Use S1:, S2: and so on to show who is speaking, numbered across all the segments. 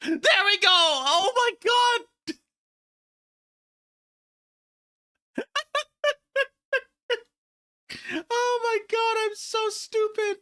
S1: There we go! Oh my god! Oh my god, I'm so stupid!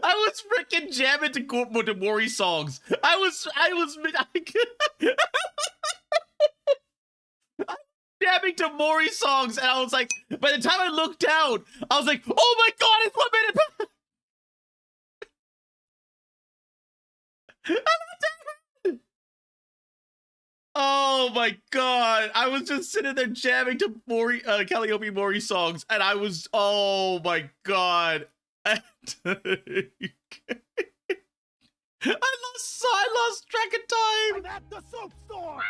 S1: I was freaking jamming to Mori songs. I was jamming to Mori songs, and I was like, by the time I looked down, I was like, oh my god, it's 1 minute. Oh my god, I was just sitting there jamming to Calliope Mori songs, and I was, oh my god. I lost track of time.
S2: I'm at the soap store.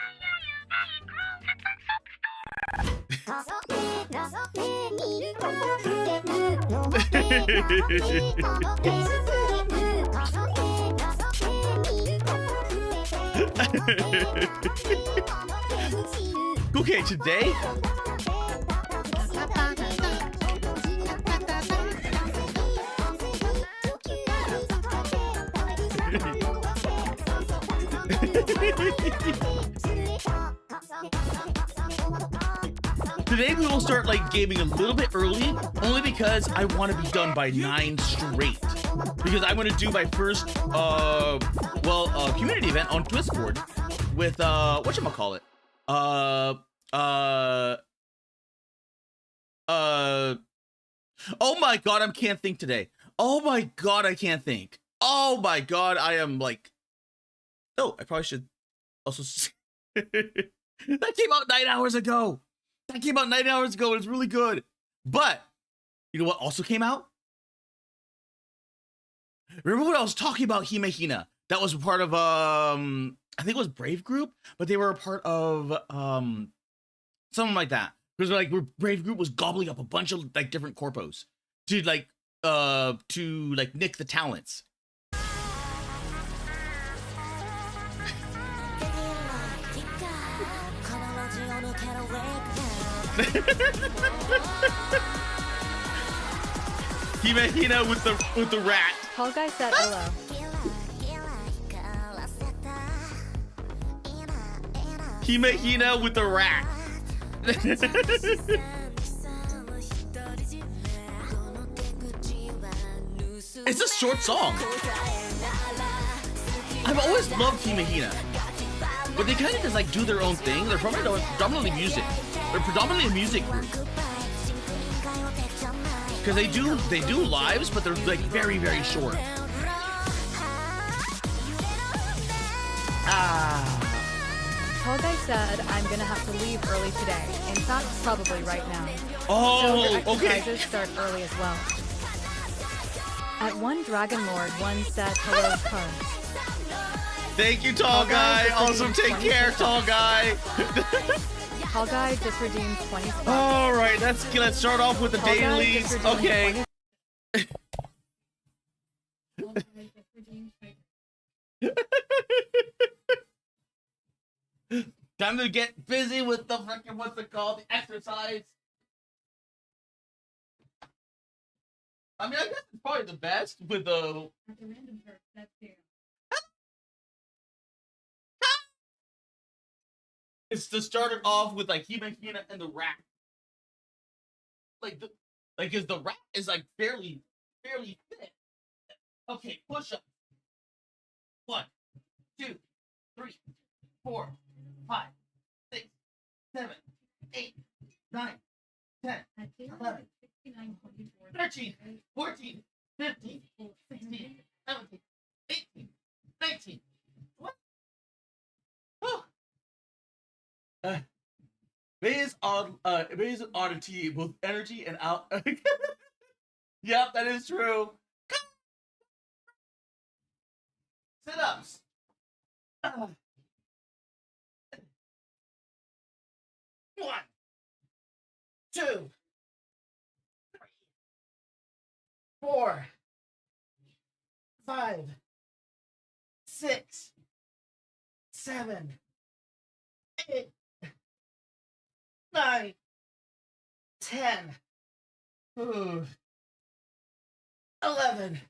S1: Okay, today today we will start like gaming a little bit early, only because I want to be done by 9 straight. Because I'm gonna do my first community event on Discord with whatchamacallit? Oh my god, I can't think today. Oh my god, I can't think. Oh my god, I am like, oh, I probably should also that came out 9 hours ago. That came out 9 hours ago, and it's really good. But you know what also came out? Remember what I was talking about, Himehina? That was part of I think it was Brave Group, but they were a part of something like that. Because like Brave Group was gobbling up a bunch of like different corpos to like nick the talents. Himehina with the rat.
S3: Tall guy said hello.
S1: Himehina with the rat. It's a short song. I've always loved Himehina, but they kind of just like do their own thing. They're predominantly music. They're predominantly a music group. Because they do lives, but they're like very, very short.
S3: Tall guy said I'm gonna have to leave early today. In fact, probably right now.
S1: Oh,
S3: so
S1: okay.
S3: Exercises start early as well. At one Dragon Lord, one said hello, cuz.
S1: Thank you, tall guy. Also, take care, tall guy.
S3: Tall guy just redeemed 20 spots.
S1: All right, let's start off with the
S3: Tall guy
S1: dailies.
S3: just redeemed
S1: Okay.
S3: 20
S1: Time to get busy with the freaking what's it called? The exercise. I mean, I guess it's probably the best with the. It's to start it off with like Himehina and the rat. Like cause the rat is like fairly fit. Okay, push up. 1, 2, 3, 4, 5, 6, 7, 8, 9, 10, 11, 13, 14, 15, 16, 17, 18, 19. What? Oh. Based on oddity, both energy and out. Yep, that is true. Sit-ups. 1, 2, 3, 4, 5, 6, 7, 8, 9, 10, 11,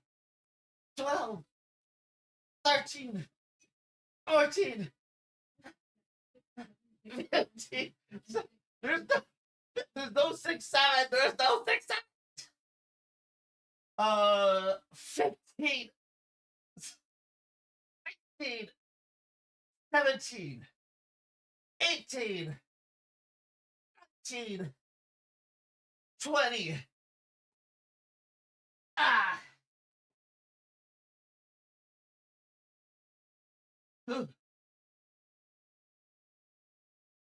S1: 12, 13, 14, 15. There's no 6, 7. There's no 6, 7. 15, 16, 17, 18, 19, 20. Ah.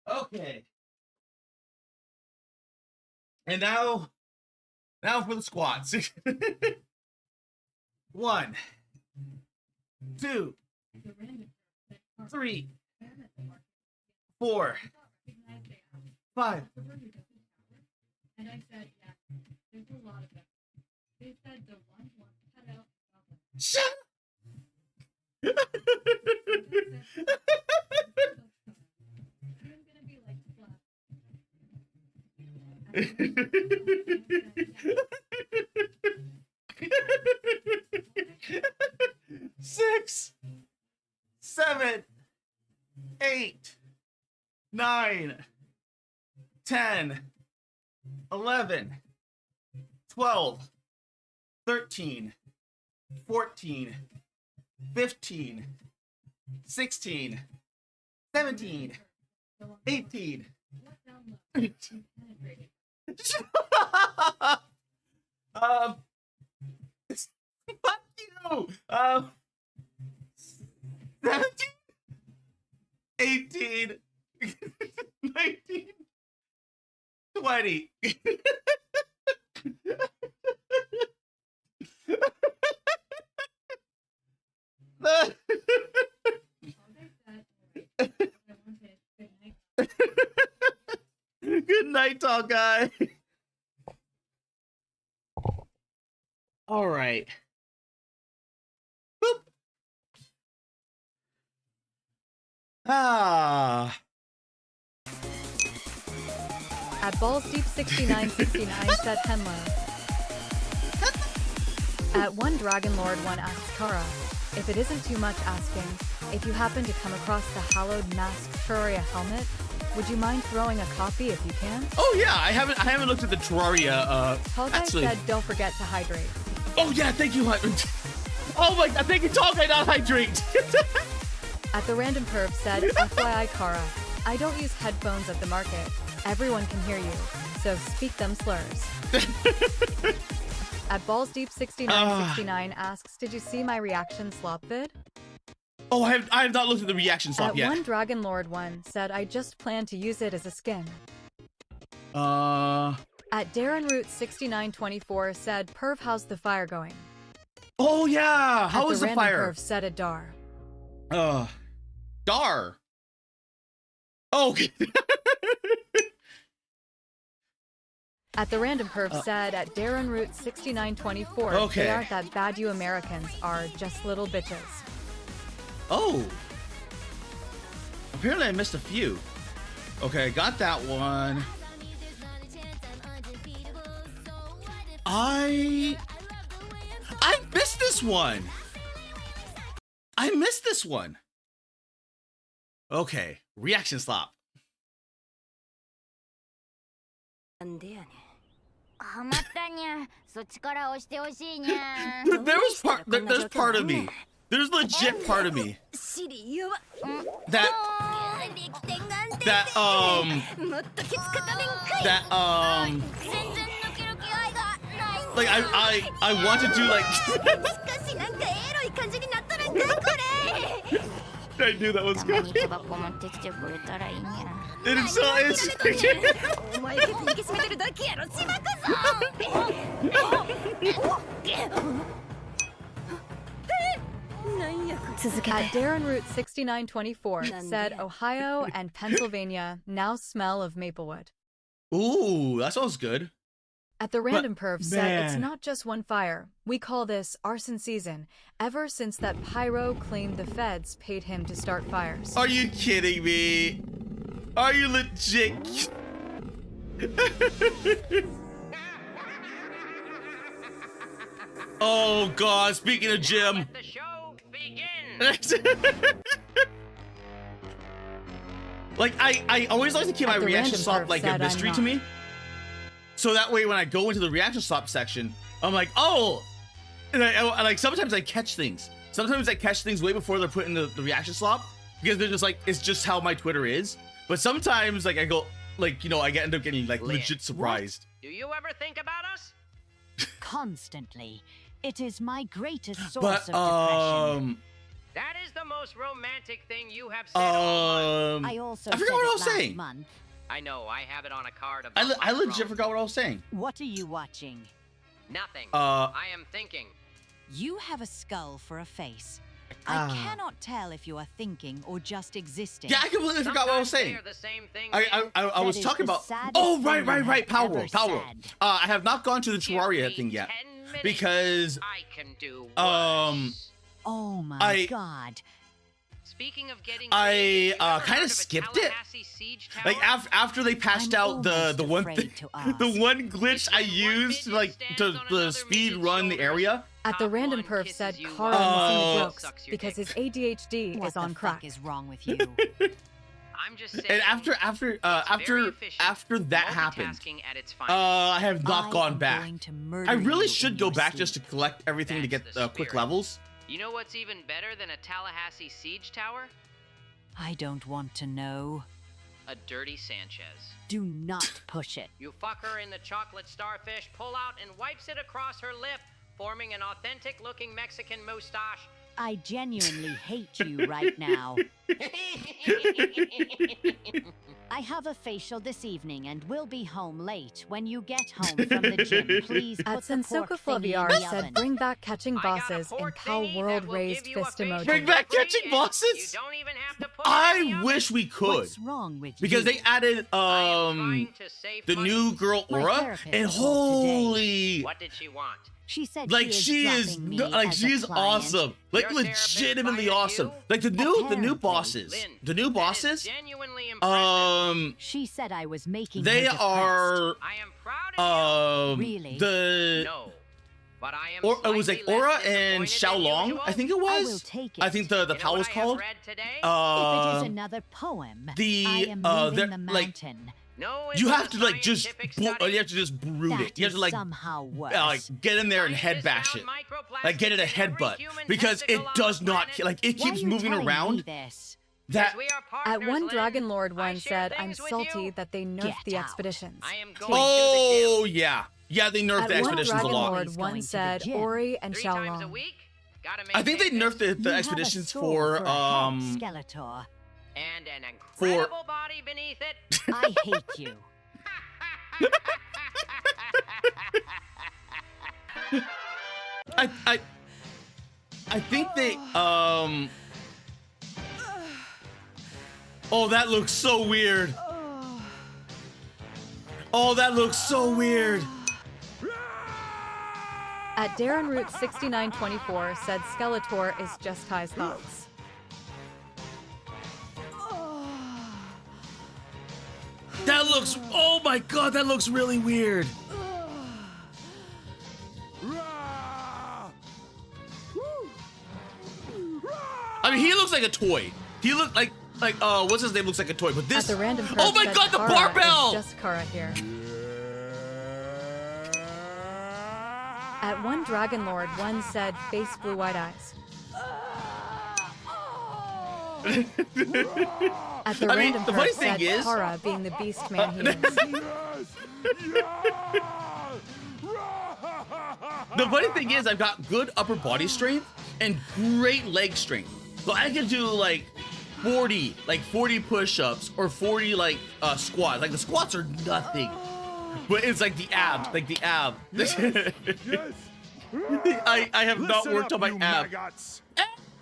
S1: Okay. And now for the squats. 1, 2, 3, 4, 5.
S3: And I said, yeah, there's a lot of them. They said the one cut out.
S1: Shut up!
S3: I'm gonna be like flat.
S1: 6, 7, 8, 9, 10, 11, 12, 13, 14, 15, 16, 17, 18. Fuck you. 17, 18, 19, 20. Good night, tall guy. All right. Boop. Ah.
S3: At Balls Deep 6969 said Henlo. At One Dragon Lord 1 asks Kara, if it isn't too much asking, if you happen to come across the hallowed masked Terraria helmet, would you mind throwing a copy if you can?
S1: Oh yeah, I haven't looked at the Terraria.
S3: Tall Guy
S1: actually.
S3: said don't forget to hydrate.
S1: Oh yeah, thank you. Oh my god, thank you, Tall Guy, not hydrate.
S3: At the Random Perv said, FYI Kara, I don't use headphones at the market. Everyone can hear you, so speak them slurs. At Balls Deep 6969 asks, did you see my reaction slop vid?
S1: Oh, I have not looked at the reaction swap yet.
S3: One Dragon Lord 1 said, I just plan to use it as a skin. At Darren Root 6924 said, Perv, how's the fire going?
S1: Oh yeah, how is the fire?
S3: Perv said, Adar.
S1: Dar. Oh. Okay.
S3: At the Random Perv said, at Darren Root 6924,
S1: okay.
S3: They aren't that bad, you Americans are just little bitches.
S1: Oh. Apparently I missed a few. Okay, I got that one. I missed this one. I missed this one. Okay, reaction slop. There was there's part of me. There's legit part of me that like I want to do like I knew that was coming. It's so
S3: At Darren Root 6924 said Ohio and Pennsylvania now smell of Maplewood.
S1: Ooh, that sounds good.
S3: At the Random Perv said, it's
S1: man.
S3: not just one fire. We call this arson season, ever since that Pyro claimed the feds paid him to start fires.
S1: Are you kidding me? Are you legit? Oh God! Speaking of Jim,
S2: Let the show begin.
S1: like I always like to keep my
S3: At the
S1: reaction
S3: Random
S1: stop
S3: Perv
S1: like a
S3: said,
S1: mystery
S3: I'm
S1: to
S3: not.
S1: me. So that way, when I go into the reaction stop section, I'm like, oh, and I like sometimes I catch things. Sometimes I catch things way before they're put in the reaction stop because they're just like, it's just how my Twitter is. But sometimes like I go, like, you know, I end up getting like
S2: Lynn,
S1: legit surprised.
S2: Do you ever think about us?
S4: Constantly. It is my greatest source
S1: But
S4: of depression.
S2: That is the most romantic thing you have said all month.
S4: I also
S1: I forgot
S4: said
S1: what I
S4: it
S1: was
S4: last
S1: saying.
S4: month.
S2: I know, I have it on a card above
S1: I
S2: my
S1: legit
S2: throne.
S1: forgot what I was saying.
S4: What are you watching?
S2: Nothing.
S1: Uh,
S2: I am thinking.
S4: You have a skull for a face.
S1: Ah.
S4: I cannot tell if you are thinking or just existing.
S1: Yeah, I completely forgot what I was
S2: Sometimes
S1: saying.
S2: they are the same thing,
S1: I was
S4: That is
S1: talking
S4: the
S1: about.
S4: saddest
S1: Oh,
S4: thing you have
S1: Power
S4: ever
S1: World, Power World.
S4: said.
S1: I have not gone to the
S2: Give
S1: Terraria
S2: me
S1: thing yet
S2: 10 minutes.
S1: because
S2: I can do
S1: um,
S2: worse.
S4: Oh my
S1: I-
S4: god.
S2: Speaking of getting
S1: I,
S2: creative, you ever
S1: kinda
S2: heard of a
S1: skipped it.
S2: Tallahassee Siege tower?
S1: like after they patched
S4: I'm
S1: out the
S4: almost
S1: one
S4: afraid
S1: thing,
S4: to ask.
S1: the one glitch
S2: It's
S1: I
S2: when one
S1: used
S2: midget
S1: like
S2: stands
S1: to
S2: on
S1: the
S2: another
S1: speed
S2: midget's
S1: run the
S2: shoulders.
S1: area.
S3: At the
S2: Top
S3: Random
S2: one
S3: Perv
S2: kisses
S3: said
S2: you
S3: Kara
S2: while
S3: missing
S1: the
S3: the
S1: other
S3: jokes
S2: sucks your
S3: because
S2: dick.
S3: his ADHD
S4: What
S3: is
S4: the
S3: on
S4: fuck
S3: crack.
S4: is wrong with you?
S2: I'm just saying.
S1: And after
S2: very efficient,
S1: that happened,
S2: multitasking at its finest.
S1: I have not
S4: I
S1: gone
S4: am
S1: back.
S4: going to murder
S1: I really
S4: you
S1: should
S4: in
S1: go
S4: your
S1: back just to
S4: sleep.
S1: collect everything to
S2: That's
S1: get
S2: the
S1: quick
S2: spirit.
S1: levels.
S2: You know what's even better than a Tallahassee Siege tower?
S4: I don't want to know.
S2: A dirty Sanchez.
S4: Do not push it.
S2: You fuck her in the chocolate starfish, pull out and wipes it across her lip, forming an authentic looking Mexican mustache.
S4: I genuinely hate you right now. I have a facial this evening and will be home late. When you get home from the gym, please
S3: At
S4: put the pork
S3: Sensoka
S4: thingy in
S3: FlaVR
S4: the
S3: said,
S4: oven.
S3: bring back catching
S2: I got a
S3: bosses in
S2: pork
S3: Pal
S2: thingy
S3: World
S2: that will
S3: raised
S2: give you a
S3: fist
S2: facial
S3: emoji.
S1: Bring back
S2: free
S1: catching
S2: and
S1: bosses?
S2: You don't even have to put it in the
S1: I
S2: oven.
S1: wish we could
S4: What's wrong with
S1: because
S4: you?
S1: they added
S2: I am trying to save
S1: the
S2: money.
S1: new girl
S4: My
S1: Aura
S4: therapist
S1: and
S4: called today.
S1: holy
S2: What did she want?
S4: She said
S1: like
S4: she is dropping me
S1: like
S4: as
S1: she
S4: a
S1: is
S4: client.
S1: awesome, like
S2: Your therapist
S1: legitimately
S2: fired
S1: awesome,
S2: you?
S1: like the new
S4: Apparently.
S1: bosses,
S2: Lynn,
S1: the new
S2: that is
S1: bosses.
S2: genuinely impressive.
S4: She said I was making
S1: They
S4: her depressed.
S1: are
S2: I am proud of
S4: Really?
S1: the
S2: you. No, but I am.
S1: or it was like
S2: slightly less
S1: Aura and
S2: disappointed than
S1: Xiaolong,
S2: usual.
S1: I think it
S4: I will
S1: was.
S4: take it.
S1: I think the
S2: You know
S1: pal
S2: what
S1: was
S2: I have
S1: called.
S2: read today?
S4: If it is another poem,
S1: the,
S4: I am
S1: they're,
S4: leaving the
S1: like,
S4: mountain.
S2: No,
S1: you
S2: it's
S1: have
S2: a
S1: to like just
S2: scientific
S1: you
S2: study.
S1: have to just brood
S4: That
S1: it. You have to
S4: is
S1: like
S4: somehow worse.
S1: like get in there and head
S2: Scientists
S1: bash
S2: found
S1: it.
S2: microplastics
S1: Like get it a
S2: in every
S1: headbutt
S2: human
S1: because it
S2: testicle on
S1: does
S2: the
S1: not
S2: planet.
S1: like it
S4: Why
S1: keeps
S4: are you
S1: moving
S4: telling me
S1: around.
S4: this?
S1: That
S2: We are
S3: At
S2: partners,
S3: one
S2: Lynn.
S3: Dragon Lord
S2: I
S3: one
S2: share
S3: said, I'm
S2: things with
S3: salty
S2: you.
S3: that they nerfed
S4: Get
S3: the
S4: out.
S3: expeditions.
S2: I am going
S1: oh
S2: to the gym
S1: yeah, they nerfed
S3: At
S1: the
S3: one
S1: expeditions a
S3: Dragon
S1: lot.
S3: Lord
S4: Always going
S3: one
S4: to the
S3: said,
S4: gym.
S3: Ori and
S2: 3 times a
S3: Xiaolong.
S2: week. Gotta
S1: I think they
S2: maintain
S1: nerfed
S2: this.
S1: the
S4: You
S1: expeditions
S4: have a sword
S1: for
S4: a head, Skeletor.
S2: And an incredible body beneath it.
S4: I hate you.
S1: I think they oh, that looks so weird. Oh, that looks so weird.
S3: At Darren Root 6924 said Skeletor is just Ty's thoughts.
S1: That looks, oh my god, that looks really weird. I mean, he looks like a toy. He looked like what's his name looks like a toy, but
S3: At
S1: this,
S3: the Random Perv
S1: oh my
S3: said
S1: god, the
S3: Kara
S1: barbell!
S3: is just Kara here. At one Dragon Lord one said face blue-white eyes. At the
S1: I mean,
S3: Random
S1: the funny
S3: Perv
S1: thing
S3: said
S1: is-
S3: Kara being the beast man he is.
S1: The funny thing is, I've got good upper body strength and great leg strength. So I can do like 40 push-ups or 40 squats. Like the squats are nothing, but it's like the ab, I have not
S5: Listen
S1: worked
S5: up,
S1: on my
S5: you
S1: ab.
S5: maggots.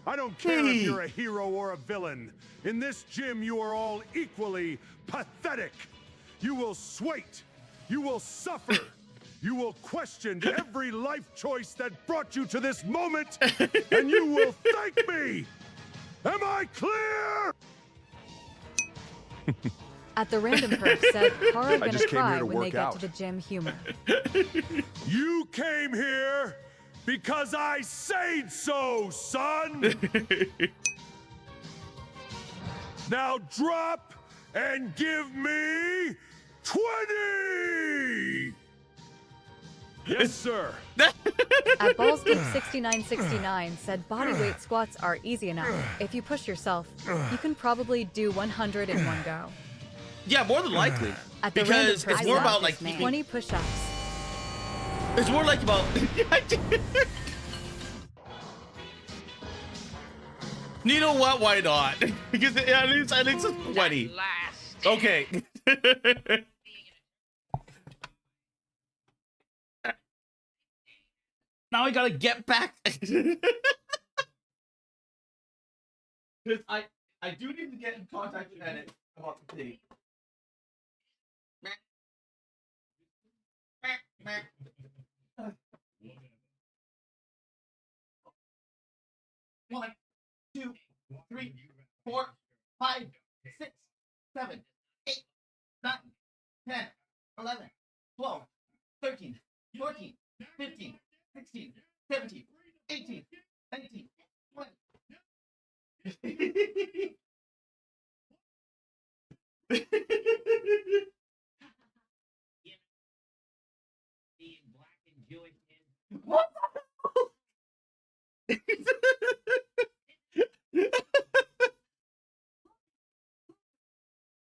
S5: I don't care
S1: Hey.
S5: if you're a hero or a villain. In this gym, you are all equally pathetic. You will sweat. You will suffer. You will question every life choice that brought you to this moment, and you will thank me. Am I clear?
S3: At the random perf said, Kara gonna
S5: just came here
S3: cry
S5: to
S3: when they
S5: work
S3: get
S5: out.
S3: to the gym humor.
S5: You came here because I said so, son. Now drop and give me 20. Yes, sir.
S3: At Ballsdeep6969 said bodyweight squats are easy enough. If you push yourself, you can probably do 100 in one go.
S1: Yeah, more than likely.
S3: At the
S1: Because
S3: random
S1: it's
S3: perf
S1: more
S3: said,
S1: about like
S3: 20 push-ups.
S1: It's more like about. You know what? Why not? Because at least it's 20.
S2: Last.
S1: Okay. Now I gotta get back. 'Cause I do need to get in contact with Edit about the thing. One, 2, 3, 4, 5, 6, 7, 8, 9, 10, 11, 12, 13, 14, 15, 16, 17, 18, 19, 20. What the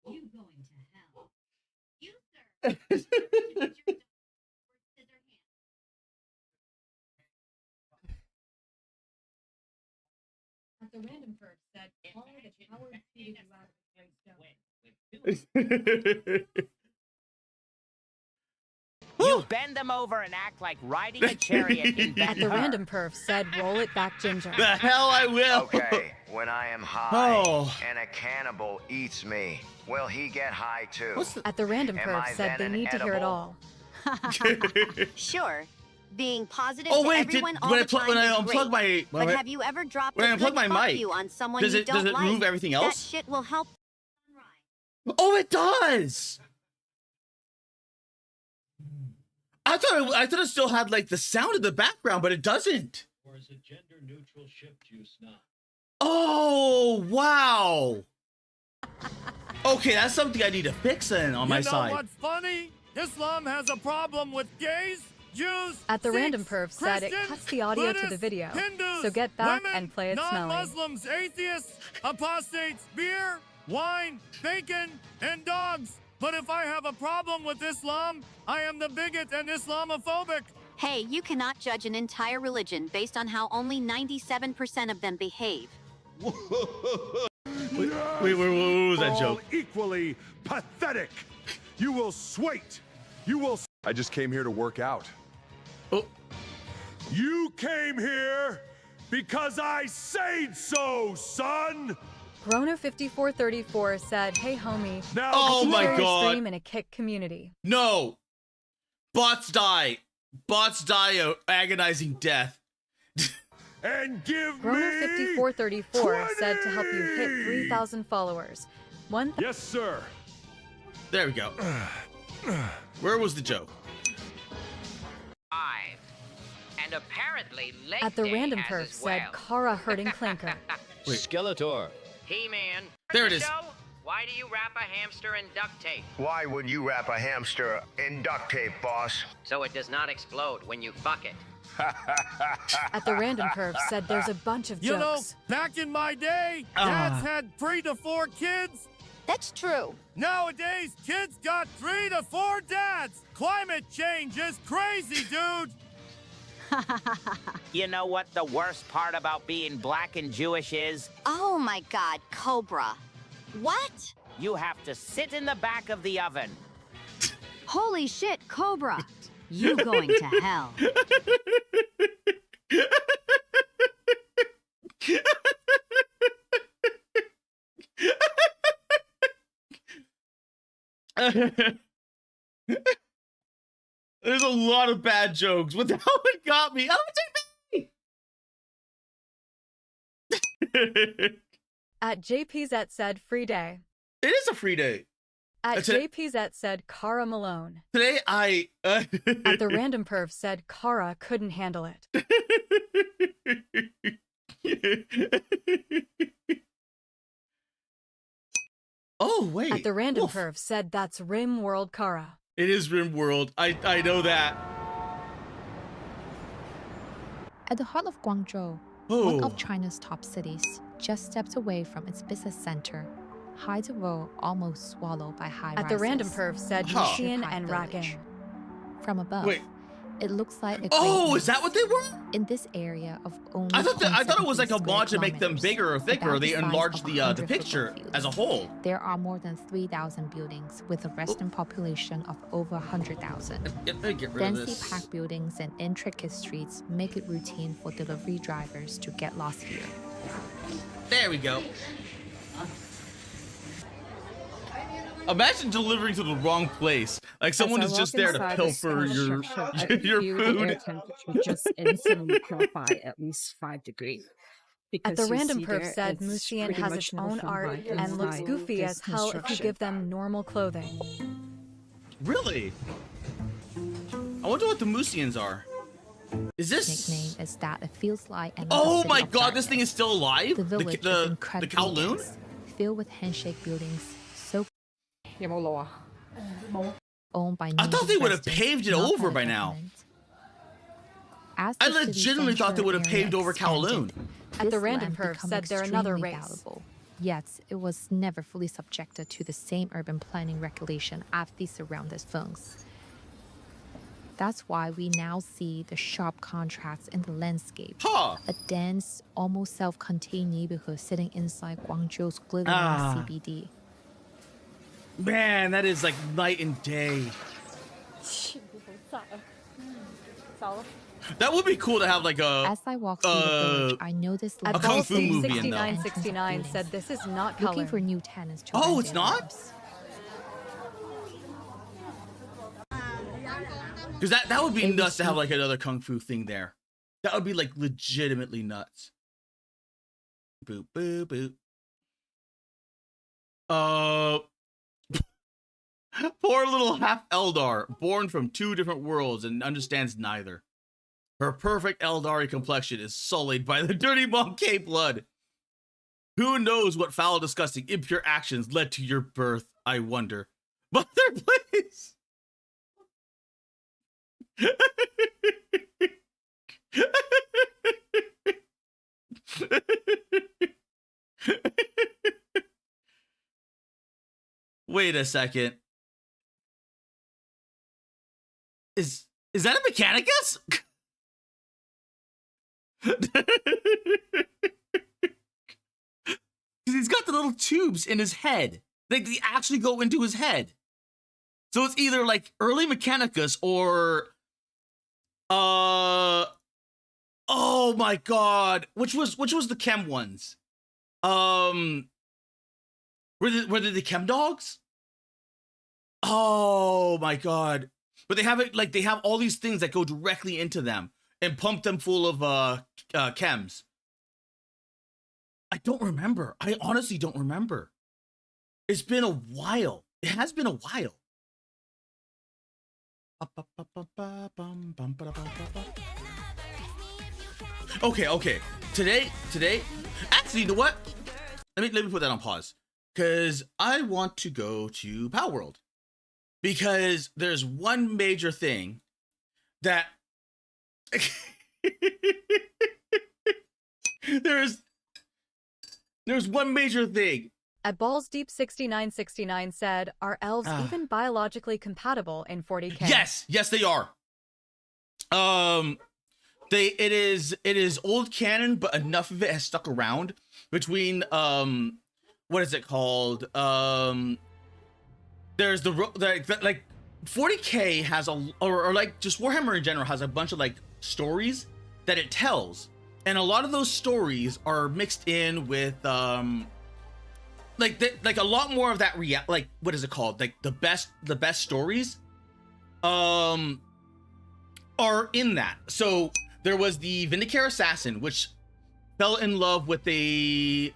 S4: You going to hell. You, sir.
S3: At the random perf said, Paul the coward seated you out of
S6: You bend them over and act like riding a chariot in
S3: At the
S6: Ben-Hur.
S3: random perf said, roll it back ginger.
S1: The hell I will.
S7: Okay, when I am high
S1: Oh.
S7: and a cannibal eats me, will he get high too?
S1: What's the-
S3: At the random
S7: Am
S3: perf
S7: I
S3: said they
S7: then an
S3: need to hear it
S7: edible?
S3: all.
S8: Sure. Being positive
S1: Oh
S8: to
S1: wait,
S8: everyone all
S1: when I
S8: the
S1: plug
S8: time
S1: when I
S8: is
S1: unplug
S8: great.
S1: my
S8: But have you ever dropped
S1: when I
S8: a
S1: unplug
S8: good
S1: my
S8: fuck
S1: mic,
S8: you on someone
S1: does
S8: you
S1: it
S8: don't like?
S1: remove everything
S8: That
S1: else?
S8: shit will help.
S1: Oh, it does. I thought it still had like the sound in the background, but it doesn't.
S9: Or is it gender neutral shift juice now?
S1: Oh wow. Okay, that's something I need to fix then on my side.
S5: what's funny? Islam has a problem with gays, Jews,
S3: At the
S5: Sikhs,
S3: random perf said it
S5: Christians,
S3: cuts the audio to the
S5: Buddhists,
S3: video.
S5: Hindus,
S3: So get back
S5: women,
S3: and play it smelly.
S5: non-Muslims, atheists, apostates, beer, wine, bacon, and dogs. But if I have a problem with Islam, I am the bigot and Islamophobic.
S8: Hey, you cannot judge an entire religion based on how only 97% of them behave.
S1: Wait, what was that
S5: All
S1: joke?
S5: equally pathetic. You will sweat. You will. I just came here to work out.
S1: Oh.
S5: You came here because I said so, son.
S3: Grono5434 said, hey homie,
S5: Now,
S1: Oh my
S3: share your
S1: God.
S3: stream in a kick community.
S1: No. Bots die. Bots die a agonizing death.
S5: and give me.
S3: Grono5434 said to help you hit 3,000 followers.
S5: Yes, sir.
S1: There we go. Where was the joke?
S2: 5. And apparently leg
S3: At the
S2: day
S3: random
S2: has
S3: perf
S2: as
S3: said,
S2: well.
S3: Kara hurting Clinker.
S1: Wait.
S9: Skeletor.
S2: He-Man.
S1: There it is.
S2: Show? Why do you wrap a hamster in duct tape?
S7: Why would you wrap a hamster in duct tape, boss?
S2: So it does not explode when you fuck it.
S3: At the random perf said there's a bunch of jokes.
S5: Back in my day,
S1: dads
S5: had 3 to 4 kids.
S8: That's true.
S5: Nowadays, kids got 3 to 4 dads. Climate change is crazy, dude.
S6: You know what the worst part about being black and Jewish is?
S8: Oh my god, Cobra. What?
S6: You have to sit in the back of the oven.
S8: Holy shit, Cobra. You going to hell.
S1: There's a lot of bad jokes. What the hell it got me? Oh, it's me!
S3: At JPZ said free day.
S1: It is a free day.
S3: At
S1: Today-
S3: JPZ said Kara Malone.
S1: Today I
S3: At the random perv said Kara couldn't handle it.
S1: Oh wait.
S3: At the random
S1: Oof.
S3: perv said that's Rim World Kara.
S1: It is RimWorld. I know that.
S10: At the heart of Guangzhou,
S1: Oh.
S10: one of China's top cities, just steps away from its business center, hides a row almost swallowed by high
S3: At the random
S10: rises.
S3: perv said
S1: Huh.
S3: Lucian
S10: High
S3: and
S10: village.
S3: Ragging.
S10: From above,
S1: Wait.
S10: it looks like a
S1: Oh,
S10: great
S1: is that what they were?
S10: in this area of only
S1: I thought it was like a
S10: 0.17
S1: mod to make them
S10: kilometers,
S1: bigger or thicker.
S10: about
S1: They
S10: the size
S1: enlarged
S10: of
S1: the
S10: 100
S1: picture
S10: football
S1: as a
S10: fields.
S1: whole.
S10: There are more than 3,000 buildings with a resident population of over 100,000.
S1: Get rid of
S10: Densely
S1: this.
S10: packed buildings and intricate streets make it routine for delivery drivers to get lost here.
S1: There we go. Imagine delivering to the wrong place. Like someone is just there to pilfer your food.
S11: temperature just instantly drop by at least 5 degrees.
S3: At the random perv said Musian has its own art and looks goofy as hell if you give them normal clothing.
S1: Really? I wonder what the Musians are. Is this?
S10: Nickname is that it feels like an
S1: Oh my god, this thing is still alive?
S10: The village is
S1: The
S10: incredibly
S1: Kowloon?
S10: dense, filled with handshake buildings, so
S11: 有冇路啊？
S10: owned by
S1: I thought
S10: native
S1: they would have
S10: residents,
S1: paved it
S10: not
S1: over
S10: the
S1: by now.
S10: government. As
S1: I
S10: the city
S1: legitimately thought they
S10: center
S1: would have
S10: area
S1: paved over
S10: expanded,
S1: Kowloon.
S3: At the
S10: this
S3: random
S10: land
S3: perv
S10: become
S3: said they're another
S10: extremely
S3: race.
S10: valuable. Yet, it was never fully subjected to the same urban planning regulation as the surrounding things. That's why we now see the sharp contrasts in the landscape.
S1: Huh.
S10: A dense, almost self-contained neighborhood sitting inside Guangzhou's glittering
S1: Ah.
S10: CBD.
S1: Man, that is like night and day. That would be cool to have like a
S10: As I walk through the village, I noticed
S3: At
S1: A Kung Fu
S3: Ballsy
S1: movie in there.
S3: 6969 said this is not
S10: looking
S3: color.
S10: for new tenants to
S1: Oh,
S10: rent
S1: it's
S10: their
S1: not?
S10: rooms.
S1: because that would be
S10: It was
S1: nuts to have
S10: so-
S1: like another kung fu thing there. That would be like legitimately nuts. Boop boop boop. Poor little half Eldar, born from two different worlds and understands neither. Her perfect Eldari complexion is sullied by the dirty Monkey blood. Who knows what foul, disgusting, impure actions led to your birth, I wonder. Mother, please! Wait a second. Is that a Mechanicus? He's got the little tubes in his head. They actually go into his head. So it's either like early Mechanicus or oh my god. Which was the chem ones? Were they the chem dogs? Oh my god. But they have it like they have all these things that go directly into them and pump them full of chems. I don't remember. I honestly don't remember. It's been a while. It has been a while. Okay. Today. Actually, you know what? Let me put that on pause. Because I want to go to Power World. Because there's one major thing that there's one major thing.
S3: At Balls Deep 6969 said, are elves even biologically compatible in 40K?
S1: Yes, they are. It is old canon, but enough of it has stuck around between what is it called? There's like 40K has or like just Warhammer in general has a bunch of like stories that it tells, and a lot of those stories are mixed in with like a lot more of that like what is it called, like the best stories are in that. So there was the Vindicare Assassin, which fell in love with a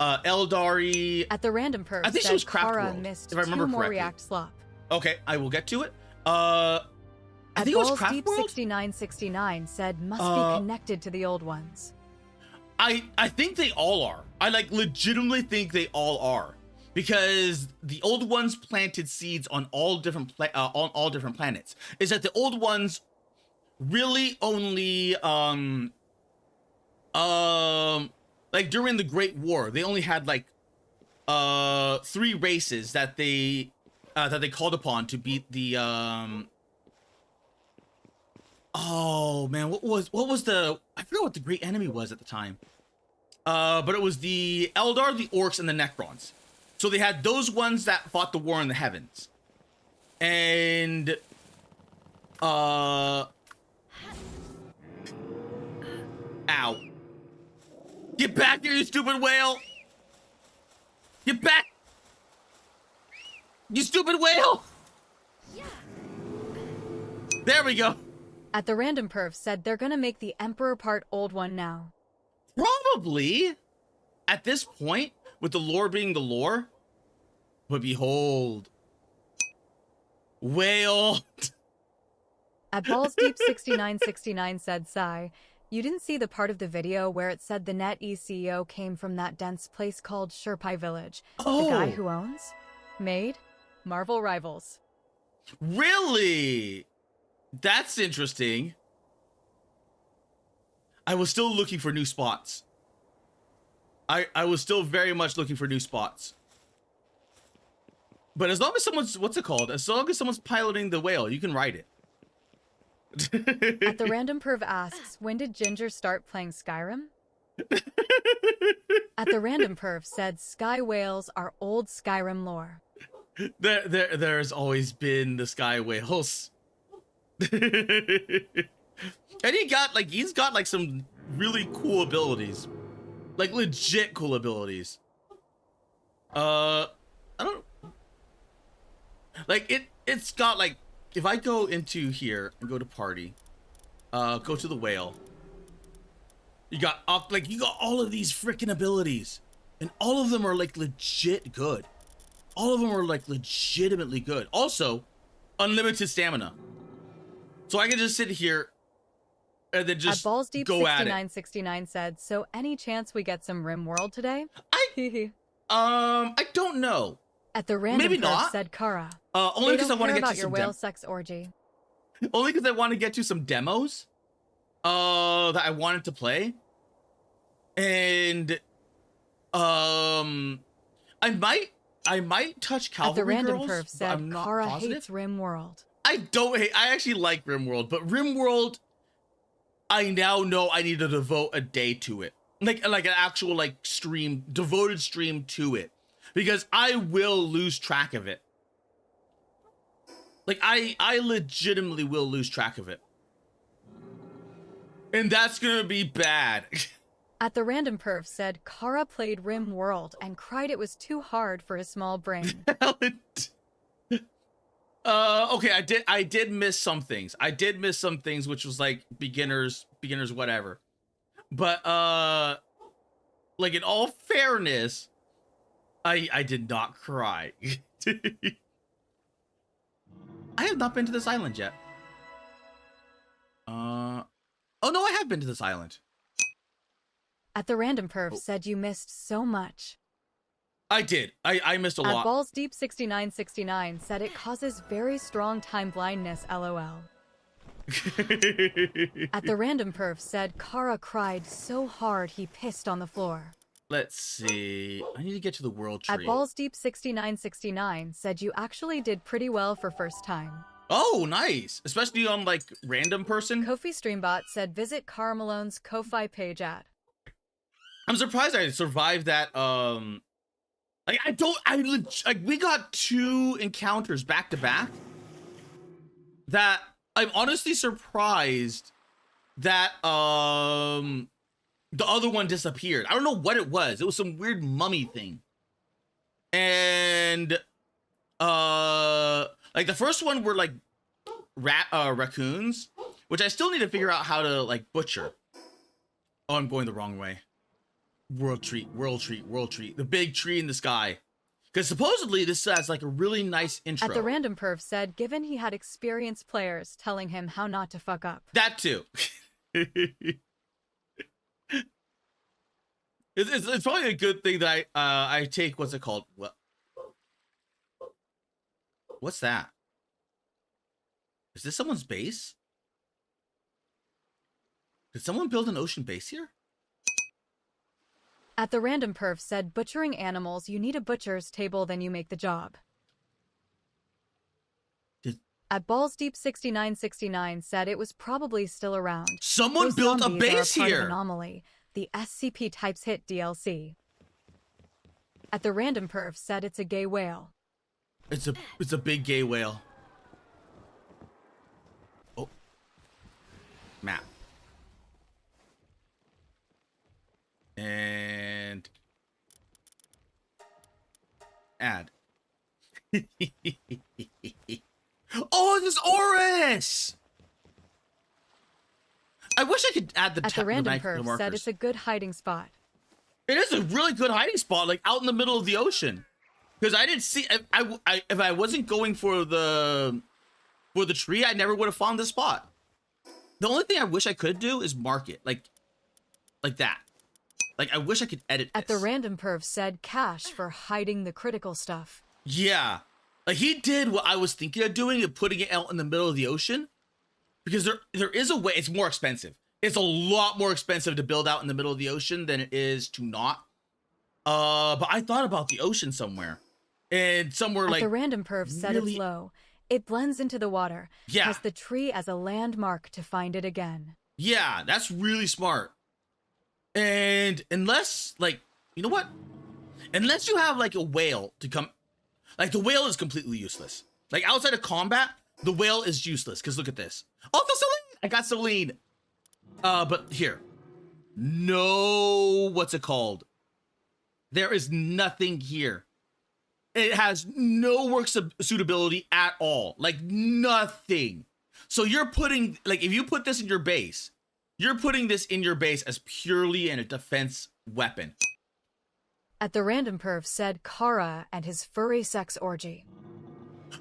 S1: Eldari.
S3: At the random perf,
S1: I think she was Craft
S3: Kara
S1: World,
S3: missed
S1: if I remember
S3: 2 more
S1: correctly.
S3: react slop.
S1: Okay, I will get to it. I
S3: At
S1: think it was
S3: Balls
S1: Craft
S3: Deep
S1: World.
S3: 6969 said must be connected to the old ones.
S1: I think they all are. I like legitimately think they all are, because the old ones planted seeds on all different planets. Is that the old ones really only like during the Great War, they only had like 3 races that they called upon to beat the oh man, what was the, I forgot what the great enemy was at the time. But it was the Eldar, the Orcs, and the Necrons. So they had those ones that fought the war in the heavens. And ow. Get back here, you stupid whale! Get back! You stupid whale! There we go.
S3: At the random perf said they're gonna make the Emperor part old one now.
S1: Probably, at this point, with the lore being the lore, but behold, whale.
S3: At Balls Deep 6969 said sigh, you didn't see the part of the video where it said the NetEase CEO came from that dense place called Sherpai Village.
S1: Oh.
S3: The guy who owns, made, Marvel Rivals.
S1: Really? That's interesting. I was still looking for new spots. I was still very much looking for new spots. But as long as someone's, what's it called? As long as someone's piloting the whale, you can ride it.
S3: At the random perv asks, when did Ginger start playing Skyrim? At the random perv said sky whales are old Skyrim lore.
S1: There's always been the sky whales. And he's got like some really cool abilities. Like legit cool abilities. I don't like it's got like, if I go into here and go to party, go to the whale. You got all of these freaking abilities, and all of them are like legit good. All of them are like legitimately good. Also, unlimited stamina. So I can just sit here and then just
S3: At Balls Deep
S1: go at it.
S3: 6969 said, so any chance we get some Rim World today?
S1: I don't know.
S3: At the random
S1: Maybe
S3: perv
S1: not.
S3: said Kara.
S1: Only because I want to get
S3: about
S1: to
S3: your
S1: some
S3: whale sex orgy.
S1: only because I want to get to some demos that I wanted to play. And I might touch
S3: At the
S1: Cavalry
S3: random
S1: Girls,
S3: perv
S1: but
S3: said
S1: I'm not
S3: Kara
S1: positive.
S3: hates Rim World.
S1: I actually like RimWorld, but RimWorld, I now know I need to devote a day to it. Like an actual like stream, devoted stream to it. Because I will lose track of it. Like I legitimately will lose track of it. And that's gonna be bad.
S3: At the random perv said Kara played Rim World and cried it was too hard for his small brain.
S1: Okay, I did miss some things. I did miss some things, which was like beginners, whatever. But like in all fairness, I did not cry. I have not been to this island yet. Oh no, I have been to this island.
S3: At the random perv said you missed so much.
S1: I did. I missed a
S3: At
S1: lot.
S3: Balls Deep 6969 said it causes very strong time blindness, lol. At the random perf said Kara cried so hard he pissed on the floor.
S1: Let's see. I need to get to the world tree.
S3: At Balls Deep 6969 said you actually did pretty well for first time.
S1: Oh, nice. Especially on like random person.
S3: Kofi Streambot said visit Kara Malone's Ko-Fi page at.
S1: I'm surprised I survived that. Like we got 2 encounters back to back that I'm honestly surprised that the other one disappeared. I don't know what it was. It was some weird mummy thing. And like the first one we're raccoons, which I still need to figure out how to like butcher. Oh, I'm going the wrong way. World treat, world treat, world treat. The big tree in the sky. Because supposedly this has like a really nice intro.
S3: At the Random Perv said, given he had experienced players telling him how not to fuck up.
S1: That too. It's probably a good thing that I take, what's it called? What's that? Is this someone's base? Did someone build an ocean base here?
S3: At the Random Perv said, butchering animals, you need a butcher's table, then you make the job. At Balls Deep 6969 said it was probably still around.
S1: Someone
S3: Those
S1: built a
S3: zombies
S1: base
S3: are a part of
S1: here.
S3: Anomaly, the SCP types hit DLC. At the Random Perv said it's a gay whale.
S1: It's a big gay whale. Oh. Map. And add. Oh, this Oris! I wish I could add the
S3: At the Random
S1: the
S3: Perv
S1: markers.
S3: said it's a good hiding spot.
S1: It is a really good hiding spot, like out in the middle of the ocean. Because I didn't see, if I wasn't going for the tree, I never would have found this spot. The only thing I wish I could do is mark it, like that. Like, I wish I could edit this.
S3: At the Random Perv said cash for hiding the critical stuff.
S1: Yeah. Like, he did what I was thinking of doing, of putting it out in the middle of the ocean. Because there is a way, it's more expensive. It's a lot more expensive to build out in the middle of the ocean than it is to not. But I thought about the ocean somewhere. And somewhere
S3: At
S1: like...
S3: the Random Perv said
S1: really...
S3: it's low. It blends into the water.
S1: Yeah.
S3: Has the tree as a landmark to find it again.
S1: Yeah, that's really smart. And unless, like, you know what? Unless you have, like, a whale to come... Like, the whale is completely useless. Like, outside of combat, the whale is useless. Because look at this. Oh, the Celine! I got Celine. But here. No... What's it called? There is nothing here. It has no work suitability at all. Like, nothing. So you're putting... Like, if you put this in your base... You're putting this in your base as purely a defense weapon.
S3: At the Random Perv said Kara and his furry sex orgy.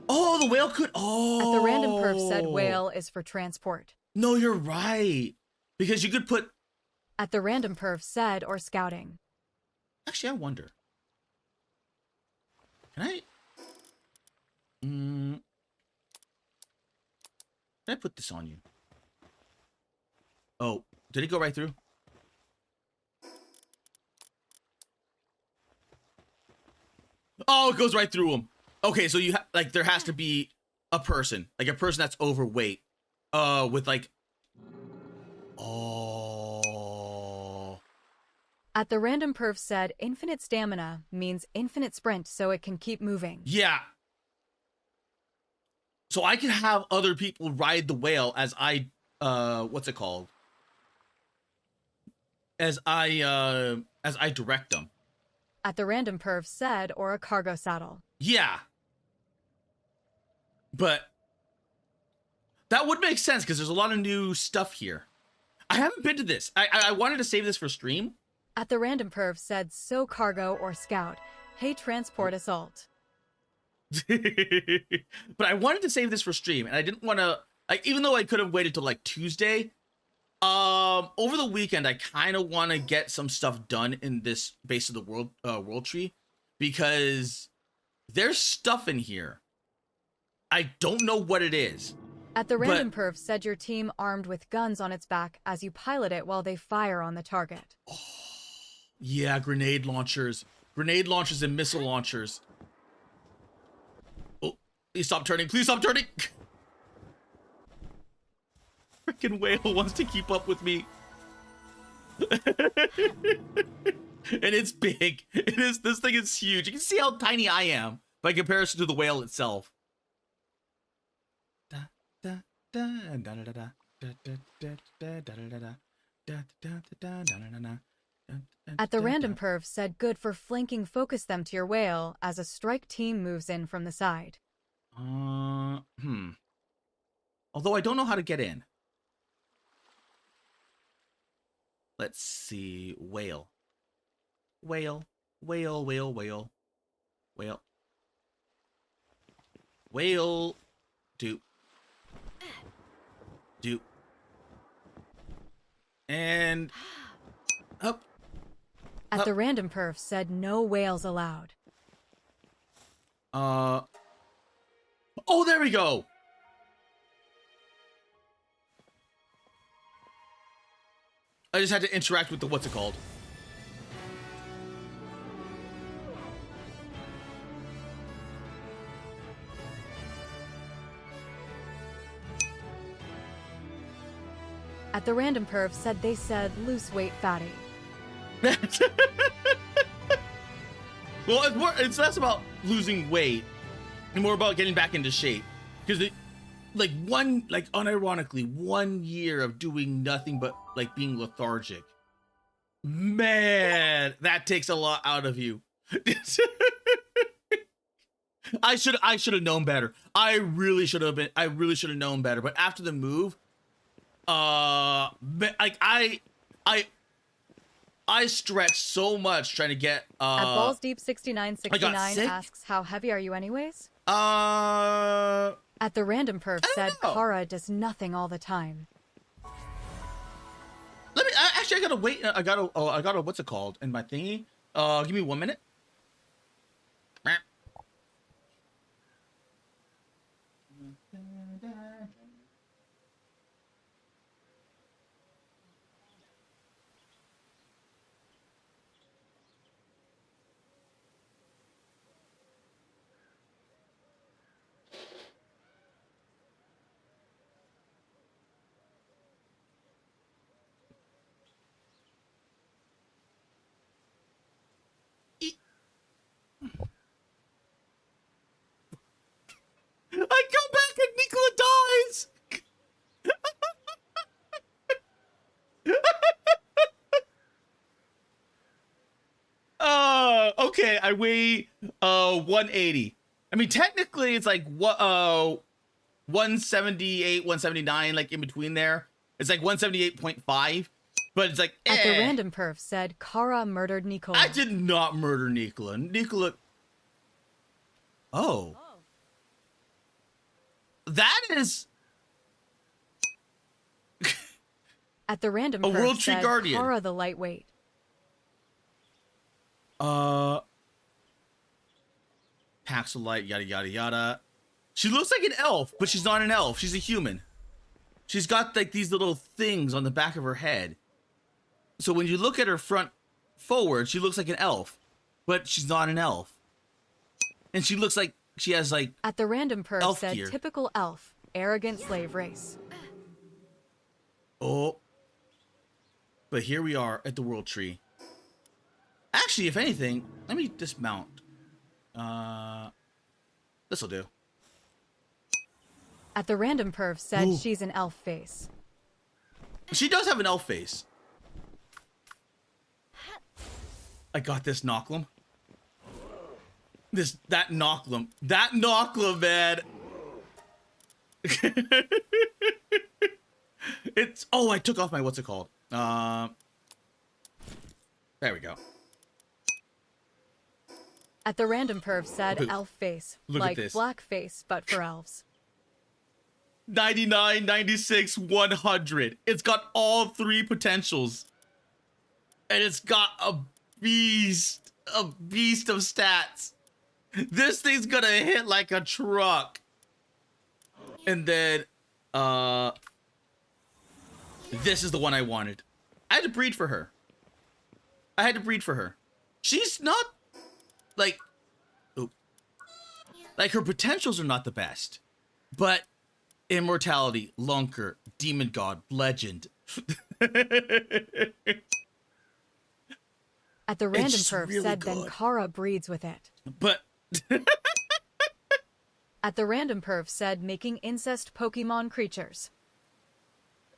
S1: Oh, the whale could... Oh.
S3: At the Random Perv said whale is for transport.
S1: No, you're right. Because you could put...
S3: At the Random Perv said or scouting.
S1: Actually, I wonder. Can I... Can I put this on you? Oh, did it go right through? Oh, it goes right through him. Okay, so you like there has to be a person that's overweight, with like, oh.
S3: At the Random Perv said infinite stamina means infinite sprint, so it can keep moving.
S1: Yeah. So I can have other people ride the whale as I, what's it called? As I direct them.
S3: At the Random Perv said or a cargo saddle.
S1: Yeah. But that would make sense because there's a lot of new stuff here. I haven't been to this. I wanted to save this for stream.
S3: At the Random Perv said so cargo or scout. Hey, transport assault.
S1: But I wanted to save this for stream and I didn't want to, like, even though I could have waited till like Tuesday, over the weekend I kind of want to get some stuff done in this base of the world tree because there's stuff in here. I don't know what it is.
S3: At the Random Perv said your team armed with guns on its back as you pilot it while they fire on the target.
S1: Oh, yeah, grenade launchers and missile launchers. Oh, please stop turning. Please stop turning. Freaking whale wants to keep up with me. And it's big. It is. This thing is huge. You can see how tiny I am by comparison to the whale itself.
S3: At the Random Perv said good for flanking, focus them to your whale as a strike team moves in from the side.
S1: Oh, Although I don't know how to get in. Let's see. Whale. Whale. Whale, whale, whale. Whale. Whale. Doop. Doop. And up.
S3: At the random perf said no whales allowed.
S1: Oh, there we go. I just had to interact with the what's it called.
S3: At the random perf said they said loose weight fatty.
S1: Well, it's less about losing weight and more about getting back into shape. Because unironically, 1 year of doing nothing but like being lethargic. Man, that takes a lot out of you. I should have known better. I really should have known better. But after the move, like I stretched so much trying to get
S3: At Balls Deep 6969 asks, how heavy are you anyways? At the random perf said Kara does nothing all the time.
S1: Let me actually I gotta wait. I gotta what's it called in my thingy? Give me 1 minute. I come back and Nicola dies. Okay, I weigh 180. I mean, technically it's like what 178, 179, like in between there. It's like 178.5, but it's like
S3: At the random perf said Kara murdered Nicola.
S1: I did not murder Nicola. Nicola. Oh. That is
S3: At the random
S1: a
S3: perf
S1: World Tree
S3: said
S1: Guardian.
S3: Kara the lightweight.
S1: Paxolite, yada yada yada. She looks like an elf, but she's not an elf. She's a human. She's got like these little things on the back of her head. So when you look at her front forward, she looks like an elf, but she's not an elf. And she looks like she has like
S3: At the random perf
S1: elf
S3: said
S1: gear.
S3: typical elf, arrogant slave race.
S1: Oh. But here we are at the World Tree. Actually, if anything, let me dismount. This'll do.
S3: At the random perf said
S1: Ooh.
S3: she's an elf face.
S1: She does have an elf face. I got this Knocklum. That Knocklum, man. It's I took off my what's it called? There we go.
S3: At the random perf said
S1: Look-
S3: elf face,
S1: look at
S3: like
S1: this.
S3: black face but for elves.
S1: 99, 96, 100. It's got all three potentials. And it's got a beast of stats. This thing's gonna hit like a truck. And then, this is the one I wanted. I had to breed for her. She's not, like, like her potentials are not the best. But immortality, Lunker, Demon God, Legend.
S3: At the random
S1: just
S3: perf
S1: really
S3: said then
S1: good.
S3: Kara breeds with it.
S1: But
S3: At the random perf said making incest Pokemon creatures.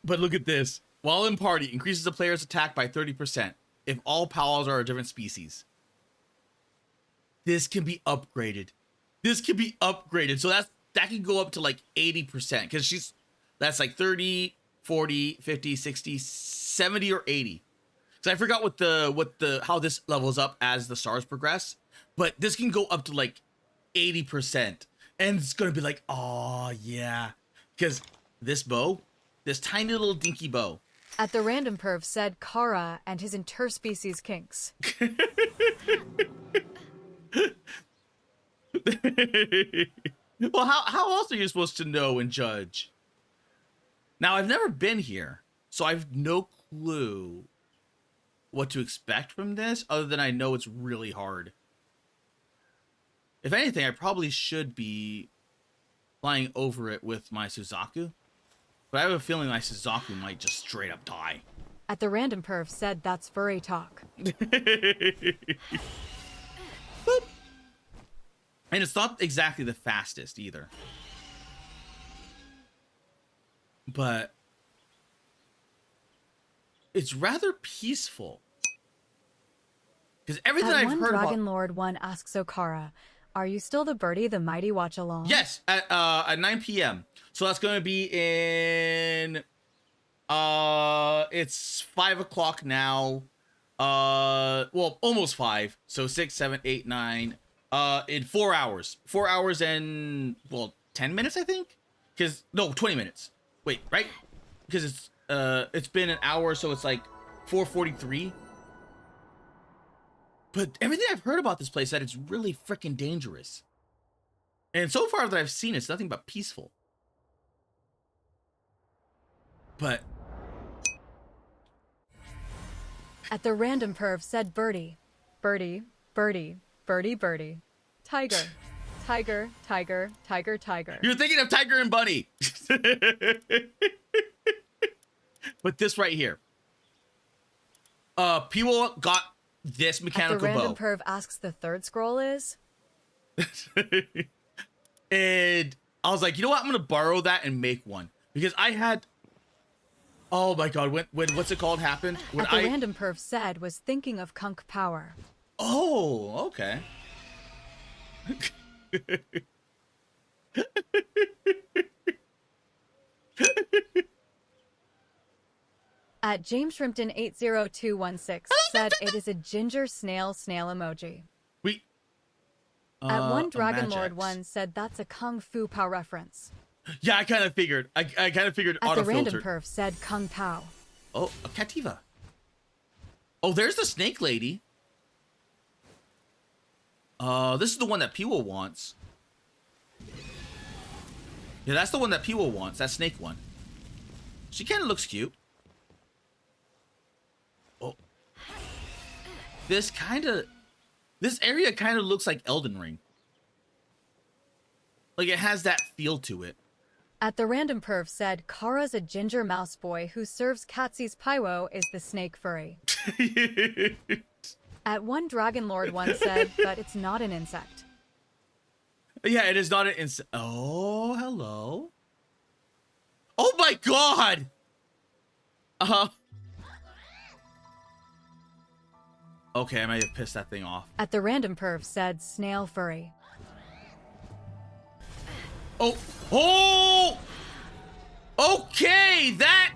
S1: But look at this. While in party, increases the player's attack by 30% if all pals are a different species. This can be upgraded. So that can go up to like 80% because that's like 30, 40, 50, 60, 70, or 80. So I forgot what the how this levels up as the stars progress, but this can go up to like 80%, and it's gonna be like, oh yeah, because this bow, this tiny little dinky bow.
S3: At the random perv said Kara and his interspecies kinks.
S1: Well, how else are you supposed to know and judge? Now, I've never been here, so I've no clue what to expect from this, other than I know it's really hard. If anything, I probably should be flying over it with my Suzaku, but I have a feeling my Suzaku might just straight up die.
S3: At the random perv said that's furry talk.
S1: Boop. And it's not exactly the fastest either. But it's rather peaceful. Because everything I've heard about...
S3: Dragon Lord 1 asks Okara, are you still the birdie the mighty watch along?
S1: Yes, at 9 p.m. So that's going to be in... it's 5 o'clock now. Well, almost 5. So 6, 7, 8, 9... in 4 hours. 4 hours and, well, 10 minutes, I think? Because, no, 20 minutes. Wait, right? Because it's been an hour, so it's like 4:43. But everything I've heard about this place, that it's really freaking dangerous. And so far that I've seen, it's nothing but peaceful. But...
S3: At the random perv said birdie. Birdie, birdie. Birdie, birdie. Tiger. Tiger, tiger, tiger, tiger.
S1: You're thinking of Tiger and Bunny. But this right here. People got this mechanical bow.
S3: The random perv asks the third scroll is?
S1: And I was like, you know what? I'm going to borrow that and make one. Because I had... Oh my god, when what's it called happened? When
S3: the random perv said was thinking of Kunk Power.
S1: Oh, okay.
S3: At James Shrimpton 80216 said it is a ginger snail emoji.
S1: We
S3: At one Dragon Lord 1 said that's a Kung Fu Pao reference.
S1: Yeah, I kind of figured. I kind of figured
S3: At the
S1: auto-filtered.
S3: random perv said Kung Pao.
S1: Oh, a Cativa. Oh, there's the snake lady. This is the one that Piwa wants. Yeah, that's the one that Piwa wants. That snake one. She kind of looks cute. Oh. This area kind of looks like Elden Ring. Like, it has that feel to it.
S3: At the random perv said, Kara's a ginger mouse boy who serves Katsy's Pywo is the snake furry. At one Dragon Lord 1 said, but it's not an insect.
S1: Yeah, it is not an insect. Oh, hello. Oh my god! Okay, I might have pissed that thing off.
S3: At the random perv said, snail furry.
S1: Oh! Oh! Okay, that...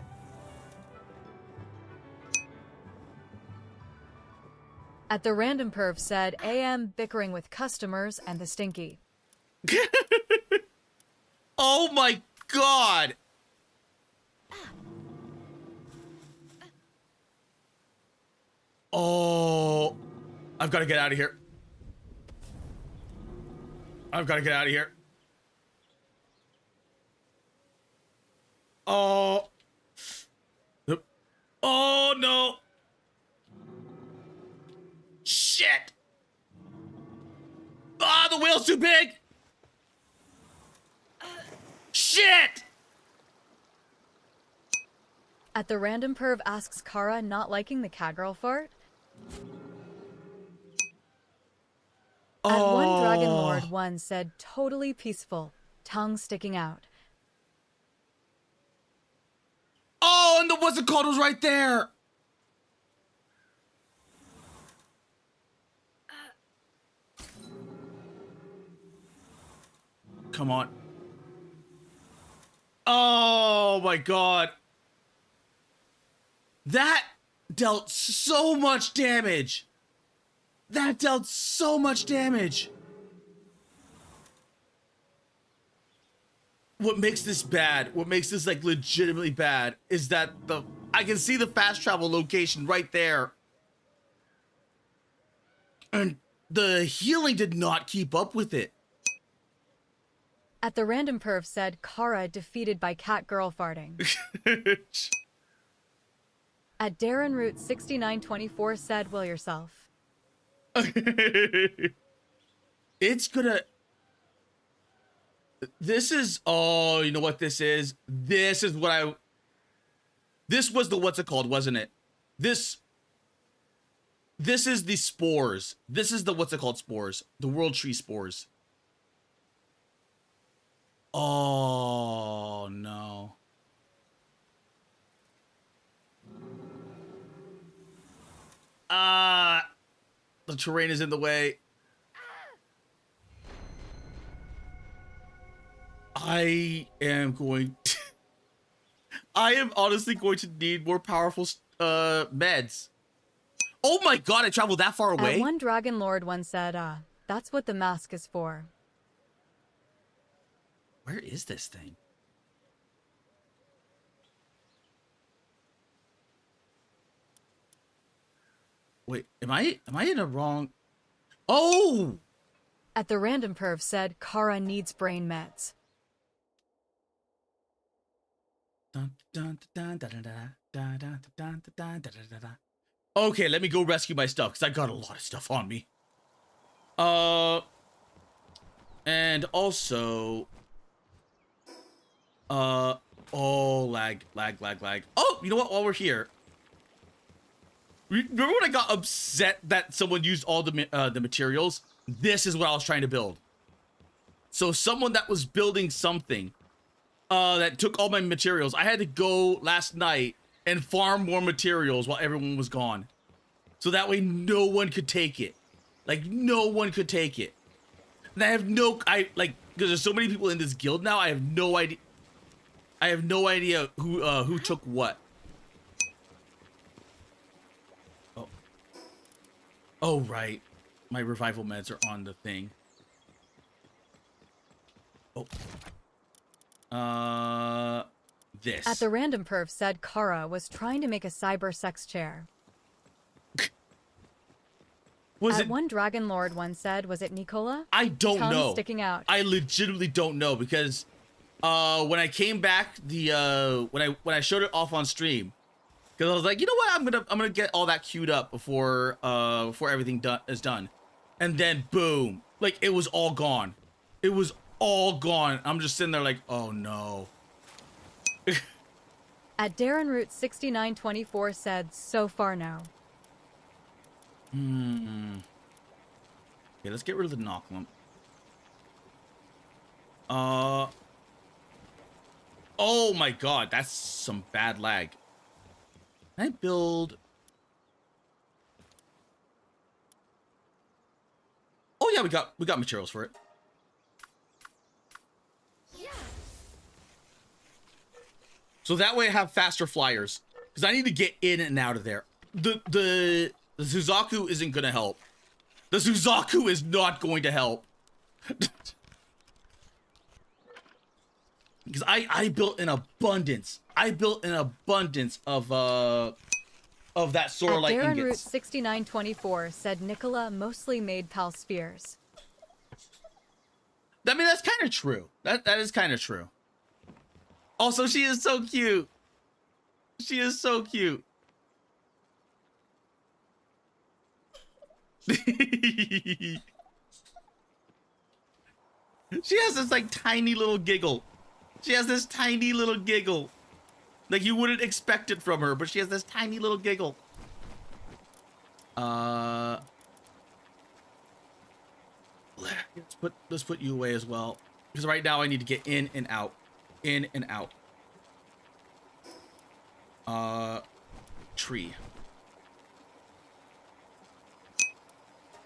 S3: At the random perv said, AM bickering with customers and the stinky.
S1: Oh my god! Oh... I've got to get out of here. I've got to get out of here. Oh. Oh no. Shit. Ah, the whale's too big. Shit.
S3: At the random perv asks Kara not liking the catgirl fart. At one Dragon Lord 1 said totally peaceful, tongue sticking out.
S1: Oh, and the what's it called was right there. Come on. Oh. Oh my god. That dealt so much damage. That dealt so much damage. What makes this bad, what makes this like legitimately bad, is that I can see the fast travel location right there. And the healing did not keep up with it.
S3: At the random perv said, Kara defeated by cat girl farting. At Darren Root 6924 said, will yourself.
S1: It's gonna... This is... Oh, you know what this is? This is what I... This was the what's it called, wasn't it? This is the spores. This is the what's it called spores. The world tree spores. Oh, no. The terrain is in the way. I am honestly going to need more powerful meds. Oh my god, I traveled that far away?
S3: One Dragon Lord once said, that's what the mask is for.
S1: Where is this thing? Wait, am I in a wrong... Oh!
S3: At the random perv said, Kara needs brain meds.
S1: Okay, let me go rescue my stuff, because I got a lot of stuff on me. And also... oh, lag. Oh, you know what, while we're here... Remember when I got upset that someone used all the materials? This is what I was trying to build. So someone that was building something that took all my materials, I had to go last night and farm more materials while everyone was gone. So that way no one could take it. Like, no one could take it. And I have no... because there's so many people in this guild now, I have no idea... I have no idea who took what. Oh, right. My revival meds are on the thing. Oh. This.
S3: At the random perv said Kara was trying to make a cyber sex chair. One Dragon Lord once said, was it Nicola?
S1: I don't
S3: Tongue
S1: know.
S3: Sticking out.
S1: I legitimately don't know because when I came back, when I showed it off on stream, because I was like, you know what, I'm gonna get all that queued up before everything is done, and then boom, like it was all gone. It was all gone. I'm just sitting there like, oh no.
S3: At Darren Root 6924 said, so far now.
S1: Okay, let's get rid of the knock lump. Oh my god, that's some bad lag. Can I build... Oh yeah, we got materials for it. Yeah. So that way I have faster flyers. Because I need to get in and out of there. The Suzaku isn't gonna help. The Suzaku is not going to help. Because I built an abundance. I built an abundance of that Sorolite
S3: Darren
S1: ingots.
S3: Root 6924 said Nicola mostly made pal spheres.
S1: I mean, that's kind of true. That is kind of true. Also, she is so cute. She is so cute. She has this like tiny little giggle. She has this tiny little giggle. Like you wouldn't expect it from her, but she has this tiny little giggle. Let's put you away as well. Because right now I need to get in and out. In and out. Tree.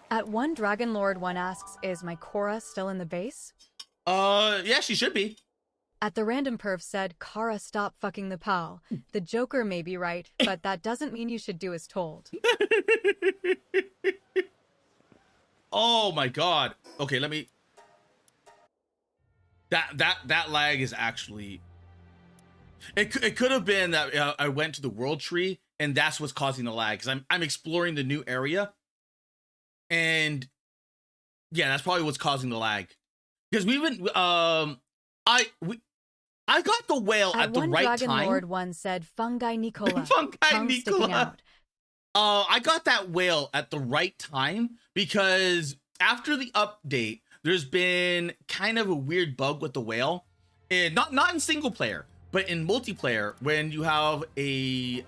S3: At one Dragon Lord one asks, is my Cora still in the base?
S1: Yeah, she should be.
S3: At the random perv said, Kara, stop fucking the pal. The Joker may be right, but that doesn't mean you should do as told.
S1: Oh my god. Okay, let me. That lag is actually. It could have been that I went to the world tree and that's what's causing the lag because I'm exploring the new area, and yeah, that's probably what's causing the lag. Because we've been I got the whale at the
S3: one
S1: right
S3: Dragon
S1: time.
S3: Lord one said, Fungi Nicola.
S1: Fungi
S3: tongue sticking
S1: Nicola.
S3: out.
S1: I got that whale at the right time because after the update, there's been kind of a weird bug with the whale, and not in single player, but in multiplayer. When you have a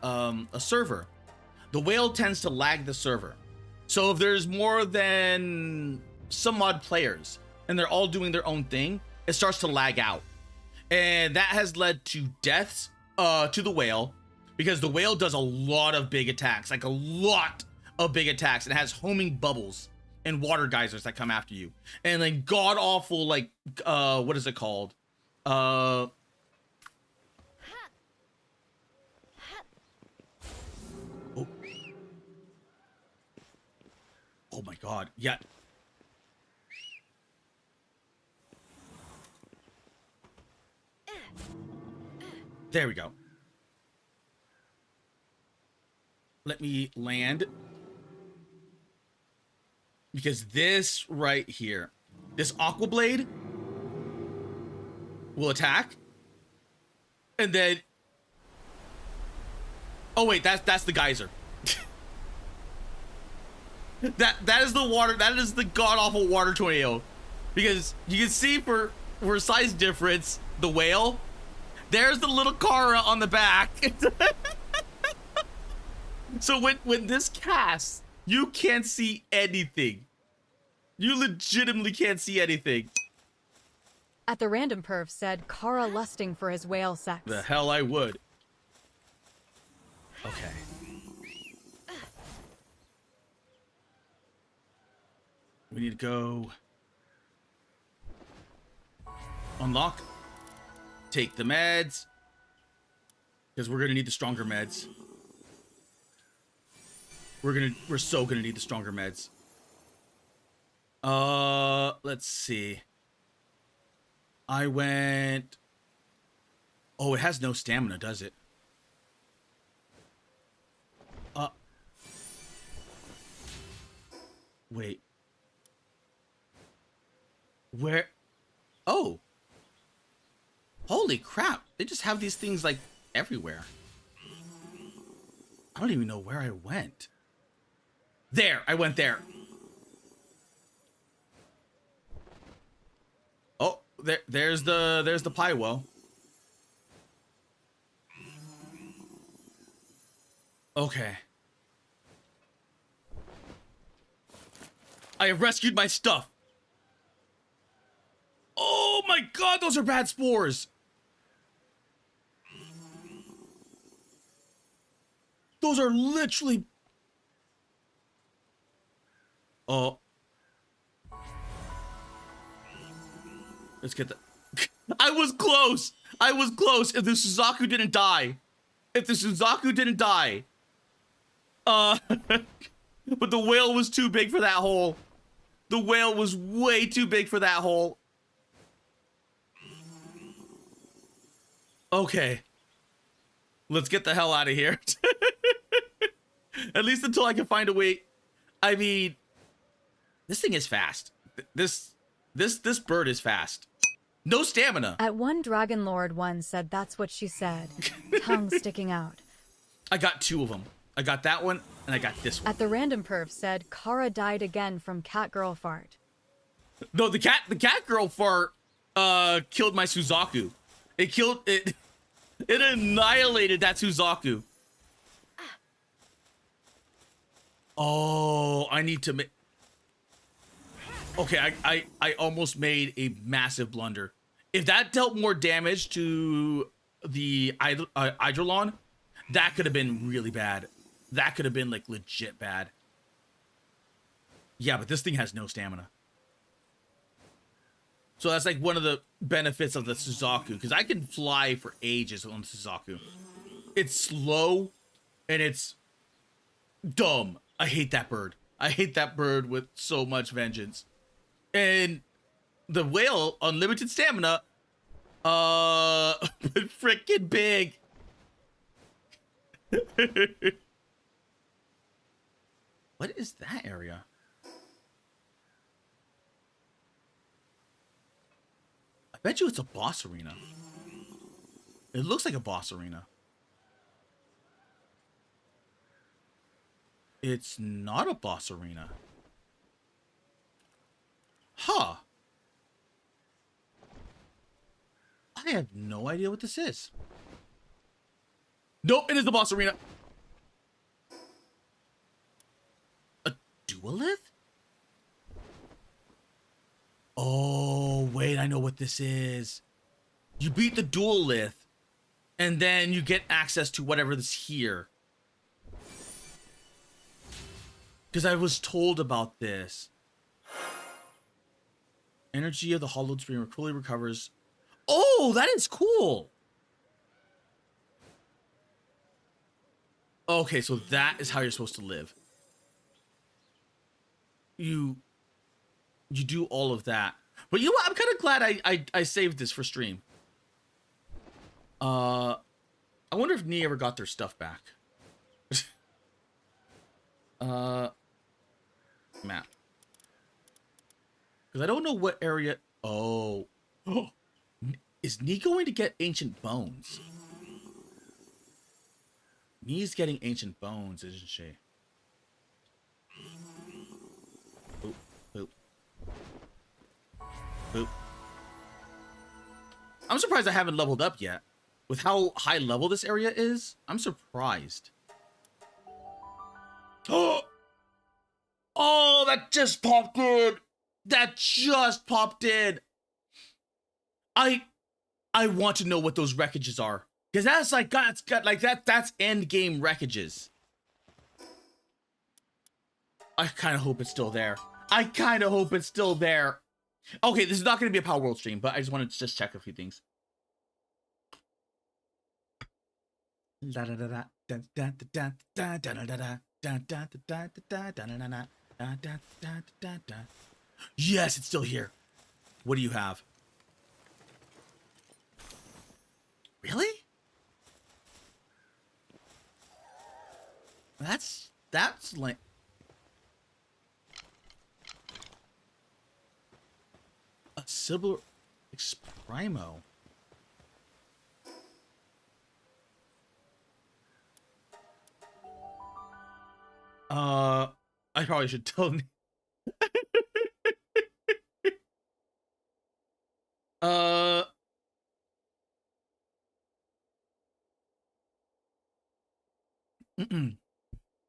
S1: server, the whale tends to lag the server. So if there's more than some odd players and they're all doing their own thing, it starts to lag out, and that has led to deaths to the whale. Because the whale does a lot of big attacks, like a lot of big attacks. It has homing bubbles and water geysers that come after you. And then god awful, like, what is it called? Oh. Oh my god, yeah. There we go. Let me land, because this right here, this Aqua Blade will attack, and then oh wait, that's the geyser. that is the water, that is the god awful water tornado, because you can see for size difference, the whale, there's the little Kara on the back. So when this casts, you can't see anything. You legitimately can't see anything.
S3: At the random perv said, Kara lusting for his whale sex.
S1: The hell I would. Okay. We need to go unlock. Take the meds. Because we're gonna need the stronger meds. We're so gonna need the stronger meds. Let's see. I went. Oh, it has no stamina, does it? Wait. Where? Oh. Holy crap. They just have these things like everywhere. I don't even know where I went. There, I went there. Oh, there's the Pywo. Okay. I have rescued my stuff. Oh my god, those are bad spores. Those are literally... Oh. Let's get the... I was close! I was close if the Suzaku didn't die. If the Suzaku didn't die. But the whale was too big for that hole. The whale was way too big for that hole. Okay. Let's get the hell out of here. At least until I can find a way. I mean... This thing is fast. This bird is fast. No stamina.
S3: At one Dragon Lord one said, that's what she said. Tongue sticking out.
S1: I got two of them. I got that one, and I got this one.
S3: At the random perv said, Kara died again from cat girl fart.
S1: No, the cat girl fart killed my Suzaku. It killed it. It annihilated that Suzaku. Oh, I need to make... Okay, I almost made a massive blunder. If that dealt more damage to the Hydrolon, that could have been really bad. That could have been, like, legit bad. Yeah, but this thing has no stamina. So that's like one of the benefits of the Suzaku, because I can fly for ages on Suzaku. It's slow and it's dumb. I hate that bird. I hate that bird with so much vengeance. And the whale, unlimited stamina, but freaking big. What is that area? I bet you it's a boss arena. It looks like a boss arena. It's not a boss arena. Huh. I have no idea what this is. Nope, it is the boss arena. A duolith? Oh, wait, I know what this is. You beat the duolith, and then you get access to whatever is here. Because I was told about this. Energy of the hollowed stream fully recovers. Oh, that is cool. Okay, so that is how you're supposed to live. You do all of that. But you know what? I'm kind of glad I saved this for stream. I wonder if Nee ever got their stuff back. Map. Because I don't know what area. Oh. Is Nee going to get ancient bones? Nee's getting ancient bones, isn't she? Boop, boop. Boop. I'm surprised I haven't leveled up yet. With how high level this area is, I'm surprised. Oh! Oh, that just popped in! That just popped in! I want to know what those wreckages are. Because that's like, that's end game wreckages. I kind of hope it's still there. I kind of hope it's still there. Okay, this is not going to be a Power World stream, but I just wanted to just check a few things. Yes, it's still here. What do you have? Really? That's like a Sibyl Primo. I probably should tell me.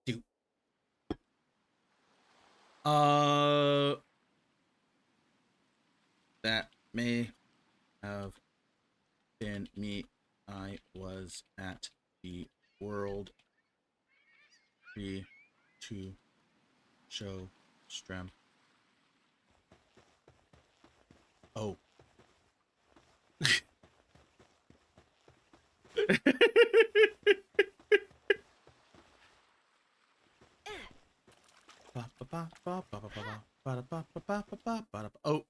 S1: Dude. That may have been me. I was at the World 3 to show Strem. Oh. Oh.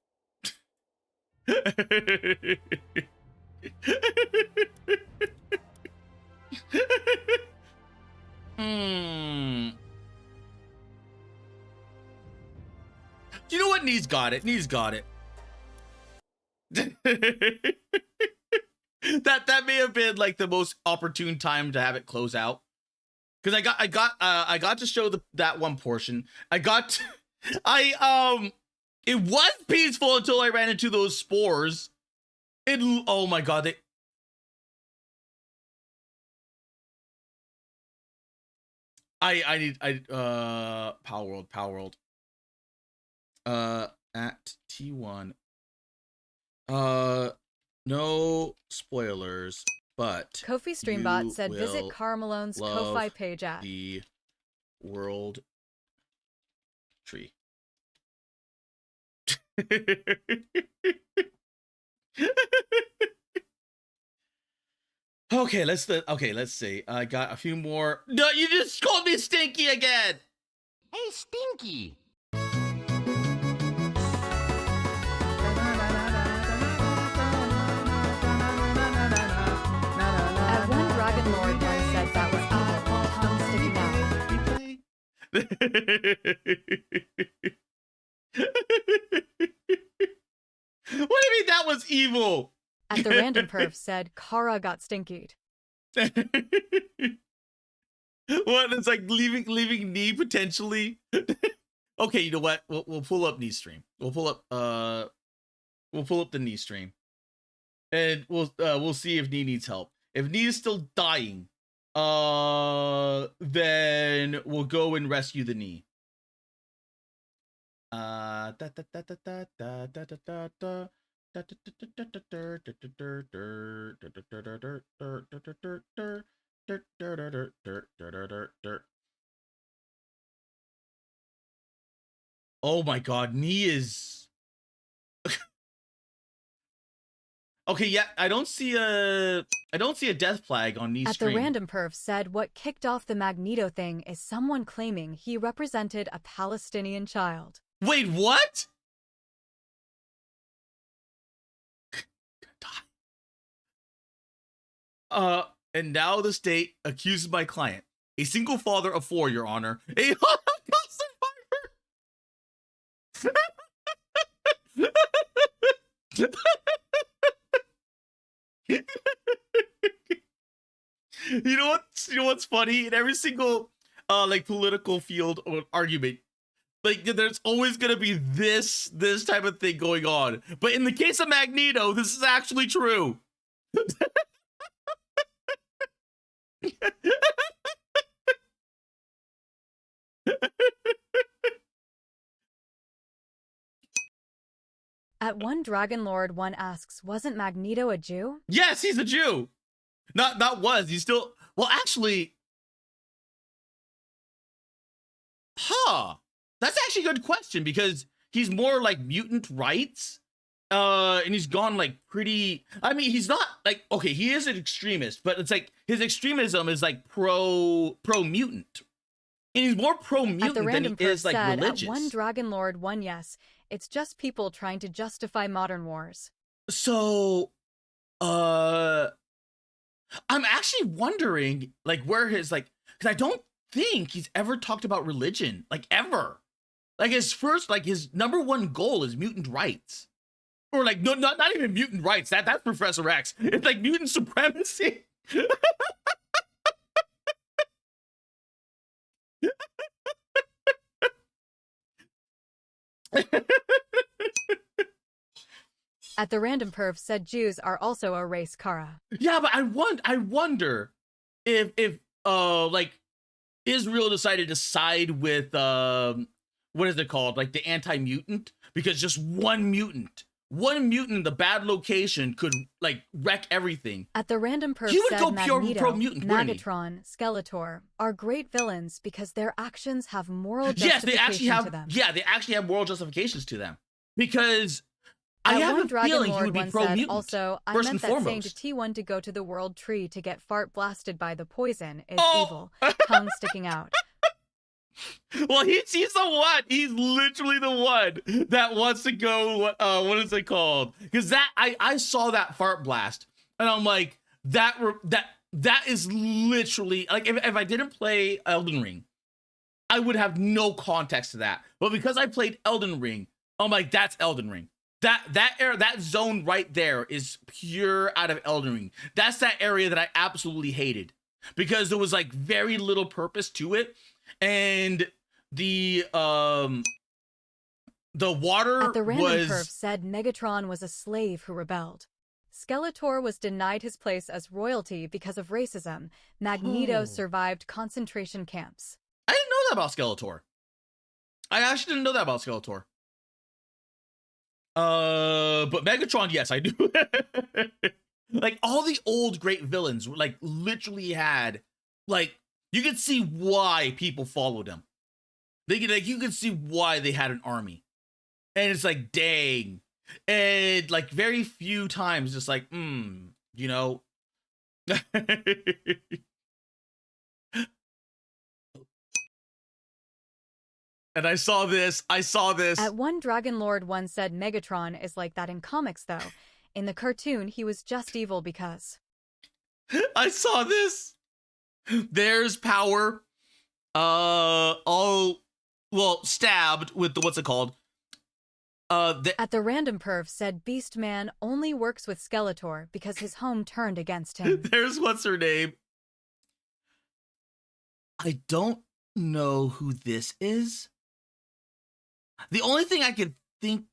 S1: You know what? Knees got it. Knees got it. that may have been like the most opportune time to have it close out. Because I got to show that one portion. It was peaceful until I ran into those spores. Oh my god, Power World. At T1. No spoilers, but
S3: Kofi Streambot said visit Carmelone's Ko-Fi page at
S1: the World Tree. Okay, let's see. I got a few more. No, you just called me Stinky again.
S6: Hey, Stinky!
S3: At one Dragon Lord once said that was evil, tongue sticking out.
S1: What do you mean that was evil?
S3: At the random perf said Kara got stinkied.
S1: What? It's like leaving knee potentially. Okay, you know what? We'll pull up knee stream. We'll pull up the knee stream, and we'll see if knee needs help. If knee is still dying, then we'll go and rescue the knee. Oh my god, knee is okay. Yeah, I don't see a death flag on knee
S3: At
S1: stream.
S3: the random perf said what kicked off the Magneto thing is someone claiming he represented a Palestinian child.
S1: Wait, what? And now the state accuses my client, a single father of 4, Your Honor, a Holocaust survivor. You know what's funny? In every single like political field or argument, like there's always gonna be this type of thing going on. But in the case of Magneto, this is actually true.
S3: At one Dragon Lord one asks, wasn't Magneto a Jew?
S1: Yes, he's a Jew. Not was. He's still. Well, actually. Huh. That's actually a good question because he's more like mutant rights. And he's gone like pretty. I mean, he's not like, okay, he is an extremist, but it's like his extremism is like pro mutant. And he's more pro mutant than he is like religious.
S3: At one Dragon Lord one yes, it's just people trying to justify modern wars.
S1: So, I'm actually wondering like where his like, because I don't think he's ever talked about religion, like ever. Like his number one goal is mutant rights. Or like no, not even mutant rights. That's Professor X. It's like mutant supremacy.
S3: At the random perf said Jews are also a race, Kara.
S1: Yeah, but I wonder if like Israel decided to side with what is it called? Like the anti-mutant, because just one mutant in the bad location could like wreck everything.
S3: At the random perf
S1: He would
S3: said
S1: go pure
S3: Magneto,
S1: pro-mutant, wouldn't he?
S3: Megatron, Skeletor are great villains because their actions have moral
S1: Yes,
S3: justification
S1: they actually have.
S3: to them.
S1: Yeah, they actually have moral justifications to them because I
S3: At
S1: have
S3: one
S1: a
S3: Dragon
S1: feeling
S3: Lord
S1: he would be
S3: once
S1: pro-mutant.
S3: said, also, I
S1: first
S3: meant
S1: and
S3: that saying to
S1: foremost.
S3: T1 to go to the world tree to get fart blasted by the poison is
S1: Oh!
S3: evil, tongue sticking out.
S1: Well, he's the one. He's literally the one that wants to go. What is it called? Because I saw that fart blast, and I'm like, that is literally like if I didn't play Elden Ring, I would have no context to that. But because I played Elden Ring, I'm like, that's Elden Ring. That zone right there is pure out of Elden Ring. That's that area that I absolutely hated because there was like very little purpose to it. And the water
S3: At the random
S1: was
S3: perf said Megatron was a slave who rebelled. Skeletor was denied his place as royalty because of racism. Magneto survived concentration camps.
S1: I didn't know that about Skeletor. I actually didn't know that about Skeletor. But Megatron, yes, I do. Like all the old great villains like literally had like you could see why people followed him. You could see why they had an army. And it's like, dang. And like very few times, just like, you know. And I saw this.
S3: At one Dragon Lord once said Megatron is like that in comics, though. In the cartoon, he was just evil because.
S1: I saw this. There's Power. All well stabbed with the what's it called?
S3: At the random perv said Beast Man only works with Skeletor because his home turned against him.
S1: There's what's her name. I don't know who this is. The only thing I could think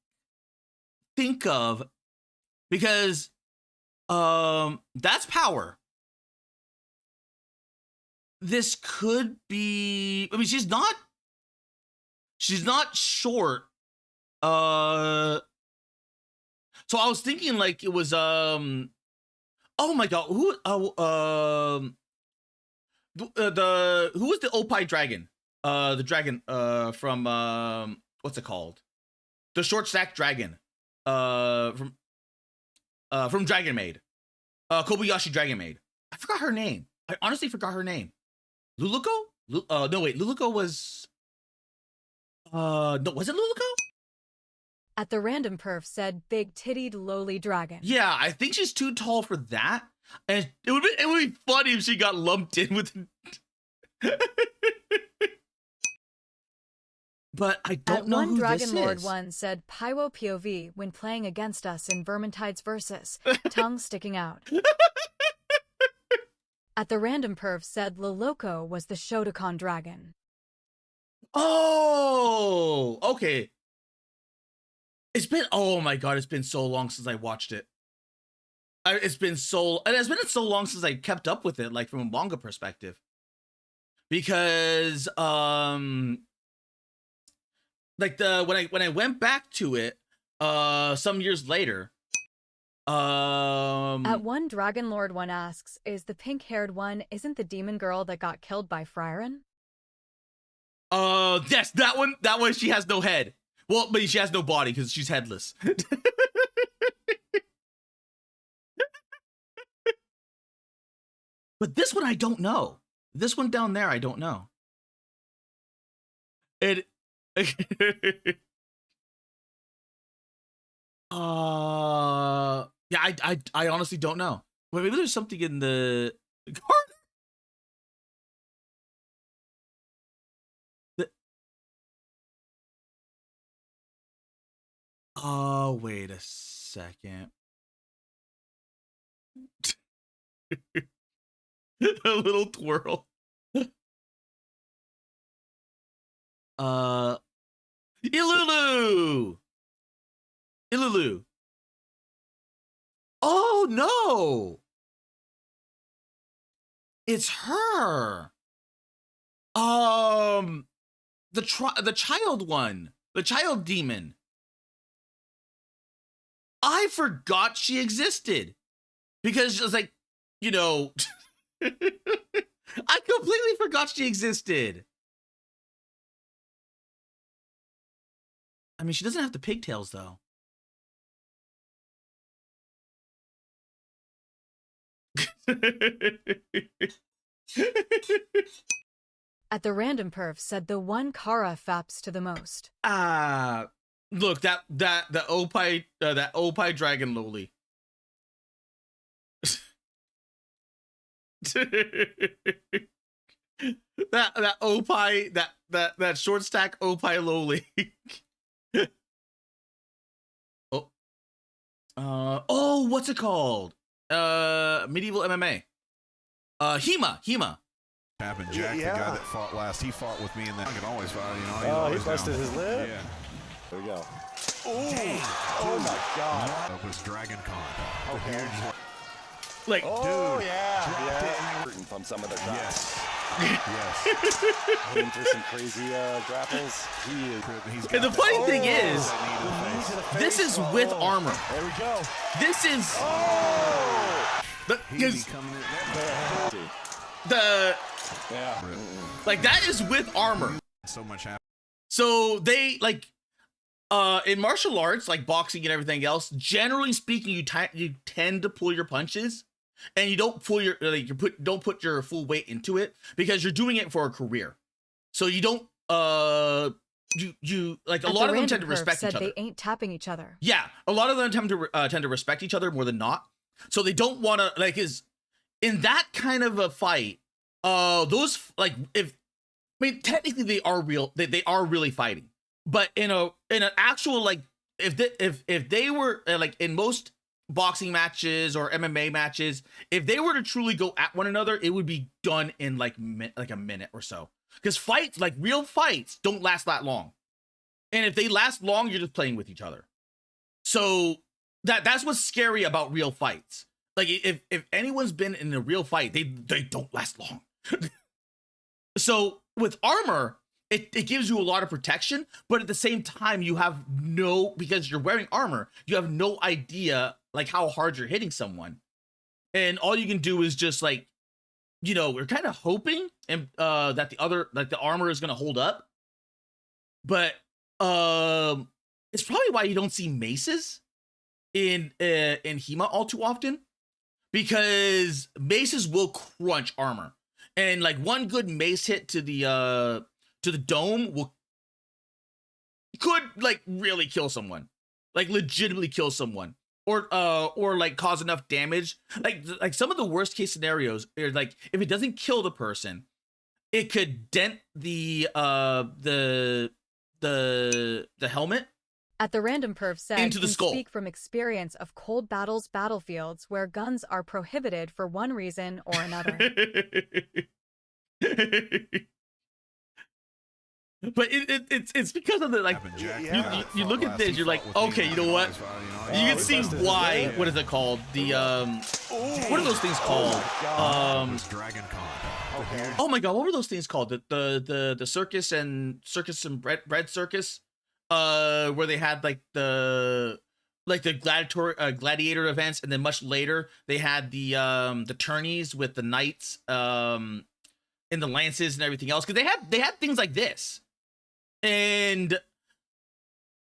S1: of, because that's Power. This could be, I mean, she's not short. So I was thinking like it was oh my god, who who was the Opie dragon? The dragon from what's it called? The short stack dragon. From Dragon Maid. Kobayashi Dragon Maid. I forgot her name. I honestly forgot her name. Luluko? No wait, Luluko was no, was it Luluko?
S3: At the random perf said big tittied lowly dragon.
S1: Yeah, I think she's too tall for that. And it would be funny if she got lumped in with But I don't know
S3: one
S1: who
S3: Dragon
S1: this
S3: Lord
S1: is.
S3: one said Pyro POV when playing against us in Vermintide's Versus, tongue sticking out. At the random perf said Loloco was the Shotokan dragon.
S1: Oh, okay. Oh my god, it's been so long since I watched it. It's been so long since I kept up with it, like from a manga perspective. Because like when I went back to it some years later.
S3: At one Dragon Lord one asks, is the pink-haired one isn't the demon girl that got killed by Frieren?
S1: Yes, that one she has no head. Well, but she has no body because she's headless. But this one I don't know. This one down there I don't know. Yeah, I honestly don't know. Well, maybe there's something in the card. Oh, wait a second. A little twirl. Ilulu. Oh no. It's her. The child one. The child demon. I forgot she existed because it's like, you know, I completely forgot she existed. I mean, she doesn't have the pigtails though.
S3: At the random perf said the one Kara faps to the most.
S1: Look, that Opie dragon loli. that Opie that short stack Opie loli. Oh, what's it called? Medieval MMA. Hema.
S12: Happened, Jack, the guy that fought last, he fought with me in that. I can always fight, you know.
S13: Oh, he busted his lip?
S12: Yeah.
S13: There we go.
S12: Oh my god. That was Dragon Con.
S13: Okay.
S1: Like,
S13: oh,
S12: dude.
S13: Yeah. From some of their shots.
S12: Yes.
S13: Hitting through some crazy grapples.
S1: And the funny thing is, this is with armor.
S13: There we go.
S1: This is.
S13: Oh!
S1: Yeah. Like, that is with armor.
S12: So much happened.
S1: So they, like, in martial arts, like boxing and everything else, generally speaking, you tend to pull your punches, and you don't pull your don't put your full weight into it because you're doing it for a career. So you don't you like a lot of them tend to respect each other.
S3: They ain't tapping each other.
S1: Yeah, a lot of them tend to respect each other more than not. So they don't want to like is in that kind of a fight. Those like technically they are real. They are really fighting. But in an actual like if they were like in most boxing matches or MMA matches, if they were to truly go at one another, it would be done in like a minute or so. Because fights, like real fights, don't last that long. And if they last long, you're just playing with each other. So that's what's scary about real fights. Like if anyone's been in a real fight, they don't last long. So with armor, it gives you a lot of protection, but at the same time, you have because you're wearing armor, you have no idea like how hard you're hitting someone. And all you can do is just like, we're kind of hoping and that the armor is going to hold up. But it's probably why you don't see maces in HEMA all too often, because maces will crunch armor. And like one good mace hit to the dome could like really kill someone, like legitimately kill someone, or like cause enough damage. Like some of the worst case scenarios are like if it doesn't kill the person, it could dent the helmet.
S3: At the Random Perf said,
S1: into the skull.
S3: Speak from experience of cold battlefields where guns are prohibited for one reason or another.
S1: But it's because of the like you look at this, you're like, okay, you know what? You can see why. What is it called? The what are those things called?
S12: Dragon Con.
S1: Oh my god, what were those things called? The circus and bread circus, where they had like the gladiator events, and then much later they had the tourneys with the knights and the lances and everything else, because they had things like this. And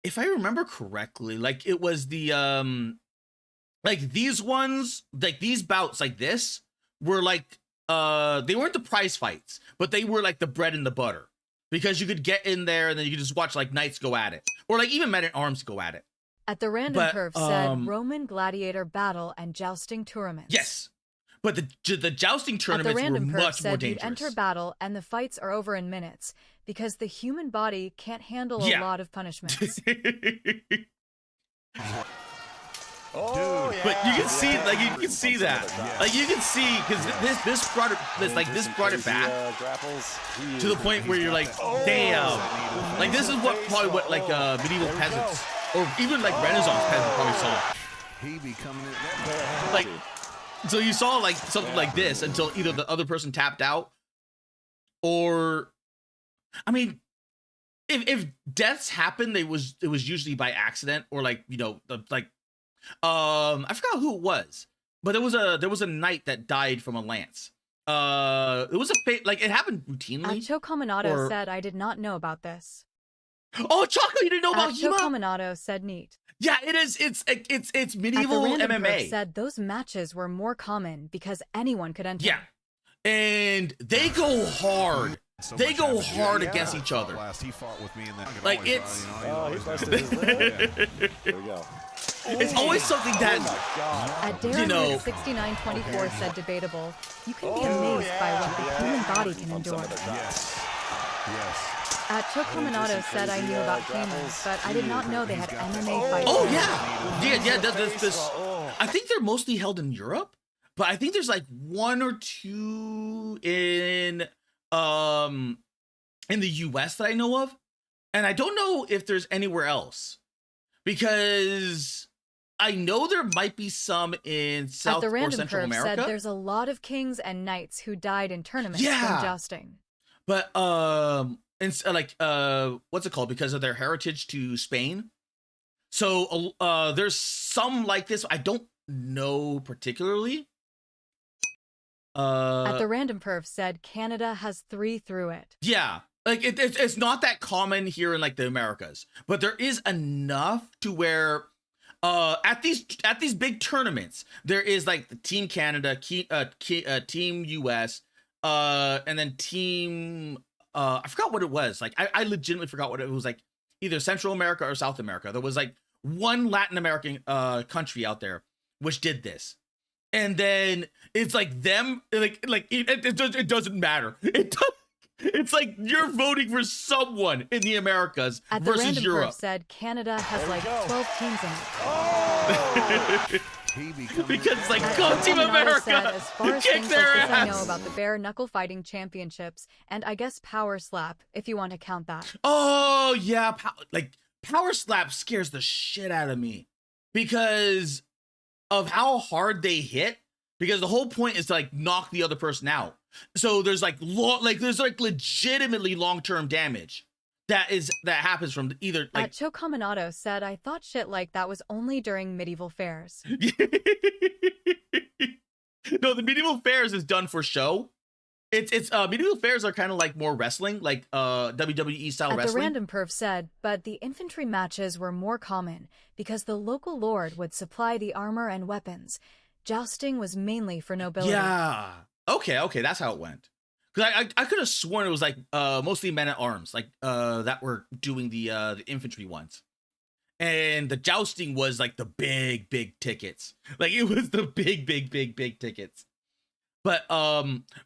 S1: if I remember correctly, like it was the like these ones, like these bouts like this were like they weren't the prize fights, but they were like the bread and the butter, because you could get in there and then you could just watch like knights go at it, or like even men at arms go at it.
S3: At the Random Perf said Roman gladiator battle and jousting tournaments.
S1: Yes. But the jousting tournaments were much more dangerous.
S3: You'd enter battle and the fights are over in minutes because the human body can't handle a lot of punishments.
S13: Oh, yeah.
S1: But you can see, like you can see that, like you can see, because this brought it back to the point where you're like, damn, like this is probably what like medieval peasants or even like Renaissance peasants probably saw.
S12: He be coming in
S1: like. So you saw like something like this until either the other person tapped out, or, I mean, if deaths happened, it was usually by accident, or like I forgot who it was, but there was a knight that died from a lance. It was like it happened routinely.
S3: Choco Minato said, "I did not know about this."
S1: Oh, Choco, you didn't know about
S3: Choco
S1: HEMA?
S3: Minato said, "Neat."
S1: Yeah, it is. It's medieval MMA.
S3: Said those matches were more common because anyone could enter.
S1: Yeah, and they go hard. They go hard against each other.
S12: He fought with me in that.
S1: Like it's.
S13: He busted his lip. There we go.
S1: It's always something that.
S3: At Darren 6924 said debatable. You can be amazed by what the human body can endure.
S12: Yes. Yes.
S3: At Choco Minato said I knew about gamers, but I did not know they had MMA fights.
S1: Oh yeah. This. I think they're mostly held in Europe, but I think there's like one or two in the US that I know of, and I don't know if there's anywhere else, because I know there might be some in South or Central America.
S3: Said there's a lot of kings and knights who died in tournaments from jousting.
S1: But and what's it called, because of their heritage to Spain. So there's some like this. I don't know particularly.
S3: At the Random Perf said Canada has 3 through it.
S1: Yeah, like it's not that common here in like the Americas, but there is enough to where at these big tournaments there is like the Team Canada, Team US, and then Team I forgot what it was. Like I legitimately forgot what it was, like either Central America or South America. There was like one Latin American country out there which did this. And then it's like them, it doesn't matter. It's like you're voting for someone in the Americas
S3: At the
S1: versus
S3: random
S1: Europe.
S3: perf said Canada has like 12 teams in it.
S1: Because like,
S3: At
S1: go
S3: Coco
S1: Team
S3: Minato
S1: America!
S3: said, as far as
S1: Kick
S3: things
S1: their
S3: like this I know
S1: ass!
S3: about the bare knuckle fighting championships, and I guess power slap, if you want to count that.
S1: Oh yeah, Power Slap scares the shit out of me because of how hard they hit. Because the whole point is to like knock the other person out. So there's like there's legitimately long-term damage that happens from either like.
S3: At Chocominato said, I thought shit like that was only during medieval fairs.
S1: No, the medieval fairs is done for show. It's medieval fairs are kind of like more wrestling, like WWE style
S3: At
S1: wrestling.
S3: the random perf said, but the infantry matches were more common because the local lord would supply the armor and weapons. Jousting was mainly for nobility.
S1: Yeah. Okay, that's how it went. Because I could have sworn it was like mostly men at arms, like that were doing the infantry ones. And the jousting was like the big tickets. Like it was the big tickets. But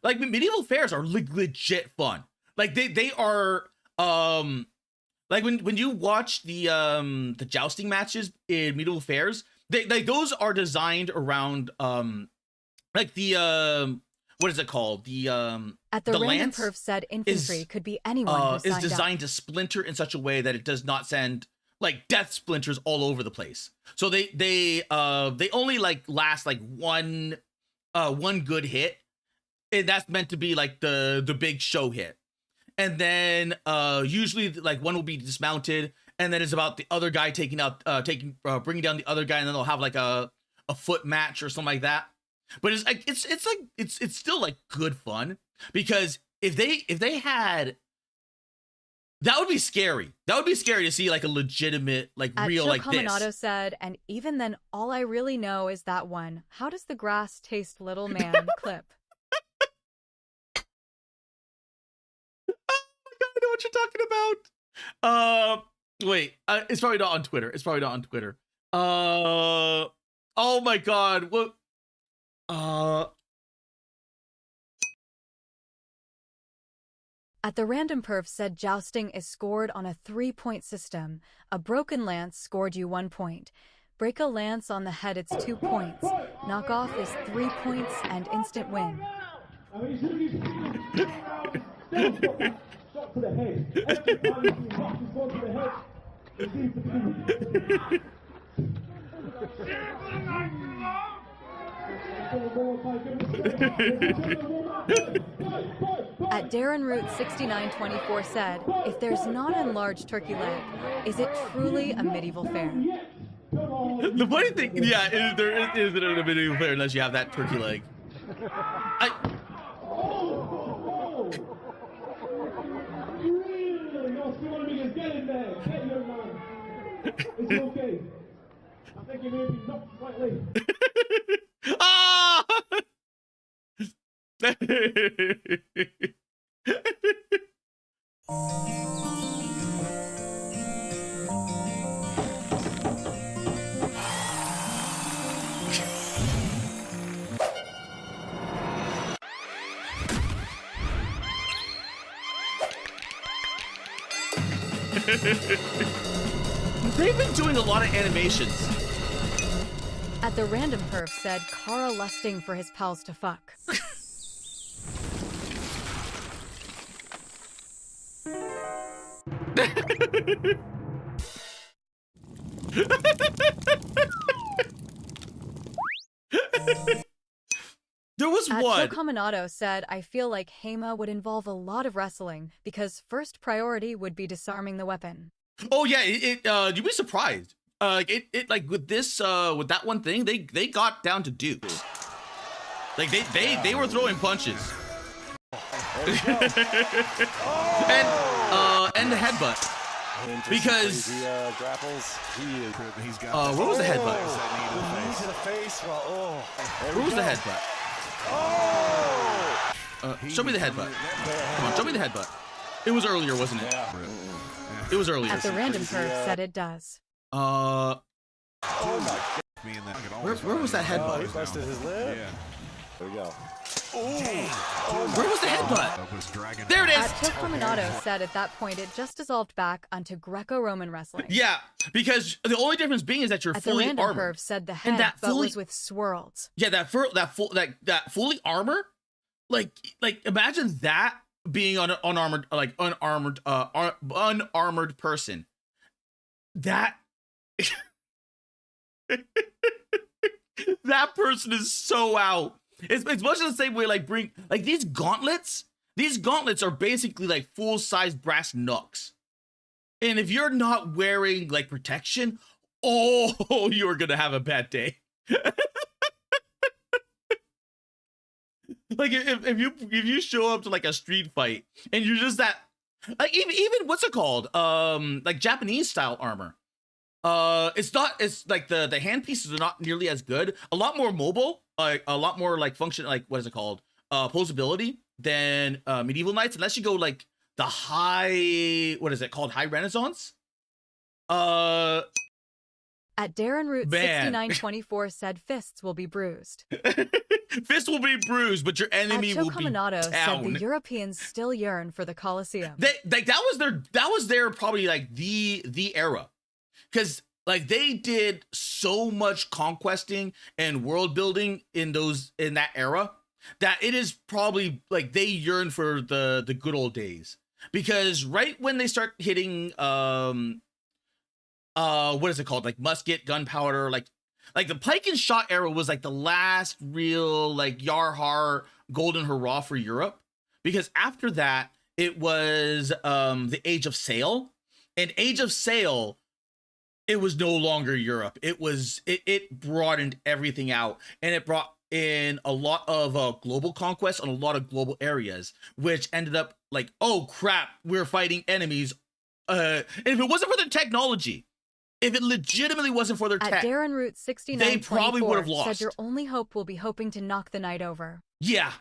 S1: like medieval fairs are legit fun. Like they are like when you watch the jousting matches in medieval fairs, those are designed around like the what is it called? The
S3: At the random
S1: lance
S3: perf said infantry could be anyone who
S1: is
S3: signed
S1: designed
S3: up.
S1: to splinter in such a way that it does not send like death splinters all over the place. So they only like last like one good hit, and that's meant to be like the big show hit. And then usually like one will be dismounted, and then it's about the other guy bringing down the other guy, and then they'll have like a foot match or something like that. But it's like it's still like good fun, because if they had, that would be scary. That would be scary to see like a legitimate like
S3: At
S1: real like
S3: Chocominato
S1: this.
S3: said, and even then, all I really know is that one. How does the grass taste, little man? Clip.
S1: I know what you're talking about. Wait, it's probably not on Twitter. Oh my god, what?
S3: At the random perf said jousting is scored on a 3-point system. A broken lance scored you 1 point. Break a lance on the head, it's 2 points. Knock off is 3 points and instant win. At Darren Root 6924 said, if there's not enlarged turkey leg, is it truly a medieval fair?
S1: The funny thing, yeah, there isn't a medieval fair unless you have that turkey leg.
S14: It's okay. I think you may be knocked slightly.
S1: Ah! They've been doing a lot of animations.
S3: At the random perf said, Kara lusting for his pals to fuck.
S1: There was
S3: At
S1: one.
S3: Chocominato said, I feel like Hema would involve a lot of wrestling because first priority would be disarming the weapon.
S1: Oh yeah, you'd be surprised. It like with this with that one thing, they got down to Doots. Like they were throwing punches. And the headbutt. Because
S13: grapples.
S12: He's got
S1: where was the headbutt?
S13: Knee to the face. Well,
S1: Where was the headbutt? Show me the headbutt. Come on, show me the headbutt. It was earlier, wasn't it?
S13: Yeah.
S1: It was earlier.
S3: At the random perv said it does.
S13: Oh my
S1: Where was that headbutt?
S13: he busted his lip.
S12: Yeah.
S13: There we go.
S1: Where was the headbutt? There it is.
S3: Tokominato said at that point it just dissolved back onto Greco-Roman wrestling.
S1: Yeah, because the only difference being is that you're
S3: At the
S1: fully
S3: random
S1: armored.
S3: perv said the
S1: And
S3: head,
S1: that
S3: but
S1: fully-
S3: was with swirls.
S1: Yeah, that fully armor, like imagine that being on an unarmored person. That that person is so out. It's much the same way like these gauntlets. These gauntlets are basically like full-size brass knucks. And if you're not wearing like protection, oh, you're gonna have a bad day. Like if you show up to like a street fight and you're just that, like even what's it called, like Japanese style armor, it's like the hand pieces are not nearly as good, a lot more mobile, a lot more like function, like what is it called, posability than medieval knights, unless you go like the high, what is it called, high Renaissance.
S3: At Darren Root
S1: Man.
S3: 6924 said fists will be bruised.
S1: Fists will be bruised, but your enemy
S3: At
S1: will be
S3: Chocominato said
S1: down.
S3: the Europeans still yearn for the Colosseum.
S1: That was their probably like the era, because like they did so much conquesting and world building in that era that it is probably like they yearn for the good old days, because right when they start hitting what is it called, like musket, gunpowder, like the pike and shot era was like the last real like Yarhar golden hurrah for Europe, because after that it was the Age of Sail, and Age of Sail, it was no longer Europe. It broadened everything out, and it brought in a lot of global conquest on a lot of global areas, which ended up like, oh crap, we're fighting enemies. And if it wasn't for the technology, if it legitimately wasn't for their
S3: At
S1: tech,
S3: Darren Root 6924
S1: they probably would have lost.
S3: said your only hope will be hoping to knock the night over.
S1: Yeah.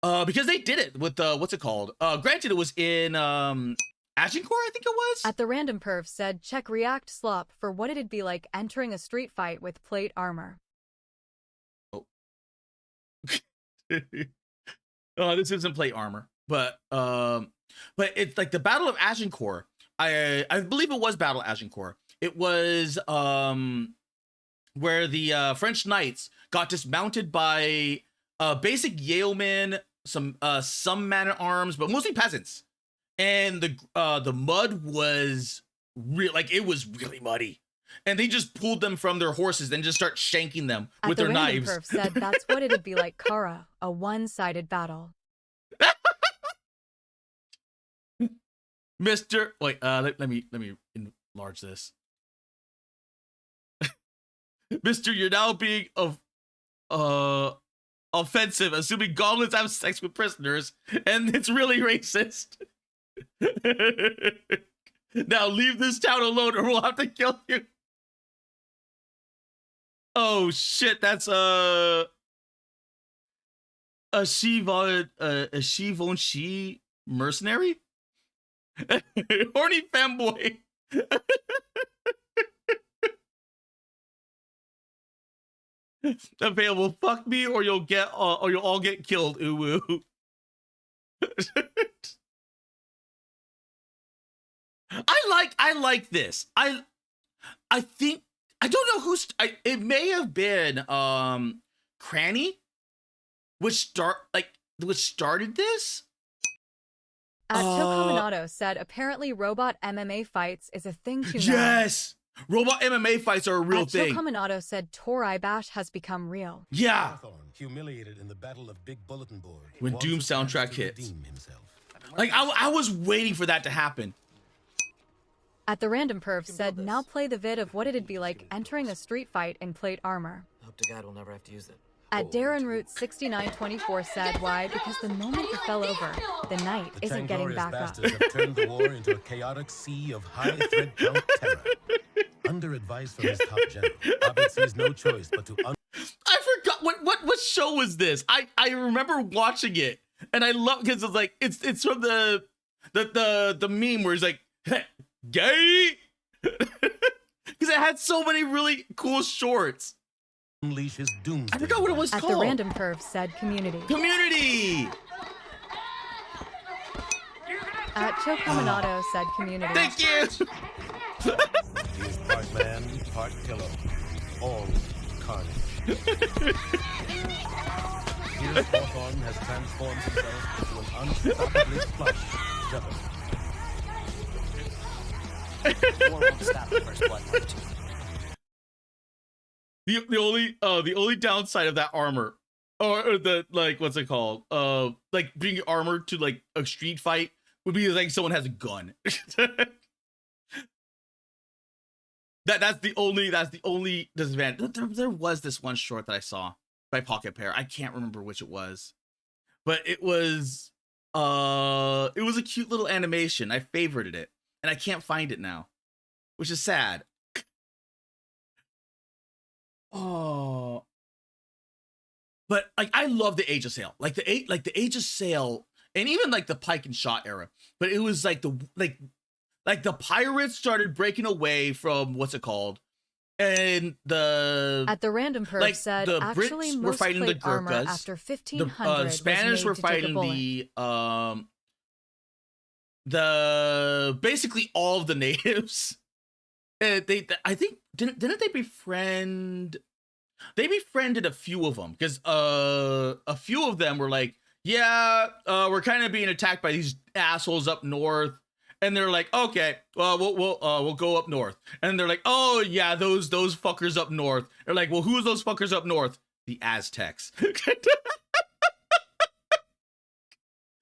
S1: Because they did it with what's it called? Granted, it was in Agincourt, I think it was.
S3: At the random perv said check React Slop for what it'd be like entering a street fight with plate armor.
S1: This isn't plate armor, but it's like the Battle of Agincourt. I believe it was Battle of Agincourt. It was where the French knights got dismounted by basic yeomen, some man at arms, but mostly peasants. And the mud was real, like it was really muddy. And they just pulled them from their horses and just start shanking them with their knives.
S3: At the random perv said that's what it'd be like Kara, a one-sided battle.
S1: Mr. Wait, let me enlarge this. Mr. You're now being offensive, assuming goblins have sex with prisoners, and it's really racist. Now leave this town alone, or we'll have to kill you. Oh shit, that's a Givenchy mercenary. Horny fanboy. Available. Fuck me, or you'll all get killed. Ooh woo. I like this. I think I don't know who's. It may have been Cranny, which started this.
S3: At Tokominato said apparently robot MMA fights is a thing to know.
S1: Yes! Robot MMA fights are a real thing.
S3: Tokominato said Torai Bash has become real.
S1: Yeah.
S15: Humiliated in the battle of Big Bulletin Board.
S1: When Doom soundtrack hits. Like I was waiting for that to happen.
S3: At the random perv said now play the vid of what it'd be like entering a street fight in plate armor.
S16: Hope to God we'll never have to use it.
S3: At Darren Root 6924 said why, because the moment it fell over, the knight
S15: The
S3: isn't getting
S15: Tanglorious
S3: back up.
S15: bastards have turned the war into a chaotic sea of high thread count terror. Under advice from his top general, Hobbit sees no choice but to
S1: I forgot what show was this? I remember watching it and I love because it's like it's from the meme where he's like gay because it had so many really cool shorts.
S15: unleash his doomsday.
S1: I forgot what it was
S3: At
S1: called.
S3: the Random Perv said community.
S1: Community.
S3: At Joe Caminado said community.
S1: Thank you.
S15: He is part man, part pillow. All carnage. Here's Hawthorne has transformed himself into an unstoppably plush juggernaut.
S6: War won't stop the first blood fight.
S1: The only downside of that armor, or the like, what's it called? Like bringing armor to like a street fight would be like someone has a gun. That's the only disadvantage. There was this one short that I saw by Pocket Pair. I can't remember which it was, but it was a cute little animation. I favorited it, and I can't find it now, which is sad. Oh, but like I love the Age of Sail, like the Age of Sail, and even like the Pike and Shot era. But it was like the pirates started breaking away from what's it called, and
S3: At the Random Perv
S1: like
S3: said
S1: the
S3: actually
S1: Brits were
S3: most
S1: fighting the
S3: plate armor
S1: Gurkhas.
S3: after
S1: The
S3: 1500
S1: Spanish were
S3: was made to take a
S1: fighting
S3: bullet.
S1: the basically all of the natives. They I think didn't they befriend? They befriended a few of them because a few of them were like, yeah, we're kind of being attacked by these assholes up north, and they're like, okay, well we'll go up north, and they're like, oh yeah, those fuckers up north. They're like, well, who's those fuckers up north? The Aztecs. Because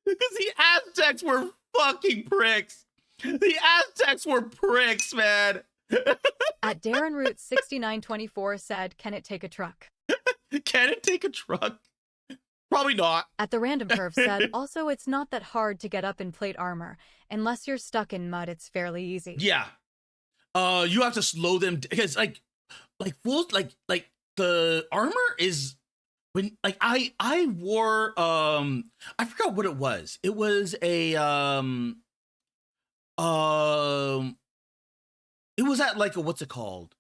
S1: the Aztecs were fucking pricks. The Aztecs were pricks, man.
S3: At Darren Root 6924 said, can it take a truck?
S1: Can it take a truck? Probably not.
S3: At the Random Perv said, also it's not that hard to get up in plate armor. Unless you're stuck in mud, it's fairly easy.
S1: Yeah. You have to slow them because like the armor is when like I wore I forgot what it was. It was a it was at like a what's it called?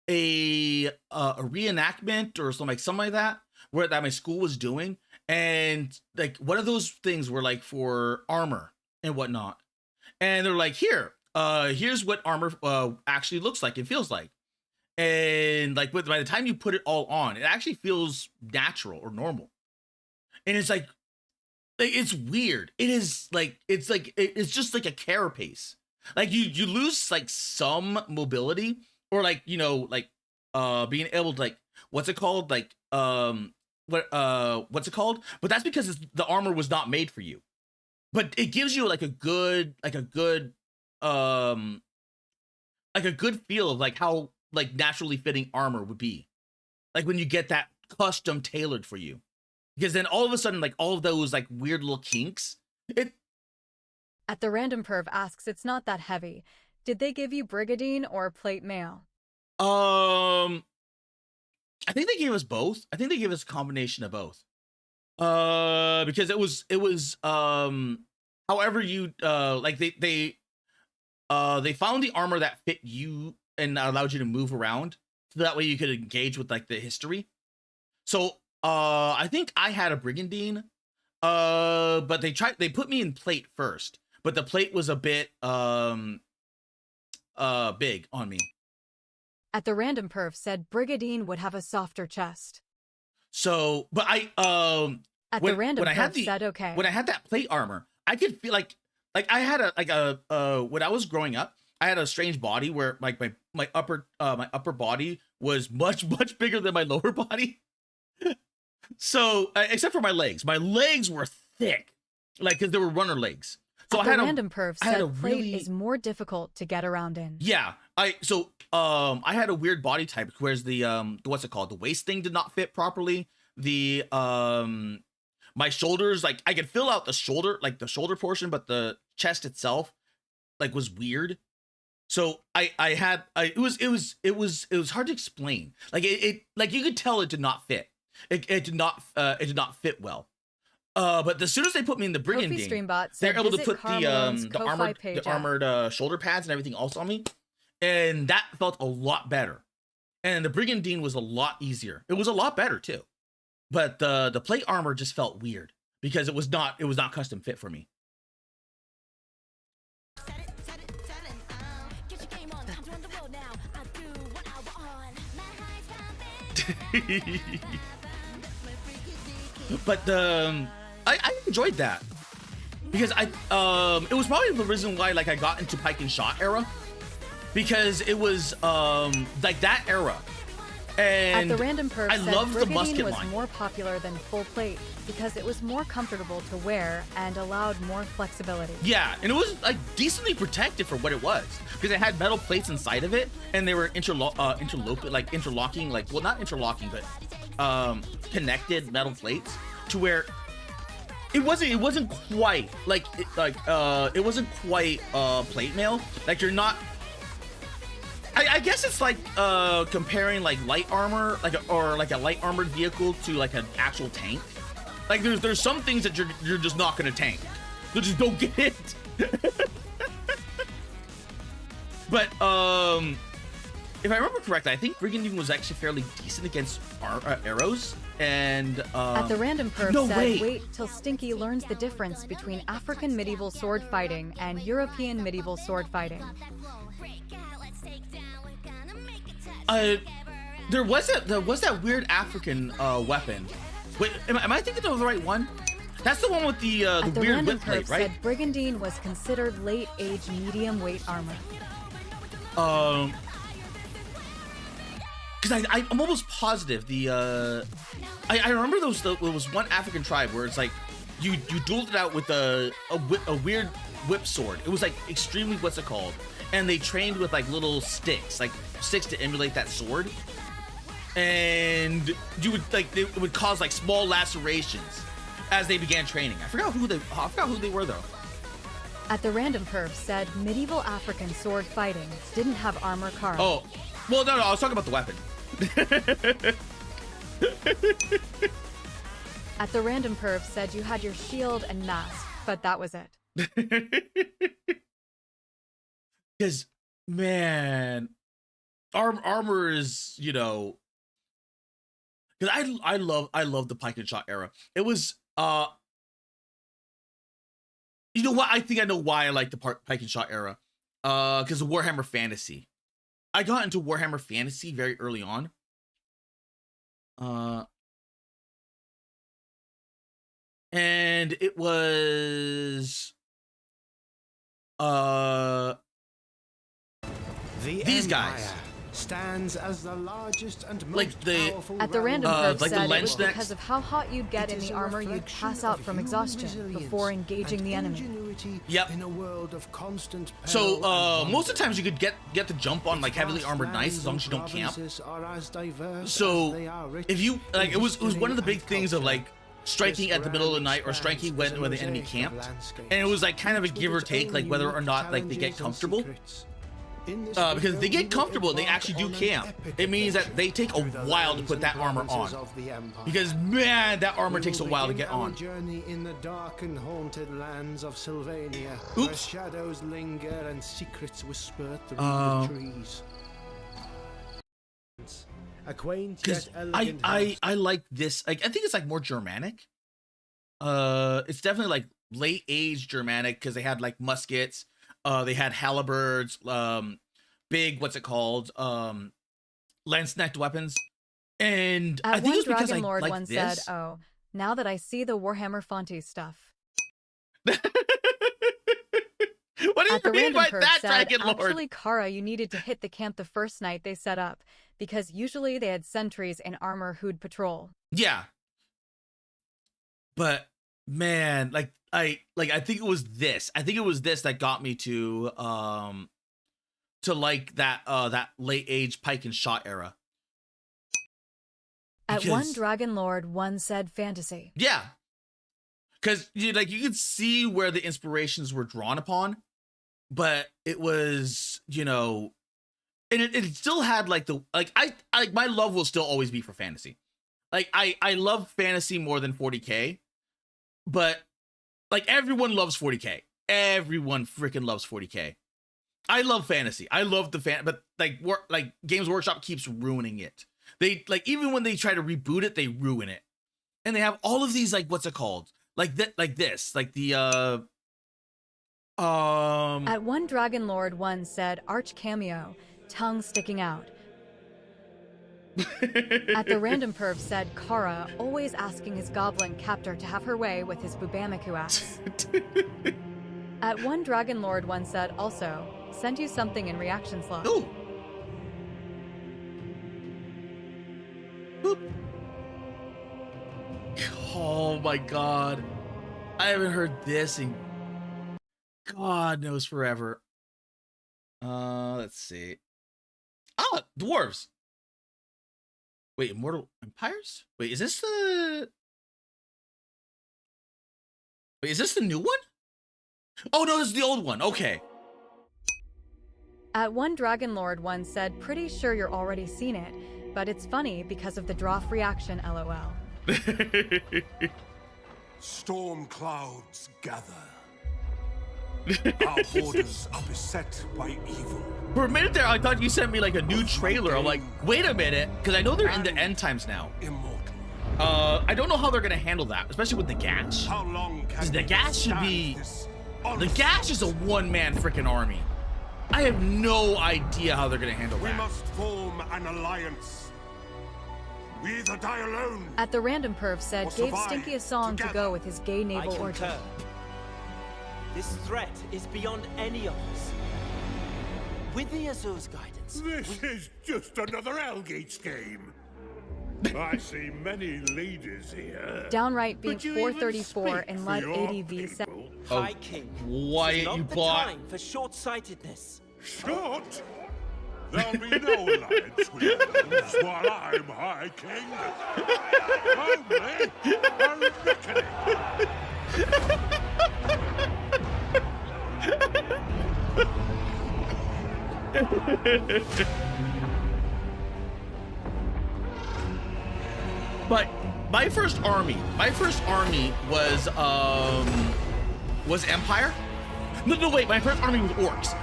S1: A reenactment or something like that where that my school was doing, and like one of those things were like for armor and whatnot, and they're like, here's what armor actually looks like and feels like, and like by the time you put it all on, it actually feels natural or normal, and it's like it's weird. It is like it's just like a carapace. Like you lose like some mobility or like, you know, like being able to like what's it called? Like what's it called? But that's because the armor was not made for you. But it gives you like a good feel of like how like naturally fitting armor would be. Like when you get that custom tailored for you. Because then all of a sudden like all of those like weird little kinks,
S3: At the Random Perv asks, it's not that heavy. Did they give you Brigadine or plate mail?
S1: I think they gave us both. I think they gave us a combination of both. Because it was however you like they found the armor that fit you and allowed you to move around, so that way you could engage with like the history. So I think I had a Brigandine, but they put me in plate first, but the plate was a bit big on me.
S3: At the Random Perv said Brigadine would have a softer chest.
S1: So, but
S3: At the Random Perv said okay.
S1: When I had that plate armor, I could feel like I had when I was growing up, I had a strange body where like my upper body was much bigger than my lower body. So except for my legs were thick, like because they were runner legs. So
S3: At the Random Perv said plate is more difficult to get around in.
S1: Yeah, I had a weird body type, whereas the what's it called? The waist thing did not fit properly. the my shoulders, like I could fill out the shoulder, like the shoulder portion, but the chest itself like was weird. So it was hard to explain. Like it like you could tell it did not fit. It did not fit well. But as soon as they put me in the brigandine, they're able to put the armored shoulder pads and everything else on me, and that felt a lot better. And the brigandine was a lot easier. It was a lot better too. But the plate armor just felt weird because it was not custom fit for me. But I enjoyed that because it was probably the reason why like I got into pike and shot era, because it was like that era. And
S3: At the random perf,
S1: I loved the musket
S3: was
S1: line.
S3: more popular than full plate because it was more comfortable to wear and allowed more flexibility.
S1: Yeah, and it was like decently protected for what it was because it had metal plates inside of it, and they were interlocking, like, well, not interlocking, but connected metal plates to where it wasn't quite like it wasn't quite plate mail. Like you're not. I guess it's like comparing like light armor, or a light armored vehicle to like an actual tank. Like there's some things that you're just not gonna tank. You just don't get it. But if I remember correctly, I think brigandine was actually fairly decent against arrows. And
S3: At the random perf
S1: no,
S3: said, wait till Stinky learns the difference between African medieval sword fighting and European medieval sword fighting.
S1: There was that weird African weapon. Wait, am I thinking of the right one? That's the one with the weird whip plate, right?
S3: Said brigandine was considered late age medium weight armor.
S1: Because I'm almost positive I remember there was one African tribe where it's like you dueled it out with a weird whip sword. It was like extremely, what's it called? And they trained with like little sticks to emulate that sword. And you would it would cause like small lacerations as they began training. I forgot who they were though.
S3: At the random perf said medieval African sword fighting didn't have armor carved.
S1: Oh, well, no, I was talking about the weapon.
S3: At the random perf said you had your shield and mask, but that was it.
S1: Because, man, armor is, because I love the pike and shot era. It was you know what? I think I know why I like the pike and shot era. Because of Warhammer Fantasy. I got into Warhammer Fantasy very early on. And it was these guys
S16: stands as the largest and most
S1: like the
S16: powerful
S3: At the random perf
S1: like
S3: said
S1: the
S3: it
S1: lens
S3: was
S1: necks.
S3: because of how hot you'd get in the armor, you'd pass out from exhaustion before engaging the enemy.
S1: Yep.
S16: In a world of constant
S1: So most of the times you could get the jump on like heavily armored knights as long as you don't camp. So if you like, it was one of the big things of like striking at the middle of the night or striking when the enemy camped, and it was like kind of a give or take, like whether or not like they get comfortable. Because if they get comfortable, they actually do camp. It means that they take a while to put that armor on. Because man, that armor takes a while to get on.
S16: Journey in the dark and haunted lands of Sylvania,
S1: Oops.
S16: where shadows linger and secrets whisper through the trees.
S1: Because I like this. Like I think it's like more Germanic. It's definitely like late age Germanic because they had like muskets. They had halberds, big, what's it called? Lance-necked weapons. And I think it was because
S3: Dragon
S1: I
S3: Lord
S1: like
S3: once
S1: this.
S3: said, "Oh, now that I see the Warhammer Fonte stuff."
S1: What do
S3: At the
S1: you mean
S3: random
S1: by
S3: perf
S1: that,
S3: said,
S1: Dragon Lord?
S3: actually, Kara, you needed to hit the camp the first night they set up because usually they had sentries in armor who'd patrol.
S1: Yeah. But man, I think it was this. I think it was this that got me to like that late age pike and shot era.
S3: At one
S1: Because-
S3: Dragon Lord, one said fantasy.
S1: Yeah. Because you could see where the inspirations were drawn upon, but it was, and it still had like my love will still always be for fantasy. Like I love fantasy more than 40K, but like everyone loves 40K. Everyone freaking loves 40K. I love fantasy. I love the but like Games Workshop keeps ruining it. They even when they try to reboot it, they ruin it. And they have all of these what's it called? At
S3: one Dragon Lord, one said arch cameo, tongue sticking out. At the random perv said Kara, always asking his goblin captor to have her way with his Bubamiku ass. At one Dragon Lord, one said also, sent you something in reaction slot.
S1: Ooh. Boop. Oh my god. I haven't heard this in God knows forever. Let's see. Oh, dwarves. Wait, Immortal Empires? Wait, is this the new one? Oh no, this is the old one. Okay.
S3: At one Dragon Lord, one said, pretty sure you're already seen it, but it's funny because of the Droff reaction, lol.
S5: Storm clouds gather. Our borders are beset by evil.
S1: For a minute there, I thought you sent me like a new trailer. I'm like, wait a minute, because I know they're in the end times now.
S5: Immortal.
S1: I don't know how they're gonna handle that, especially with the Gash.
S5: How long can
S1: the Gash should
S5: stand
S1: be.
S5: this
S1: The Gash is a one-man freaking army. I have no idea how they're gonna handle
S5: We
S1: that.
S5: must form an alliance. We either die alone.
S3: At the random perv said,
S5: Or
S3: gave
S5: survive
S3: Stinky a song to go with his gay naval orgy.
S17: This threat is beyond any of us. With the Azur's guidance,
S5: This is just another Algates game. I see many ladies here.
S3: Downright being
S5: But you even
S3: 434
S5: speak
S3: in
S5: for
S3: light
S5: your
S3: ADV said.
S17: High King.
S1: Why
S17: This is
S1: you
S17: not the
S1: bought?
S17: time for short-sightedness.
S5: Short? There'll be no alliance with elves while I'm High King. Only a reckoning.
S1: But my first army was Empire. No, wait, my first army was orcs.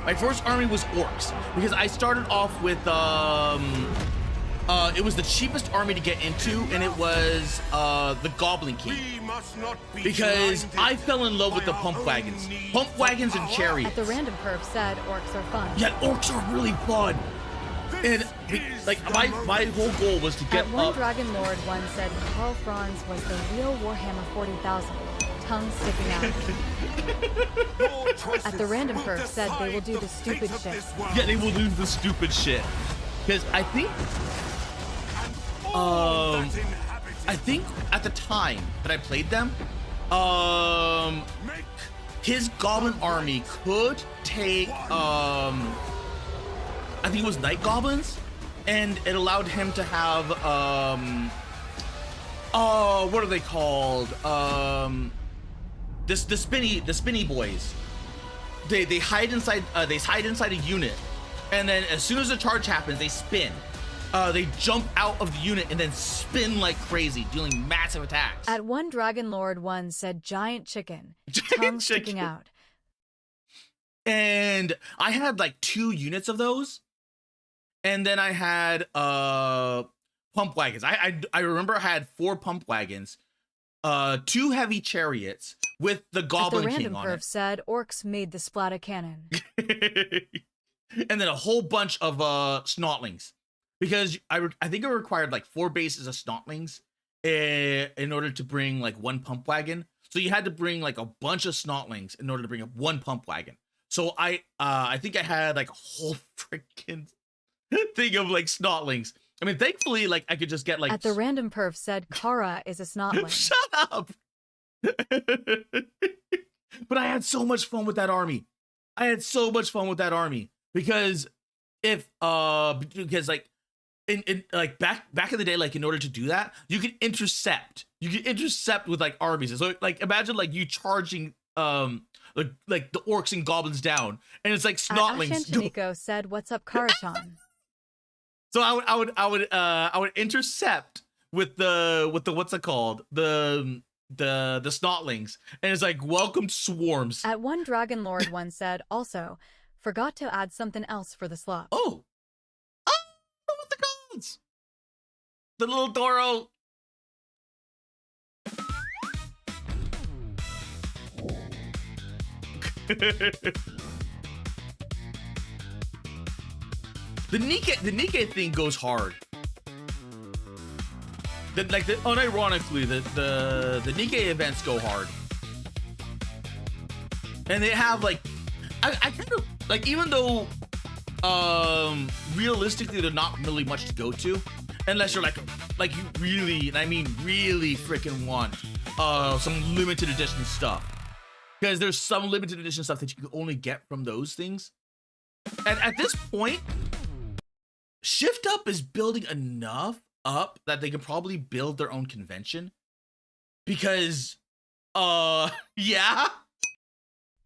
S1: Because I started off with it was the cheapest army to get into, and it was the Goblin King. Because I fell in love with the pump wagons and chariots.
S3: At the random perv said, orcs are fun.
S1: Yeah, orcs are really fun. And like my whole goal was to get
S3: At one
S1: up.
S3: Dragon Lord, one said Carl Franz was the real Warhammer 40,000. Tongue sticking out. At the random perv said they will do the stupid shit.
S1: Yeah, they will do the stupid shit. Because I think at the time that I played them, his goblin army could take I think it was night goblins, and it allowed him to have what are they called? The spinny boys. They hide inside a unit, and then as soon as the charge happens, they spin. They jump out of the unit and then spin like crazy, dealing massive attacks.
S3: At one Dragon Lord, one said giant chicken. Tongue sticking out.
S1: And I had like 2 units of those. And then I had pump wagons. I remember I had 4 pump wagons, 2 heavy chariots with the Goblin
S3: At the
S1: King
S3: random
S1: on
S3: perv
S1: it.
S3: said orcs made the splatter cannon.
S1: And then a whole bunch of snotlings. Because I think it required like 4 bases of snotlings in order to bring like 1 pump wagon. So you had to bring like a bunch of snotlings in order to bring up 1 pump wagon. So I think I had like a whole freaking thing of like snotlings. I mean, thankfully, like I could just get like.
S3: At the random perv said Kara is a snotling.
S1: Shut up. But I had so much fun with that army. Because like in like back in the day, like in order to do that, you can intercept. You can intercept with like armies. So like imagine like you charging like the orcs and goblins down, and it's like snotlings.
S3: Ashantaniko said, "What's up, Karachan?"
S1: So I would intercept with the what's it called, the snotlings, and it's like welcome swarms.
S3: At one Dragon Lord one said, "Also, forgot to add something else for the slop."
S1: Oh, what the codes? The little Doro. The Nikkei thing goes hard. Unironically, the Nikkei events go hard, and they have like, I kind of like, even though realistically they're not really much to go to, unless you're like you really, and I mean really freaking want some limited edition stuff, because there's some limited edition stuff that you can only get from those things. And at this point, Shift Up is building enough up that they can probably build their own convention, because yeah.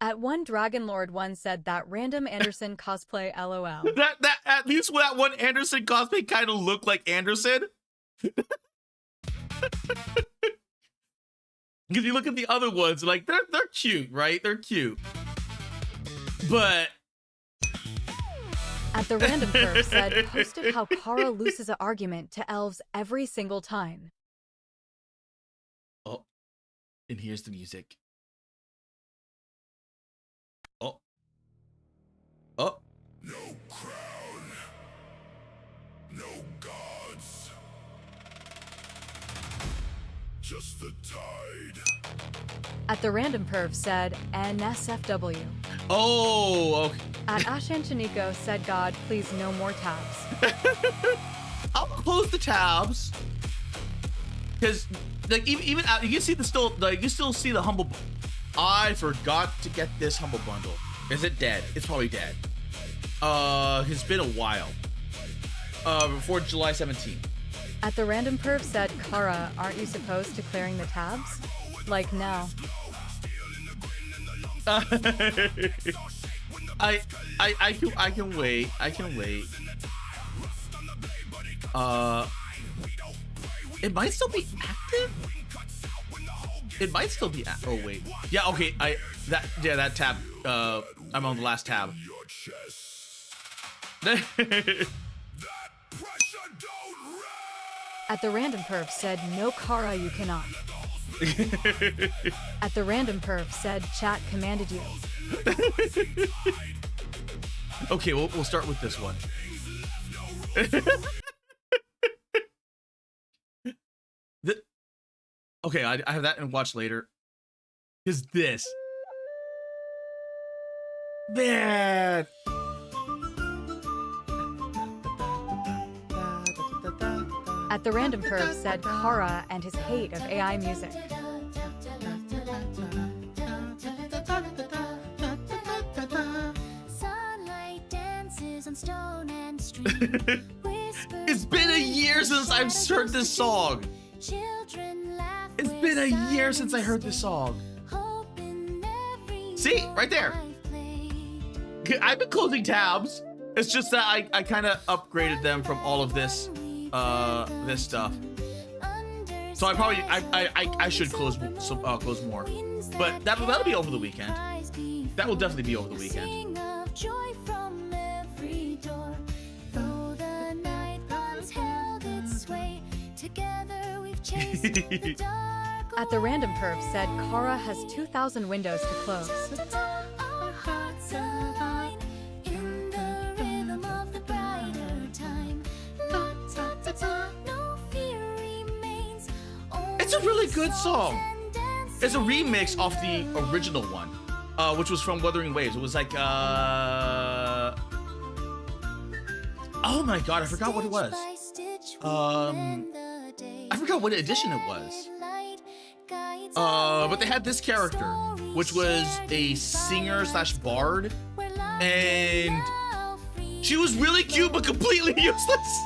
S3: At one Dragon Lord one said that random Anderson cosplay LOL.
S1: That at least that one Anderson cosplay kind of looked like Anderson. Because you look at the other ones, like they're cute, right? They're cute. But
S3: at the random curve said, posted how Kara loses an argument to elves every single time.
S1: Oh, and here's the music. Oh. Oh.
S5: No crown. No gods. Just the tide.
S3: At the random perv said, NSFW.
S1: Oh, okay.
S3: At Ashantaniko said, God, please no more tabs.
S1: I'll close the tabs. Because like even out, you can see you still see the humble. I forgot to get this humble bundle. Is it dead? It's probably dead. It's been a while. Before July 17th.
S3: At the random perv said, Kara, aren't you supposed to clearing the tabs? Like now.
S1: I can wait. I can wait. It might still be active. It might still be. Oh wait. Yeah. Okay. That tab. I'm on the last tab.
S3: At the random perv said, no Kara, you cannot. At the random perv said, chat commanded you.
S1: Okay, we'll start with this one. Okay, I have that and watch later. Is this man?
S3: At the random perv said Kara and his hate of AI music.
S1: It's been a year since I've heard this song. It's been a year since I heard this song. See, right there. I've been closing tabs. It's just that I kind of upgraded them from all of this this stuff. So I should close more. But that'll be over the weekend. That will definitely be over the weekend.
S3: At the random perv said Kara has 2,000 windows to close.
S1: It's a really good song. It's a remix off the original one, which was from Wuthering Waves. It was like, oh my god, I forgot what it was. I forgot what edition it was. But they had this character, which was a singer/bard, and she was really cute but completely useless.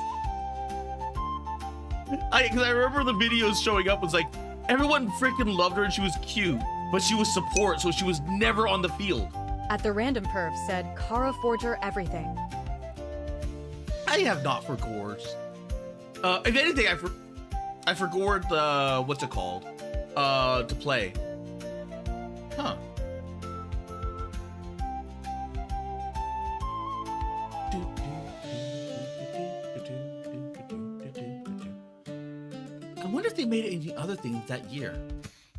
S1: Because I remember the videos showing up was like everyone freaking loved her and she was cute, but she was support, so she was never on the field.
S3: At the random perv said Kara Forger everything.
S1: I have not forgored. If anything, I forgot what's it called? To play. Huh. I wonder if they made any other things that year.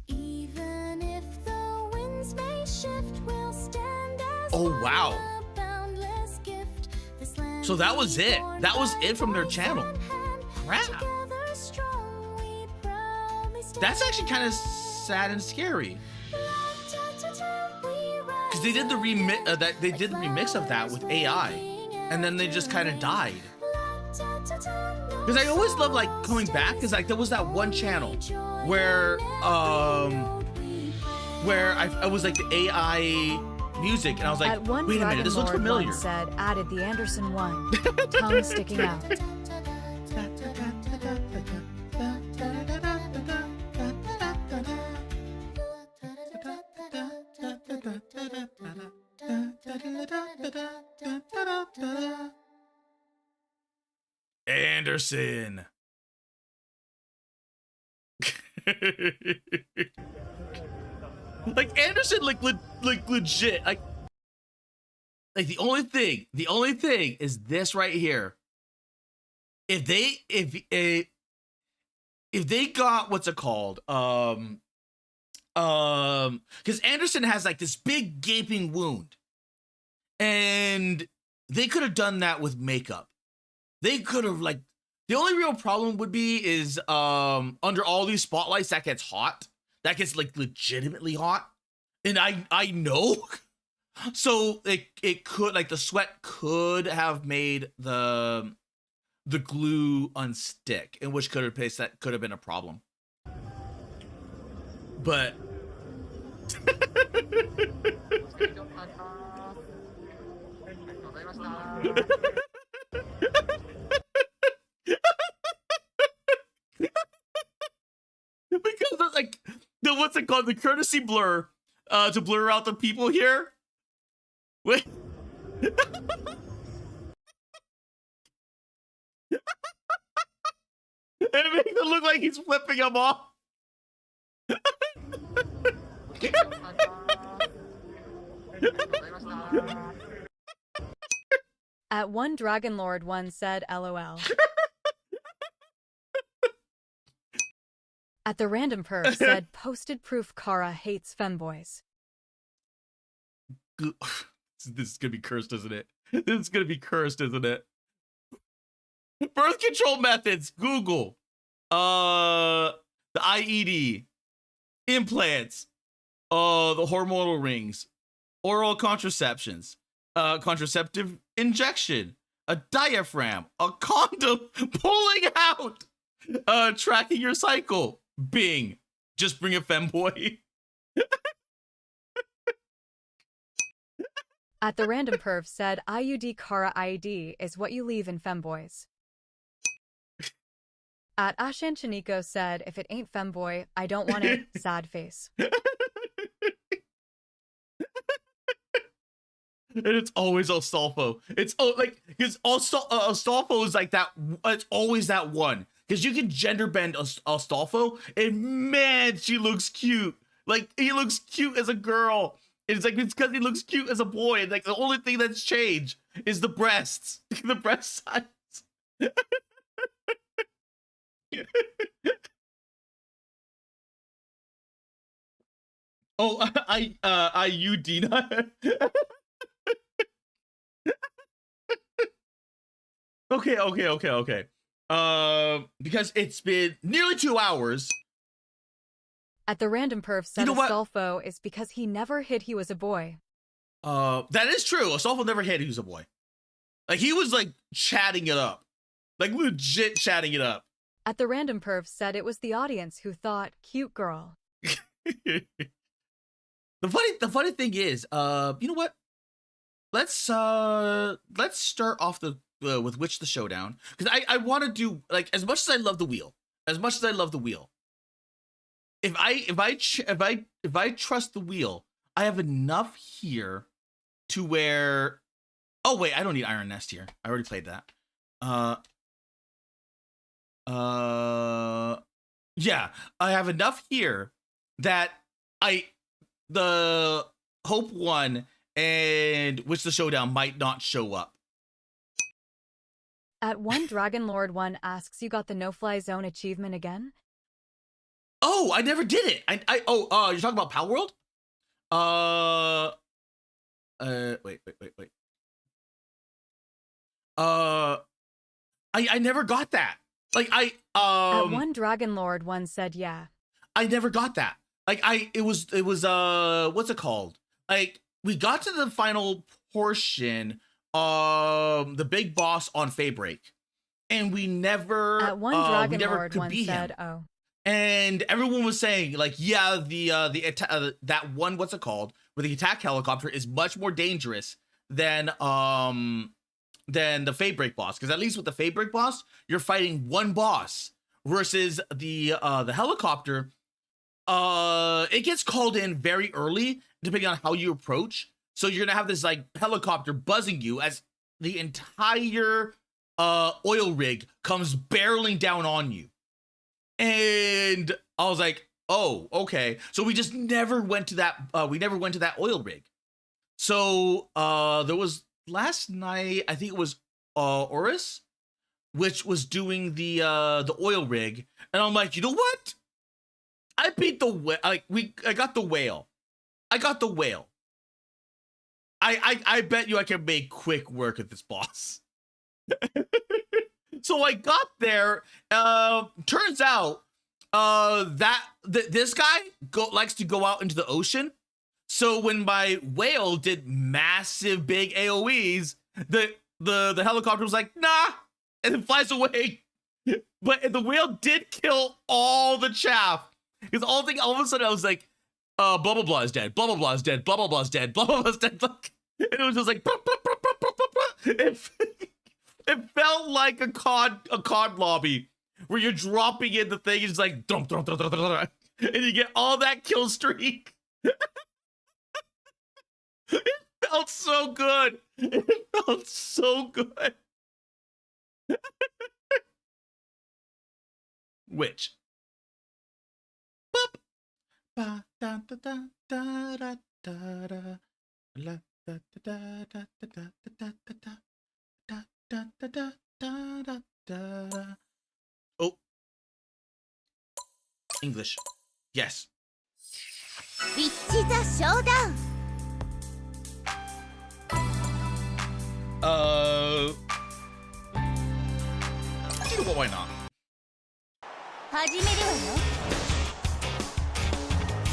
S18: Even if the winds may shift, we'll stand as
S1: Oh wow.
S18: a boundless gift. This land
S1: So that was it.
S18: born
S1: That was
S18: by
S1: it from their
S18: voice
S1: channel.
S18: and hand.
S1: Crap.
S18: Together strong, we proudly stand.
S1: That's actually kind of sad and scary. Because they did the remix. They did the remix of that with AI, and then they just kind of died. Because I always love like coming back, because like there was that one channel where I was like the AI music, and I was like,
S3: At one
S1: wait a minute, this looks
S3: Dragon Lord
S1: familiar.
S3: one said added the Anderson one, tongue sticking out.
S1: Anderson. Like Anderson, like legit, like the only thing is this right here. If they got what's it called, because Anderson has like this big gaping wound, and they could have done that with makeup. They could have like, the only real problem would be is under all these spotlights that gets hot. That gets like legitimately hot. And I know. So it could, like the sweat could have made the glue unstick, in which could have been a problem. But because of, like the what's it called, the courtesy blur to blur out the people here. Wait. It makes it look like he's flipping him off.
S3: At one Dragon Lord one said LOL. At the random perv said posted proof Kara hates femboys.
S1: This is gonna be cursed, isn't it? This is gonna be cursed, isn't it? Birth control methods, Google. The IED, implants, the hormonal rings, oral contraceptions, contraceptive injection, a diaphragm, a condom, pulling out, tracking your cycle. Bing, just bring a femboy.
S3: At the random perv said IUD Kara IED is what you leave in femboys. At Ashan Chiniko said if it ain't femboy, I don't want it, sad face.
S1: And it's always Astolfo. It's like, because Astolfo is like that. It's always that one, because you can gender bend Astolfo, and man, she looks cute. Like he looks cute as a girl. It's like it's because he looks cute as a boy, and like the only thing that's changed is the breasts, the breast size. Oh, you Dina. Okay. Because it's been nearly 2 hours.
S3: At the random perv said Astolfo is because he never hid he was a boy.
S1: That is true. Astolfo never hid he was a boy. Like he was like chatting it up, like legit chatting it up.
S3: At the random perv said it was the audience who thought cute girl.
S1: The funny thing is, you know what? Let's start off the Which the showdown, because I want to do, like, as much as I love the wheel, if I trust the wheel, I have enough here to where, oh wait, I don't need Iron Nest here. I already played that. Yeah, I have enough here that the Hope 1 and Which the Showdown might not show up.
S3: At 1 Dragon Lord 1 asks, you got the no-fly zone achievement again?
S1: Oh, I never did it. You're talking about Pal World? Wait. I never got that. Like,
S3: At 1 Dragon Lord 1 said, yeah.
S1: I never got that. Like, it was what's it called? Like, we got to the final portion, the big boss on Faybreak, and we never
S3: At 1 Dragon Lord 1 said, oh.
S1: And everyone was saying, like, yeah, that one, what's it called, where the attack helicopter is much more dangerous than the Faybreak boss, because at least with the Faybreak boss, you're fighting one boss versus the helicopter. It gets called in very early, depending on how you approach. So you're gonna have this like helicopter buzzing you as the entire oil rig comes barreling down on you. And I was like, oh, okay. So we just never went to that. We never went to that oil rig. So there was last night, I think it was Oris, which was doing the oil rig, and I'm like, you know what? I beat the whale. I got the whale. I got the whale. I bet you I can make quick work of this boss. So I got there. Turns out this guy likes to go out into the ocean. So when my whale did massive big AoEs, the helicopter was like, nah, and it flies away. But the whale did kill all the chaff. Because all of a sudden I was like, blah blah blah is dead, blah blah blah is dead, blah blah blah is dead, blah blah blah is dead. And it was just like, it felt like a COD lobby where you're dropping in the thing, it's like, and you get all that kill streak. It felt so good. It felt so good. Which? Oh. English. Yes.
S18: Which the showdown?
S1: You know what, why not?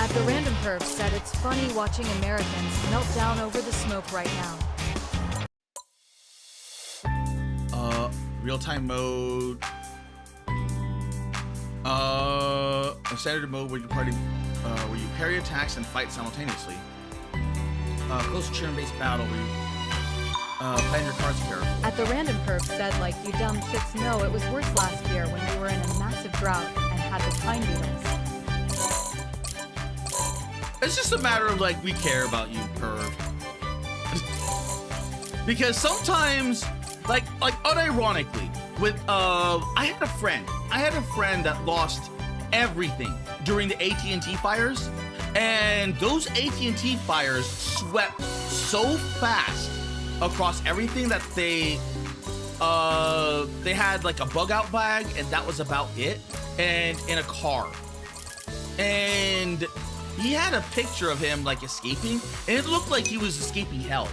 S3: At the Random Perv said it's funny watching Americans melt down over the smoke right now.
S1: Real-time mode. A standard mode where you parry attacks and fight simultaneously. Close turn-based battle where you plan your cards carefully.
S3: At the Random Perv said, like, you dumb shits know it was worse last year when we were in a massive drought and had the pine beetles.
S1: It's just a matter of, like, we care about you, perv. Because sometimes, like unironically, with I had a friend that lost everything during the AT&T fires, and those AT&T fires swept so fast across everything that they had like a bug out bag, and that was about it, and in a car. And he had a picture of him like escaping, and it looked like he was escaping hell.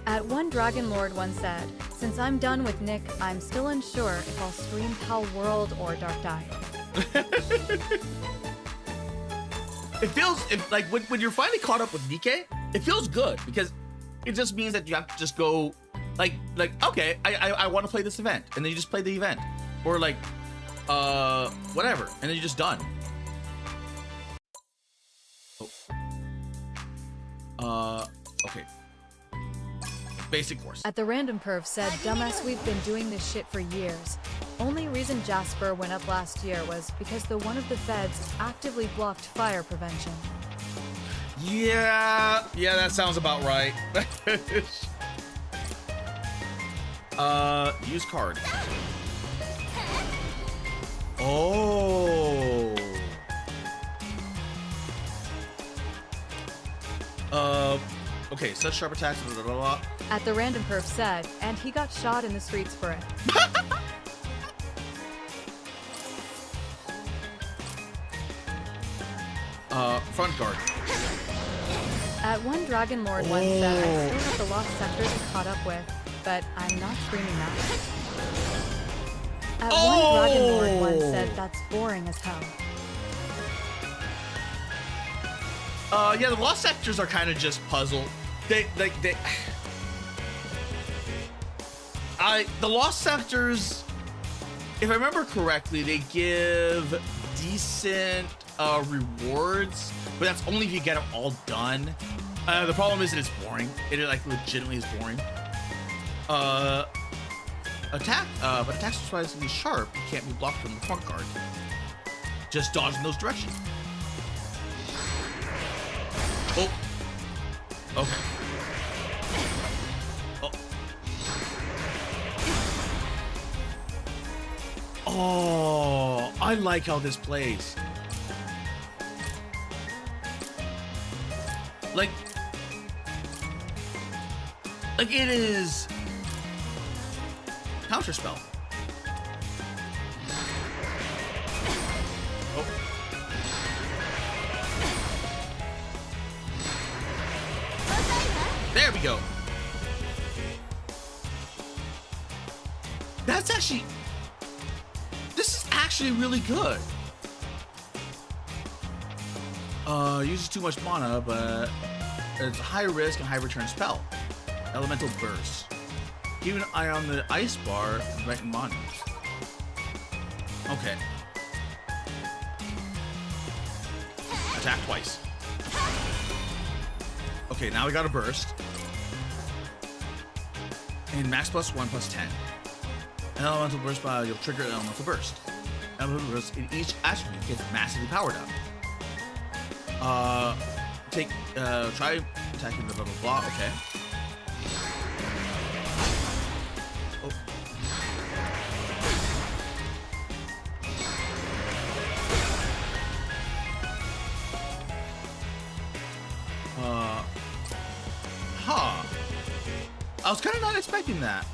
S3: At 1 Dragon Lord 1 said, since I'm done with Nick, I'm still unsure if I'll stream Pal World or Dark Dive.
S1: It feels like when you're finally caught up with Nikke, it feels good because it just means that you have to just go like okay, I want to play this event, and then you just play the event, or like whatever, and then you're just done. Oh. Okay. basic course.
S3: At the Random Perv said, dumbass, we've been doing this shit for years. Only reason Jasper went up last year was because one of the feds actively blocked fire prevention.
S1: Yeah, that sounds about right. Use card. Oh. Okay, such sharp attacks, blah, blah, blah.
S3: At the Random Perv said, and he got shot in the streets for it.
S1: Front guard.
S3: At one Dragon Lord once said, I still have the lost sector to caught up with, but I'm not streaming that. At one Dragon Lord once said, that's boring as hell.
S1: Yeah, the lost sectors are kind of just puzzle. The lost sectors, if I remember correctly, they give decent rewards, but that's only if you get them all done. The problem is that it's boring. It like legitimately is boring. Attack, but attacks are surprisingly sharp. You can't be blocked from the front guard. Just dodge in those directions. Oh. Okay. Oh, I like how this plays. Like it is counterspell. Oh. There we go. That's actually, this is actually really good. Uses too much mana, but it's a high risk and high return spell. Elemental Burst. Keep an eye on the ice bar and right mana. Okay. Attack twice. Okay, now we got a burst. And max +1/+10. An elemental burst by you'll trigger an elemental burst. Elemental burst in each attribute gets massively powered up. Try attacking the blah blah blah. Okay. I was kind of not expecting that.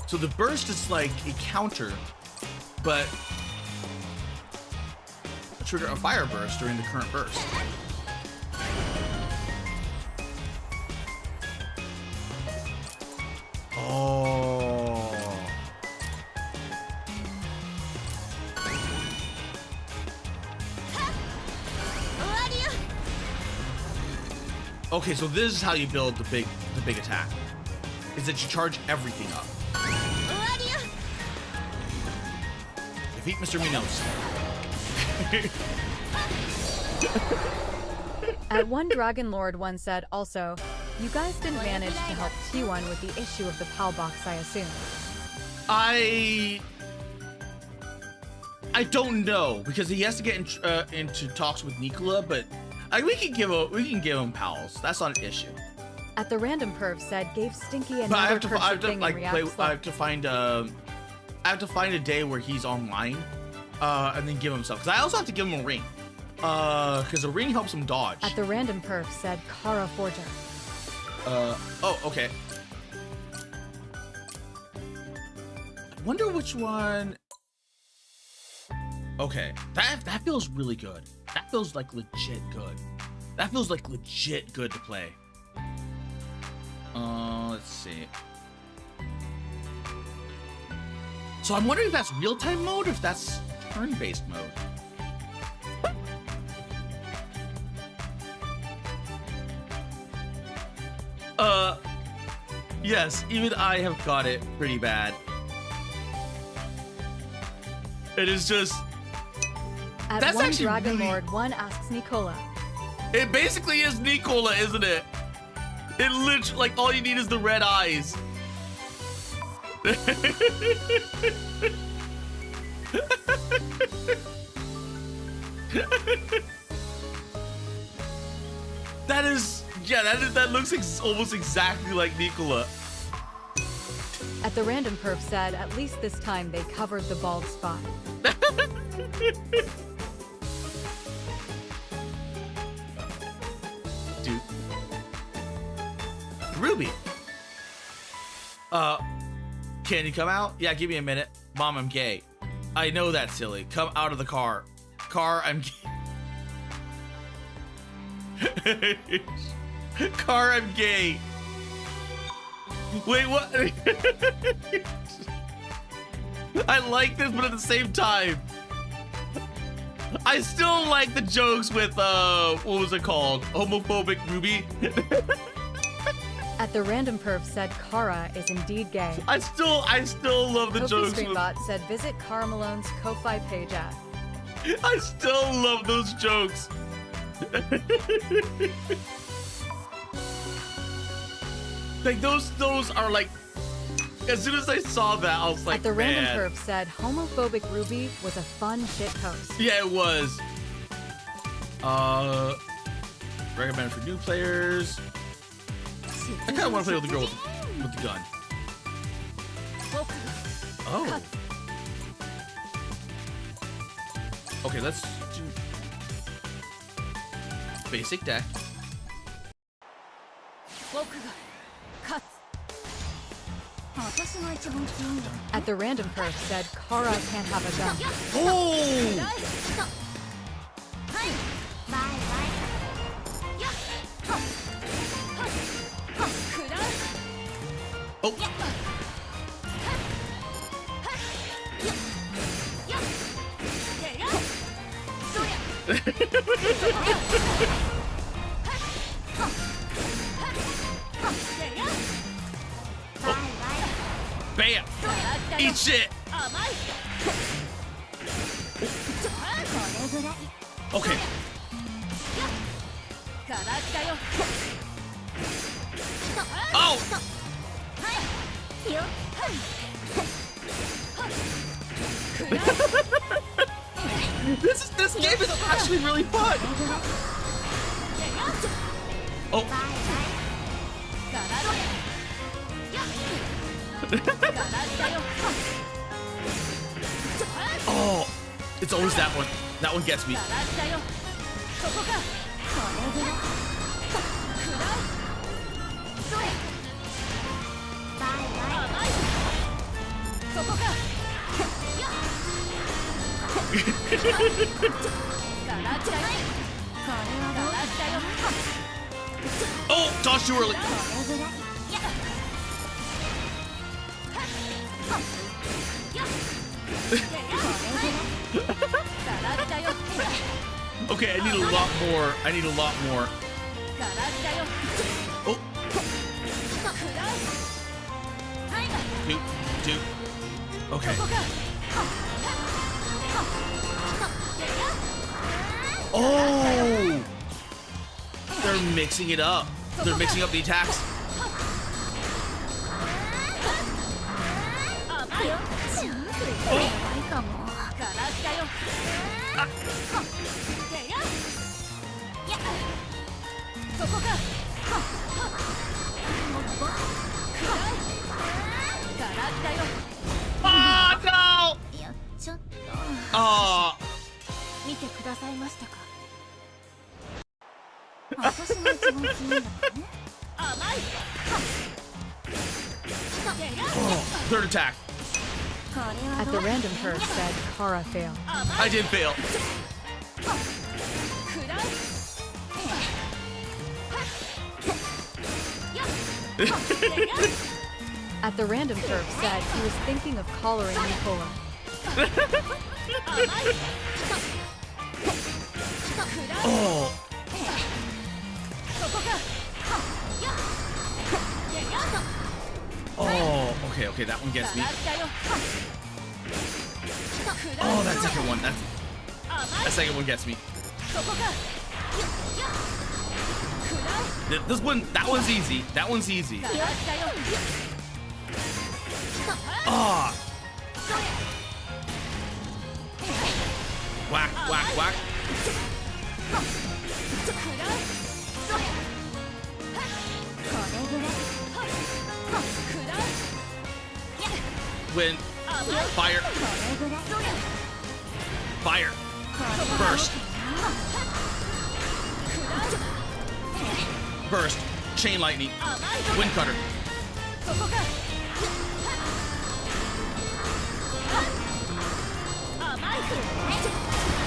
S1: So the burst is like a counter, but trigger a fire burst during the current burst. Oh. Okay, so this is how you build the big attack. Is that you charge everything up. Defeat Mr. Minos.
S3: At one Dragon Lord once said, also, you guys didn't manage to help T1 with the issue of the PAL box, I assume.
S1: I don't know, because he has to get into talks with Nicola, but we can give him pals. That's not an issue.
S3: At the Random Perv said, gave Stinky
S1: But I
S3: another
S1: have to
S3: thing
S1: like
S3: and
S1: play.
S3: react
S1: I have to find a day where he's online, and then give him stuff. Because I also have to give him a ring, because a ring helps him dodge.
S3: At the Random Perv said, Kara Forger.
S1: Oh, okay. I wonder which one. Okay, that feels really good. That feels like legit good. That feels like legit good to play. Let's see. So I'm wondering if that's real-time mode or if that's turn-based mode. Yes, even I have got it pretty bad. It is just...
S3: At
S1: That's
S3: one
S1: actually
S3: Dragon
S1: really...
S3: Lord, one asks Nicola.
S1: It basically is Nicola, isn't it? It literally, like, all you need is the red eyes. That is, yeah, that looks almost exactly like Nicola.
S3: At the random perf said, at least this time they covered the bald spot.
S1: Dude. Ruby. Can you come out? Yeah, give me a minute. Mom, I'm gay. I know that's silly. Come out of the car. Car, I'm gay. Car, I'm gay. Wait, what? I like this, but at the same time, I still like the jokes with, what was it called? Homophobic Ruby.
S3: At the random perf said Kara is indeed gay.
S1: I still love the jokes.
S3: Streambot said visit Kara Malone's Ko-Fi page at.
S1: I still love those jokes. Like those are like, as soon as I saw that, I was like,
S3: At the random
S1: man.
S3: perf said homophobic Ruby was a fun shit post.
S1: Yeah, it was. Recommended for new players. I kind of want to play with the girl with the gun. Oh. Okay, let's do basic deck.
S3: At the random perf said Kara can't have a gun.
S1: Oh! Oh! Bam! Eat shit! Okay. Oh! This game is actually really fun. Oh. Oh, it's always that one. That one gets me. Oh, toss too early. Okay, I need a lot more. I need a lot more. Oh. Two. Okay. Oh! They're mixing it up. They're mixing up the attacks. Oh, no! Oh. Oh, third attack.
S3: At the random perf said Kara failed.
S1: I did fail.
S3: At the random perf said he was thinking of collaring Nicola.
S1: Oh. Oh, okay, that one gets me. Oh, that second one, that second one gets me. This one, that one's easy. That one's easy. Ah. Whack, whack, whack. When fire. Fire. Burst. Burst. Chain lightning. Wind cutter.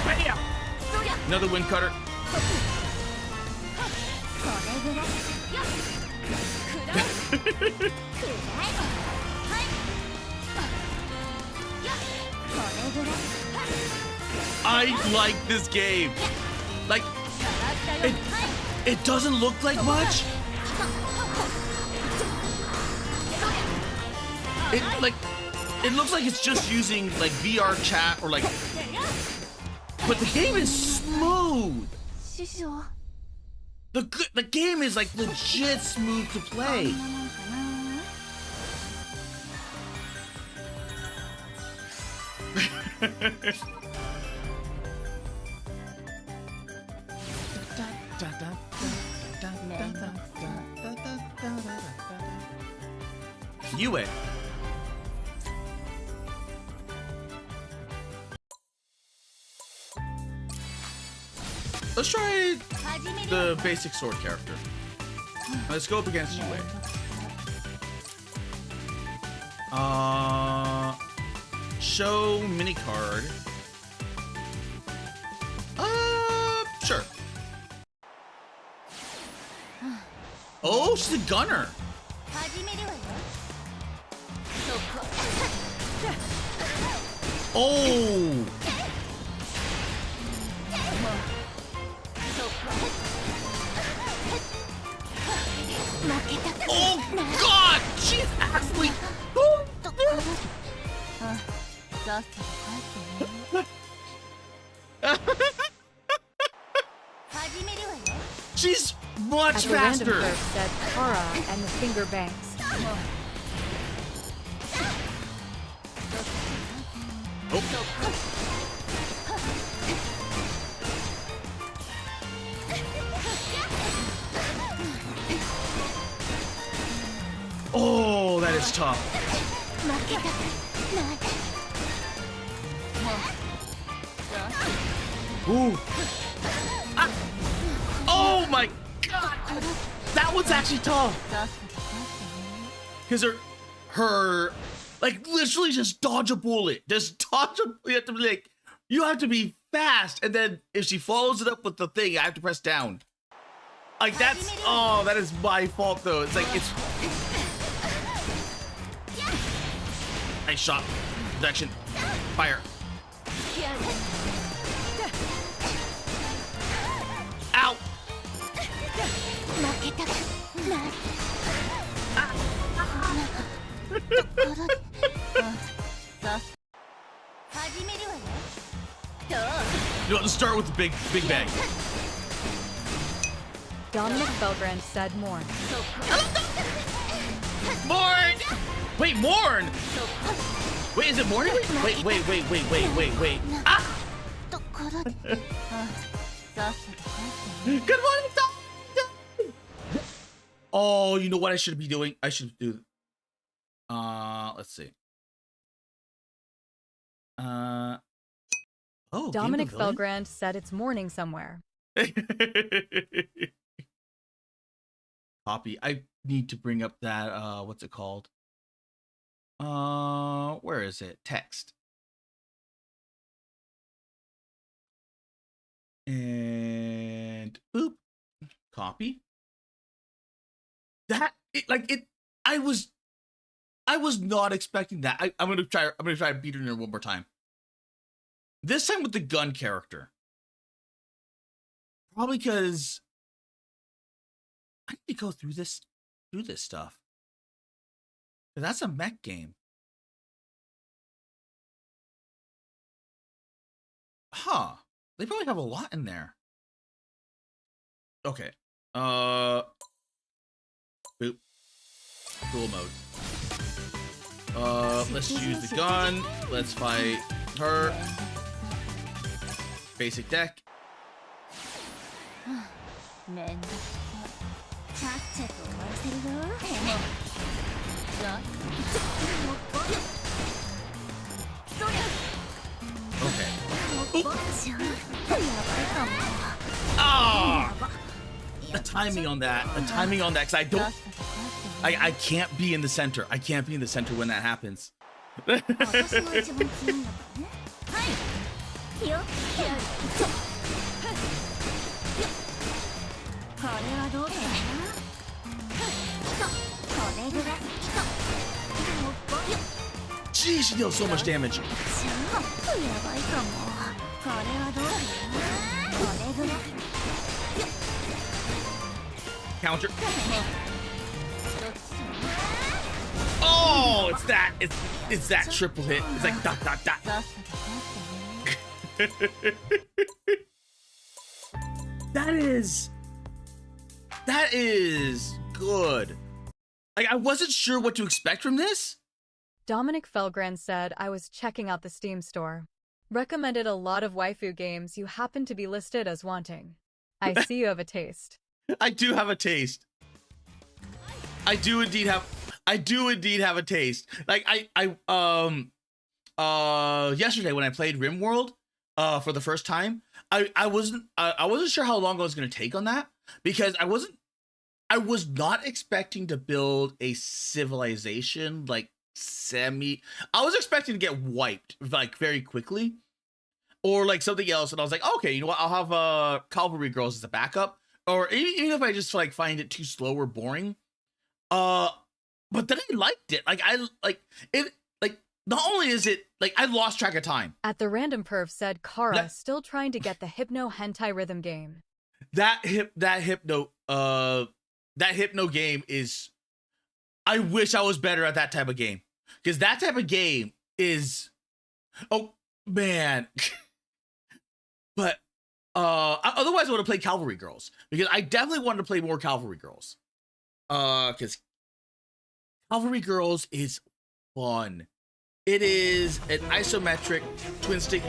S1: Bam! Another wind cutter. I like this game. Like, it doesn't look like much. It looks like it's just using like VR chat or like, but the game is smooth. The game is like legit smooth to play. Yue. Let's try the basic sword character. Let's go up against Yue. Show mini card. Sure. Oh, she's a gunner. Oh. Oh God! She's actually. She's much faster.
S3: Random Curve said Kara and the finger bangs.
S1: Oh, that is tough. Ooh. Ah. Oh my God. That one's actually tough. Because her, like literally just dodge a bullet. Just dodge a, you have to be like, you have to be fast. And then if she follows it up with the thing, I have to press down. Like that's, oh, that is my fault though. It's like, it's. Nice shot. Protection. Fire. Ow! You want to start with the big bang.
S3: Dominic Belgrand said Morn.
S1: Morn! Wait, Morn! Wait, is it morning? Wait. Ah! Good morning, Dom! Oh, you know what I should be doing? I should do. Let's see. Oh,
S3: Dominic Belgrand said it's morning somewhere.
S1: Copy. I need to bring up that what's it called? Where is it? Text. And oop. Copy. That I was not expecting that. I'm gonna try beating her one more time. This time with the gun character. Probably because I need to go through this stuff. That's a mech game. Huh. They probably have a lot in there. Okay. Boop. Cool mode. Let's use the gun. Let's fight her. Basic deck. Okay. Ah! The timing on that. The timing on that, because I can't be in the center. I can't be in the center when that happens. Jeez, she deals so much damage. Counter. Oh, it's that triple hit. It's like dot dot dot. That is good. Like, I wasn't sure what to expect from this.
S3: Dominic Felgran said, I was checking out the Steam store. Recommended a lot of waifu games you happen to be listed as wanting. I see you have a taste.
S1: I do have a taste. I do indeed have a taste. Like yesterday when I played RimWorld for the first time, I wasn't sure how long I was gonna take on that, because I was not expecting to build a civilization like I was expecting to get wiped like very quickly, or like something else, and I was like, okay, you know what, I'll have cavalry girls as a backup, or even if I just like find it too slow or boring. But then I liked it. Like I like it. Like, not only is it like, I lost track of time.
S3: At the random perv said, Kara still trying to get the hypno hentai rhythm game.
S1: That hypno game is, I wish I was better at that type of game, because that type of game is, oh man. But otherwise I would have played Cavalry Girls, because I definitely wanted to play more Cavalry Girls. Because Cavalry Girls is fun. It is an isometric twin stick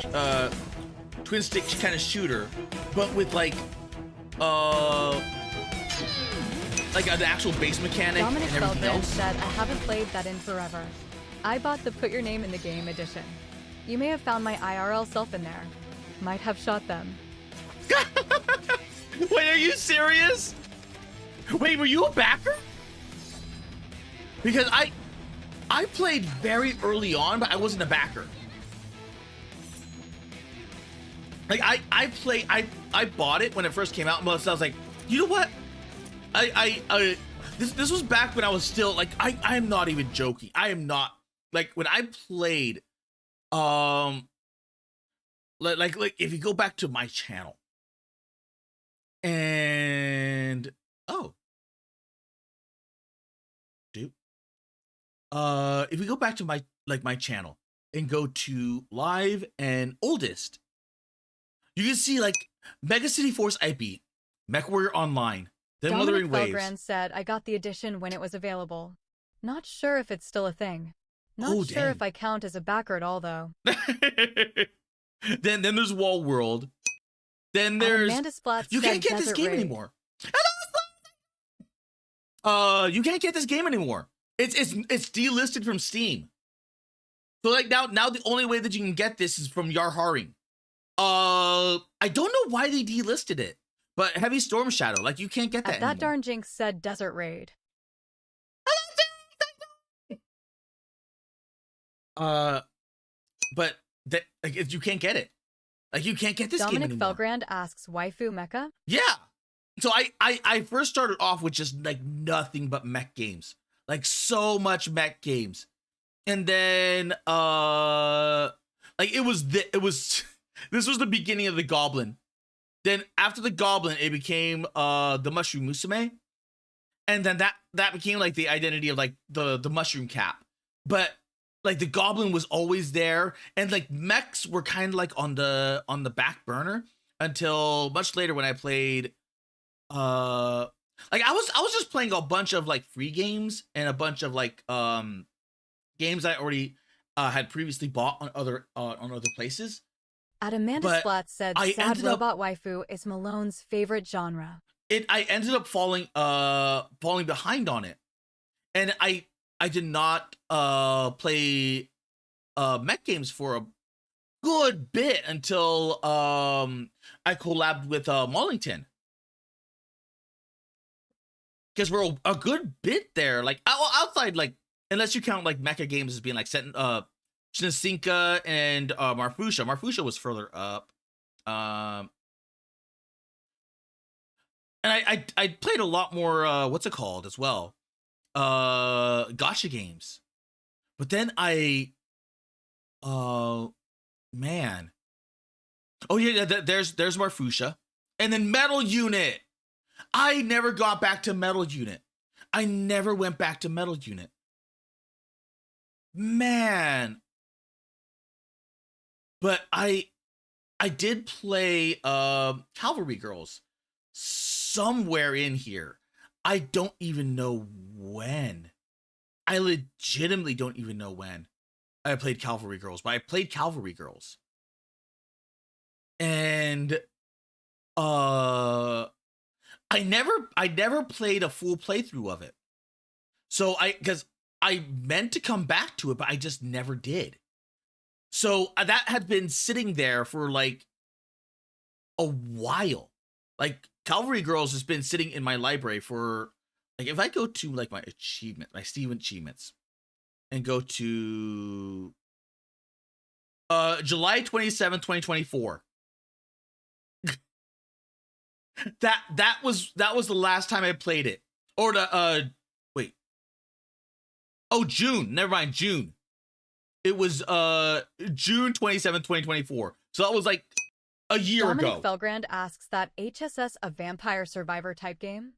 S1: kind of shooter, but with like an actual base mechanic.
S3: Dominic
S1: and everything
S3: Feldman
S1: else.
S3: said, I haven't played that in forever. I bought the Put Your Name in the Game edition. You may have found my IRL self in there. Might have shot them.
S1: Wait, are you serious? Wait, were you a backer? Because I played very early on, but I wasn't a backer. Like I bought it when it first came out, and I was like, you know what? This was back when I was still like, I'm not even joking. I am not, like, when I played, like if you go back to my channel, and if we go back to my channel and go to live and oldest, you can see like Mega City Force IP, MechWarrior Online, then
S3: Dominic
S1: Wuthering Waves.
S3: Felgran said, I got the edition when it was available. Not sure if it's still a thing. Not sure if I count as a backer at all, though.
S1: Then there's Wall World. Then there's
S3: Amanda Splat
S1: you
S3: said
S1: can't get this
S3: Desert
S1: game
S3: Raid.
S1: anymore. You can't get this game anymore. It's delisted from Steam. So like now the only way that you can get this is from Yarharing. I don't know why they delisted it, but Heavy Storm Shadow, like, you can't get that
S3: That
S1: anymore.
S3: darn jinx said Desert Raid.
S1: But that, like, you can't get it. Like, you can't get this
S3: Dominic
S1: game anymore.
S3: Felgrand asks, waifu mecha?
S1: Yeah. So I first started off with just like nothing but mech games. Like, so much mech games. And then like this was the beginning of the Goblin. Then after the Goblin, it became the Mushroom Musume. And then that became like the identity of like the Mushroom Cap. But like the Goblin was always there, and like mechs were kind of like on the back burner until much later when I played like I was just playing a bunch of like free games and a bunch of like games I already had previously bought on other places.
S3: At Amanda
S1: But
S3: Splat said,
S1: I
S3: "Sad
S1: ended up-
S3: robot waifu is Malone's favorite genre."
S1: I ended up falling behind on it, and I did not play mech games for a good bit until I collabed with Mollington, because we're a good bit there, like outside, like unless you count like mecha games as being like set Shinasinka and Marfusha. Marfusha was further up. And I played a lot more what's it called as well, gacha games. But then man, oh yeah, there's Marfusha, and then Metal Unit. I never got back to Metal Unit. I never went back to Metal Unit. Man, but I did play Cavalry Girls somewhere in here. I don't even know when. I legitimately don't even know when I played Cavalry Girls, but I played Cavalry Girls. And I never played a full playthrough of it. So because I meant to come back to it, but I just never did. So that had been sitting there for like a while. Like Cavalry Girls has been sitting in my library for, like, if I go to like my Steam achievements, and go to July 27th, 2024. that was the last time I played it. Or the wait. Oh, June. Never mind, June. It was June 27th, 2024. So that was like a year
S3: Dominic
S1: ago.
S3: Felgrand asks, that HSS a vampire survivor type game?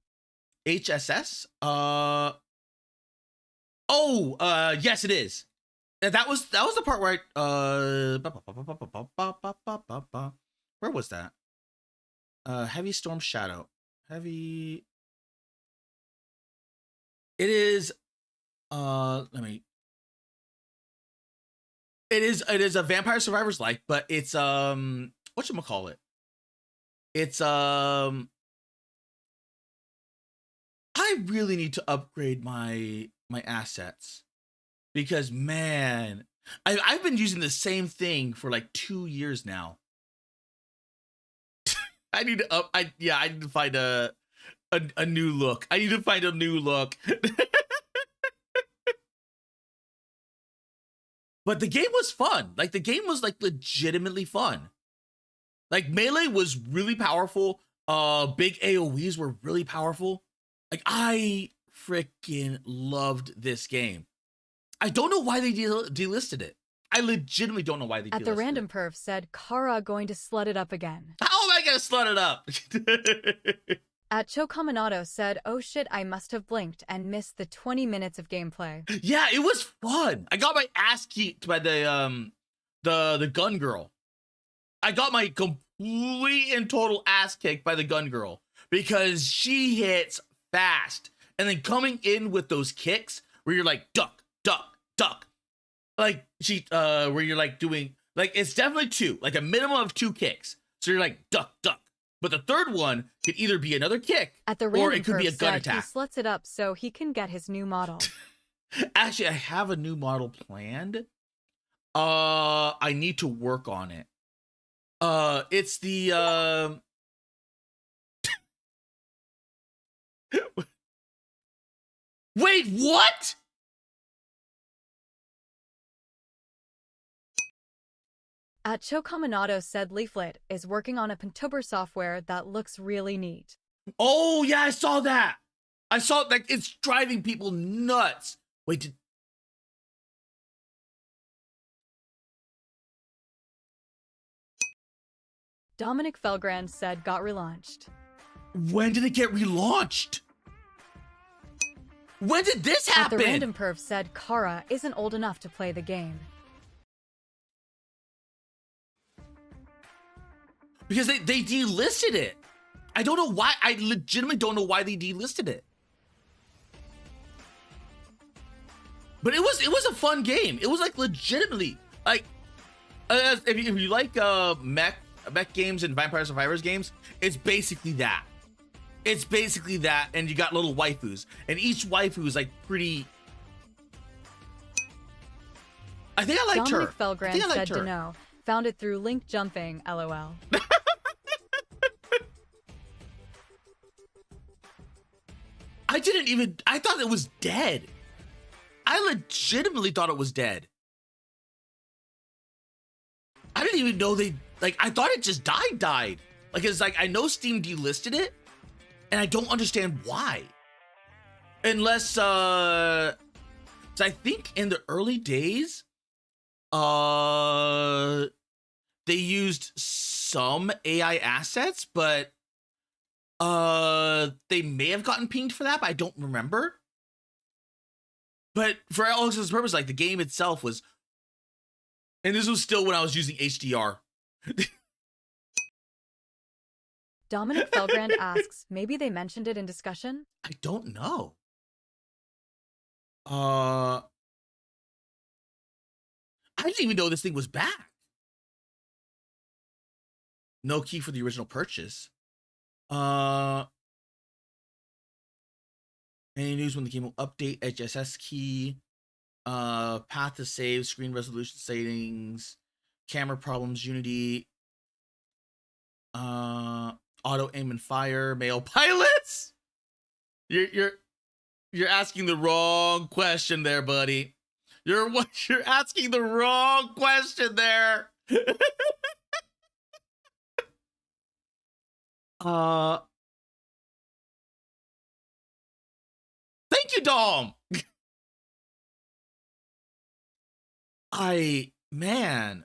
S1: HSS? Yes, it is. That was the part where where was that? Heavy Storm Shadow. It is it is a Vampire Survivors like, but it's whatchamacallit? It's I really need to upgrade my assets, because man, I've been using the same thing for like 2 years now. I need to find a new look. I need to find a new look. But the game was fun. Like, the game was like legitimately fun. Like, melee was really powerful. Big AoEs were really powerful. Like, I freaking loved this game. I don't know why they delisted it. I legitimately don't know why they delisted it.
S3: At the Random Perf said, Kara going to slut it up again.
S1: How am I gonna slut it up?
S3: At Chocominato said, oh shit, I must have blinked and missed the 20 minutes of gameplay.
S1: Yeah, it was fun. I got my ass kicked by the gun girl. I got my complete and total ass kicked by the gun girl, because she hits fast. And then coming in with those kicks where you're like, duck, duck, duck. Like, where you're like doing, like, it's definitely two, like a minimum of 2 kicks. So you're like, duck, duck. But the third one could either be another kick,
S3: At the
S1: or
S3: Random
S1: it could be a
S3: Perf
S1: gun
S3: said,
S1: attack.
S3: he sluts it up so he can get his new model.
S1: Actually, I have a new model planned. I need to work on it. It's the Wait, what?
S3: At Chocominato said Leaflet is working on a Vtuber software that looks really neat.
S1: Oh yeah, I saw that. I saw, like, it's driving people nuts. Wait,
S3: Dominic Felgrand said got relaunched.
S1: when did it get relaunched? When did this
S3: At
S1: happen?
S3: the Random Perf said Kara isn't old enough to play the game.
S1: Because they delisted it. I don't know why. I legitimately don't know why they delisted it. But it was a fun game. It was like legitimately like if you like mech games and Vampire Survivors games, it's basically that. It's basically that, and you got little waifus, and each waifu is like pretty. I think I liked
S3: Dominic
S1: her.
S3: Felgrand
S1: I think I liked
S3: said
S1: her.
S3: to know. Found it through link jumping, lol.
S1: I thought it was dead. I legitimately thought it was dead. I didn't even know I thought it just died. Like, it's like, I know Steam delisted it, and I don't understand why. Unless, so I think in the early days, they used some AI assets, but they may have gotten pinged for that, but I don't remember. But for all intents and purposes, like the game itself was, and this was still when I was using HDR.
S3: Dominic Felgrand asks, maybe they mentioned it in discussion?
S1: I don't know. I didn't even know this thing was back. No key for the original purchase. Any news when the game will update HSS key, path to save, screen resolution settings, camera problems, Unity, auto aim and fire, male pilots? You're asking the wrong question there, buddy. You're asking the wrong question there. Thank you, Dom. Man.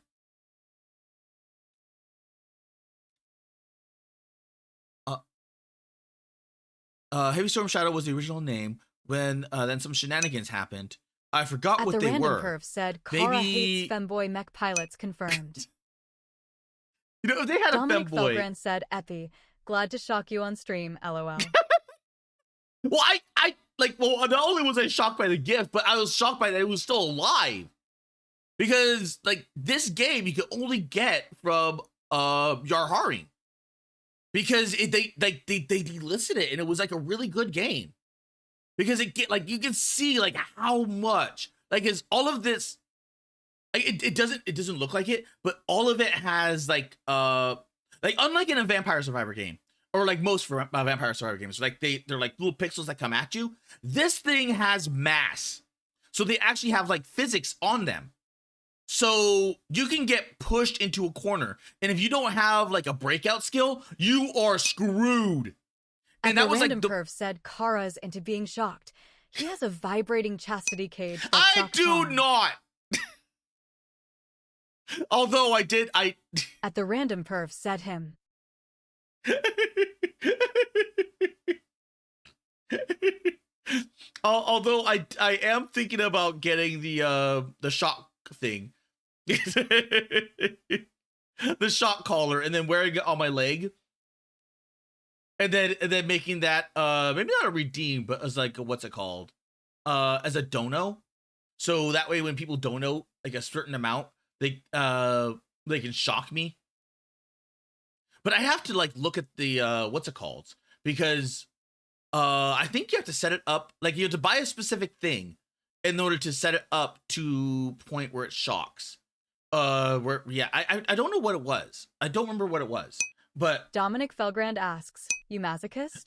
S1: Heavy Storm Shadow was the original name. When then some shenanigans happened. I forgot
S3: At
S1: what
S3: the
S1: they
S3: random
S1: were.
S3: perf said, Kara
S1: Maybe...
S3: hates femboy mech pilots confirmed.
S1: You know, they had
S3: Dominic
S1: a femboy.
S3: Felgrand said, Epi, glad to shock you on stream, lol.
S1: Well, not only was I shocked by the gift, but I was shocked by that it was still alive. Because, like, this game you could only get from Yarharing. Because they delisted it, and it was like a really good game. Because you can see like how much, like, is all of this, like, it doesn't look like it, but all of it has like unlike in a Vampire Survivor game, or like most Vampire Survivor games, like they're like little pixels that come at you. This thing has mass, so they actually have like physics on them, so you can get pushed into a corner, and if you don't have like a breakout skill, you are screwed.
S3: And that was random like perf said Kara's into being shocked. He has a vibrating chastity cage.
S1: I do not. Although I did,
S3: At the random perf said him.
S1: Although I am thinking about getting the shock thing, the shock collar, and then wearing it on my leg. And then making that maybe not a redeem, but as like what's it called? As a dono. So that way when people dono like a certain amount, they can shock me. But I have to like look at the what's it called? Because I think you have to set it up, like you have to buy a specific thing in order to set it up to point where it shocks. I don't know what it was. I don't remember what it was. But
S3: Dominic Felgrand asks, you masochist?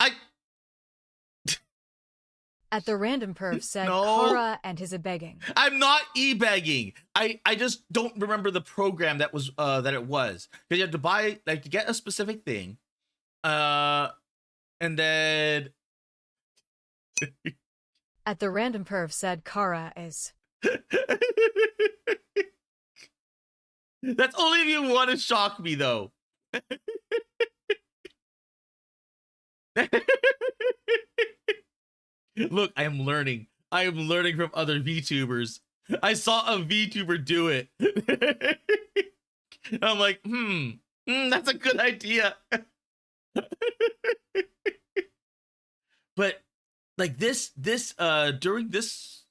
S3: At the random perf said
S1: No.
S3: Kara and his begging.
S1: I'm not e-begging. I just don't remember the program that was that it was. Because you have to buy, like, to get a specific thing. And then
S3: At the random perf said Kara is.
S1: That's only if you want to shock me, though. Look, I am learning. I am learning from other VTubers. I saw a VTuber do it. I'm like, that's a good idea. but like this during this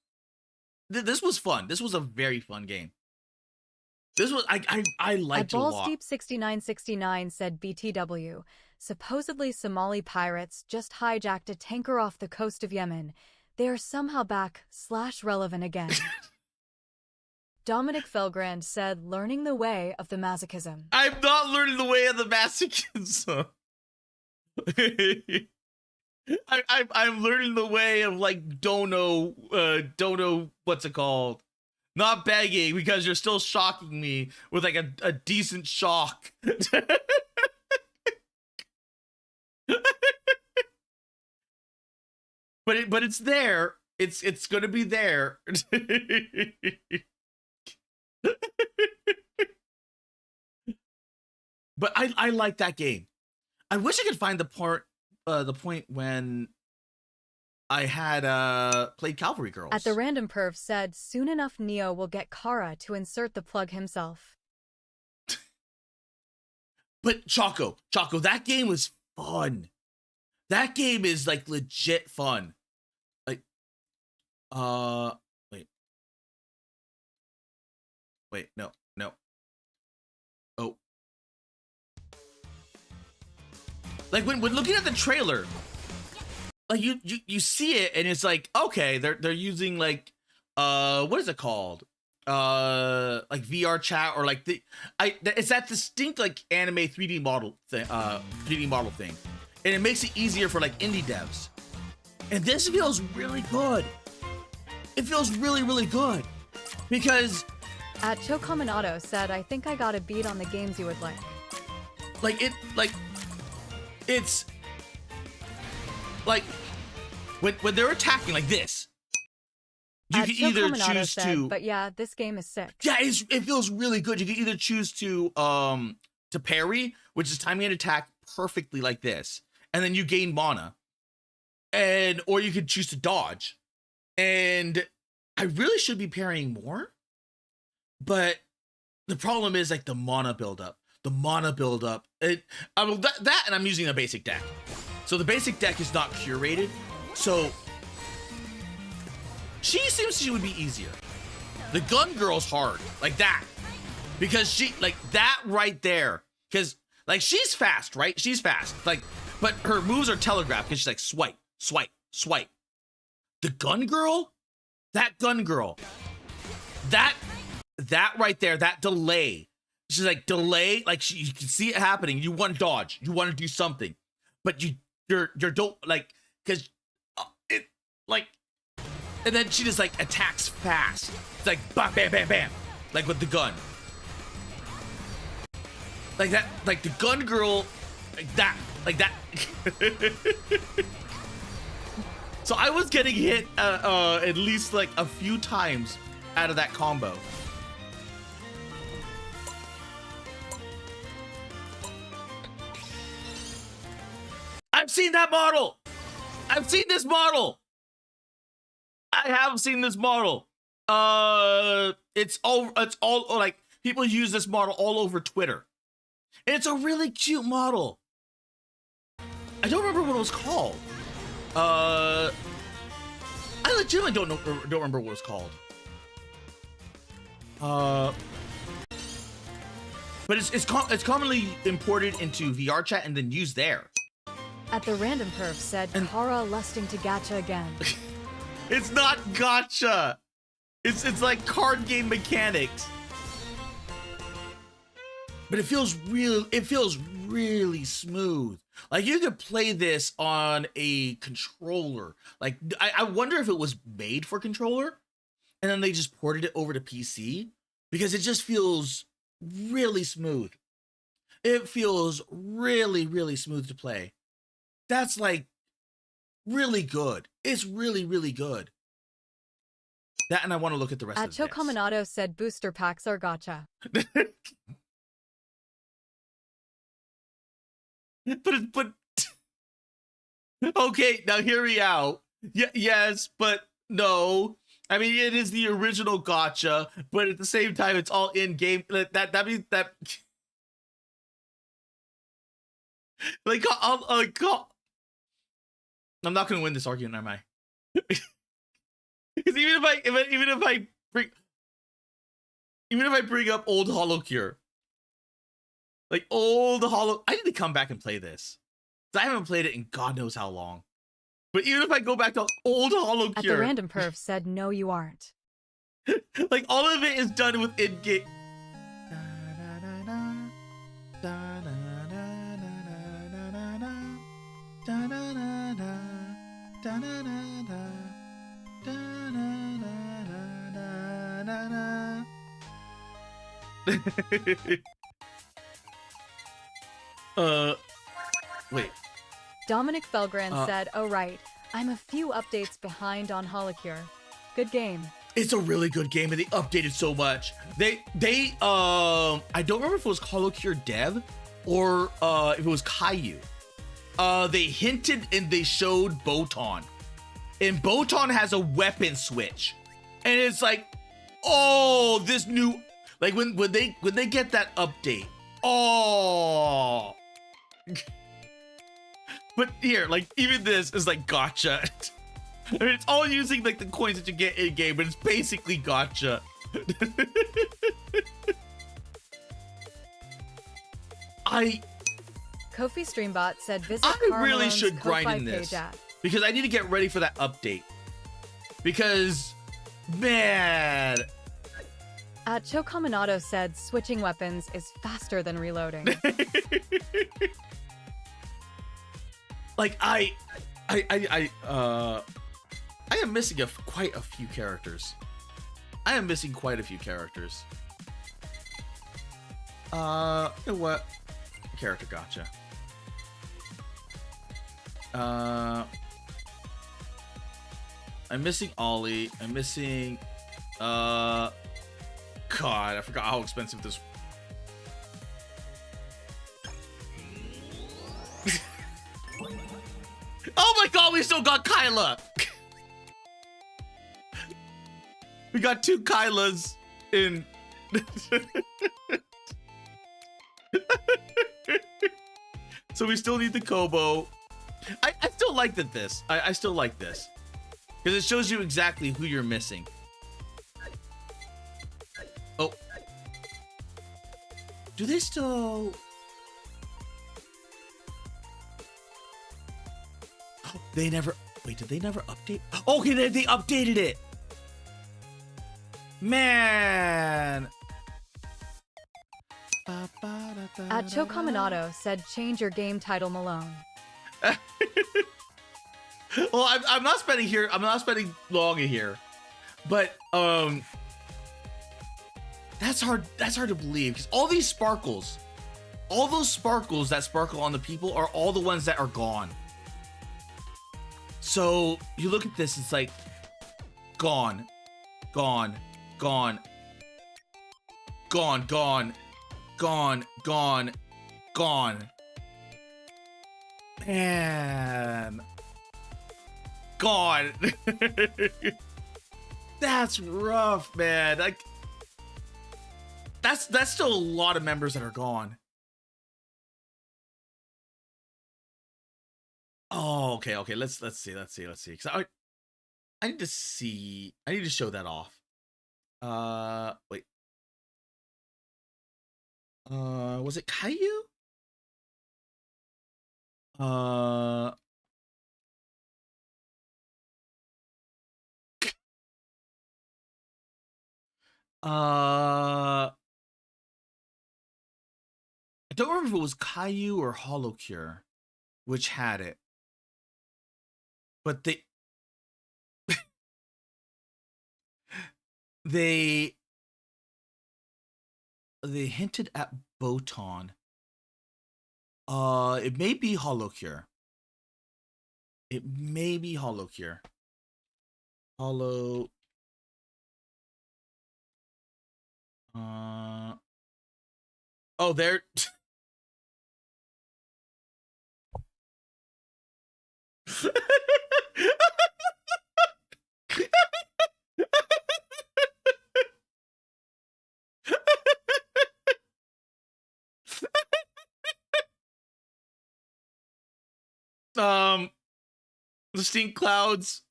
S1: was fun. This was a very fun game. This was I liked it a
S3: Balls
S1: lot.
S3: Deep 6969 said BTW. Supposedly Somali pirates just hijacked a tanker off the coast of Yemen. They are somehow back / relevant again. Dominic Felgrand said, learning the way of the masochism.
S1: I'm not learning the way of the masochism. I'm learning the way of like don't know what's it called. Not begging because you're still shocking me with like a decent shock. But it's there. It's gonna be there. But I like that game. I wish I could find the point when I had played Cavalry Girls.
S3: At the Random Perv said, soon enough Neo will get Kara to insert the plug himself.
S1: But Choco, that game was fun. That game is like legit fun. Like, wait, no. Oh. Like when looking at the trailer, like you see it and it's like, okay, they're using like what is it called? Like VR chat or like it's that distinct like anime 3D model thing, and it makes it easier for like indie devs. And this feels really good. It feels really, really good because
S3: At Chocominato said, I think I got a beat on the games you would like.
S1: It's like when they're attacking like this, you can either choose to.
S3: But yeah, this game is sick.
S1: Yeah, it feels really good. You can either choose to parry, which is timing an attack perfectly like this, and then you gain mana, or you could choose to dodge. And I really should be parrying more, but the problem is like the mana buildup. That, and I'm using a basic deck. So the basic deck is not curated. So she would be easier. The gun girl's hard, like that. Because she, like that right there. Because like she's fast, right? She's fast. Like, but her moves are telegraphed because she's like swipe, swipe, swipe. The gun girl, that right there, that delay. She's like delay, like you can see it happening. You want to dodge, you want to do something, but you're don't like because it like, and then she just like attacks fast. It's like bam, bam, bam, bam, like with the gun, like that, like the gun girl, like that. So I was getting hit at least like a few times out of that combo. I've seen that model. I've seen this model. I have seen this model. It's all like people use this model all over Twitter. And it's a really cute model. I don't remember what it was called. I legitimately don't remember what it was called. But it's commonly imported into VR chat and then used there.
S3: At the Random Perf said, Kara lusting to gacha again.
S1: It's not gacha. It's like card game mechanics. But it feels really smooth. Like you could play this on a controller. Like I wonder if it was made for controller and then they just ported it over to PC because it just feels really smooth. It feels really, really smooth to play. That's like really good. It's really, really good. That, and I want to look at the rest of the decks.
S3: Chocominato said booster packs are gacha.
S1: but okay, now hear me out. Yes, but no. I mean, it is the original gacha, but at the same time, it's all in game. That means that like I'm not gonna win this argument, am I? Because even if I bring up old Hollow Cure, like old Hollow, I need to come back and play this. I haven't played it in God knows how long. But even if I go back to old Hollow
S3: At
S1: Cure,
S3: the random perf said, no, you aren't.
S1: like all of it is done with in-game. Wait.
S3: Dominic Felgran said, oh right, I'm a few updates behind on Holocure. Good game.
S1: It's a really good game and they updated so much. They I don't remember if it was Holocure Dev or if it was Caillou. They hinted and they showed Botan. And Botan has a weapon switch. And it's like, oh, this new, like when they get that update. Oh. But here, like even this is like gotcha. I mean, it's all using like the coins that you get in game, but it's basically gotcha.
S3: Kofi Streambot said visit
S1: I really
S3: Carmelone's
S1: should grind
S3: Ko-Fi
S1: in this
S3: page at.
S1: because I need to get ready for that update. Because, man.
S3: At Chocominato said switching weapons is faster than reloading.
S1: Like I am missing quite a few characters. I am missing quite a few characters. You know what? Character gotcha. I'm missing Ollie. I'm missing God, I forgot how expensive this. Oh my God, we still got Kyla. We got 2 Kylas in. So we still need the Kobo. I still like this. I still like this. Because it shows you exactly who you're missing. Oh. Do they still... They never... Wait, did they never update? Okay, they updated it! Man!
S3: At Chocominato said change your game title Malone.
S1: Well, I'm not spending here. I'm not spending long here, but that's hard. That's hard to believe because all these sparkles, all those sparkles that sparkle on the people are all the ones that are gone. So you look at this, it's like gone, gone, gone, gone, gone, gone, gone, gone. Man. Gone. That's rough, man. Like that's still a lot of members that are gone. Oh, okay. Let's see. Cause I need to see. I need to show that off. Wait. Was it Caillou? I don't remember if it was Caillou or Holocure, which had it. But they hinted at Botan. It may be Holocure. It may be Holocure. Oh, there. The stink clouds.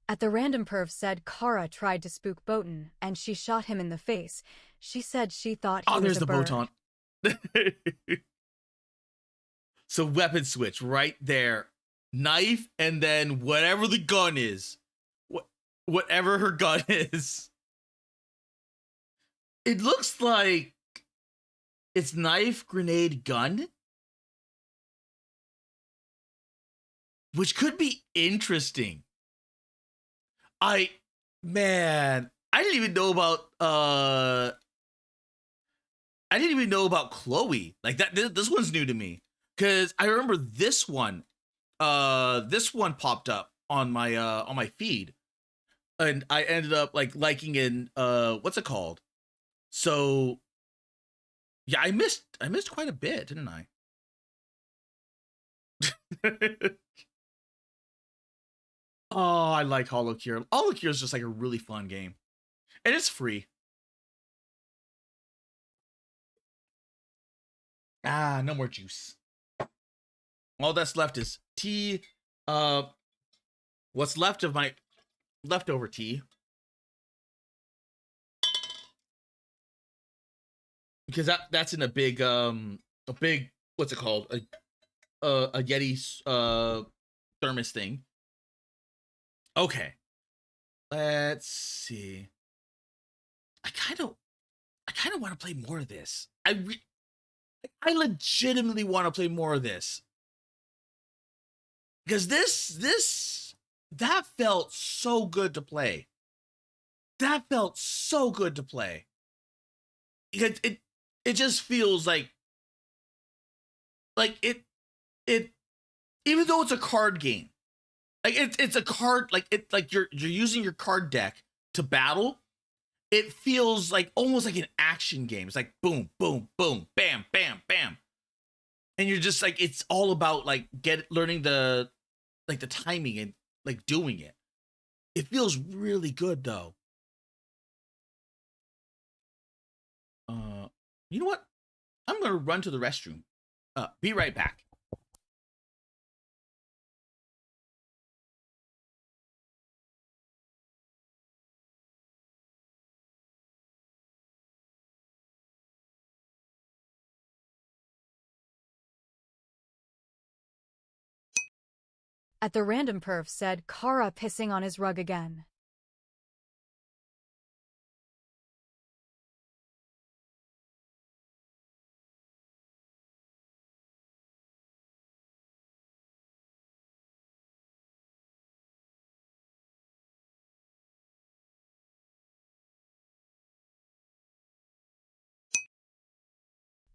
S3: At the Random Perv said Kara tried to spook Botan, and she shot him in the face. She said she thought he was
S1: there's
S3: a
S1: the
S3: bird.
S1: Botan. So weapon switch right there. Knife and then whatever the gun is. Whatever her gun is. It looks like it's knife, grenade, gun. Which could be interesting. I didn't even know about Chloe. Like that this one's new to me. Cause I remember this one popped up on my feed. And I ended up like liking in what's it called? So yeah, I missed quite a bit, didn't I? Oh, I like HoloCure. HoloCure is just like a really fun game. And it's free. Ah, no more juice. All that's left is tea. What's left of my leftover tea. Because that's in a big what's it called? A Yeti thermos thing. Okay. Let's see. I kind of want to play more of this. I legitimately want to play more of this. Because that felt so good to play. That felt so good to play. It just feels like it even though it's a card game. Like it's a card, like you're using your card deck to battle. It feels like almost like an action game. It's like boom, boom, boom, bam, bam, bam. And you're just like, it's all about like learning the timing and like doing it. It feels really good though. You know what? I'm gonna run to the restroom. Be right back.
S3: At the Random Perv said Kara pissing on his rug again.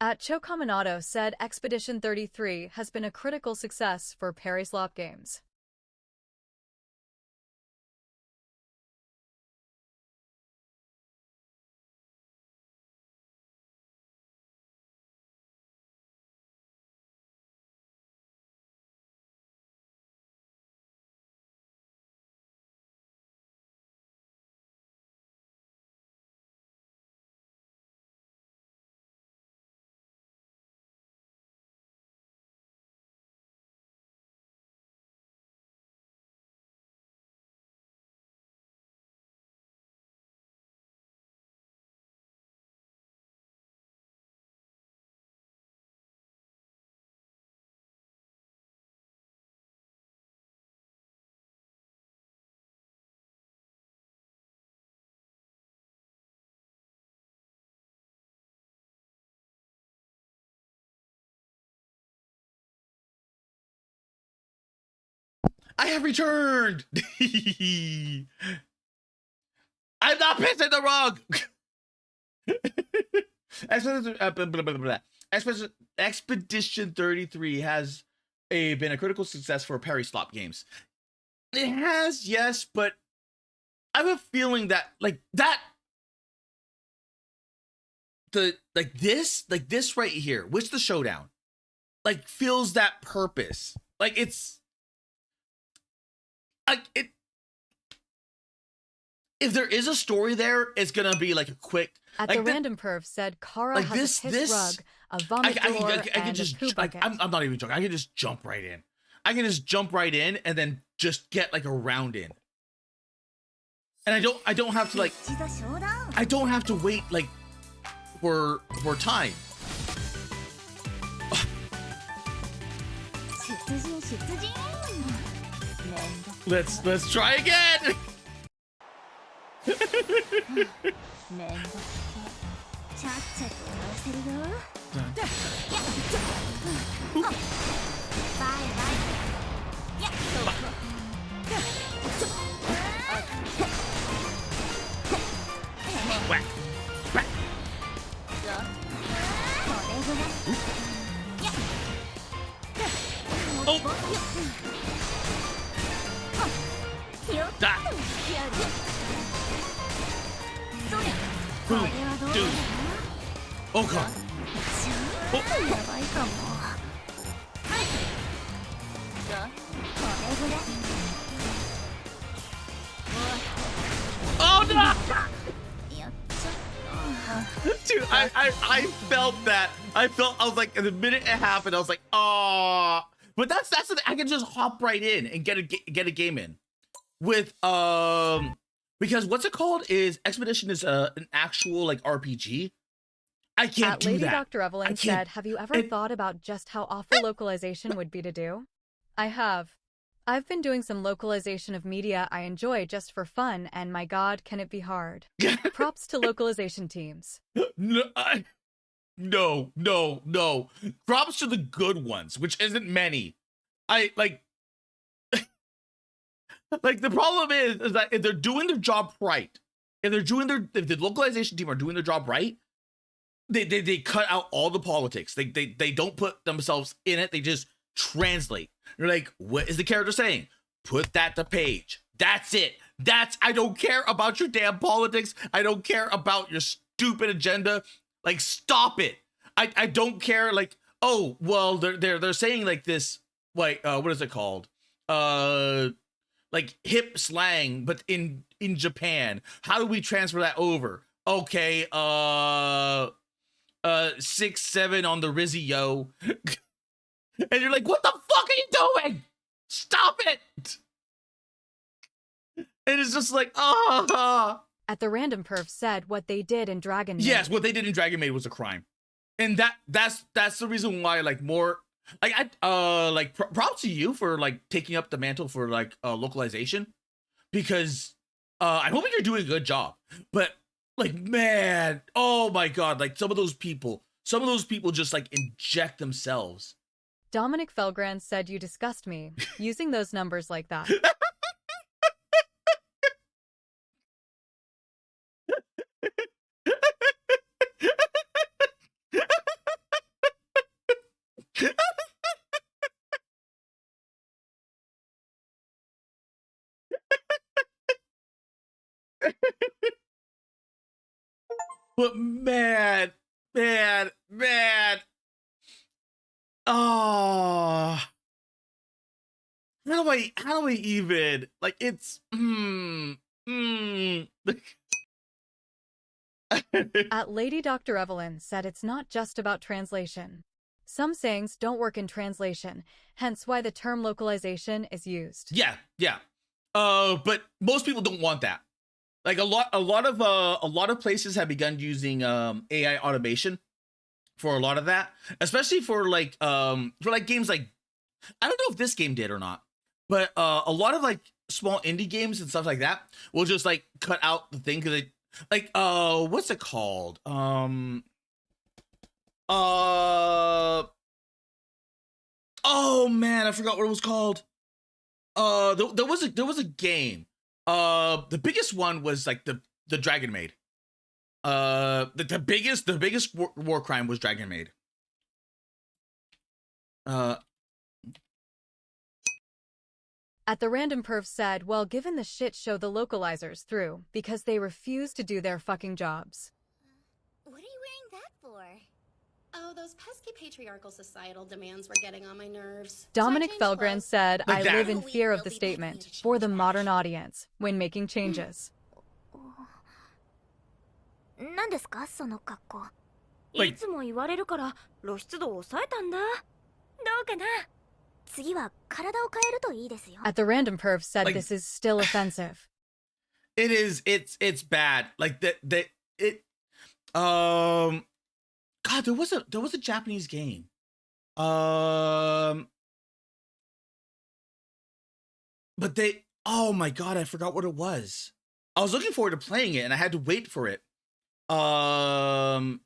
S3: At Chocominato said Expedition 33 has been a critical success for Perry Slop Games.
S1: I have returned. I'm not pissing the rug. Expedition 33 has been a critical success for Perry Slop Games. It has, yes, but I have a feeling that this right here, which the showdown, like feels that purpose. Like it's like if there is a story there, it's gonna be like a quick.
S3: At
S1: like
S3: the random perv said Kara
S1: like
S3: has a piss rug, a vomit drawer,
S1: I can
S3: and
S1: just
S3: a poo bucket.
S1: I'm not even joking. I can just jump right in. I can just jump right in and then just get like a round in. And I don't have to like I don't have to wait like for time. Let's try again. Whack. Whack. Oh. Da. Boom. Dude. Oh god. Oh no! Dude, I felt that. I was like, the minute it happened, I was like, oh. But that's the thing. I can just hop right in and get a game in with because what's it called is Expedition is an actual like RPG. I can't do
S3: Lady
S1: that.
S3: Dr. Evelyn said, have you ever thought about just how awful localization would be to do? I have. I've been doing some localization of media I enjoy just for fun, and my god, can it be hard. Props to localization teams.
S1: No. Props to the good ones, which isn't many. I like like the problem is that if they're doing their job right, if the localization team are doing their job right, they cut out all the politics. They don't put themselves in it. They just translate. You're like, what is the character saying? Put that to page. That's it. I don't care about your damn politics. I don't care about your stupid agenda. Like, stop it. I don't care. Like, oh well, they're saying like this. Like, what is it called? Like hip slang, but in Japan. How do we transfer that over? Okay, 6'7" on the Rizzy yo. And you're like, what the fuck are you doing? Stop it! And it's just like,
S3: At the random perv said what they did in Dragon Maid.
S1: Yes, what they did in Dragon Maid was a crime. And that's the reason why like more like props to you for like taking up the mantle for like localization, because I'm hoping you're doing a good job. But like, man, oh my god, like some of those people just like inject themselves.
S3: Dominic Felgran said you disgust me, using those numbers like that.
S1: But man. Oh, how do I even like it's
S3: At Lady Dr. Evelyn said it's not just about translation. Some sayings don't work in translation, hence why the term localization is used.
S1: Yeah. But most people don't want that. Like a lot of places have begun using AI automation for a lot of that, especially for like games like, I don't know if this game did or not, but a lot of like small indie games and stuff like that will just like cut out the thing because like what's it called? Oh man, I forgot what it was called. There was a game. The biggest one was like the Dragon Maid. The biggest war crime was Dragon Maid.
S3: At the random perv said, well, given the shit show the localizers threw, because they refuse to do their fucking jobs.
S19: What are you wearing that for? Oh, those pesky patriarchal societal demands were getting on my nerves.
S3: Dominic Felgren said,
S1: Like
S3: I
S1: that.
S3: live in fear of the statement, for the modern audience, when making changes.
S18: 何ですかその格好。
S1: Like-
S18: いつも言われるから露出度を抑えたんだ。どうかな。次は体を変えるといいですよ。
S3: At the random perv said
S1: Like-
S3: this is still offensive.
S1: It is. It's bad. Like that. It. God, there was a Japanese game. But they. Oh my God, I forgot what it was. I was looking forward to playing it, and I had to wait for it. I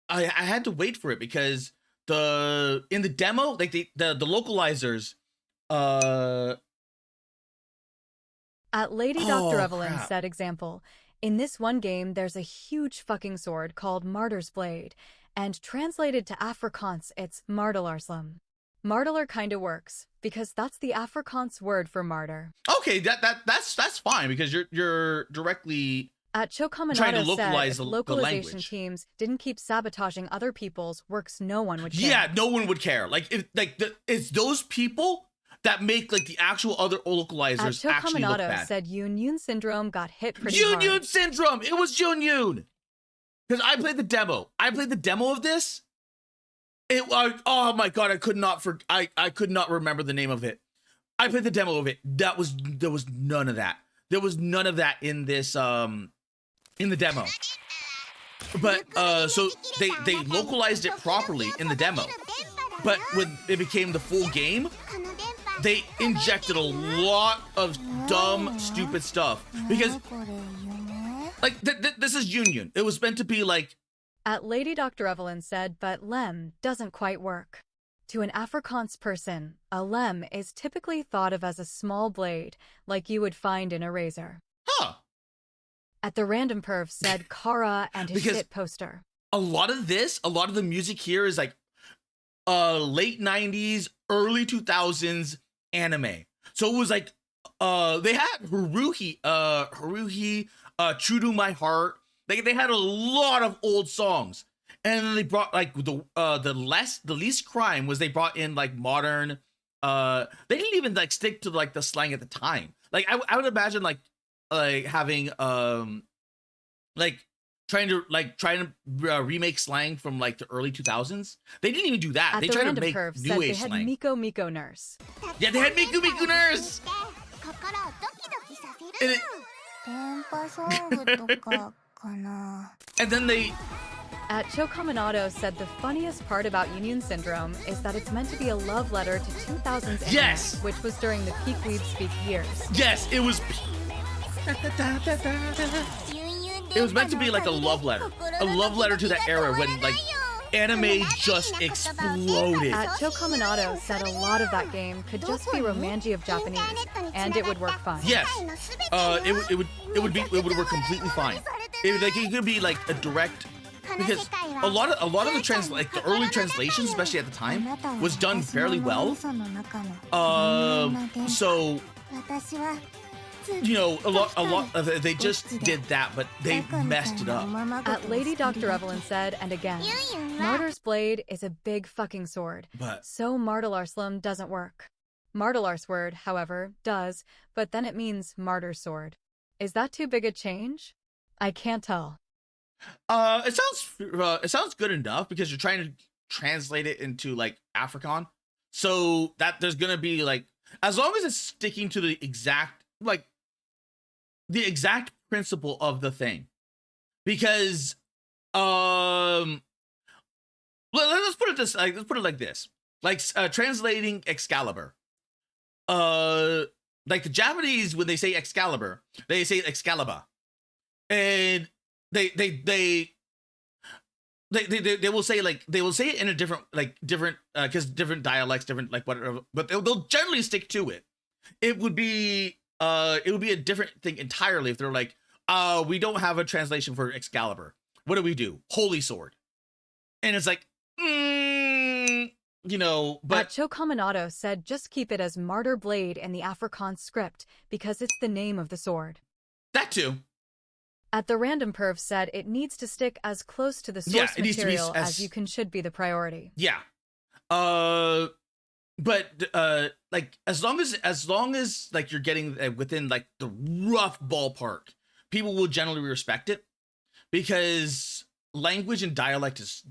S1: had to wait for it because in the demo, like the localizers.
S3: At Lady
S1: Oh,
S3: Dr. Evelyn
S1: crap.
S3: said example, in this one game there's a huge fucking sword called Martyr's Blade, and translated to Afrikaans it's Martelarslam. Marteler kinda works, because that's the Afrikaans word for martyr.
S1: Okay, that's fine because you're directly
S3: At
S1: trying to
S3: Chocominato
S1: localize
S3: said
S1: the
S3: localization
S1: language.
S3: teams didn't keep sabotaging other people's works no one would care.
S1: Yeah, no one would care. Like if it's those people that make like the actual other
S3: At
S1: localizers actually look
S3: Chocominato
S1: bad.
S3: said Yun syndrome got hit pretty hard.
S1: Yun syndrome. It was Yun. Because I played the demo. I played the demo of this. It was oh my God, I could not remember the name of it. I played the demo of it. There was none of that. There was none of that in this in the demo. But so they localized it properly in the demo. But when it became the full game, they injected a lot of dumb, stupid stuff. Because like this is Union. It was meant to be like
S3: At Lady Dr. Evelyn said, but lem doesn't quite work. To an Afrikaans person, a lem is typically thought of as a small blade, like you would find in a razor.
S1: Huh.
S3: At the random perv said Kara and his
S1: Because-
S3: shit poster.
S1: a lot of the music here is like late 90s, early 2000s anime. So it was like they had Haruhi, True to My Heart. They had a lot of old songs. And then they brought like the least crime was they brought in like modern they didn't even like stick to like the slang at the time. Like I would imagine like having like trying to remake slang from like the early 2000s. They didn't even do that.
S3: At
S1: They
S3: the
S1: tried to
S3: random
S1: make
S3: perv
S1: new
S3: said they
S1: age
S3: had
S1: slang.
S3: Miko Miko Nurse.
S1: Yeah, they had Miku Miku Nurse. And, it-
S18: 電波ソングとかかな。
S1: and then they
S3: At Chocominato said the funniest part about Union Syndrome is that it's meant to be a love letter to 2000s anime,
S1: Yes!
S3: which was during the peak Weed Speak years.
S1: yes, it was meant to be like a love letter to that era when like anime just exploded.
S3: At Chocominato said a lot of that game could just be Romanji of Japanese, and it would work fine.
S1: Yes, it would work completely fine. It could be like a direct, because a lot of the early translations, especially at the time, was done fairly well. So you know, a lot of they just did that, but they messed it up.
S3: At Lady Dr. Evelyn said, and again, Martyr's Blade is a big fucking sword,
S1: But
S3: so Martelarslam doesn't work. Martelars word, however, does, but then it means martyr's sword. Is that too big a change? I can't tell.
S1: it sounds good enough because you're trying to translate it into like Afrikaans, so that there's gonna be like, as long as it's sticking to the exact principle of the thing, because let's put it like this, like translating Excalibur, like the Japanese, when they say Excalibur, they say Excalibur, and they will say it in a different because different dialects, different like whatever, but they'll generally stick to it. It would be a different thing entirely if they're like, we don't have a translation for Excalibur. What do? Holy sword. And it's like, you know, but
S3: At Chocominato said just keep it as Martyr Blade in the Afrikaans script because it's the name of the sword.
S1: that too.
S3: At the random perv said it needs to stick as close to the source
S1: it needs to be
S3: material
S1: as-
S3: as you can should be the priority.
S1: Yeah. But like as long as like you're getting within like the rough ballpark, people will generally respect it because language and dialect is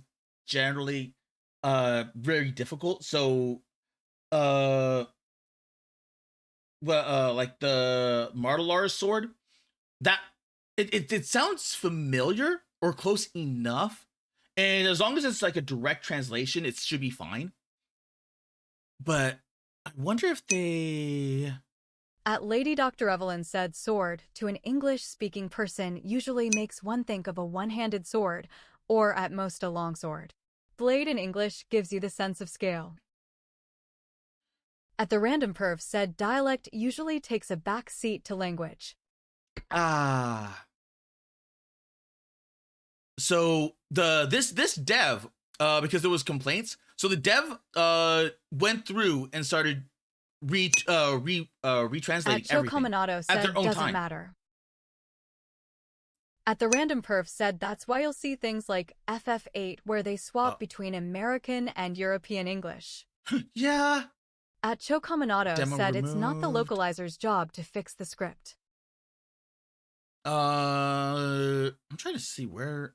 S1: generally very difficult. So like the Martelar's sword, that it sounds familiar or close enough, and as long as it's like a direct translation, it should be fine. But I wonder if they...
S3: At Lady Dr. Evelyn said sword to an English-speaking person usually makes one think of a one-handed sword, or at most a long sword. Blade in English gives you the sense of scale. At the Random Perv said dialect usually takes a back seat to language.
S1: So this dev, because there was complaints, so the dev went through and started retranslating
S3: At Joe
S1: everything
S3: Cominato
S1: at
S3: said
S1: their own
S3: doesn't
S1: time.
S3: matter. At the Random Perv said that's why you'll see things like FF8 where they swap between American and European English.
S1: Yeah.
S3: At Joe Cominato
S1: Demo
S3: said it's not the
S1: removed.
S3: localizer's job to fix the script.
S1: I'm trying to see where,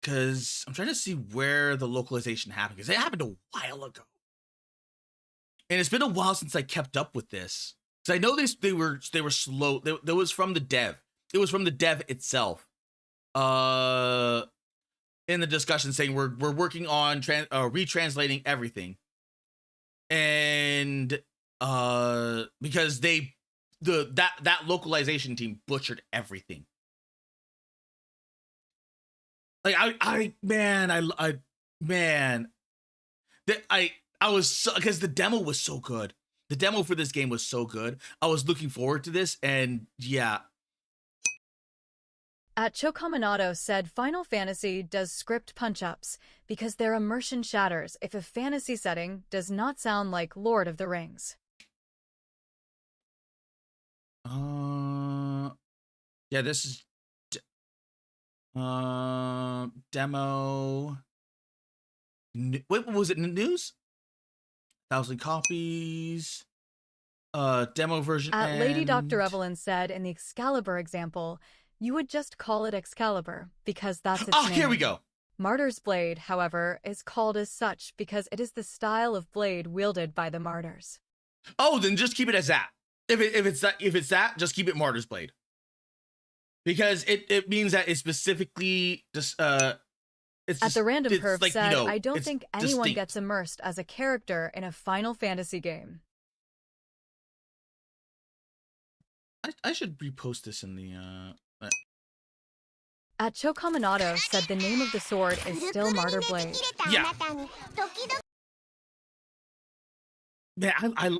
S1: because I'm trying to see where the localization happened, because it happened a while ago, and it's been a while since I kept up with this. Because I know they were slow. That was from the dev. It was from the dev itself. In the discussion saying we're working on retranslating everything, and because that localization team butchered everything. Like I was so, because the demo was so good. The demo for this game was so good. I was looking forward to this, and yeah.
S3: At Chocominato said Final Fantasy does script punch-ups because their immersion shatters if a fantasy setting does not sound like Lord of the Rings.
S1: Yeah, this is demo. What was it? News? 1,000 copies. Demo version.
S3: At Lady Dr. Evelyn said in the Excalibur example, you would just call it Excalibur because that's its name.
S1: Here we go.
S3: Martyr's Blade, however, is called as such because it is the style of blade wielded by the martyrs.
S1: Oh, then just keep it as that. If it's that, just keep it Martyr's Blade. Because it means that it's specifically just it's
S3: At the Random Perv
S1: like,
S3: said,
S1: you know,
S3: I don't
S1: it's
S3: think anyone
S1: distinct.
S3: gets immersed as a character in a Final Fantasy game.
S1: I should repost this in the
S3: At Chocominato said the name of the sword is still Martyr Blade.
S1: Yeah. Man,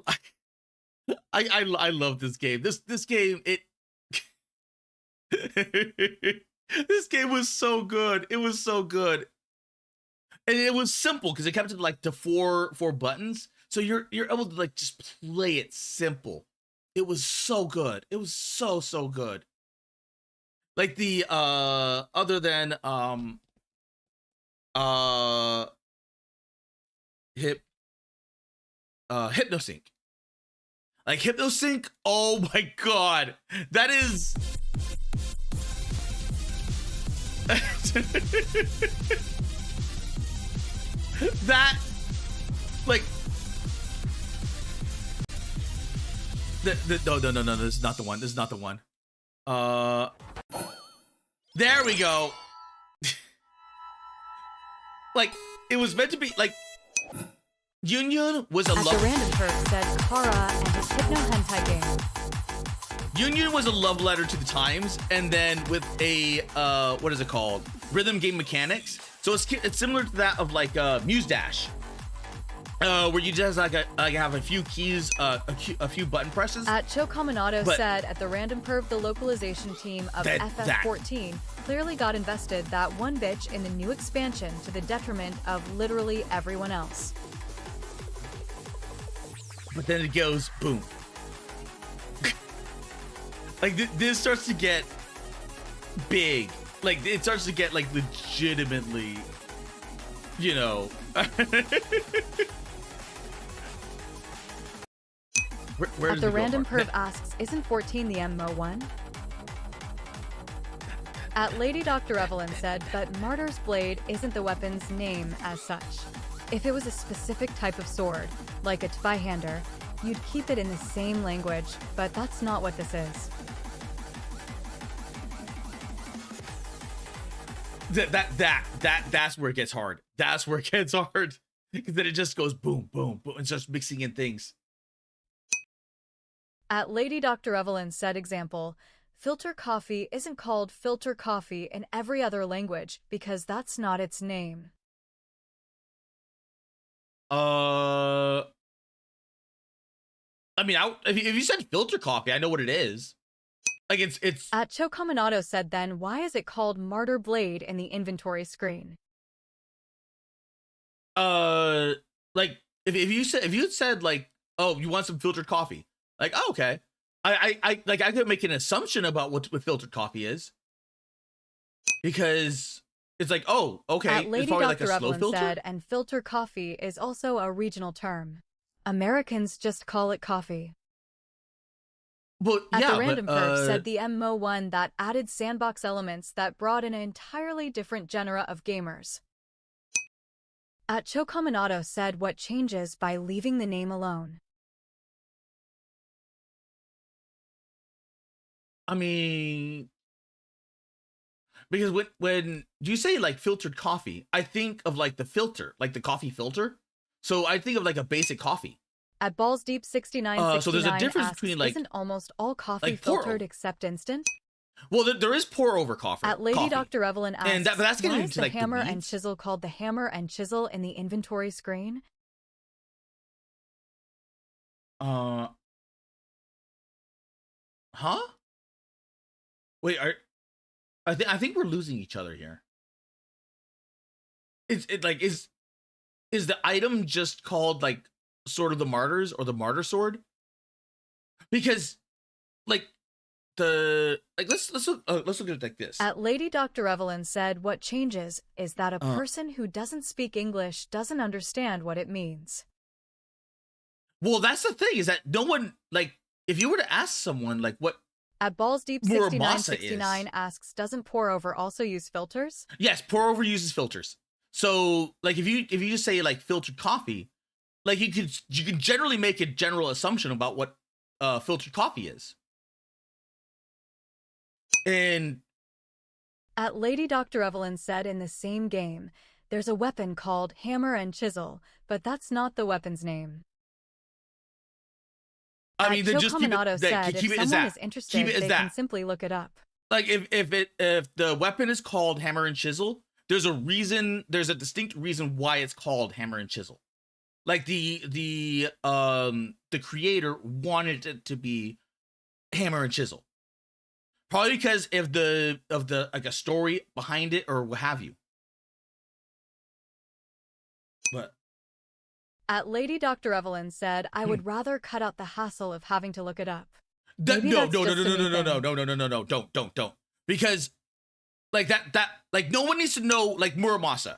S1: I love this game. This game, this game was so good. It was so good, and it was simple because it kept it like to four buttons, so you're able to like just play it simple. It was so good. It was so good. Like the other than Hypnosync. Like Hypnosync, oh my god. That is that like no, this is not the one. This is not the one. There we go. Like, it was meant to be like Union was a
S3: At
S1: love.
S3: the Random Perv said Kara and his Hypno Hentai game.
S1: Union was a love letter to the times, and then with a what is it called? Rhythm game mechanics. So it's similar to that of like Muse Dash. Where you just like have a few keys, a few button presses.
S3: At Chocominato
S1: But-
S3: said at the Random Perv, the localization team of FF14 clearly got invested that one bitch in the new expansion to the detriment of literally everyone else.
S1: But then it goes boom. Like this starts to get big. Like it starts to get like legitimately, you know. Where
S3: At
S1: does
S3: the
S1: it go
S3: random
S1: for?
S3: perv asks, isn't 14 the MMO one? At Lady Dr. Evelyn said, but Martyr's Blade isn't the weapon's name as such. If it was a specific type of sword, like a Zweihander, you'd keep it in the same language, but that's not what this is.
S1: That's where it gets hard. That's where it gets hard. Because then it just goes boom, boom, boom, and starts mixing in things.
S3: At Lady Dr. Evelyn said example, filter coffee isn't called filter coffee in every other language because that's not its name.
S1: I mean, if you said filter coffee, I know what it is. Like it's.
S3: At Chocominato said then, why is it called Martyr Blade in the inventory screen?
S1: Like if you said like, oh, you want some filtered coffee, like, oh, okay. I could make an assumption about what filtered coffee is. Because it's like, oh, okay.
S3: At Lady
S1: it's probably
S3: Dr.
S1: like a slow
S3: Evelyn
S1: filter.
S3: said, and filter coffee is also a regional term. Americans just call it coffee.
S1: But
S3: At
S1: yeah,
S3: the random perf said
S1: but,
S3: the MMO one that added sandbox elements that brought in an entirely different genre of gamers. At Chocominato said what changes by leaving the name alone.
S1: I mean, because when you say like filtered coffee, I think of like the filter, like the coffee filter. So I think of like a basic coffee.
S3: At Balls Deep 6969
S1: So there's a difference
S3: asks,
S1: between, like-
S3: isn't almost all coffee
S1: like pour
S3: filtered
S1: over.
S3: except instant?
S1: Well, there is pour over coffee.
S3: At Lady
S1: coffee.
S3: Dr. Evelyn asks,
S1: And but that's getting
S3: why
S1: into
S3: is the
S1: like the
S3: hammer and
S1: weeds.
S3: chisel called the hammer and chisel in the inventory screen?
S1: Huh? Wait, I think we're losing each other here. Is the item just called like Sword of the Martyrs or the Martyr Sword? Because like let's look at it like this.
S3: At Lady Dr. Evelyn said what changes is that a
S1: Uh.
S3: person who doesn't speak English doesn't understand what it means.
S1: Well, that's the thing, is that no one, like, if you were to ask someone like what
S3: At Balls Deep
S1: Muramasa
S3: 6969 asks, doesn't pour over also use filters?
S1: Yes, pour over uses filters. So like if you just say like filtered coffee, like you can generally make a general assumption about what filtered coffee is. And
S3: At Lady Dr. Evelyn said in the same game, there's a weapon called hammer and chisel, but that's not the weapon's name.
S1: I mean, then just keep it,
S3: Chocominato said
S1: keep
S3: if
S1: it as
S3: someone
S1: that.
S3: is interested,
S1: Keep it as
S3: they
S1: that.
S3: can simply look it up.
S1: Like if the weapon is called hammer and chisel, there's a distinct reason why it's called hammer and chisel. Like the creator wanted it to be hammer and chisel. Probably because of the like a story behind it or what have you. But
S3: At Lady Dr. Evelyn said, I would rather cut out the hassle of having to look it up.
S1: no,
S3: Maybe
S1: no,
S3: that's
S1: no, no,
S3: just
S1: no,
S3: a
S1: no,
S3: me
S1: no,
S3: thing.
S1: no, don't. Because like that like no one needs to know like Muramasa.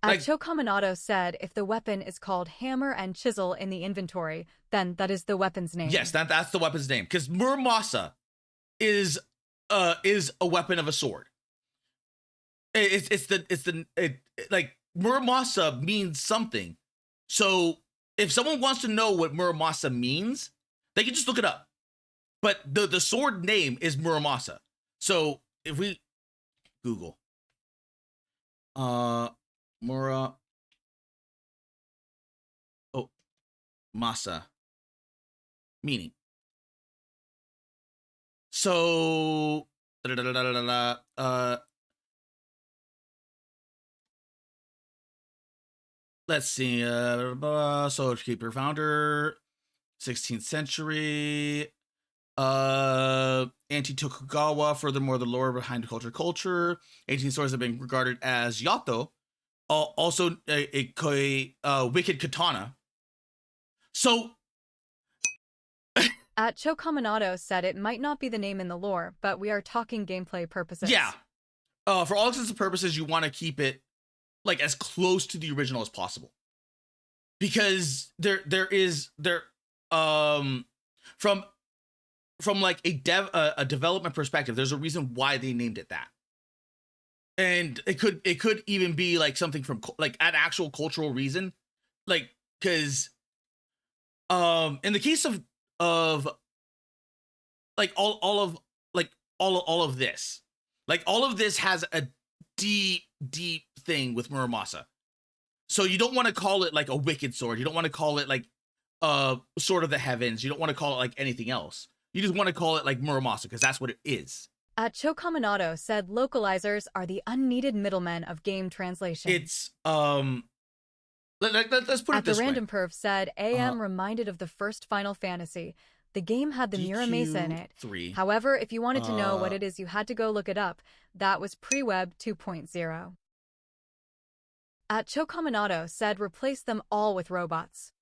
S3: At
S1: Like
S3: Chocominato said if the weapon is called hammer and chisel in the inventory, then that is the weapon's name.
S1: yes, that's the weapon's name. Because Muramasa is a weapon of a sword. Like Muramasa means something. So if someone wants to know what Muramasa means, they can just look it up. But the sword name is Muramasa. So if we Google Masa meaning. So let's see. Soulkeeper founder, 16th century. Anti-Tokugawa. Furthermore, the lore behind culture. 18 swords have been regarded as Yato. Also a wicked katana. So
S3: At Chocominato said it might not be the name in the lore, but we are talking gameplay purposes.
S1: yeah, for all intents and purposes, you want to keep it like as close to the original as possible, because from like a development perspective, there's a reason why they named it that. And it could even be like something from like an actual cultural reason, like because in the case of like all of this, like all of this has a deep thing with Muramasa. So you don't want to call it like a wicked sword. You don't want to call it like sword of the heavens. You don't want to call it like anything else. You just want to call it like Muramasa because that's what it is.
S3: At Chokaminato said localizers are the unneeded middlemen of game translation.
S1: It's let's put it this way.
S3: At the Random Perv said AM reminded of the first Final Fantasy. The game had the Muramasa in it.
S1: 3.
S3: However, if you wanted to know what it is, you had to go look it up. That was pre-web 2.0. At Chokaminato said replace them all with robots.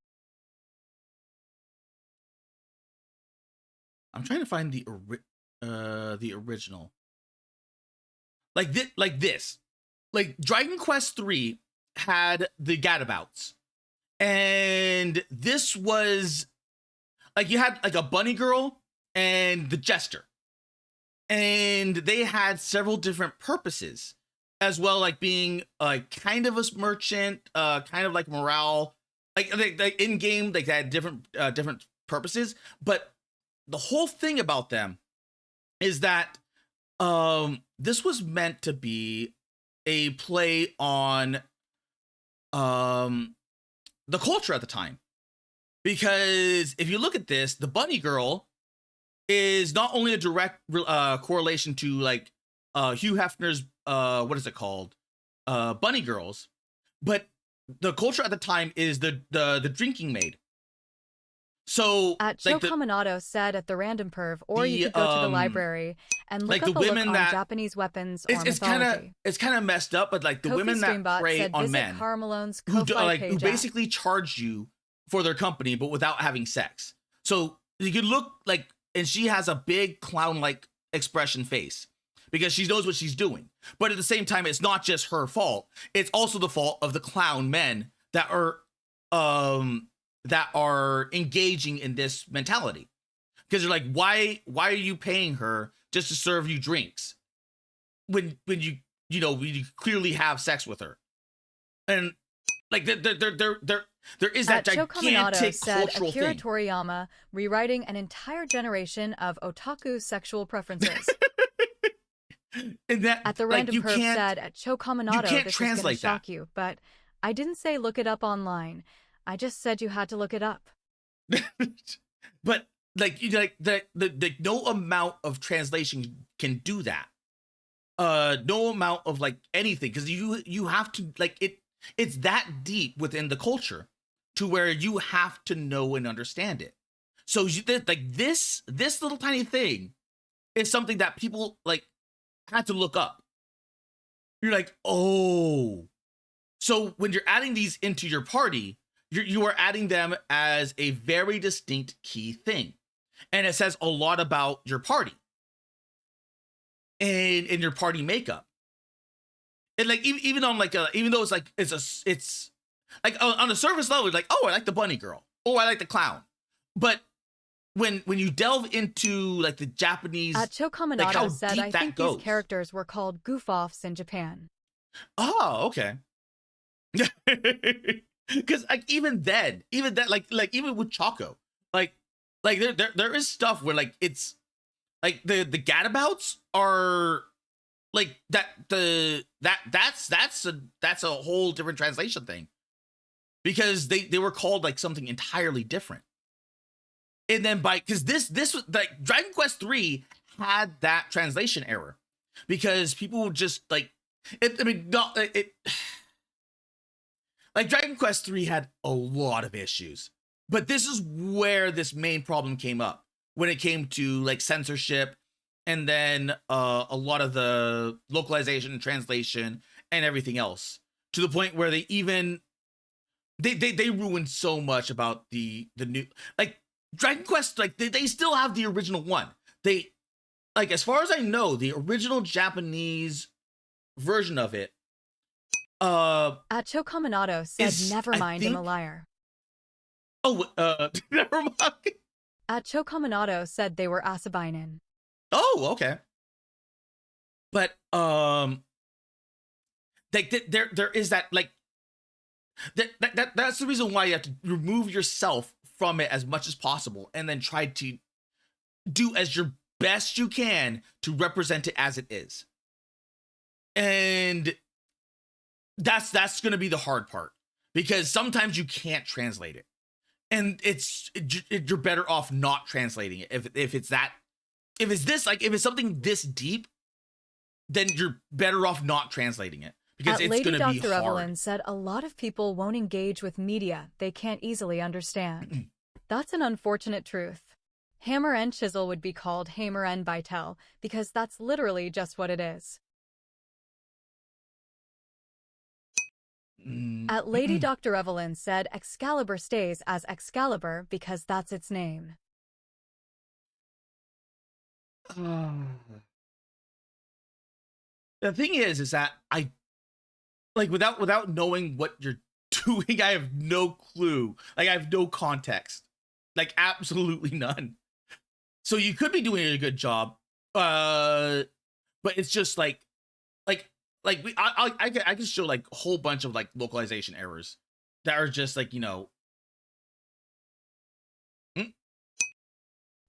S1: I'm trying to find the original. Like this. Like Dragon Quest 3 had the gadabouts. And this was like you had like a bunny girl and the jester. And they had several different purposes as well, like being kind of a merchant, kind of like morale, like in game, like they had different purposes. But the whole thing about them is that this was meant to be a play on the culture at the time. Because if you look at this, the bunny girl is not only a direct correlation to like Hugh Hefner's what is it called? Bunny Girls, but the culture at the time is the drinking maid. So
S3: at
S1: like
S3: Chokaminato said at the Random Perv, or you could go to the library and look
S1: like
S3: up
S1: the
S3: a look
S1: women
S3: on
S1: that
S3: Japanese weapons or
S1: it's
S3: mythology.
S1: it's kind of messed up, but like the
S3: Kofi
S1: women that
S3: Streambot
S1: prey
S3: said,
S1: on
S3: visit
S1: men
S3: Carmelone's
S1: who
S3: Ko-Fi
S1: who
S3: page
S1: basically charge you for their company, but without having sex. So you could look like, and she has a big clown-like expression face because she knows what she's doing. But at the same time, it's not just her fault. It's also the fault of the clown men that are engaging in this mentality. Because you're like, why are you paying her just to serve you drinks when you clearly have sex with her? And like there is that gigantic
S3: said
S1: cultural
S3: Akira
S1: thing.
S3: Toriyama rewriting an entire generation of otaku sexual preferences.
S1: And that,
S3: at the
S1: like,
S3: Random
S1: you
S3: Perv
S1: can't-
S3: said at Chokaminato,
S1: can't
S3: this is going to
S1: translate
S3: shock
S1: that.
S3: you, but I didn't say look it up online. I just said you had to look it up.
S1: But like the no amount of translation can do that. No amount of like anything, because you have to like it's that deep within the culture to where you have to know and understand it. So like this little tiny thing is something that people like had to look up. You're like, oh, so when you're adding these into your party, you are adding them as a very distinct key thing, and it says a lot about your party and in your party makeup. And like even on like even though it's like it's like on the surface level, like, oh, I like the bunny girl, oh, I like the clown, but when you delve into like the Japanese,
S3: At Chokaminato
S1: like how
S3: said,
S1: deep
S3: I
S1: that
S3: think
S1: goes.
S3: these characters were called goof-offs in Japan.
S1: Oh, okay. Because like even then, like even with Choco, like there is stuff where like it's like the gadabouts are like that's a whole different translation thing, because they were called like something entirely different. And then because this was like Dragon Quest 3 had that translation error, because people would just like it. I mean, not it. Like Dragon Quest 3 had a lot of issues, but this is where this main problem came up when it came to like censorship, and then a lot of the localization, translation, and everything else, to the point where they ruined so much about the new, like Dragon Quest, like they still have the original one. They, like, as far as I know, the original Japanese version of it.
S3: At Chokaminato said,
S1: is,
S3: never
S1: I
S3: mind, I'm a
S1: think-
S3: liar.
S1: Oh, never mind.
S3: At Chocominato said they were Asabainen.
S1: Oh, okay. But like there is that like that's the reason why you have to remove yourself from it as much as possible, and then try to do as your best you can to represent it as it is. And that's going to be the hard part, because sometimes you can't translate it, and you're better off not translating it if it's something this deep, then you're better off not translating it, because it's going to be
S3: Dr.
S1: hard.
S3: Evelyn said a lot of people won't engage with media they can't easily understand. That's an unfortunate truth. Hammer and Chisel would be called Hammer and Bytel because that's literally just what it is. At Lady Dr. Evelyn said Excalibur stays as Excalibur because that's its name.
S1: The thing is that I like without knowing what you're doing, I have no clue. Like, I have no context, like absolutely none. So you could be doing a good job, but it's just I can show like a whole bunch of like localization errors that are just like, you know.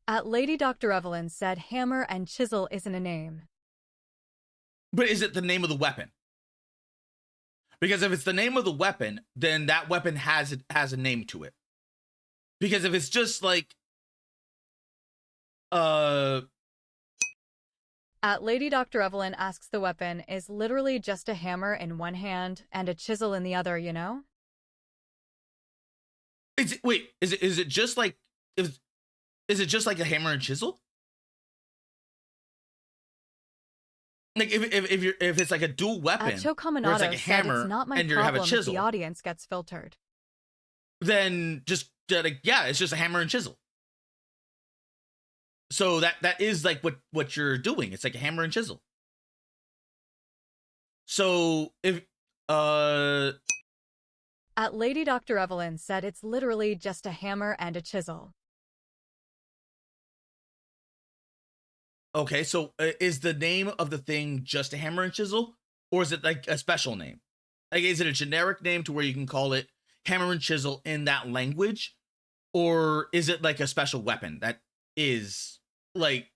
S3: At Lady Dr. Evelyn said Hammer and Chisel isn't a name.
S1: But is it the name of the weapon? Because if it's the name of the weapon, then that weapon has a name to it. Because if it's just like
S3: At Lady Dr. Evelyn asks the weapon is literally just a hammer in one hand and a chisel in the other, you know?
S1: Is it just like a hammer and chisel? Like if it's like a dual weapon,
S3: At Chocominato
S1: where it's like a
S3: said
S1: hammer
S3: it's not my
S1: and you have a
S3: problem if
S1: chisel,
S3: the audience gets filtered.
S1: then just it's just a hammer and chisel. So that is like what you're doing. It's like a hammer and chisel. So if
S3: At Lady Dr. Evelyn said it's literally just a hammer and a chisel.
S1: okay, so is the name of the thing just a hammer and chisel, or is it like a special name? Like, is it a generic name to where you can call it hammer and chisel in that language, or is it like a special weapon that is like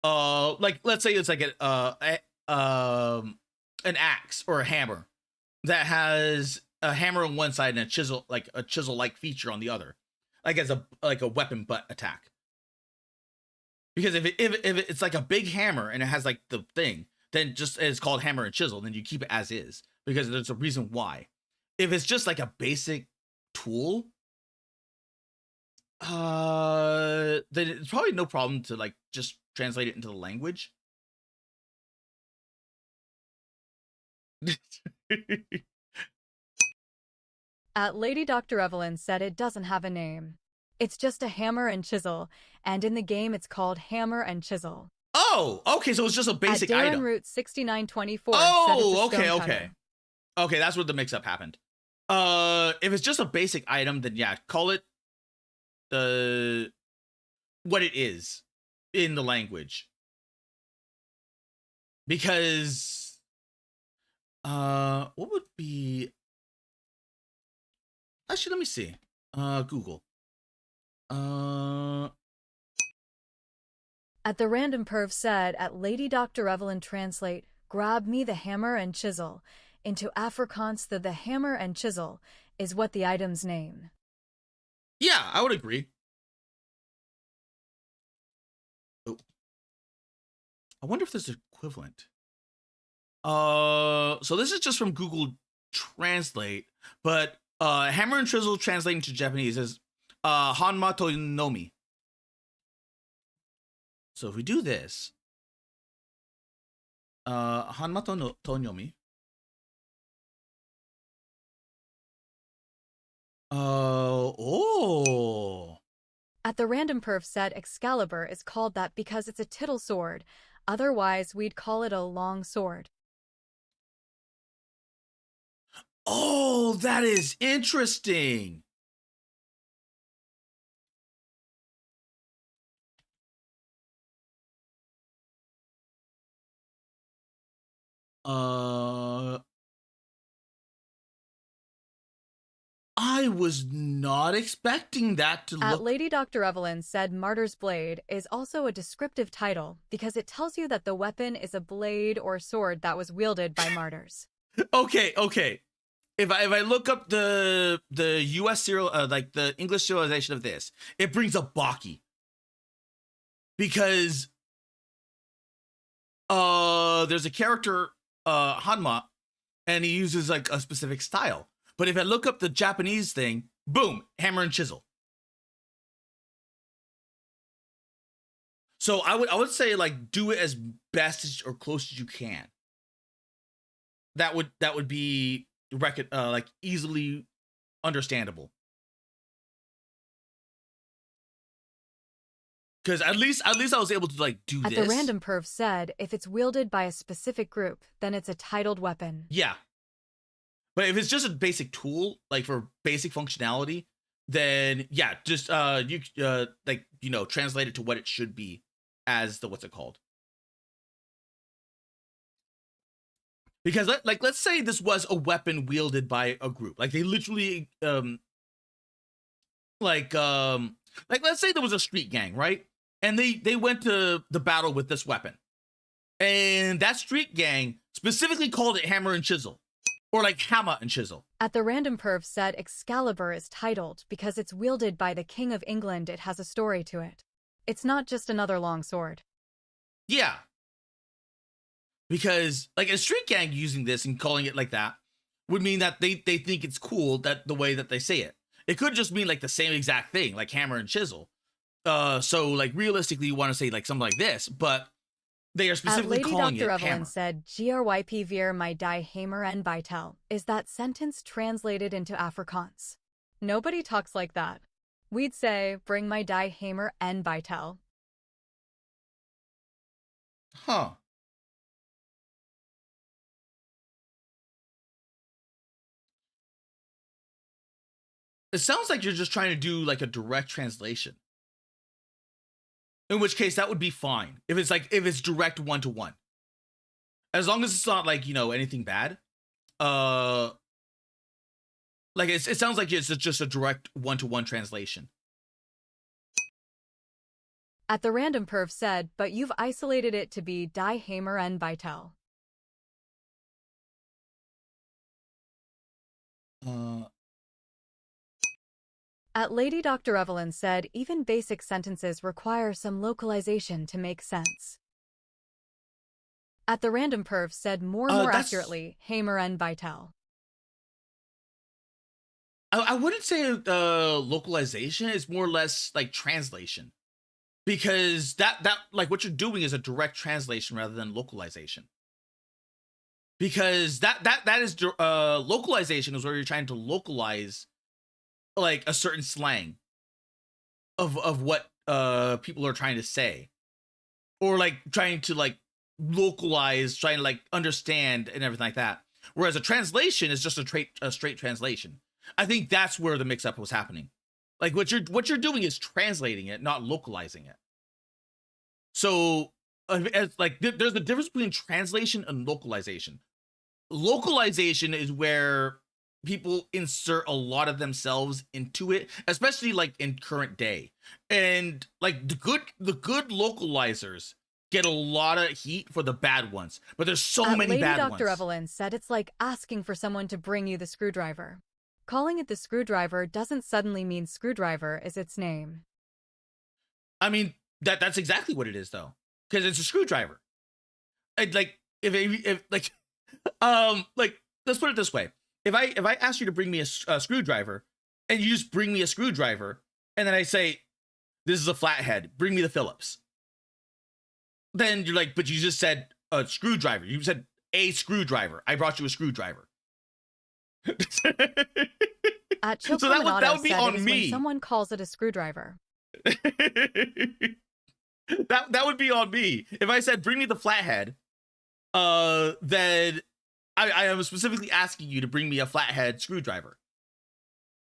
S1: let's say it's like an axe or a hammer that has a hammer on one side and a chisel like feature on the other, like as a weapon butt attack. Because if it's like a big hammer and it has like the thing, then just it's called hammer and chisel, then you keep it as is, because there's a reason why. If it's just like a basic tool, then it's probably no problem to like just translate it into the language.
S3: At Lady Dr. Evelyn said it doesn't have a name. It's just a hammer and chisel, and in the game it's called Hammer and Chisel.
S1: Oh, okay, so it's just a basic
S3: At Darren
S1: item.
S3: Root 6924 said
S1: Oh,
S3: it's a stone
S1: okay.
S3: cutter.
S1: Okay, that's where the mix-up happened. If it's just a basic item, then yeah, call it what it is in the language. Because what would be, actually, let me see. Google.
S3: At the Random Perv said at Lady Dr. Evelyn translate, grab me the hammer and chisel. Into Afrikaans, the hammer and chisel is what the item's name.
S1: Yeah, I would agree. Oh. I wonder if there's an equivalent. So this is just from Google Translate, but hammer and chisel translating to Japanese is Hanma to Nomi. So if we do this, Hanma to Nomi. Oh.
S3: At the Random Perf said Excalibur is called that because it's a tittle sword. Otherwise, we'd call it a long sword.
S1: Oh, that is interesting. I was not expecting that to
S3: At
S1: look.
S3: Lady Dr. Evelyn said Martyr's Blade is also a descriptive title because it tells you that the weapon is a blade or sword that was wielded by martyrs.
S1: Okay. If I look up the U.S. serial, like the English serialization of this, it brings up Baki. Because there's a character, Hanma, and he uses like a specific style. But if I look up the Japanese thing, boom, hammer and chisel. So I would say like do it as best as, or close as you can. That would be like easily understandable. Because at least I was able to like do this.
S3: The random perv said if it's wielded by a specific group, then it's a titled weapon.
S1: Yeah. But if it's just a basic tool, like for basic functionality, then yeah, just like, you know, translate it to what it should be as the what's it called. Because let's say this was a weapon wielded by a group. Like they literally like let's say there was a street gang, right? And they went to the battle with this weapon. And that street gang specifically called it hammer and chisel. Or like hammer and chisel.
S3: At the random perv said Excalibur is titled because it's wielded by the King of England. It has a story to it. It's not just another long sword.
S1: Yeah. Because like a street gang using this and calling it like that would mean that they think it's cool that the way that they say it. It could just mean like the same exact thing, like hammer and chisel. So like realistically you want to say like something like this, but they are specifically calling it hammer.
S3: Lady Dr. Evelyn said, GRYP vir my die hammer en bytel. Is that sentence translated into Afrikaans? Nobody talks like that. We'd say, bring my die hammer en bytel.
S1: Huh. It sounds like you're just trying to do like a direct translation. In which case that would be fine. If it's direct one-to-one. As long as it's not like, you know, anything bad. Like it sounds like it's just a direct one-to-one translation.
S3: At the random perv said, but you've isolated it to be die hammer en bytel. At Lady Dr. Evelyn said even basic sentences require some localization to make sense. At the random perv said more accurately, hammer en bytel.
S1: I wouldn't say localization. It's more or less like translation. Because that like what you're doing is a direct translation rather than localization. Because that is localization is where you're trying to localize like a certain slang of what people are trying to say, or like trying to like localize, trying to like understand and everything like that. Whereas a translation is just a straight translation. I think that's where the mix-up was happening. Like what you're doing is translating it, not localizing it. So like there's a difference between translation and localization. Localization is where people insert a lot of themselves into it, especially like in current day. And like the good localizers get a lot of heat for the bad ones, but there's so many bad ones.
S3: Lady Dr. Evelyn said it's like asking for someone to bring you the screwdriver. Calling it the screwdriver doesn't suddenly mean screwdriver is its name.
S1: I mean, that's exactly what it is though, because it's a screwdriver. Like if like like let's put it this way. If I ask you to bring me a screwdriver, and you just bring me a screwdriver, and then I say, this is a flathead, bring me the Phillips. Then you're like, but you just said a screwdriver. You said a screwdriver. I brought you a screwdriver.
S3: So
S1: that would be on me.
S3: When someone calls it a screwdriver.
S1: that would be on me. If I said, bring me the flathead, then I am specifically asking you to bring me a flathead screwdriver.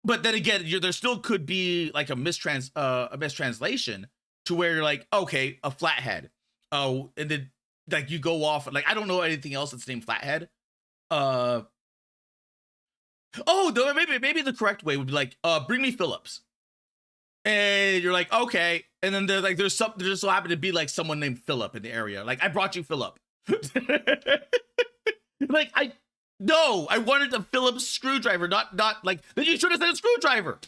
S1: But then again, there still could be like a mistranslation to where you're like, okay, a flathead. Oh, and then like you go off, like I don't know anything else that's named Flathead. Maybe the correct way would be like, bring me Phillips. And you're like, okay. And then there's there just so happened to be like someone named Philip in the area. Like, I brought you Philip. Like, I wanted a Phillips screwdriver, not like, then you should have said a screwdriver.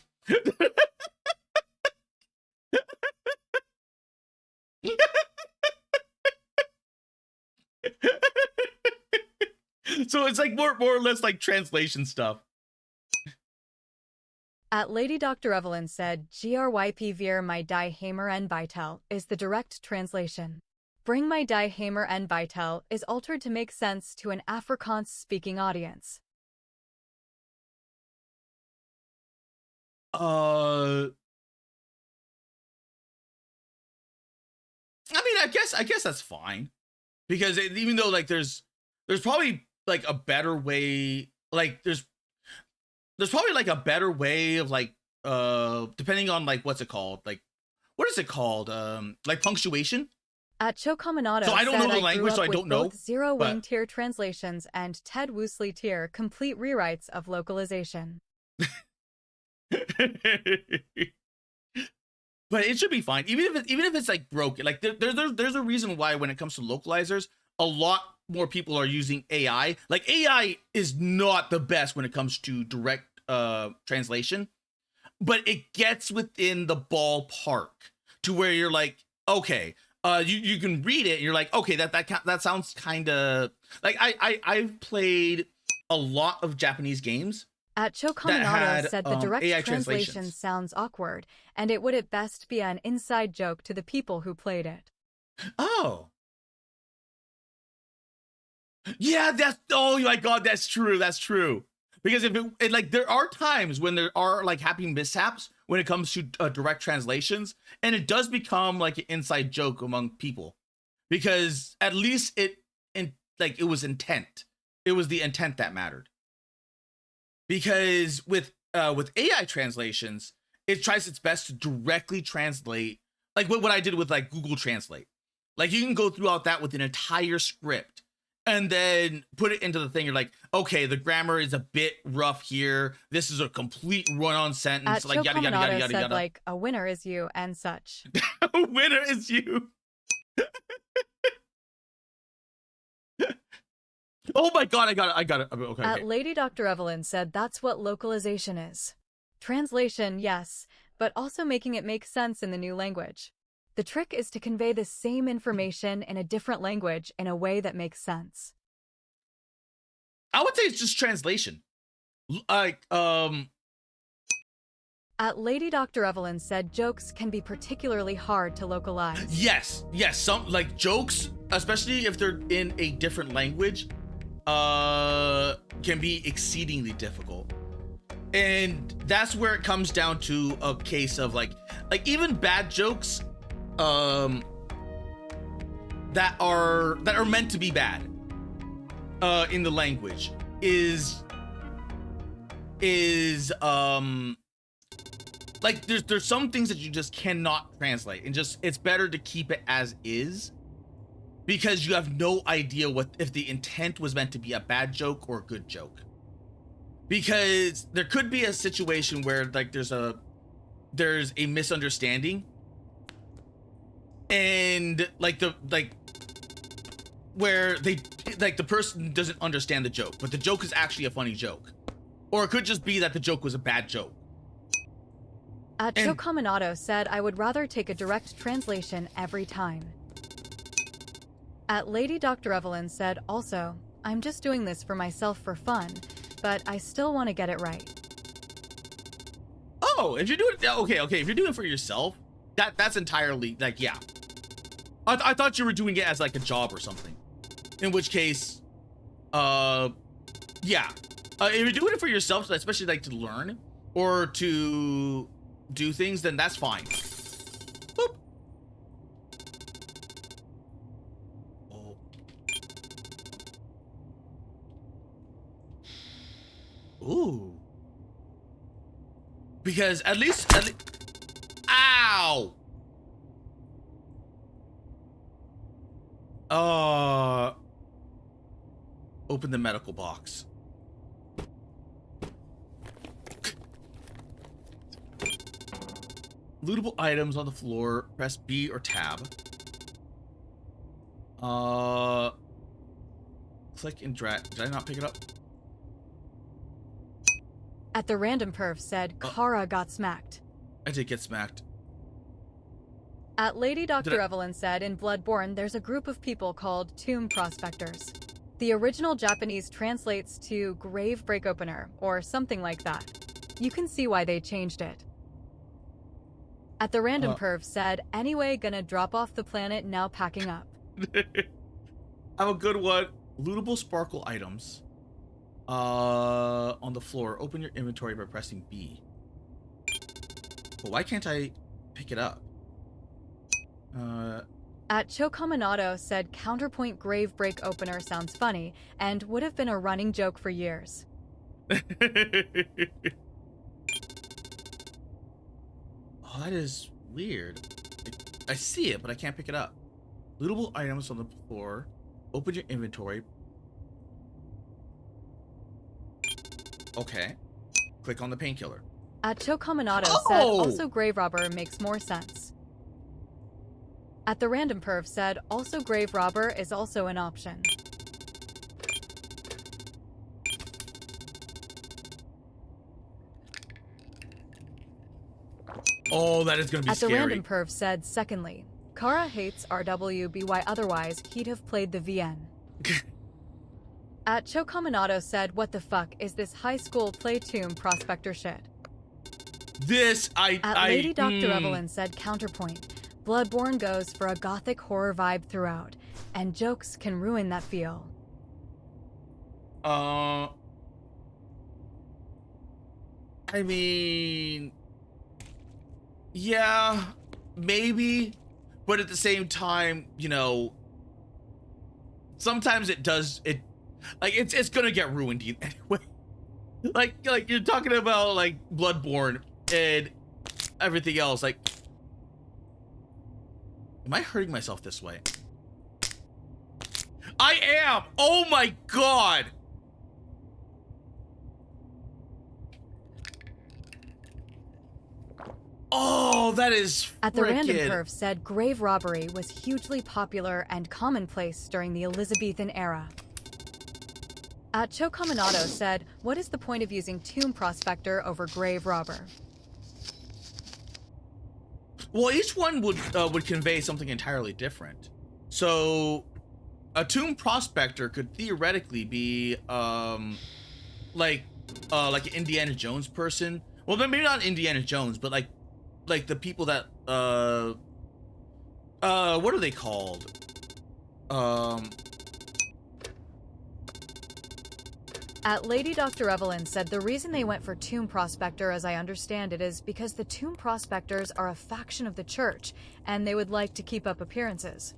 S1: So it's like more or less like translation stuff.
S3: At Lady Dr. Evelyn said, GRYP vir my die hamer en bytel is the direct translation. Bring my die hamer en bytel is altered to make sense to an Afrikaans-speaking audience.
S1: I mean, I guess that's fine, because even though like there's probably like a better way, like there's probably like a better way of like depending on like what's it called, like what is it called, like punctuation.
S3: At Chocominato
S1: So I don't know the language, so I don't know.
S3: Zero Wing tier translations and Ted Woosley tier complete rewrites of localization.
S1: But it should be fine, even if it's like broken. Like there's a reason why when it comes to localizers, a lot more people are using AI. Like AI is not the best when it comes to direct translation, but it gets within the ballpark to where you're like, okay, you can read it and you're like, okay, that sounds kind of like I've played a lot of Japanese games.
S3: At Chocominato said the direct
S1: AI
S3: translation sounds awkward, and it would at best be an inside joke to the people who played it.
S1: Oh. Yeah, oh my god, that's true. Because if it like, there are times when there are like happy mishaps when it comes to direct translations, and it does become like an inside joke among people, because at least it was intent. It was the intent that mattered. Because with AI translations, it tries its best to directly translate, like what I did with like Google Translate. Like you can go throughout that with an entire script and then put it into the thing. You're like, okay, the grammar is a bit rough here. This is a complete run-on sentence.
S3: At
S1: Like yada yada yada yada
S3: said,
S1: yada.
S3: like, a winner is you and such.
S1: A winner is you. Oh my god, I got it. Okay.
S3: At Lady Dr. Evelyn said that's what localization is. Translation, yes, but also making it make sense in the new language. The trick is to convey the same information in a different language in a way that makes sense.
S1: I would say it's just translation. Like,
S3: At Lady Dr. Evelyn said jokes can be particularly hard to localize.
S1: Yes, some like jokes, especially if they're in a different language, can be exceedingly difficult. And that's where it comes down to a case of like even bad jokes that are meant to be bad in the language is like there's some things that you just cannot translate, and just it's better to keep it as is, because you have no idea what if the intent was meant to be a bad joke or a good joke. Because there could be a situation where like there's a misunderstanding, and where they like the person doesn't understand the joke, but the joke is actually a funny joke, or it could just be that the joke was a bad joke.
S3: At Chocominato said I would rather take a direct translation every time. At Lady Dr. Evelyn said also, I'm just doing this for myself for fun, but I still want to get it right.
S1: Oh, if you're doing it, okay, if you're doing it for yourself, that's entirely like, yeah. I thought you were doing it as like a job or something, in which case, yeah. If you're doing it for yourself, especially like to learn or to do things, then that's fine. Boop. Oh. Ooh. Because at least ow. Open the medical box. Lootable items on the floor. Press B or tab. Click and drag. Did I not pick it up?
S3: At the random perf said Kara got smacked.
S1: I did get smacked.
S3: At Lady Dr. Evelyn said in Bloodborne there's a group of people called tomb prospectors. The original Japanese translates to grave break opener or something like that. You can see why they changed it. At the random perv said, anyway, gonna drop off the planet, now packing up.
S1: I have a good one. Lootable sparkle items. On the floor. Open your inventory by pressing B. But why can't I pick it up?
S3: At Chocominato said counterpoint grave break opener sounds funny and would have been a running joke for years.
S1: Oh, that is weird. I see it, but I can't pick it up. Lootable items on the floor. Open your inventory. Okay. Click on the painkiller.
S3: At Chocominato said also grave robber makes more sense. At the random perv said also grave robber is also an option.
S1: Oh, that is gonna be scary.
S3: At the random perv said secondly, Kara hates RWBY, otherwise he'd have played the VN. At Chocominato said, what the fuck is this high school play tomb prospector shit? At Lady Dr. Evelyn said counterpoint. Bloodborne goes for a gothic horror vibe throughout, and jokes can ruin that feel.
S1: I mean, yeah, maybe, but at the same time, you know, sometimes it does, it's gonna get ruined anyway. like you're talking about like Bloodborne and everything else, like, am I hurting myself this way? I am! Oh my god! Oh, that is
S3: At the random perf said grave robbery was hugely popular and commonplace during the Elizabethan era. At Chocominato said, what is the point of using tomb prospector over grave robber?
S1: Well, each one would convey something entirely different. So, a tomb prospector could theoretically be like an Indiana Jones person. Well, maybe not Indiana Jones, but like the people that what are they called?
S3: At Lady Dr. Evelyn said the reason they went for tomb prospector, as I understand it, is because the tomb prospectors are a faction of the church, and they would like to keep up appearances.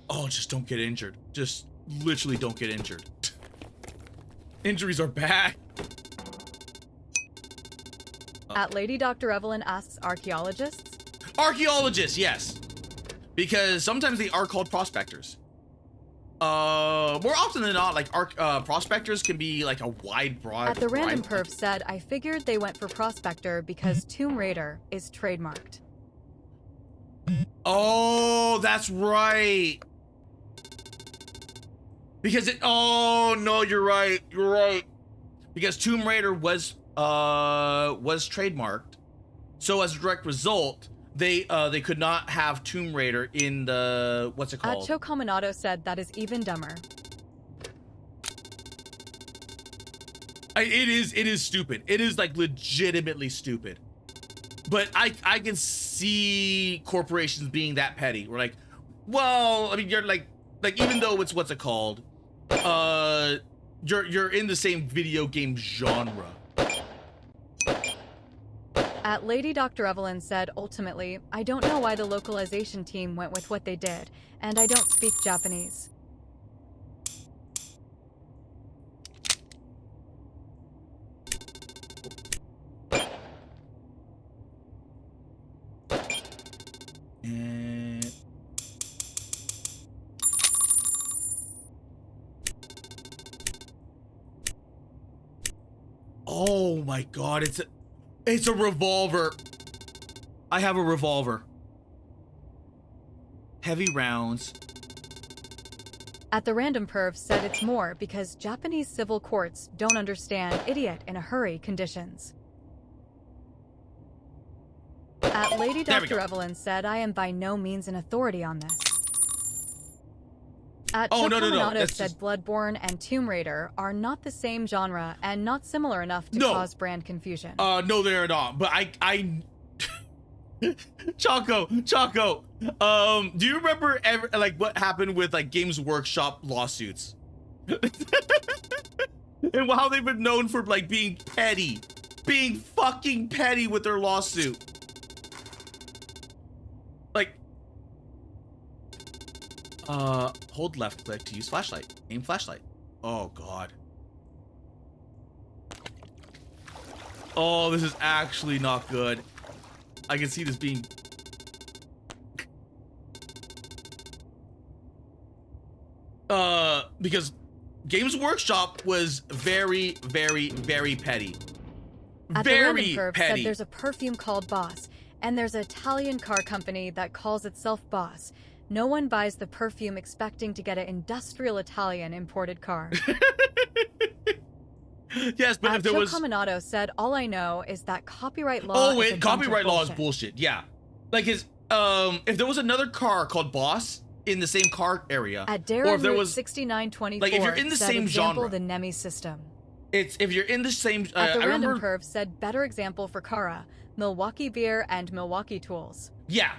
S1: Oh, just don't get injured. Just literally don't get injured. Injuries are bad.
S3: At Lady Dr. Evelyn asks archaeologists?
S1: Archaeologists, yes. Because sometimes they are called prospectors. More often than not, like prospectors can be like a broad.
S3: At the random perf said, I figured they went for prospector because Tomb Raider is trademarked.
S1: Oh, that's right. Because oh no, you're right. You're right. Because Tomb Raider was trademarked. So as a direct result, they could not have Tomb Raider in the, what's it called?
S3: At Chocominato said that is even dumber.
S1: It is stupid. It is like legitimately stupid. But I can see corporations being that petty. We're like, well, I mean, you're like even though it's, what's it called? You're in the same video game genre.
S3: At Lady Dr. Evelyn said, ultimately, I don't know why the localization team went with what they did, and I don't speak Japanese.
S1: Oh my god, it's a revolver. I have a revolver. Heavy rounds.
S3: At the Random Perv said it's more because Japanese civil courts don't understand idiot in a hurry conditions. At Lady Dr. Evelyn said I am by no means an authority on this. At Chocominato said Bloodborne and Tomb Raider are not the same genre and not similar enough to cause brand confusion.
S1: No, they're not. But I Choco, do you remember like what happened with like Games Workshop lawsuits? And how they've been known for like being fucking petty with their lawsuit. Like, hold left click to use flashlight. Aim flashlight. Oh god. Oh, this is actually not good. I can see this being... because Games Workshop was very, very, very petty.
S3: At
S1: Very
S3: the Random Perv
S1: petty.
S3: said there's a perfume called Boss, and there's an Italian car company that calls itself Boss. No one buys the perfume expecting to get an industrial Italian imported car.
S1: Yes, but if there was...
S3: Chocominato said, all I know is that copyright law
S1: Oh
S3: is a
S1: wait,
S3: bunch
S1: copyright
S3: of
S1: law is
S3: bullshit.
S1: bullshit. Yeah, like his if there was another car called Boss in the same car area,
S3: At
S1: or if there
S3: Route
S1: was
S3: 6924,
S1: like if you're in the
S3: said
S1: same
S3: example,
S1: genre,
S3: the Nemi system.
S1: it's if you're in the same.
S3: At the
S1: I
S3: Random
S1: remember.
S3: Perv said better example for Kara, Milwaukee Beer and Milwaukee Tools.
S1: Yeah,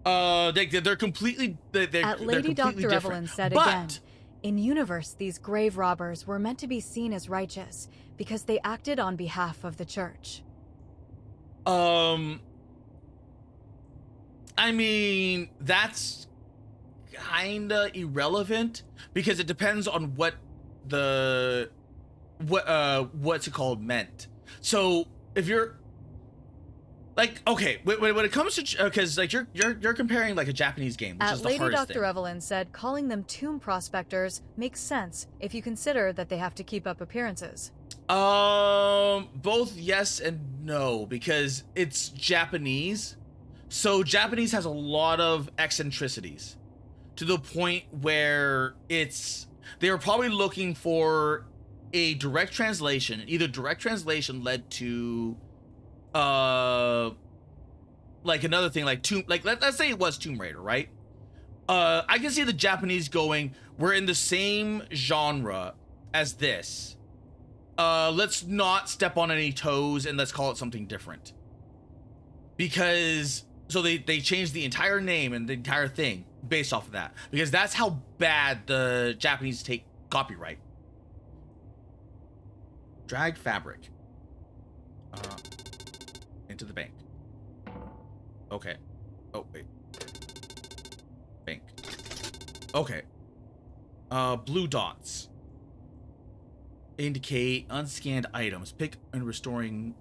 S1: they're completely. They're
S3: At Lady
S1: completely
S3: Dr.
S1: different.
S3: Evelyn said
S1: But
S3: again, in universe, these grave robbers were meant to be seen as righteous because they acted on behalf of the church.
S1: I mean, that's kinda irrelevant because it depends on what what's it called meant. So if you're like, okay, when it comes to, because like you're comparing like a Japanese game, which
S3: At
S1: is the
S3: Lady
S1: hardest
S3: Dr.
S1: thing.
S3: Evelyn said calling them tomb prospectors makes sense if you consider that they have to keep up appearances.
S1: Both yes and no, because it's Japanese. So Japanese has a lot of eccentricities to the point where they were probably looking for a direct translation. Either direct translation led to like another thing like let's say it was Tomb Raider, right? I can see the Japanese going, we're in the same genre as this. Let's not step on any toes and let's call it something different. Because so they changed the entire name and the entire thing based off of that, because that's how bad the Japanese take copyright. Drag fabric into the bank. Okay. Oh wait. Bank. Okay. Blue dots indicate unscanned items. Pick and restoring.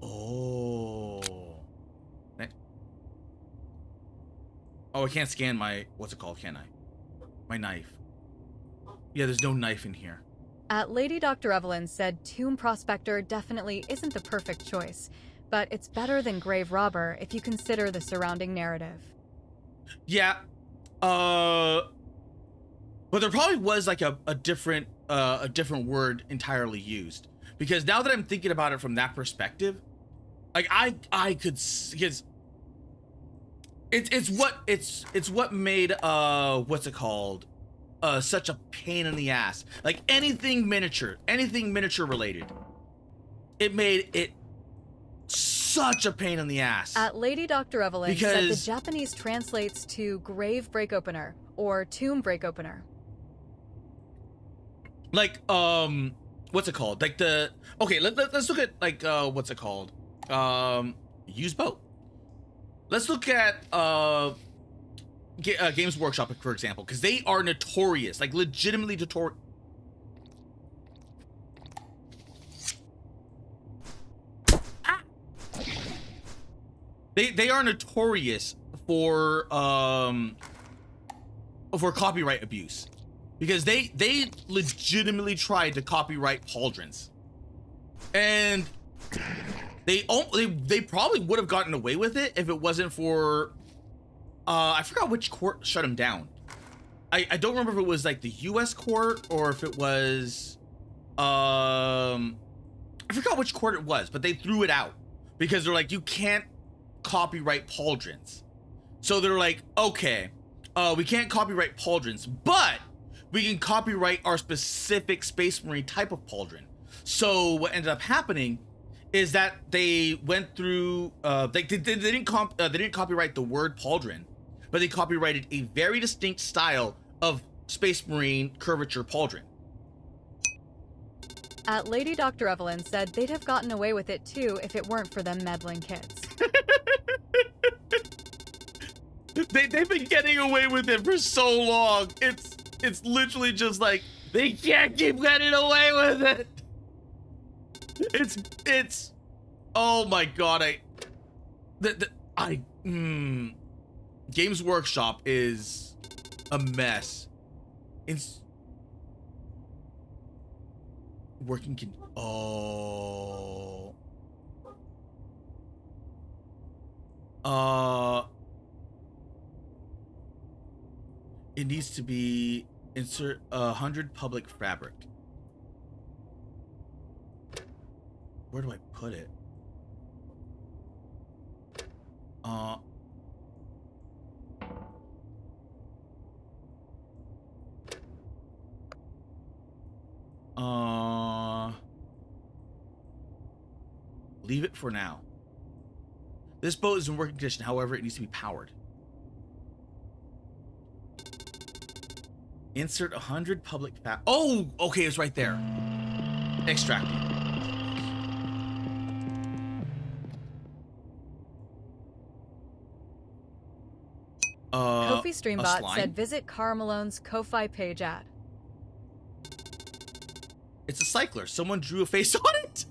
S1: Oh. Next. Oh, I can't scan my, what's it called, can I? My knife. Yeah, there's no knife in here.
S3: At Lady Dr. Evelyn said tomb prospector definitely isn't the perfect choice, but it's better than grave robber if you consider the surrounding narrative.
S1: Yeah. But there probably was like a different word entirely used, because now that I'm thinking about it from that perspective, like I could, because it's what made what's it called, such a pain in the ass. Like anything miniature related, it made it such a pain in the ass.
S3: At Lady Dr. Evelyn said the
S1: Because-
S3: Japanese translates to grave break opener or tomb break opener.
S1: Like what's it called, like the, okay, let's look at like what's it called, use boat. Let's look at Games Workshop, for example, because they are notorious, like legitimately notorious. They are notorious for copyright abuse. because they legitimately tried to copyright pauldrons, and they probably would have gotten away with it if it wasn't for I forgot which court shut them down. I don't remember if it was like the U.S. court or if it was I forgot which court it was, but they threw it out because they're like, you can't copyright pauldrons. So they're like, okay, we can't copyright pauldrons, but we can copyright our specific Space Marine type of pauldron. So what ended up happening is that they went through, they didn't copyright the word pauldron, but they copyrighted a very distinct style of Space Marine curvature pauldron.
S3: At Lady Dr. Evelyn said they'd have gotten away with it too if it weren't for them meddling kids.
S1: They've been getting away with it for so long. It's literally just like, they can't keep getting away with it. It's oh my god, Games Workshop is a mess. It's it needs to be insert 100 public fabric. Where do I put it? Leave it for now. This boat is in working condition, however, it needs to be powered. Insert 100 public fabric. Oh, okay, it's right there. Extracting.
S3: Kofi Streambot said visit Cara Malone's Ko-Fi page at.
S1: It's a cycler. Someone drew a face on it.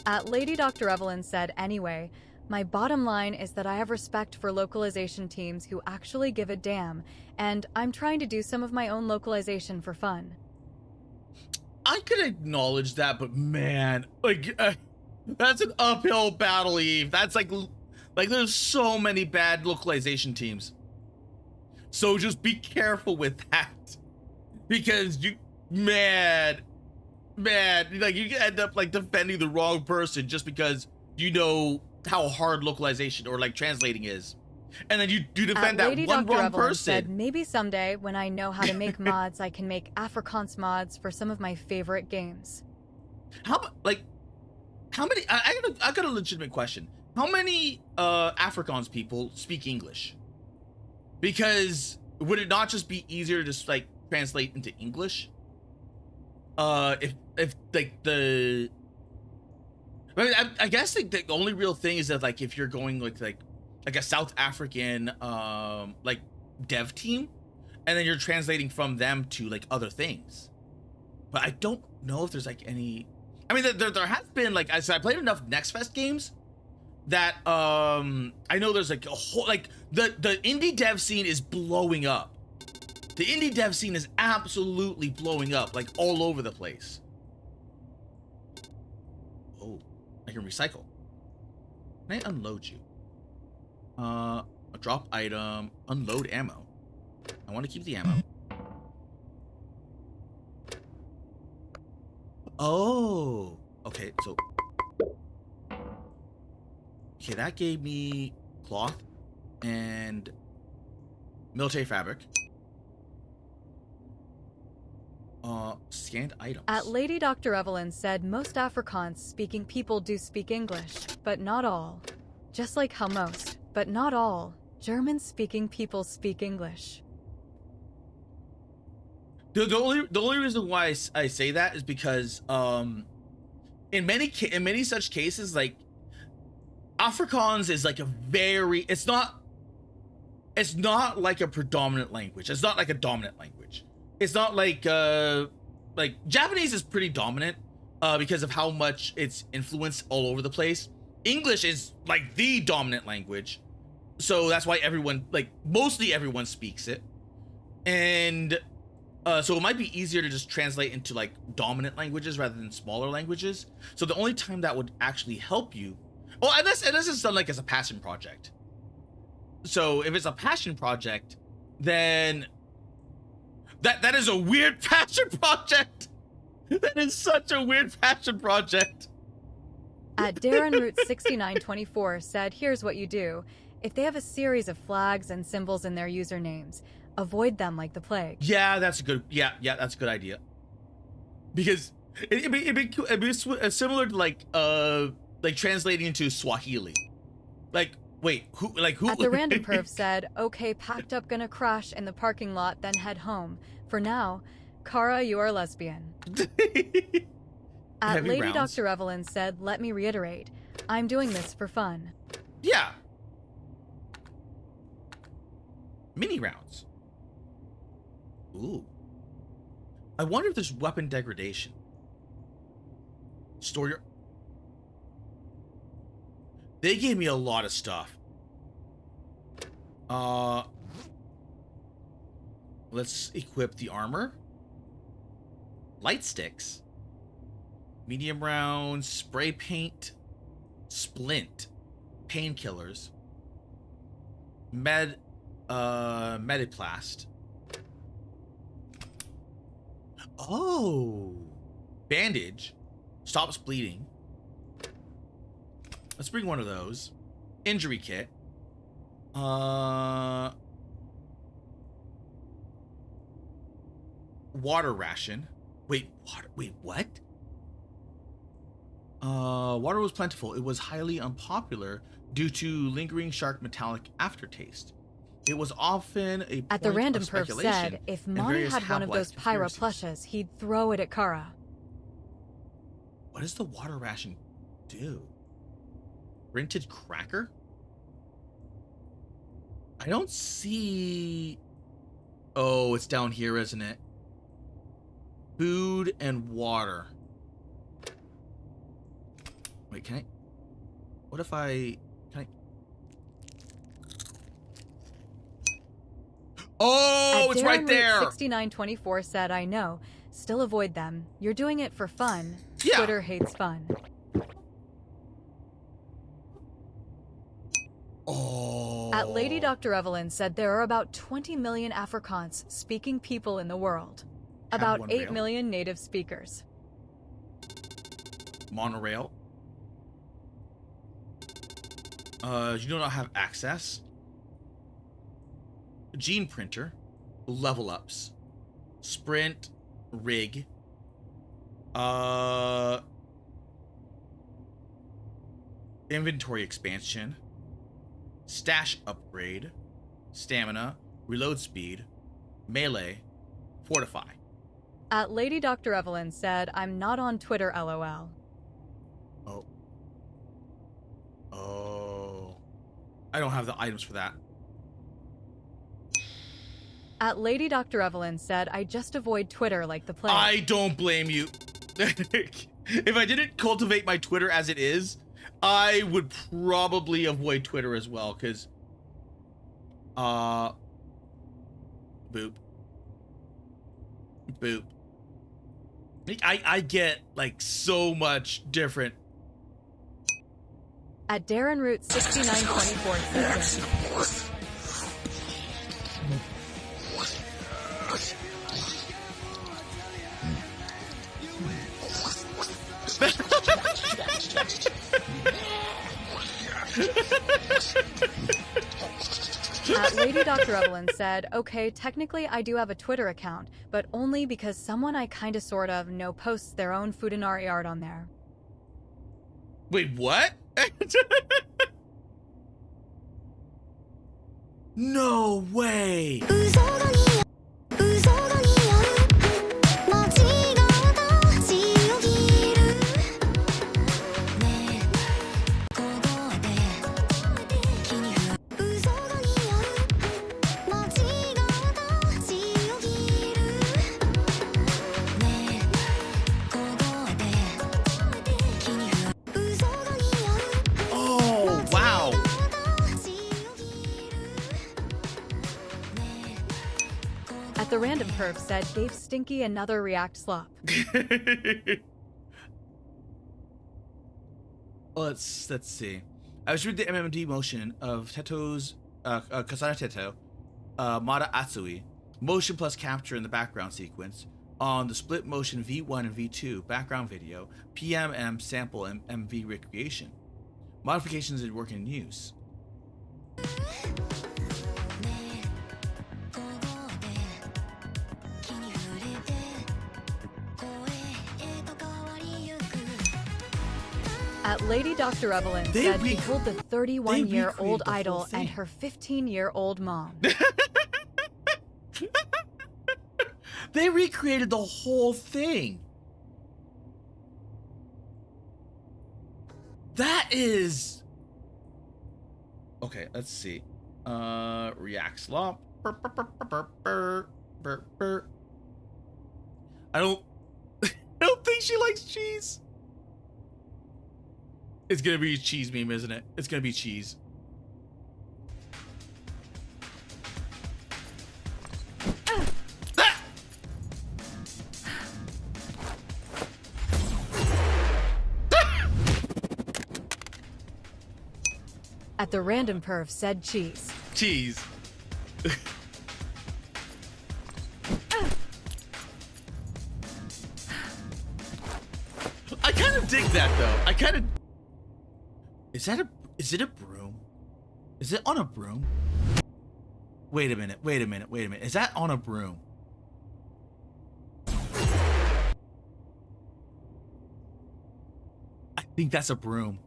S3: At Lady Dr. Evelyn said, anyway, my bottom line is that I have respect for localization teams who actually give a damn, and I'm trying to do some of my own localization for fun.
S1: I could acknowledge that, but man, like, that's an uphill battle, Eve. That's like there's so many bad localization teams. So just be careful with that, because man, like you can end up like defending the wrong person just because you know how hard localization or like translating is, and then you defend that
S3: Lady
S1: one
S3: Dr.
S1: wrong
S3: Evelyn
S1: person.
S3: said, maybe someday when I know how to make mods, I can make Afrikaans mods for some of my favorite games.
S1: How many? I got a legitimate question. How many Afrikaans people speak English? Because would it not just be easier to just like translate into English? If like the, I guess like the only real thing is that like if you're going like a South African like dev team, and then you're translating from them to like other things. But I don't know if there's like any. I mean, there has been like I said, I played enough Next Fest games that I know there's like a whole like the indie dev scene is blowing up. The indie dev scene is absolutely blowing up, like all over the place. Oh, I can recycle. Can I unload you? A drop item, unload ammo. I want to keep the ammo. Oh, okay, so. Okay, that gave me cloth and military fabric. Scanned items.
S3: At Lady Dr. Evelyn said most Afrikaans speaking people do speak English, but not all. Just like how most, but not all, German speaking people speak English.
S1: The only reason why I say that is because in many such cases, like Afrikaans is like a very it's not like a predominant language. It's not like a dominant language. It's not like Japanese is pretty dominant because of how much it's influenced all over the place. English is like the dominant language, so that's why everyone, like mostly everyone, speaks it. And So it might be easier to just translate into like dominant languages rather than smaller languages. So the only time that would actually help you, well, unless it's done like as a passion project. So if it's a passion project, then that is a weird passion project. That is such a weird passion project.
S3: At Darren Root 6924 said, here's what you do. If they have a series of flags and symbols in their usernames, avoid them like the plague.
S1: Yeah, that's a good. Yeah, that's a good idea. Because it'd be similar to like translating into Swahili. Like, wait, who?
S3: At the Random Perv said, okay, packed up, gonna crash in the parking lot, then head home. For now, Kara, you are lesbian. At Lady
S1: rounds.
S3: Dr. Evelyn said, let me reiterate, I'm doing this for fun.
S1: Yeah. Mini rounds. Ooh. I wonder if there's weapon degradation. Store your... They gave me a lot of stuff. Let's equip the armor. Light sticks. Medium rounds, spray paint, splint, painkillers, Mediplast. Oh, bandage, stops bleeding. Let's bring one of those. Injury kit. Water ration. Wait, what? Water was plentiful. It was highly unpopular due to lingering shark metallic aftertaste. It was often a
S3: At the
S1: point
S3: Random
S1: of
S3: Perf
S1: speculation
S3: said, if
S1: in
S3: Monty
S1: various
S3: had one of those
S1: Half-Life
S3: pyro
S1: conspiracies.
S3: plushes, he'd throw it at Kara.
S1: What does the water ration do? Rented cracker? I don't see... Oh, it's down here, isn't it? Food and water. Wait, can I... What if I... Can I... Oh, it's right there!
S3: 6924 said, I know. Still avoid them. You're doing it for fun.
S1: Yeah.
S3: Twitter hates fun.
S1: Oh.
S3: At Lady Dr. Evelyn said there are about 20 million Afrikaans speaking people in the world. About
S1: one
S3: 8
S1: rail.
S3: million native speakers.
S1: Monorail. You do not have access. Gene printer. Level ups. Sprint. Rig. Inventory expansion. Stash upgrade. Stamina. Reload speed. Melee. Fortify.
S3: At Lady Dr. Evelyn said, I'm not on Twitter, LOL.
S1: Oh. Oh. I don't have the items for that.
S3: At Lady Dr. Evelyn said, I just avoid Twitter like the plague.
S1: I don't blame you. If I didn't cultivate my Twitter as it is, I would probably avoid Twitter as well, because boop. Boop. I get like so much different.
S3: At Darren Root 6924 said this. Lady Dr. Evelyn said, okay, technically I do have a Twitter account, but only because someone I kinda sort of know posts their own Fudanari art on there.
S1: Wait, what? No way! Oh, wow!
S3: At the Random Perv said gave Stinky another react slop.
S1: Let's see. I was reading the MMD motion of Teto's Kasana Teto, Mata Atsui, motion plus capture in the background sequence on the split motion V1 and V2 background video, PMM sample and MV recreation. Modifications did work in use.
S3: At Lady Dr. Evelyn said behold the 31-year-old idol and her 15-year-old mom.
S1: They recreated the whole thing. That is... Okay, let's see. React slop. I don't think she likes cheese. It's gonna be a cheese meme, isn't it? It's gonna be cheese.
S3: At the Random Perv said cheese.
S1: Cheese. I kind of dig that though. I kind of... Is it a broom? Is it on a broom? Wait a minute. Is that on a broom? I think that's a broom.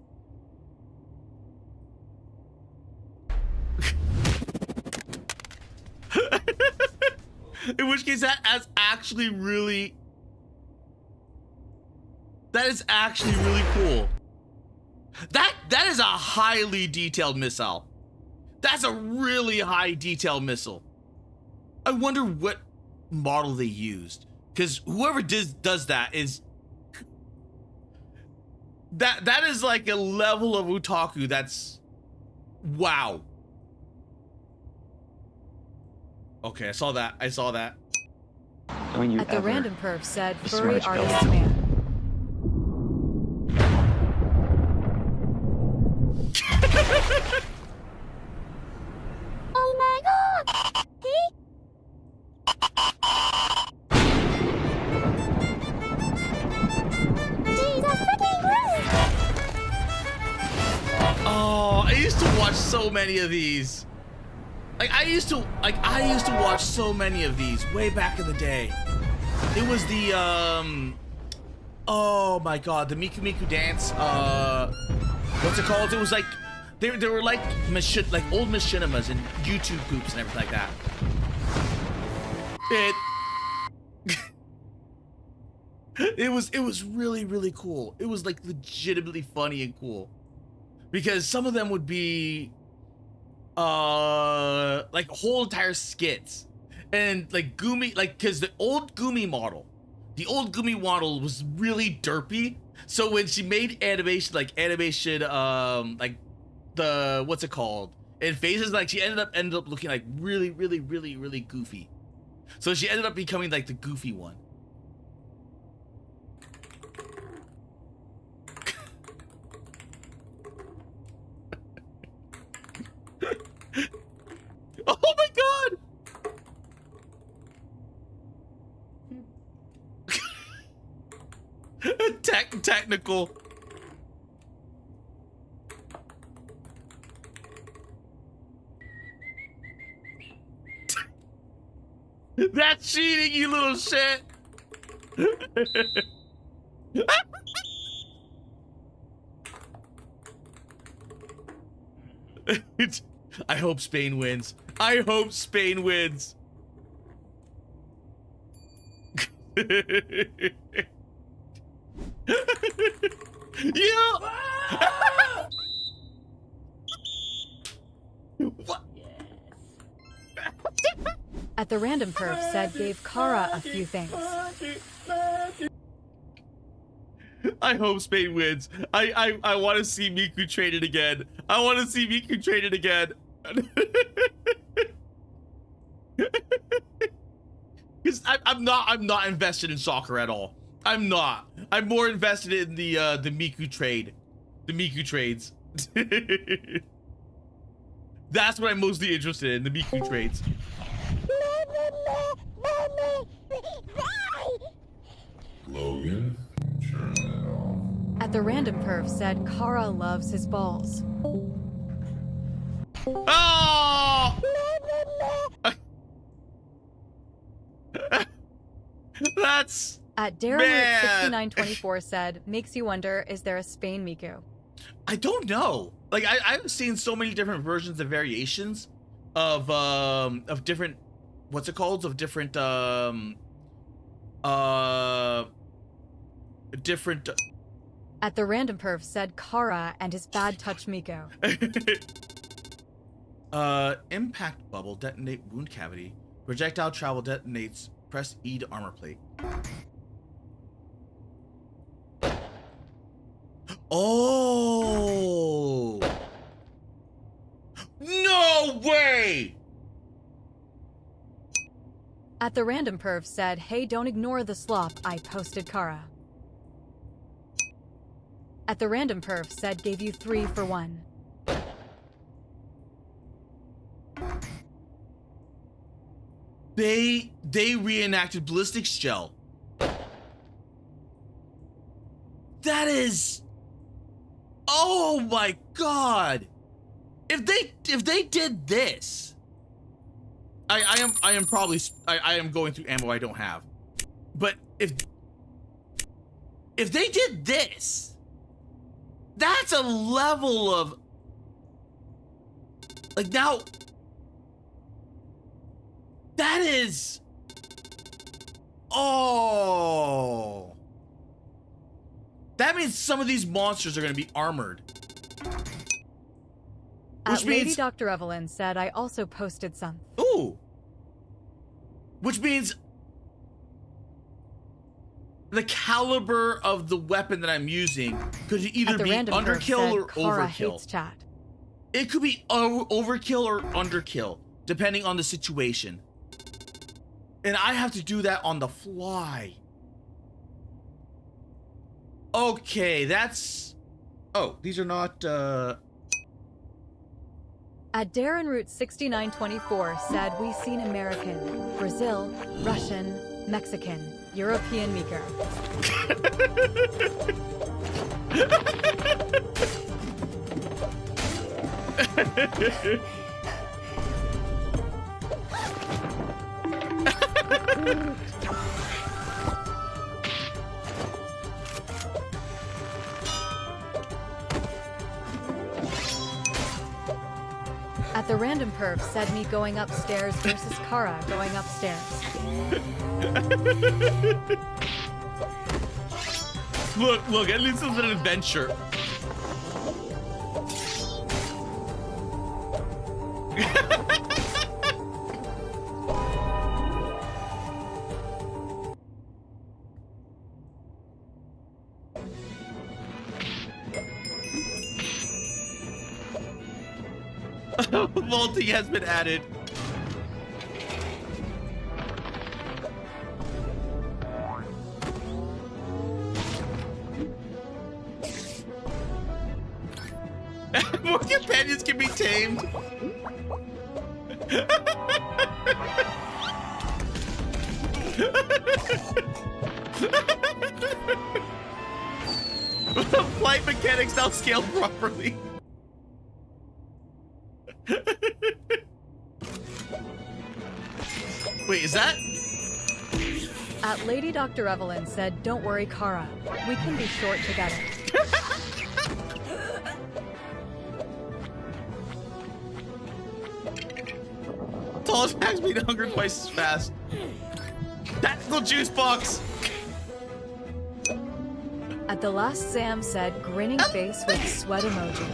S1: In which case that is actually really cool. That is a highly detailed missile. That's a really high detailed missile. I wonder what model they used, because whoever does that is that is like a level of otaku that's wow. Okay, I saw that.
S3: At the Random Perv said furry artist man.
S18: Oh my god! Jesus freaking Christ!
S1: Oh, I used to watch so many of these. I used to watch so many of these way back in the day. It was the oh my god, the Miku Miku dance. What's it called? It was like they were like old machinimas and YouTube groups and everything like that. It was really cool. It was like legitimately funny and cool, because some of them would be like whole entire skits and like GUMI, like, because the old GUMI model was really derpy. So when she made animation like the what's it called in phases, like she ended up looking like really goofy. So she ended up becoming like the goofy one. Oh my god! Technical. That's cheating, you little shit! I hope Spain wins. I hope Spain wins. Yeah. What?
S3: At the Random Perv said gave Kara a few things.
S1: I hope Spain wins. I want to see Miku traded again. I want to see Miku traded again. Because I'm not invested in soccer at all. I'm not. I'm more invested in the Miku trade. The Miku trades. That's what I'm mostly interested in, the Miku trades.
S14: Logan, turn it off.
S3: At the random perv said Kara loves his balls.
S1: Oh! That's
S3: At Darren6924 said, makes you wonder, is there a Spain Miku?
S1: I don't know. Like I've seen so many different versions and variations of different, what's it called? Of different different.
S3: At the random perv said Kara and his bad touch Miko.
S1: Impact bubble, detonate wound cavity. Projectile travel detonates. Press E to armor plate. Oh! No way!
S3: At the random perv said, hey, don't ignore the slop, I posted Kara. At the random perv said, gave you 3 for 1.
S1: They reenacted ballistic shell. That is, oh my god! If they did this, I am going through ammo I don't have, but if they did this, that's a level of like now. That is, oh, that means some of these monsters are going to be armored. Which
S3: Lady
S1: means
S3: Dr. Evelyn said, I also posted some.
S1: Ooh. Which means the caliber of the weapon that I'm using could either be underkill or overkill.
S3: Chat.
S1: It could be overkill or underkill, depending on the situation. And I have to do that on the fly. Okay, that's... Oh, these are not...
S3: At Darren Root 6924 said, we seen American, Brazil, Russian, Mexican, European Miko. At the random perv said me going upstairs versus Kara going upstairs.
S1: Look, at least it's an adventure. Vaulting has been added. More companions can be tamed. Flight mechanics now scale properly. Wait, is that?
S3: At Lady Dr. Evelyn said, don't worry, Kara. We can be short together.
S1: Tallest packs beat hunger twice as fast. Tactical juice box.
S3: At the last Sam said, grinning face with sweat emoji.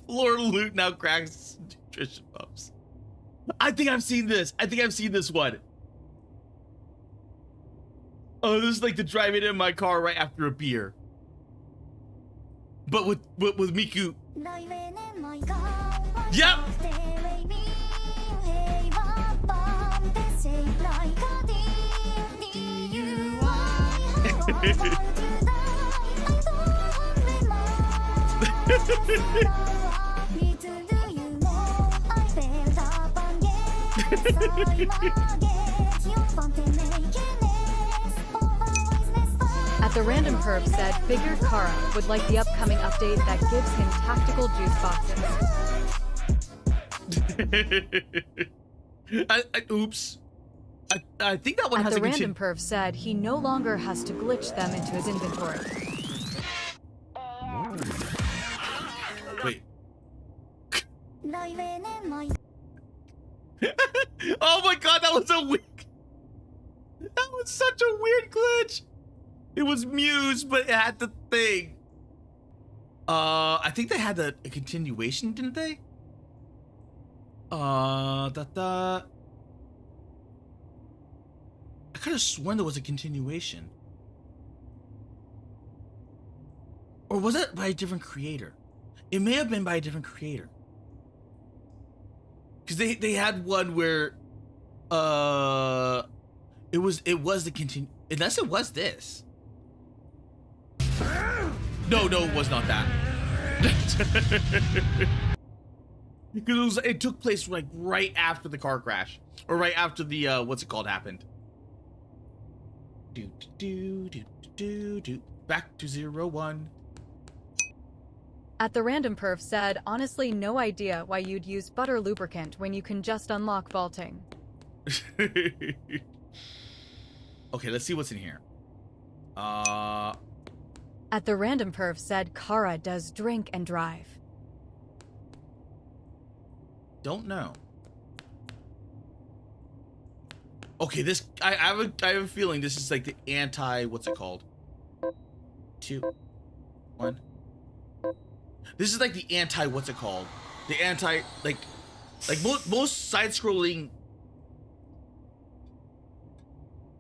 S1: Floor loot now cracks nutrition buffs. I think I've seen this. I think I've seen this one. Oh, this is like the driving in my car right after a beer. but with Miku. Yep.
S3: At the Random Perv said, figured Kara would like the upcoming update that gives him tactical juice boxes.
S1: Oops. I think that one
S3: At
S1: has
S3: the
S1: a
S3: Random Perv said he no longer has to glitch them into his inventory.
S1: Wait. Oh my god, that was a weird... That was such a weird glitch. It was Muse, but it had the thing. I think they had a continuation, didn't they? I could have sworn there was a continuation. Or was it by a different creator? It may have been by a different creator. Because they had one where it was the continue, unless it was this. No, it was not that. Because it took place like right after the car crash, or right after the what's it called happened. Back to 01.
S3: At the Random Perv said, honestly, no idea why you'd use butter lubricant when you can just unlock vaulting.
S1: Okay, let's see what's in here.
S3: At the Random Perv said, Kara does drink and drive.
S1: Don't know. Okay, this I have a feeling this is like the anti, what's it called? 2, 1. This is like the anti, what's it called? The anti, like most side-scrolling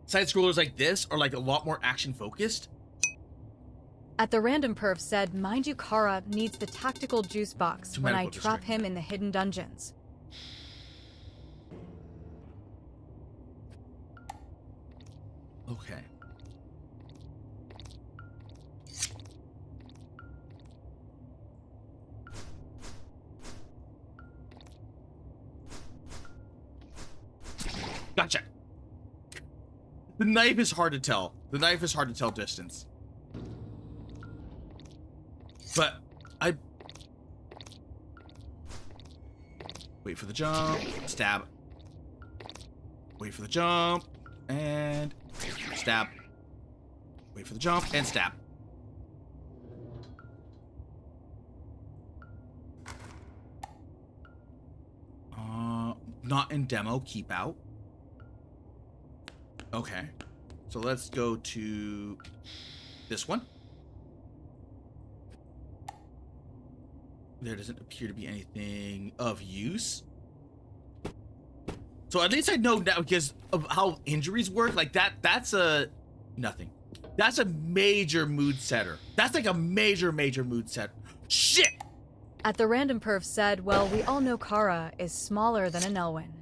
S1: side-scrollers like this are like a lot more action-focused.
S3: At the Random Perv said, mind you, Kara needs the tactical juice box when I trap him in the hidden dungeons.
S1: Okay. Gotcha. The knife is hard to tell. The knife is hard to tell distance. But I wait for the jump, stab. Wait for the jump and stab. Wait for the jump and stab. Not in demo, keep out. Okay. So let's go to this one. There doesn't appear to be anything of use. So at least I know now because of how injuries work. Like that's a nothing. That's a major mood setter. That's like a major mood setter. Shit!
S3: At the Random Perv said, well, we all know Kara is smaller than an Elwyn.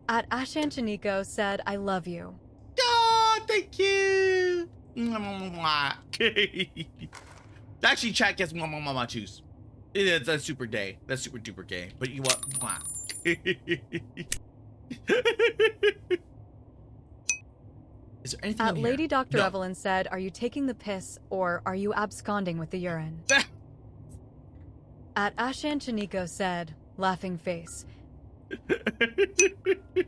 S3: At Ashanchaniko said, I love you.
S1: Oh, thank you. Actually, chat gets mama juice. That's super gay. That's super duper gay. But you what? Is there anything
S3: At
S1: in
S3: Lady
S1: here?
S3: Dr.
S1: No.
S3: Evelyn said, are you taking the piss or are you absconding with the urine? At Ashanchaniko said, laughing face.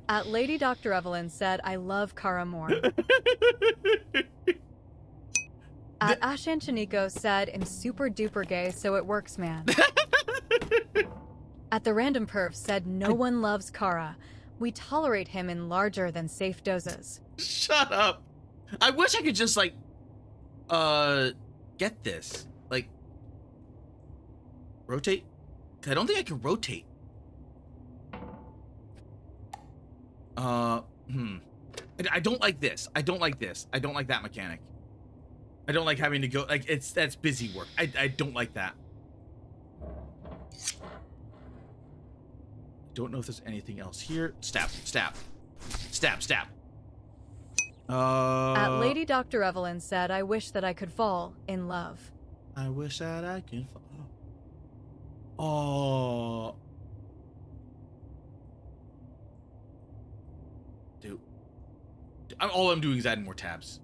S3: At Lady Dr. Evelyn said, I love Kara more. At Ashanchaniko said, I'm super duper gay, so it works, man. At the Random Perv said, no one loves Kara. We tolerate him in larger than safe doses.
S1: Shut up. I wish I could just like get this. Like rotate. 'Cause I don't think I can rotate. I don't like this. I don't like this. I don't like that mechanic. I don't like having to go, like, that's busy work. I don't like that. Don't know if there's anything else here. Stab, stab, stab, stab.
S3: At Lady Dr. Evelyn said, I wish that I could fall in love.
S1: I wish that I could fall. Oh. Dude. All I'm doing is adding more tabs.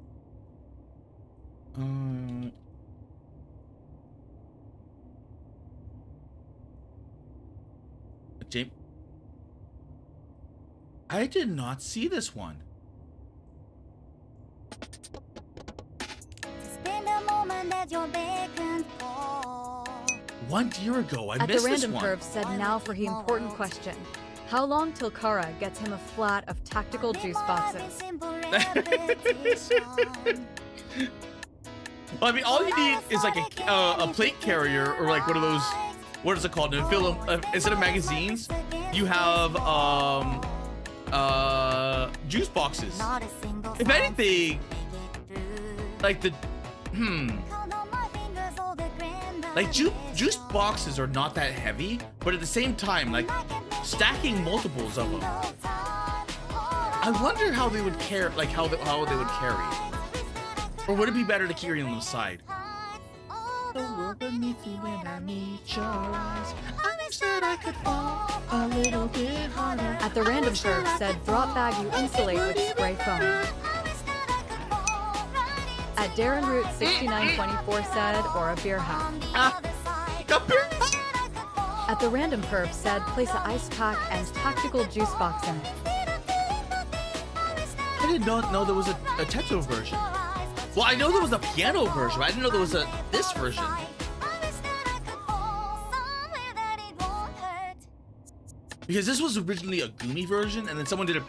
S1: James. I did not see this one.
S20: Spend a moment at your beck and call.
S1: 1 year ago, I missed this one.
S3: At the random curve said, now for the important question. How long till Kara gets him a flat of tactical juice boxes?
S1: Well, I mean, all you need is like a plate carrier or like one of those, what is it called? To fill them, instead of magazines, you have juice boxes. If anything, like the like juice boxes are not that heavy, but at the same time, like stacking multiples of them. I wonder how they would carry, like how they would carry. Or would it be better to carry them on the side? The world beneath you when I meet your eyes. I wish that I could fall a little bit harder.
S3: At the random curve said, drop bag you insulate with spray foam. At Darren Root 6924 said, or a beer hat. At the random curve said, place an ice pack and tactical juice box in it.
S1: I did not know there was a Tetro version. Well, I know there was a piano version, but I didn't know there was this version. Because this was originally a GUMI version, and then someone did a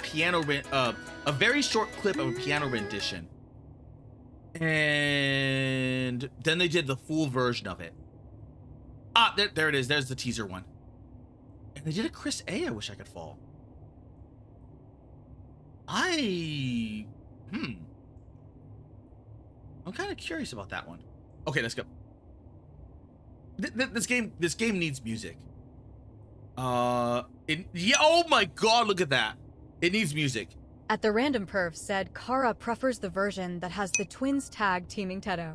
S1: very short clip of a piano rendition. And then they did the full version of it. Ah, there it is. There's the teaser one. And they did a Chris A. I wish I could fall. I'm kind of curious about that one. Okay, let's go. This game needs music. Oh my god, look at that. It needs music.
S3: At the random perf said, Kara prefers the version that has the twins tag teaming Teto.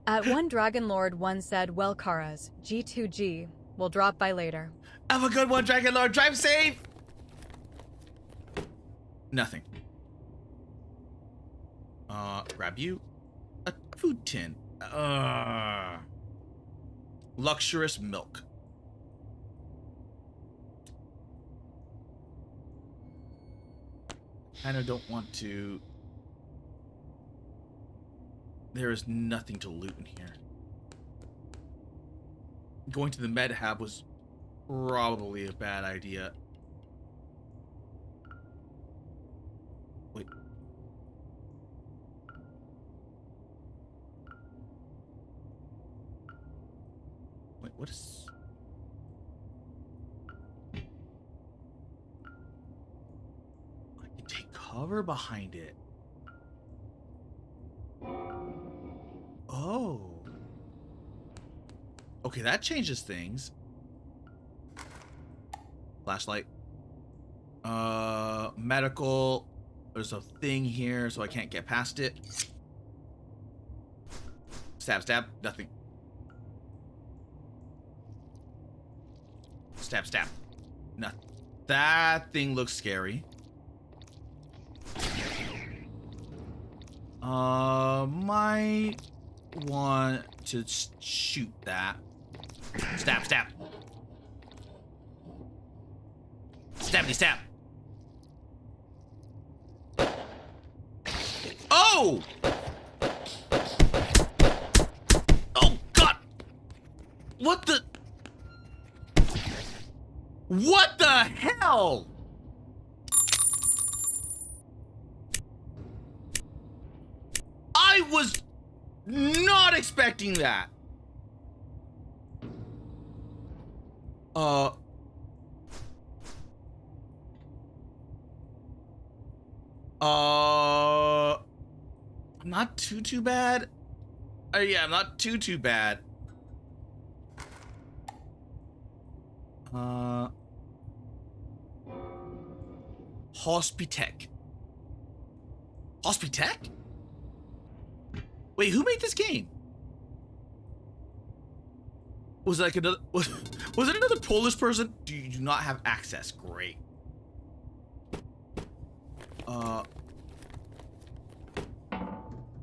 S3: At one Dragon Lord, one said, well, Kara's G2G will drop by later.
S1: Have a good one, Dragon Lord. Drive safe. Nothing. Grab you. A food tin. Luxurious milk. Kind of don't want to. There is nothing to loot in here. Going to the med hab was probably a bad idea. Wait. Wait, what is... I can take cover behind it. Oh. Okay, that changes things. Flashlight. Medical. There's a thing here, so I can't get past it. Stab, stab. Nothing. Stab, stab. Nothing. That thing looks scary. Might want to shoot that. Stab, stab. Stabby, stab. Oh! Oh, God! What the... What the hell? I was not expecting that. I'm not too bad. Yeah, I'm not too bad. Hospitech. Hospitech? Wait, who made this game? Was it like another was it another Polish person? Do you do not have access? Great.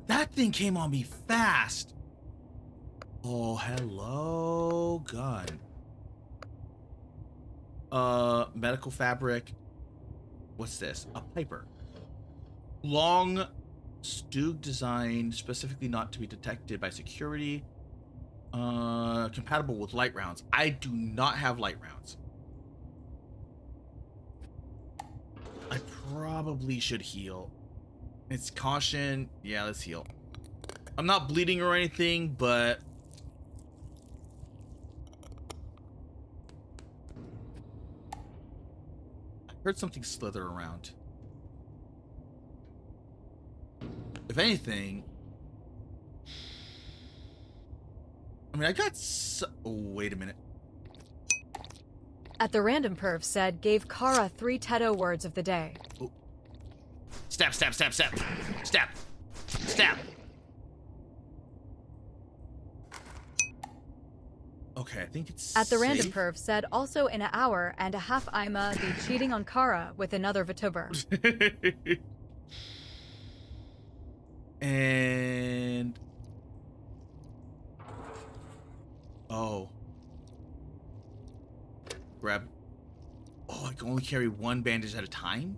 S1: That thing came on me fast. Oh, hello, gun. Medical fabric. What's this? A piper. Long Stug design, specifically not to be detected by security. Compatible with light rounds. I do not have light rounds. I probably should heal. It's caution. Yeah, let's heal. I'm not bleeding or anything, but I heard something slither around. If anything, I mean, I got oh, wait a minute.
S3: At the random perv said gave Kara 3 Teto words of the day.
S1: Oh. Stab, stab, stab, stab. Stab. Stab. Okay, I think it's
S3: At the
S1: safe.
S3: random perv said also in an hour and a half I'ma be cheating on Kara with another Vtuber.
S1: And oh, grab. Oh, I can only carry 1 bandage at a time.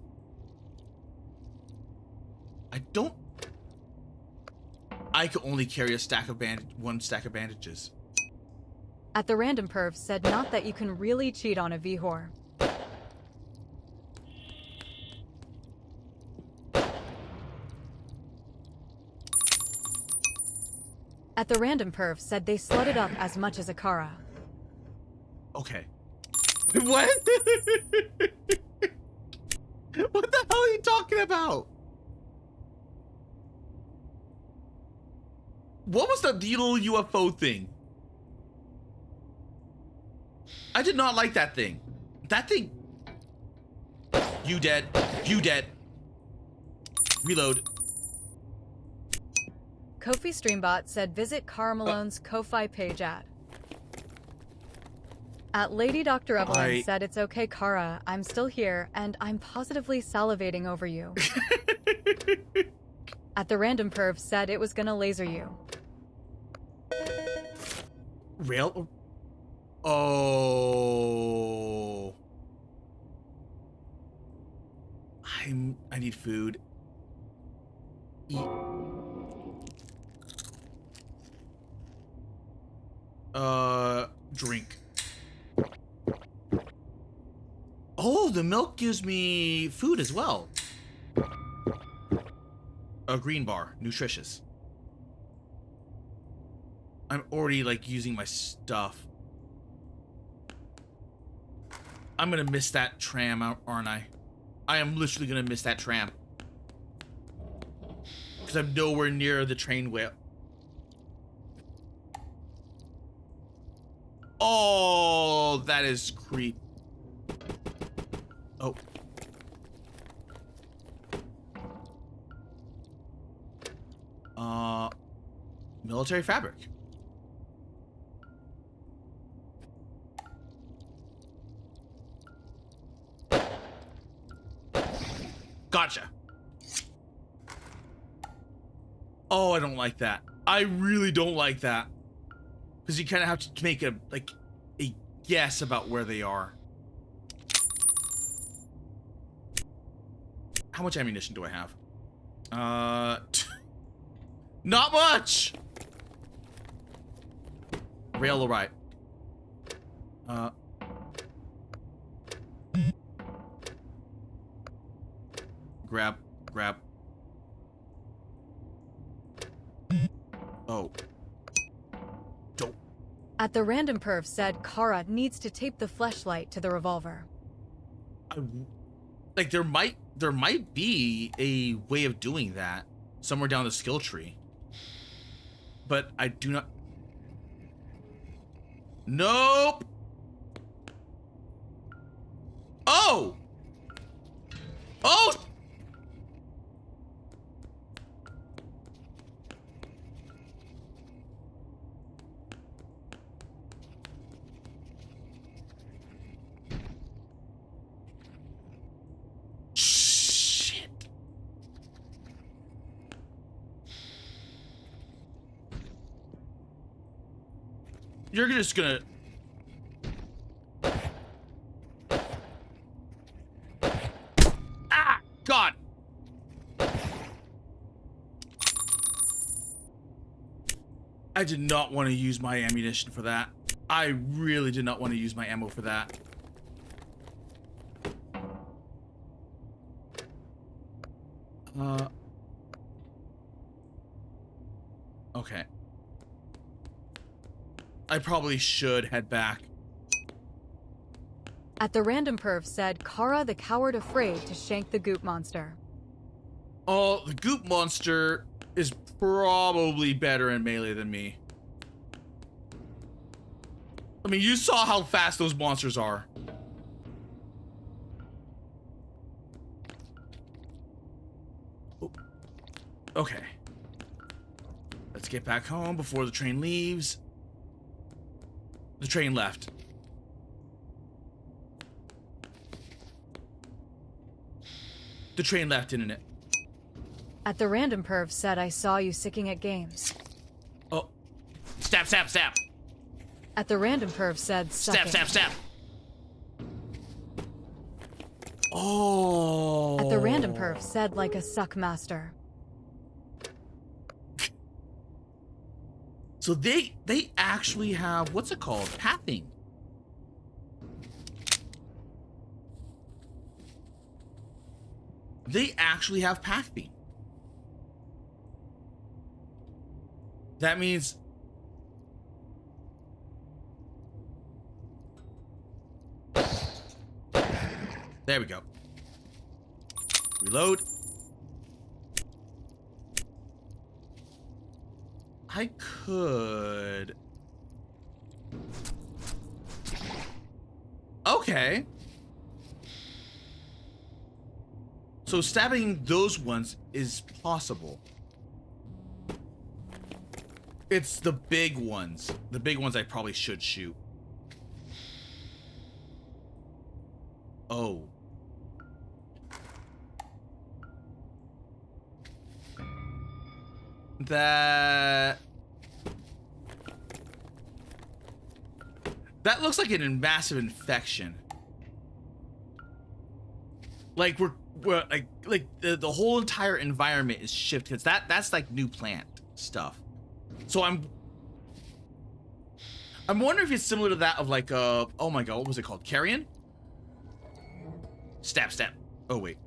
S1: I can only carry a stack of one stack of bandages.
S3: At the random perv said not that you can really cheat on a V-whore. At the random perv said they slutted up as much as a Kara.
S1: Okay. What? What the hell are you talking about? What was the little UFO thing? I did not like that thing. That thing. You dead. You dead. Reload.
S3: Kofi Streambot said visit Kara Malone's Ko-Fi page at Lady Dr. Evelyn said it's okay, Kara. I'm still here, and I'm positively salivating over you. At the random perv said it was gonna laser you.
S1: Rail? Oh. I need food. Eat. Drink. Oh, the milk gives me food as well. A green bar, nutritious. I'm already like using my stuff. I'm gonna miss that tram, aren't I? I am literally gonna miss that tram. Because I'm nowhere near the train wheel. Oh, that is creep. Oh. Military fabric. Gotcha. Oh, I don't like that. I really don't like that. Because you kind of have to make a guess about where they are. How much ammunition do I have? Not much! Rail all right. Grab. Oh. Don't.
S3: At the random perv said Kara needs to tape the fleshlight to the revolver.
S1: Like there might be a way of doing that somewhere down the skill tree, but I do not. Nope. Oh. Oh. Shit. You're just gonna. Ah, God. I did not want to use my ammunition for that. I really did not want to use my ammo for that. Okay. I probably should head back.
S3: At the random perv said Kara the coward afraid to shank the goop monster.
S1: Oh, the goop monster is probably better in melee than me. I mean, you saw how fast those monsters are. Oh. Okay. Let's get back home before the train leaves. The train left. The train left, didn't it?
S3: At the random perv said I saw you sicking at games.
S1: Oh. Stab, stab, stab.
S3: At the random perv said sucking.
S1: Stab, stab, stab. Oh.
S3: At the random perv said like a suck master.
S1: So they actually have, what's it called? Pathing. They actually have pathing. That means there we go. Reload. I could. Okay. So stabbing those ones is possible. It's the big ones. The big ones I probably should shoot. Oh. That looks like a massive infection. Like we're like the whole entire environment is shifted because that's like new plant stuff. So I'm wondering if it's similar to that of like oh my god, what was it called? Carrion? Stab, stab. Oh wait.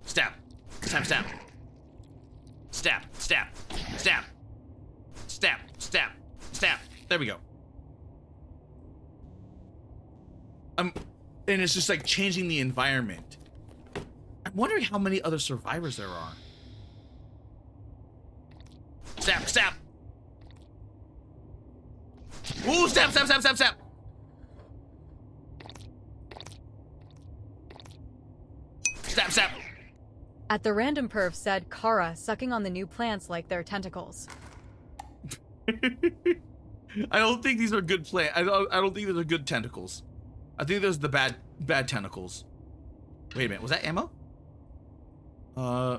S1: Stab. Stab, stab. Stab, stab, stab. Stab, stab, stab. There we go. And it's just like changing the environment. I'm wondering how many other survivors there are. Stab, stab. Ooh, stab, stab, stab, stab, stab. Stab, stab.
S3: At the random perv said Kara sucking on the new plants like their tentacles.
S1: I don't think these are good plants. I don't think these are good tentacles. I think those are the bad tentacles. Wait a minute, was that ammo?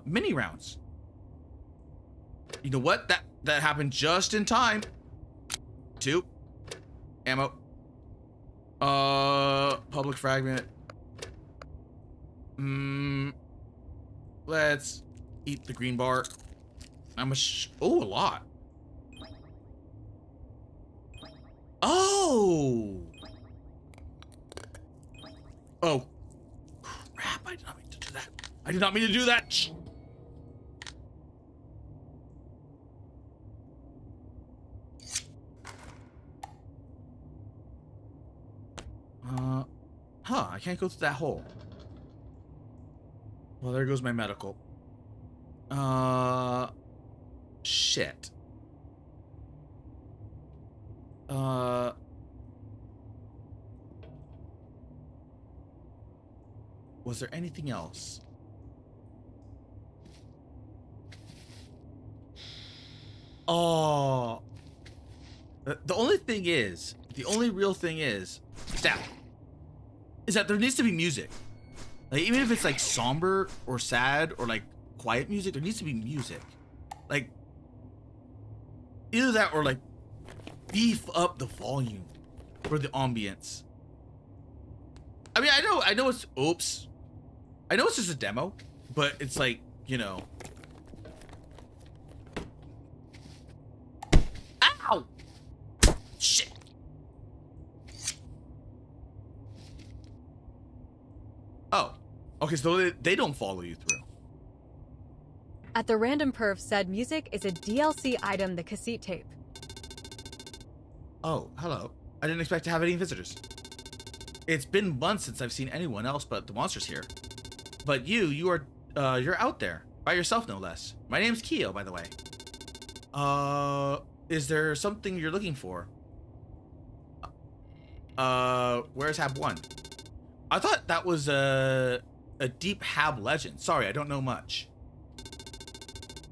S1: Mini rounds. You know what? That happened just in time. 2 ammo. Public fragment. Let's eat the green bar. A lot. Oh. Oh. Crap, I did not mean to do that. I did not mean to do that. Shh. I can't go through that hole. Well, there goes my medical. Shit. Was there anything else? Oh. The only thing is, the only real thing is that there needs to be music. Like, even if it's like somber or sad or like quiet music, there needs to be music. Like, either that or like beef up the volume for the ambience. I mean, I know it's, oops. I know it's just a demo, but it's like, you know. Ow! Shit. Oh, okay, so they don't follow you through.
S3: At the Random Perv said music is a DLC item, the cassette tape.
S1: Oh, hello. I didn't expect to have any visitors. It's been months since I've seen anyone else but the monsters here. But you're out there, by yourself no less. My name's Keo, by the way. Is there something you're looking for? Where's Hab 1? I thought that was a deep Hab legend. Sorry, I don't know much.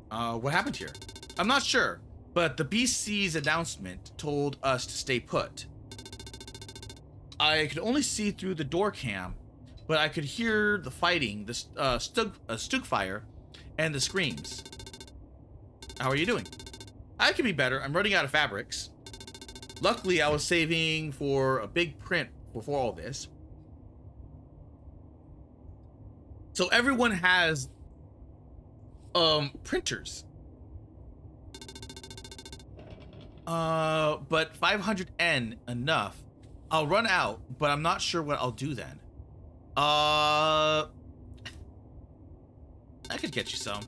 S1: What happened here? I'm not sure, but the BC's announcement told us to stay put. I could only see through the door cam, but I could hear the fighting, the Stug fire, and the screams. How are you doing? I could be better. I'm running out of fabrics. Luckily, I was saving for a big print before all this. So everyone has printers. But 500N enough. I'll run out, but I'm not sure what I'll do then. I could get you some.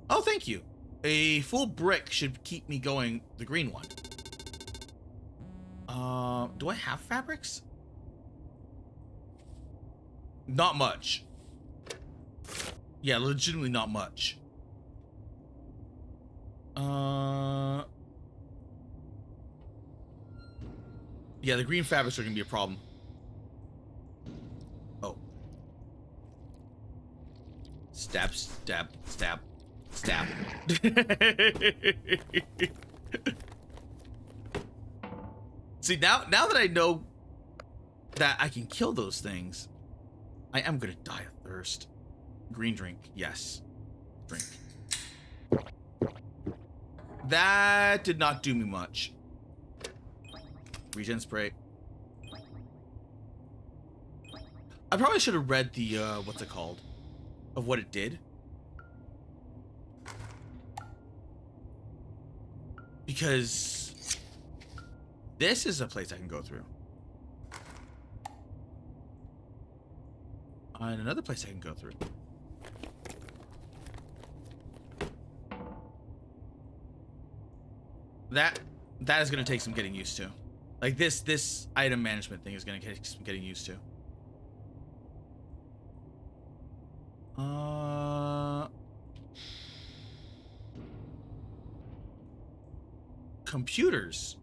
S1: Oh, thank you. A full brick should keep me going, the green one. Do I have fabrics? Not much. Yeah, legitimately not much. Yeah, the green fabrics are gonna be a problem. Oh. Stab, stab, stab, stab. See, now that I know that I can kill those things, I am gonna die of thirst. Green drink, yes. Drink. That did not do me much. Regen spray. I probably should have read the, what's it called? Of what it did. Because this is a place I can go through. And another place I can go through. That is gonna take some getting used to. Like this item management thing is gonna take some getting used to. Computers.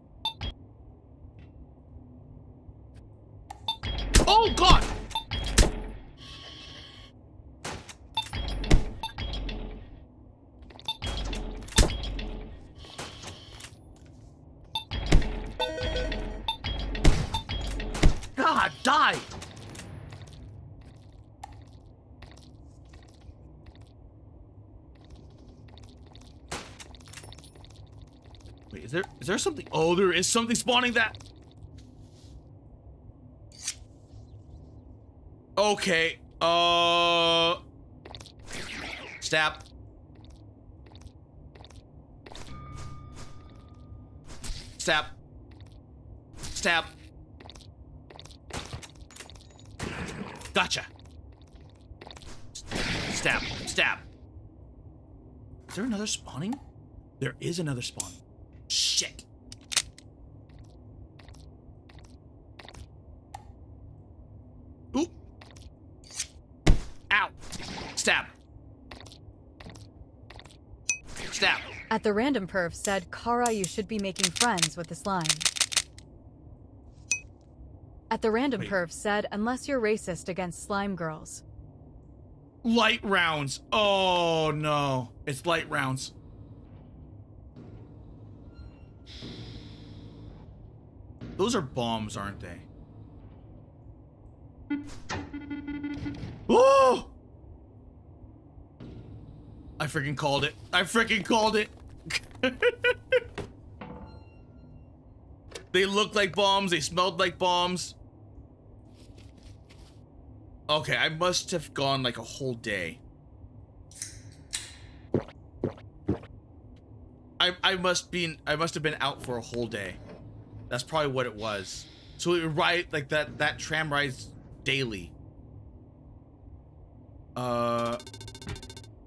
S1: Oh God! God, die! Wait, is there something? Oh, there is something spawning that. Okay. Stab. Stab. Stab. Gotcha. Stab. Stab. Is there another spawning? There is another spawn. Shit. Ooh. Ow. Stab. Stab.
S3: At the random perf said, Kara, you should be making friends with the slime. At the random perf said, unless you're racist against slime girls.
S1: Light rounds. Oh no. It's light rounds. Those are bombs, aren't they? Oh! I freaking called it. I freaking called it. They looked like bombs. They smelled like bombs. Okay, I must have gone like a whole day. I must have been out for a whole day. That's probably what it was. So it would ride like that tram rides daily.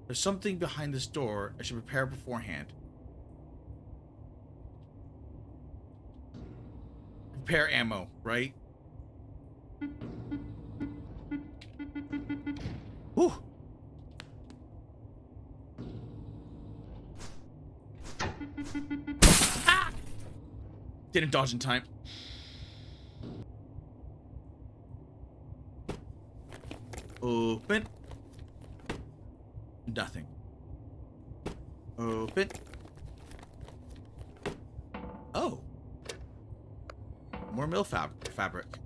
S1: There's something behind this door. I should prepare beforehand. Prepare ammo, right? Whew. Ah! Didn't dodge in time. Open. Nothing. Open. Oh. More mill fabric.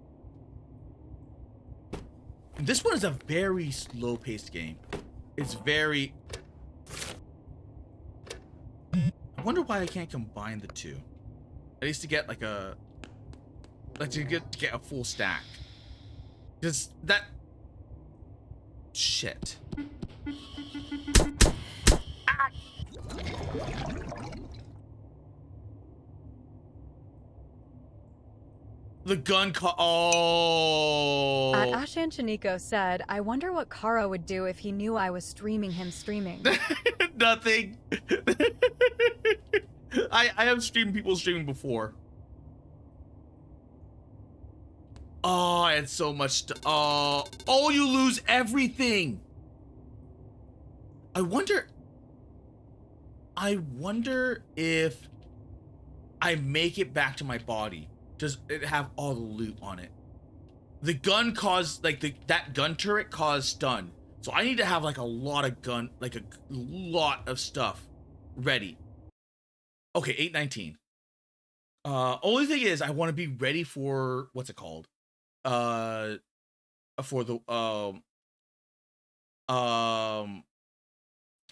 S1: And this one is a very slow-paced game. It's very... I wonder why I can't combine the two. At least to get like a... Like to get a full stack. Because that... Shit. Ah! The gun oh.
S3: Ashan Chiniko said, I wonder what Kara would do if he knew I was streaming him streaming.
S1: Nothing. I have streamed people streaming before. Oh, I had so much oh, you lose everything. I wonder if I make it back to my body. Does it have all the loot on it? The gun caused, like, that gun turret caused stun. So I need to have, like, a lot of a lot of stuff ready. Okay, 819. Only thing is, I want to be ready for, what's it called? For the,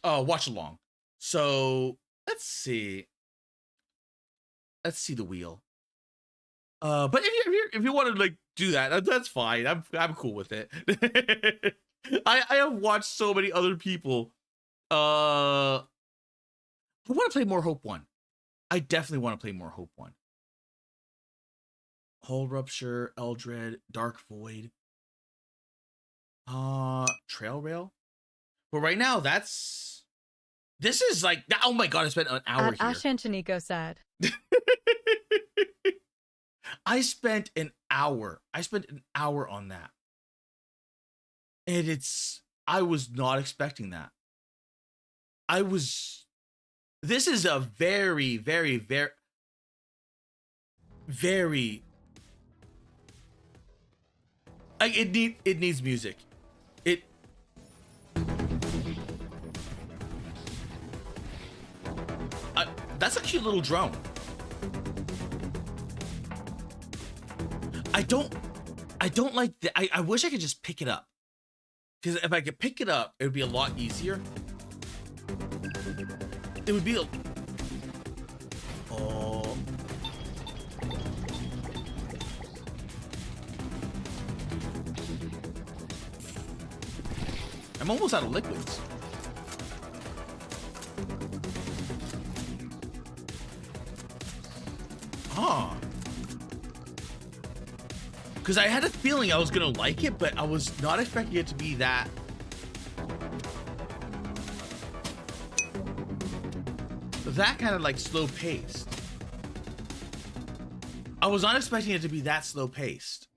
S1: watch along. So, let's see. Let's see the wheel. But if you want to like do that, that's fine. I'm cool with it. I have watched so many other people. I want to play more Hope 1. I definitely want to play more Hope 1. Hull Rupture, Eldred, Dark Void. Trail Rail. But right now, this is like, oh my god, I spent an hour here.
S3: Ashan Chiniko said.
S1: I spent an hour on that. And I was not expecting that. This is a very, very, very, very, like, it needs music. That's a cute little drone. I don't like I wish I could just pick it up. Because if I could pick it up, it would be a lot easier. It would be oh. I'm almost out of liquids. Huh. Because I had a feeling I was gonna like it, but I was not expecting it to be that. That kind of like slow paced. I was not expecting it to be that slow paced.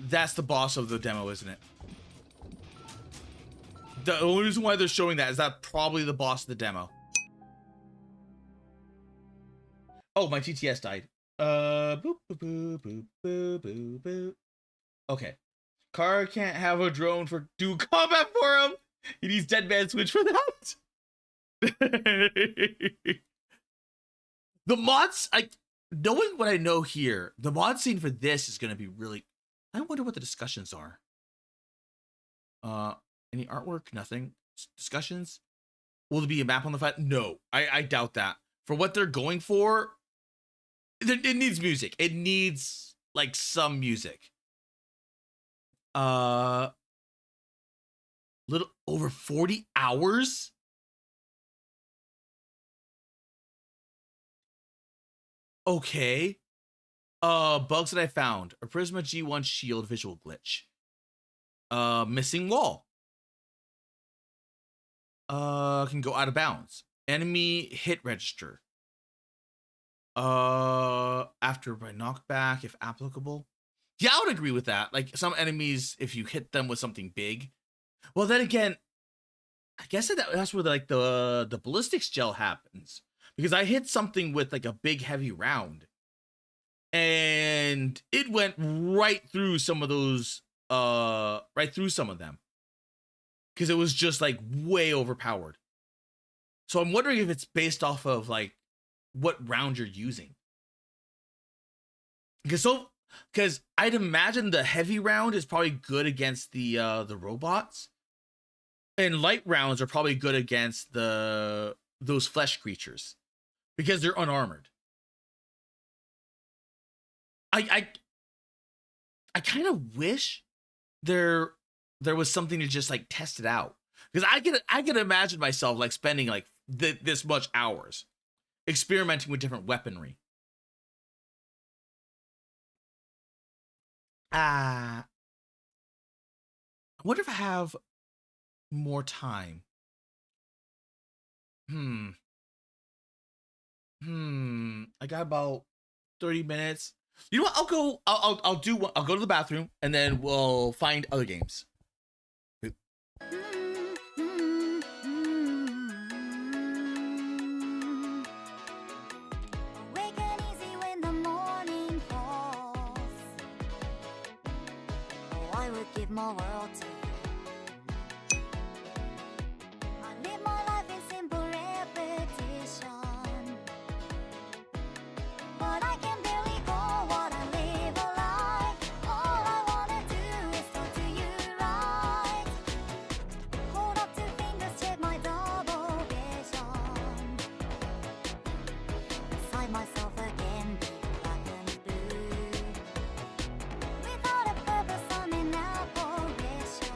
S1: That's the boss of the demo, isn't it? the only reason why they're showing that is that probably the boss of the demo. Oh, my TTS died. Boop, boop, boop, boop, boop, boop, boop. Okay. Car can't have a drone do combat for him. He needs Dead Man Switch for that. The mods, knowing what I know here, the mod scene for this is going to be really... I wonder what the discussions are. Any artwork? Nothing. Discussions? Will there be a map on the fight? No, I doubt that. For what they're going for, it needs music. It needs, like, some music. Little over 40 hours? Okay. Bugs that I found. A Prisma G1 shield visual glitch. Missing wall. Can go out of bounds. Enemy hit register. After by knockback, if applicable. Yeah, I would agree with that. Like, some enemies, if you hit them with something big. Well, then again, I guess that's where the ballistics gel happens. Because I hit something with like a big heavy round. And it went right through some of those, right through some of them. Because it was just like way overpowered. So I'm wondering if it's based off of like what round you're using. Because I'd imagine the heavy round is probably good against the robots. And light rounds are probably good against those flesh creatures. Because they're unarmored. I kind of wish there was something to just like test it out, because I can imagine myself like spending like this much hours experimenting with different weaponry. I wonder if I have more time. I got about 30 minutes. You know what? I'll go to the bathroom and then we'll find other games.
S20: I would give my world to you. I live my life in simple repetition, but I can barely go what I live a life. All I wanna do is talk to you right. Hold up 2 fingers, check my double vision. Beside myself again, big black and blue. Without a purpose, I'm in apparition.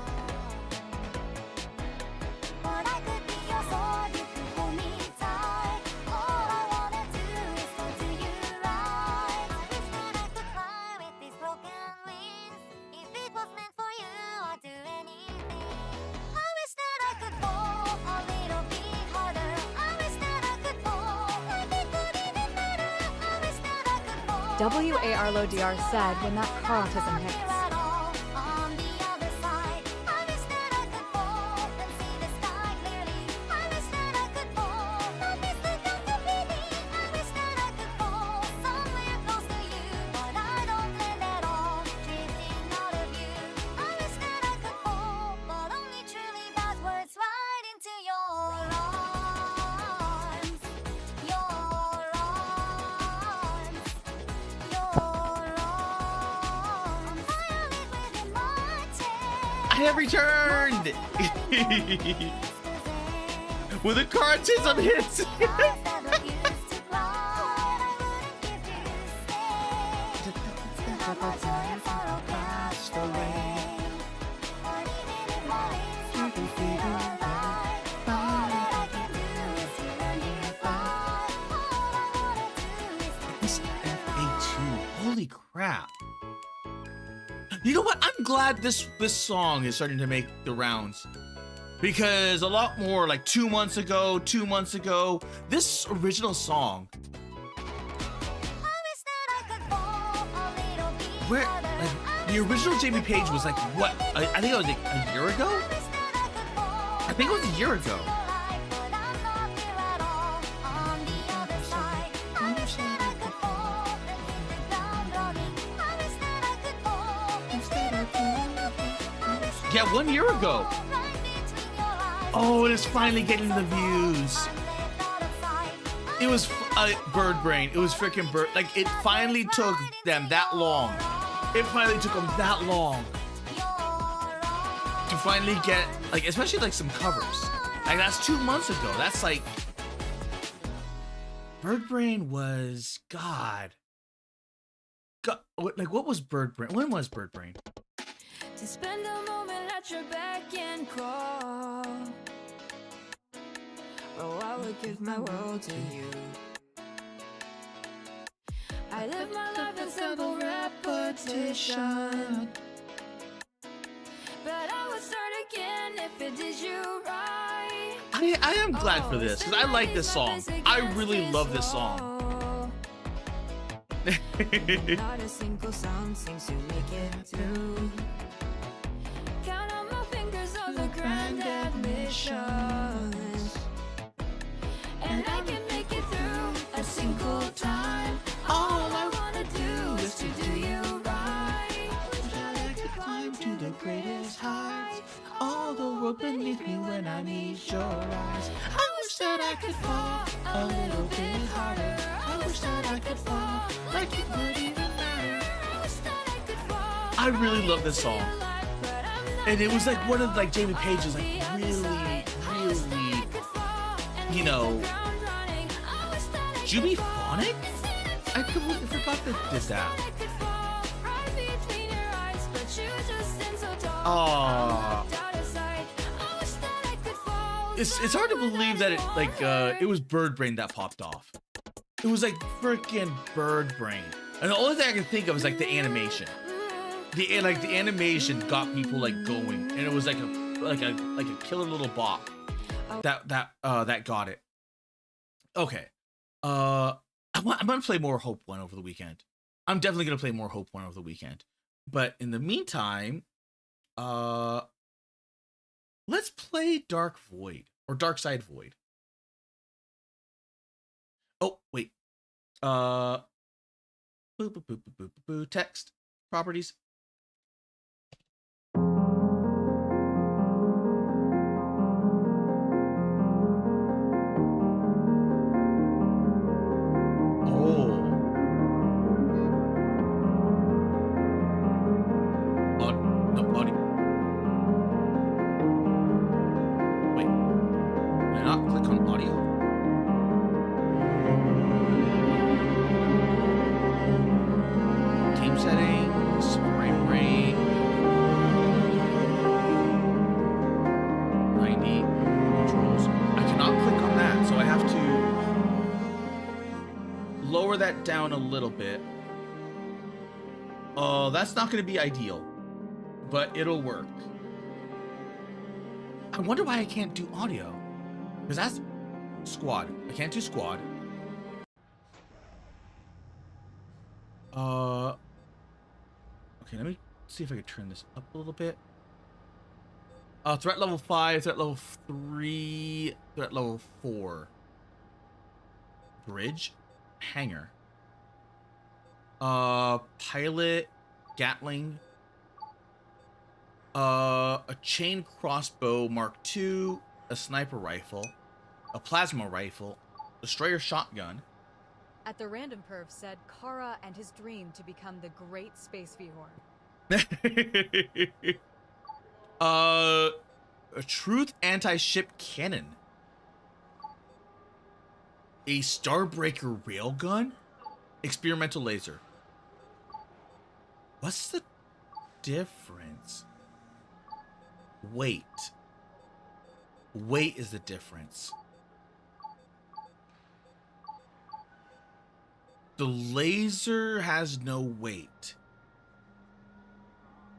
S20: But I could be your sword, you could hold me tight. All I wanna do is talk to you right. I wish that I could fly with these broken wings. If it was meant for you, I'd do anything. I wish that I could fall a little bit harder. I wish that I could fall like it could even matter. I wish that I could fall.
S3: WARLODR said when that car autism hits.
S20: On the other side, I wish that I could fall and see the sky clearly. I wish that I could fall, not miss the jump completely. I wish that I could fall somewhere close to you, but I don't land at all, drifting out of you. I wish that I could fall, but only truly backwards, right into your arms, your arms, your arms. Violate within my chest.
S1: I have returned with a car autism hits. This FA2, holy crap. You know what? I'm glad this song is starting to make the rounds. Because a lot more, like 2 months ago, this original song, where like, the original Jamie Page was like, what? I think it was like a year ago? I think it was a year ago. Yeah, 1 year ago. Oh, it is finally getting the views. It was Bird Brain. It was freaking Bird. Like, it finally took them that long. It finally took them that long to finally get, like, especially like some covers. Like, that's 2 months ago. That's like, Bird Brain was God. Like, what was Bird Brain? When was Bird Brain?
S20: To spend a moment at your beck and call. Oh, I would give my world to you. I live my life in simple repetition, but I would start again if it did you right.
S1: I am glad for this, because I like this song. I really love this song.
S20: Not a single sound seems to make it through. Count on my fingers of the grand admissions, and I can make it through a single time. All I wanna do is to do you right. Wish I could climb to the greatest heights.
S1: All the world beneath me when I need your eyes.
S20: I wish that I could fall a little bit harder. I wish that I could fall like it would even matter. I wish that I could fall.
S1: I really love this song. And it was like one of like Jamie Page's like really, you know, Juby Phonic? I completely forgot that did that. Aww. It's hard to believe that it was Bird Brain that popped off. It was like freaking Bird Brain. And the only thing I can think of is like the animation. The animation got people like going, and it was like a killer little bot that got it. Okay, I'm gonna play more Hope 1 over the weekend. I'm definitely gonna play more Hope 1 over the weekend. But in the meantime, let's play Dark Void or Dark Side Void. Oh wait, text properties. That down a little bit. Oh, that's not going to be ideal, but it'll work. I wonder why I can't do audio, because that's squad. I can't do squad. Okay, let me see if I can turn this up a little bit. Threat level 5, threat level 3, threat level 4. Bridge. Hangar. Pilot, Gatling, a chain crossbow Mark II, a sniper rifle, a plasma rifle, destroyer shotgun.
S3: At the random perv said Kara and his dream to become the great space viewer.
S1: A truth anti-ship cannon. A Starbreaker railgun? Experimental laser. What's the difference? Weight. Weight is the difference. The laser has no weight.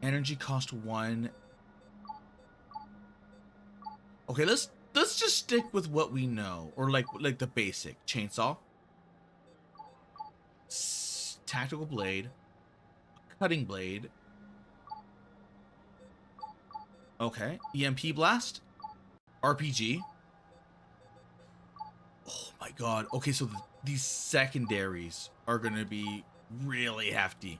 S1: Energy cost 1. Okay, let's just stick with what we know, or like the basic chainsaw, tactical blade, cutting blade. Okay, EMP blast. RPG. Oh my god. Okay, so these secondaries are gonna be really hefty.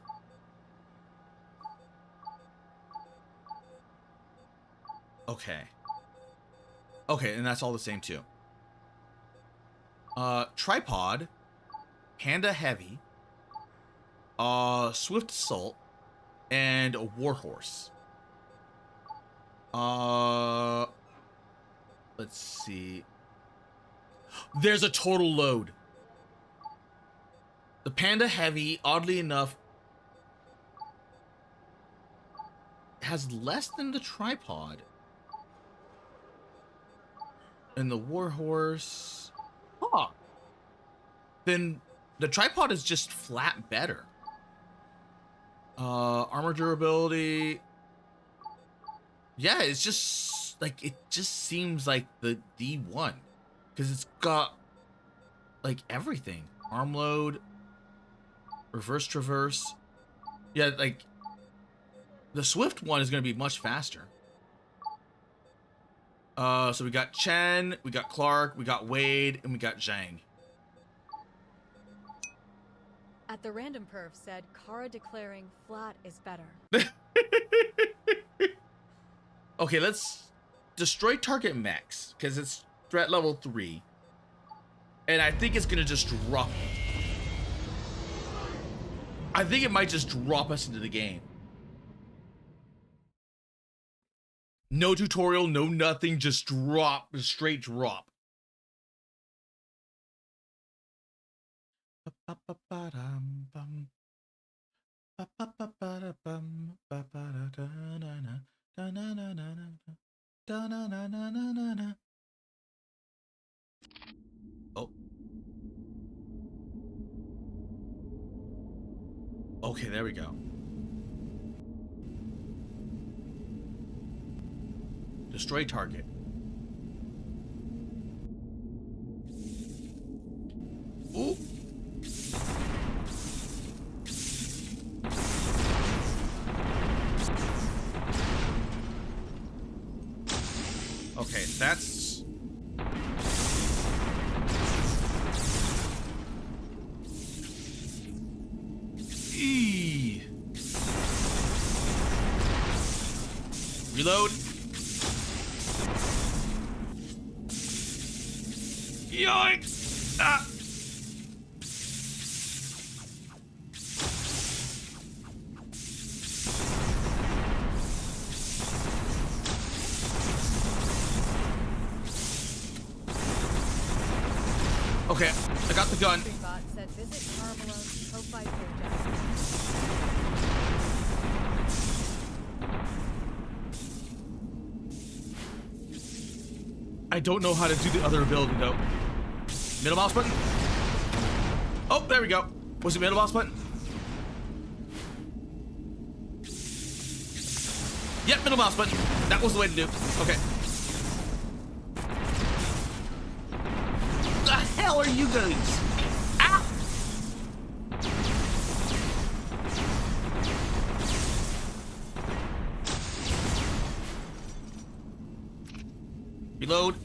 S1: Okay. Okay, and that's all the same too. Tripod, Panda Heavy, Swift Assault, and a Warhorse. Let's see. There's a total load. The Panda Heavy, oddly enough, has less than the Tripod. And the Warhorse... Huh. Then the Tripod is just flat better. Armor durability... Yeah, it's just... like, it just seems like the D1. Because it's got... like, everything. Arm load... reverse traverse. Yeah, like... the Swift one is going to be much faster. So we got Chen, we got Clark, we got Wade, and we got Zhang.
S3: At the random perf said Kara declaring flat is better.
S1: Okay, let's destroy target mechs, because it's threat level 3. And I think it's gonna just drop. I think it might just drop us into the game. No tutorial, no nothing, just drop, straight drop. Oh. Okay, there we go. Destroy target. Ooh. Okay, that's... Eee. Reload. Yikes! Ah. Okay, I got the gun.
S3: Bot said visit Kara Malone's profile page.
S1: I don't know how to do the other ability though. Middle mouse button. Oh, there we go. Was it middle mouse button? Yep, middle mouse button. That was the way to do. Okay. The hell are you guys? Ah! Reload.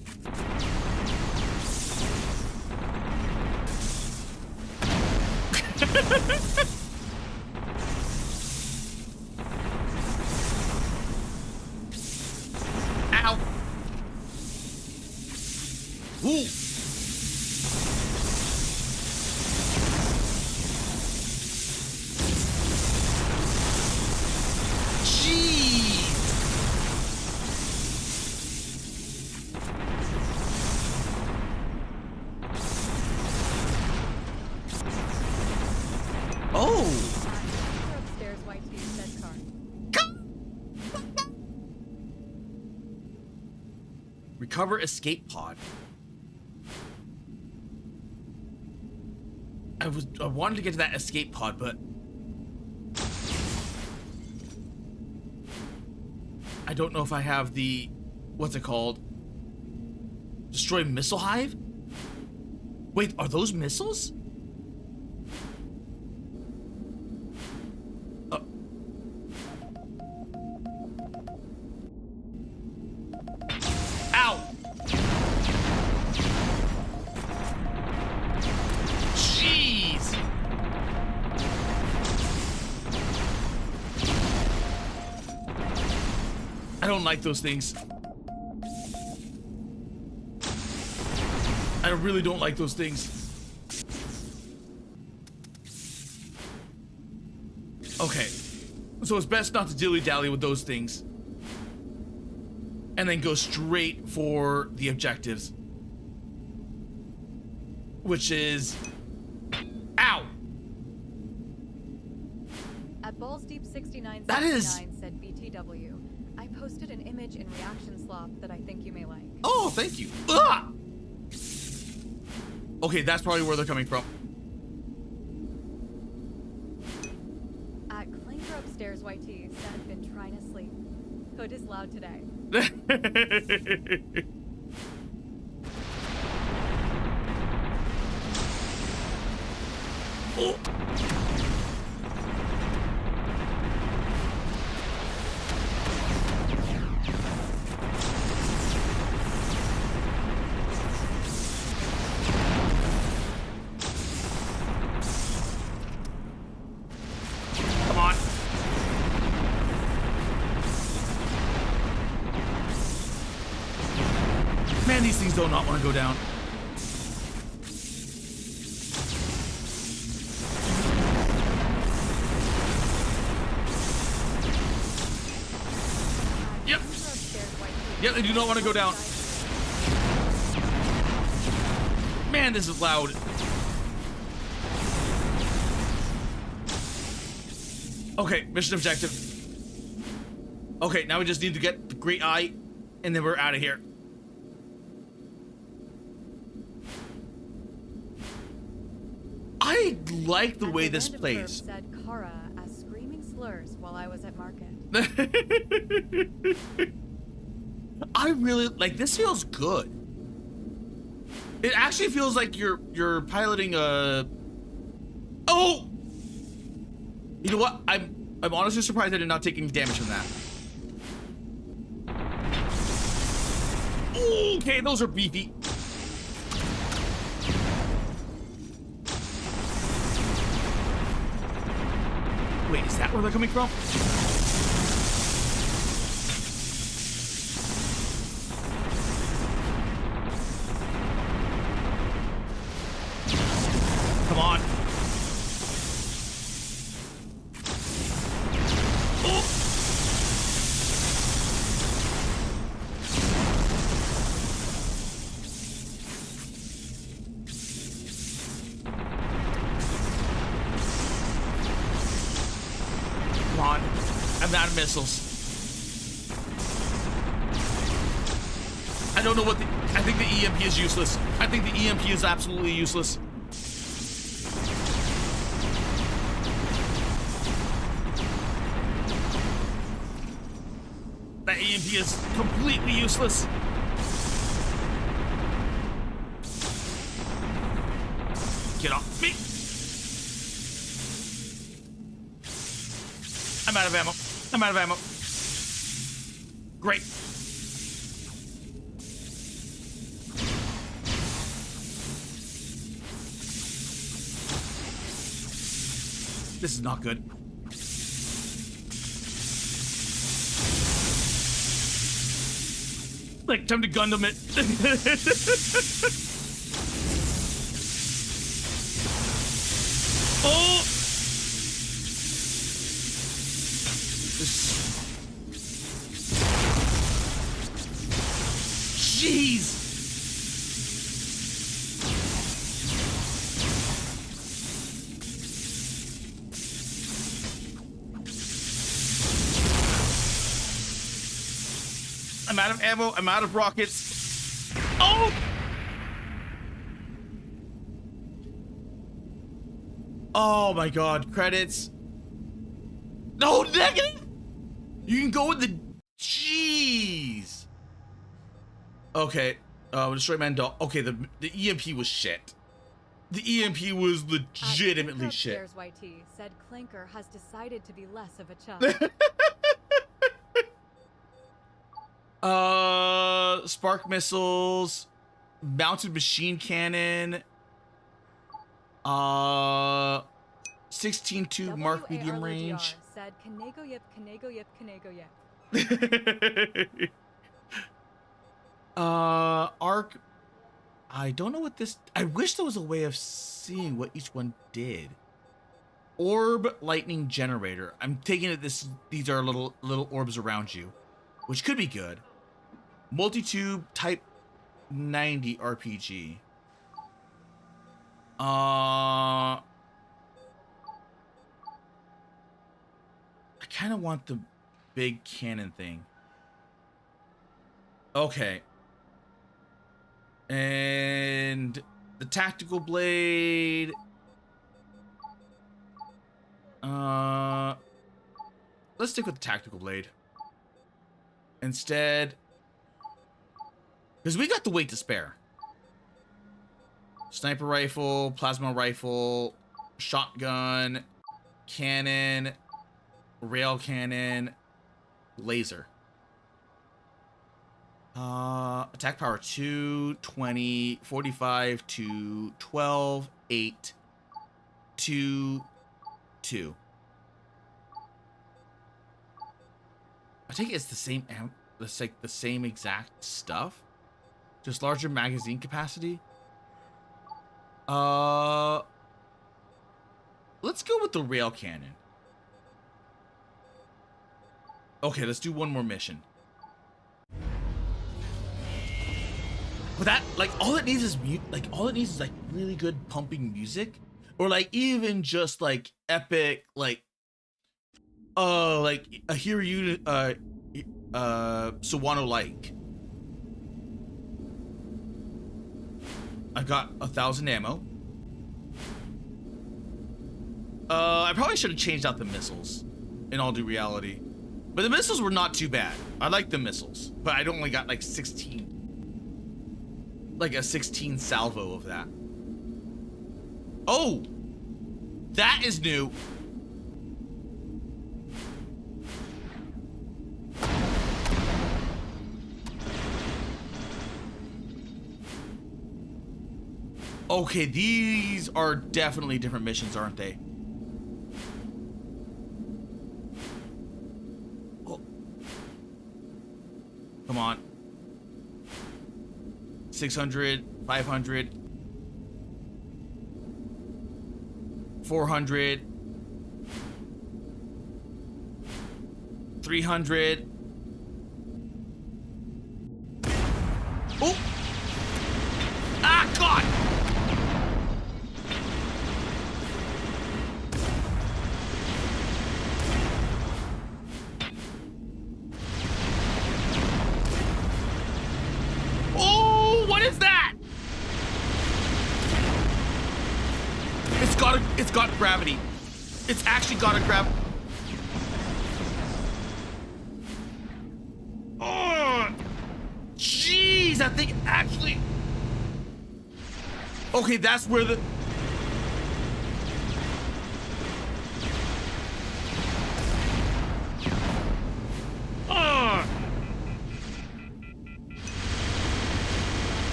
S1: Ow. Ooh. Recover escape pod. I wanted to get to that escape pod, but I don't know if I have the, what's it called? Destroy missile hive? Wait, are those missiles? Ow! don't like those things. I really don't like those things. Okay. So it's best not to dilly-dally with those things. And then go straight for the objectives. Which is... Ow!
S3: At Balls Deep 69
S1: That is...
S3: said BTW. I posted an image in Reaction Slop that I think you may like.
S1: Oh, thank you. Ah! Okay, that's probably where they're coming from.
S3: At Clinker Upstairs YT said been trying to sleep. Hood is loud today.
S1: Oh. Come on. Man, these things do not want to go down. Yep. Yep, they do not want to go down. Man, this is loud. Okay, mission objective. Okay, now we just need to get the Great Eye, and then we're out of here. I like the way this plays.
S3: Said Kara as screaming slurs while I was at market.
S1: I really like this. Feels good. It actually feels like you're piloting a. Oh, you know what? I'm honestly surprised I did not take any damage from that. Okay, those are beefy. Wait, is that where they're coming from? Come on. Oh. Come on. I'm out of missiles. I don't know what the... I think the EMP is useless. I think the EMP is absolutely useless. That EMP is completely useless. Get off me. I'm out of ammo. I'm out of ammo. Great. This is not good. Like, time to Gundam it. Oh! Jeez! I'm out of ammo. I'm out of rockets. Oh! Oh my god. Credits. No, negative! You can go with the... Jeez. Okay. Destroy Man Doll. Okay, the EMP was shit. The EMP was legitimately shit.
S3: Upstairs YT said Clinker has decided to be less of a chump.
S1: Spark missiles, mounted machine cannon, 16-2 mark medium range.
S3: Said Kanego yip, Kanego yip, Kanego yip.
S1: Arc. I don't know what this. I wish there was a way of seeing what each one did. Orb lightning generator. I'm taking it these are little orbs around you, which could be good. Multi-tube type 90 RPG. I kind of want the big cannon thing. Okay. And the tactical blade. Let's stick with the tactical blade instead, because we got the weight to spare. Sniper rifle, plasma rifle, shotgun, cannon, rail cannon, laser. Attack power 2, 20, 45 to 12, 8, 2, 2. I think it's the same. It's like the same exact stuff, just larger magazine capacity. Let's go with the rail cannon. Okay, let's do one more mission. But that, like, all it needs is like really good pumping music, or like even just like epic, like a Hiryu Sawano like. I got 1,000 ammo. I probably should have changed out the missiles, in all due reality. But the missiles were not too bad. I like the missiles, but I only got like 16. Like a 16 salvo of that. Oh! That is new. Okay, these are definitely different missions, aren't they? Oh. Come on. 600, 500, 400, 300. Oh! Ah, God! It's got gravity. It's actually got a gravity. Oh, jeez, that thing actually. Okay, that's where the.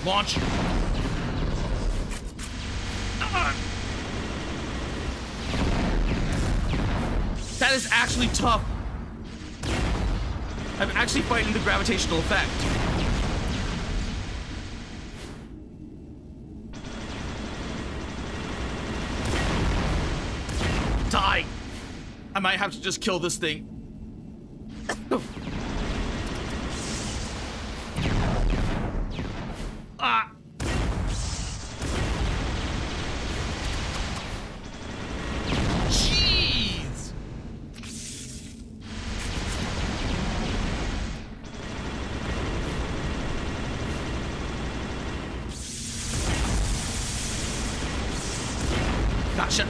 S1: Launch. That is actually tough. I'm actually fighting the gravitational effect. Die. I might have to just kill this thing. Ah! Jeez! Gotcha.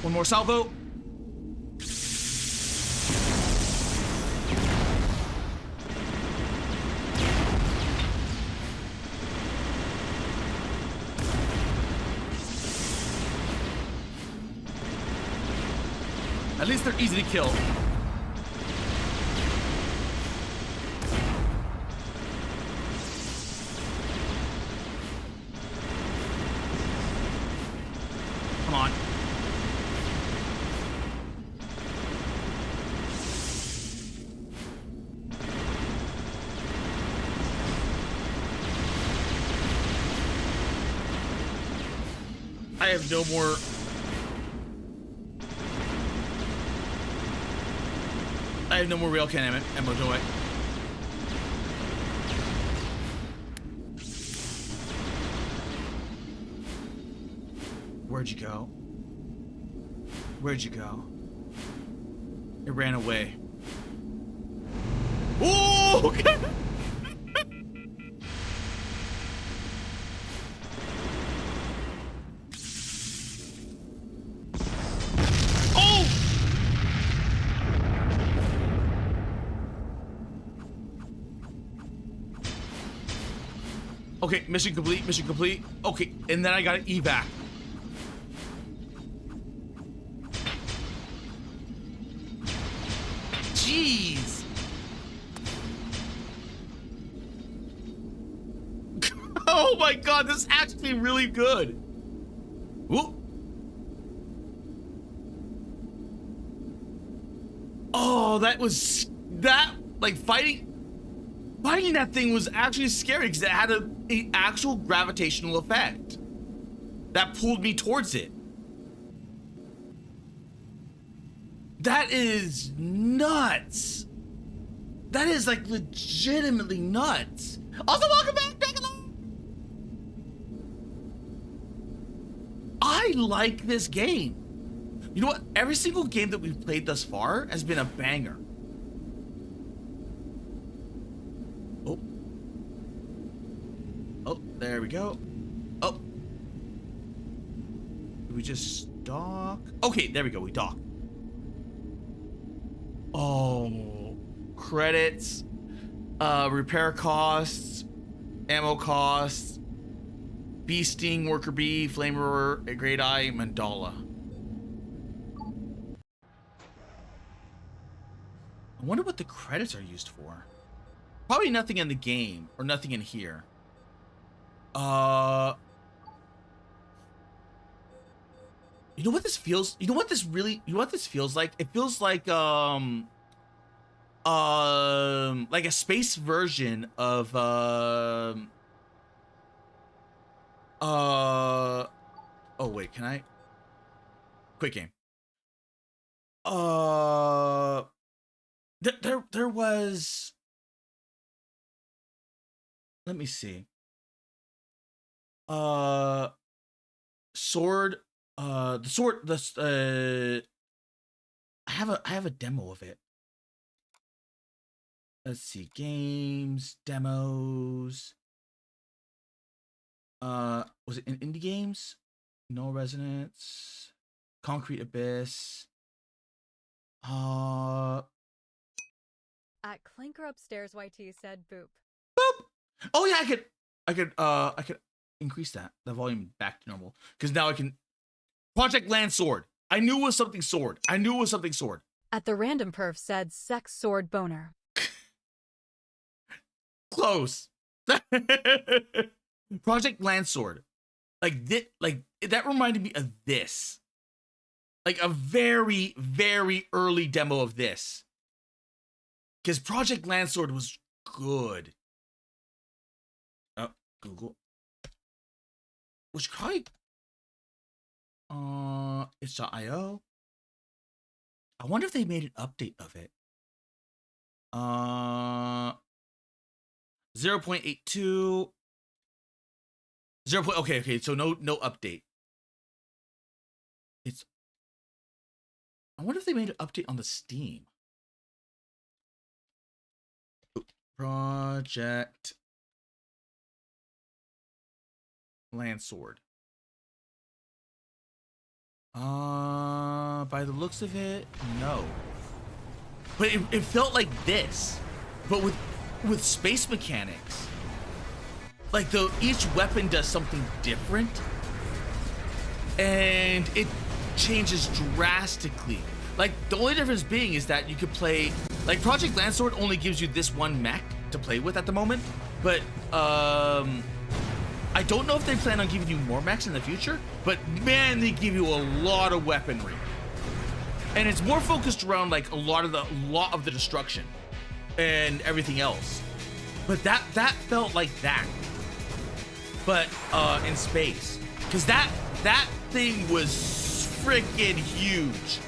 S1: One more salvo. At least they're easy to kill. I have no more. I have no more railcan ammo, do I? Where'd you go? Where'd you go? It ran away. Ooh! Okay. Oh! Okay, mission complete, mission complete. Okay, and then I got an evac. Jeez. Oh my god, this is actually really good. Whoop. Oh, that like fighting that thing was actually scary because it had an actual gravitational effect that pulled me towards it. That is nuts. That is like legitimately nuts. Also, welcome back, I like this game. You know what? Every single game that we've played thus far has been a banger. Oh. Oh, there we go. Oh. Do we just dock? Okay, there we go. We dock. Oh, credits, repair costs, ammo costs, bee sting, worker bee, flamer, a great eye, mandala. I wonder what the credits are used for. Probably nothing in the game or nothing in here. You know what this feels? You know what this feels like? It feels like a space version of oh wait, can I? Quick game. There was. Let me see. Sword. I have a demo of it. Let's see, games, demos. Was it in indie games? No Resonance, Concrete Abyss.
S3: At Clinker upstairs, YT said boop.
S1: Boop. Oh yeah, I could increase the volume back to normal because now I can. Project Land Sword. I knew it was something sword. I knew it was something sword.
S3: At the random perf said sex sword boner.
S1: Close. Project Land Sword. That reminded me of this. Like a very, very early demo of this. Because Project Land Sword was good. Oh, Google. Which probably it's.io. I wonder if they made an update of it. 0.82. Okay, so no update. I wonder if they made an update on the Steam. Project Land Sword. By the looks of it, no. But it felt like this, but with space mechanics. Like each weapon does something different, and it changes drastically. Like the only difference being is that you could play, like Project Land Sword only gives you this one mech to play with at the moment, but I don't know if they plan on giving you more mechs in the future, but man, they give you a lot of weaponry. And it's more focused around like a lot of the destruction and everything else. But that felt like that. But in space. Because that thing was freaking huge.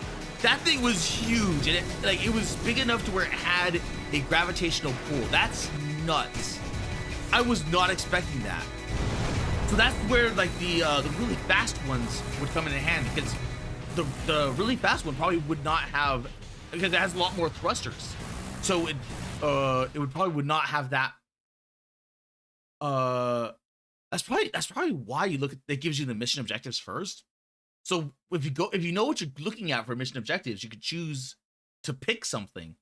S1: That thing was huge, and it was big enough to where it had a gravitational pull. That's nuts. I was not expecting that. So that's where like the really fast ones would come in hand, because the really fast one probably would not have, because it has a lot more thrusters. So it would not have that. That's probably why you look at it gives you the mission objectives first. So if you know what you're looking at for mission objectives, you could choose to pick something.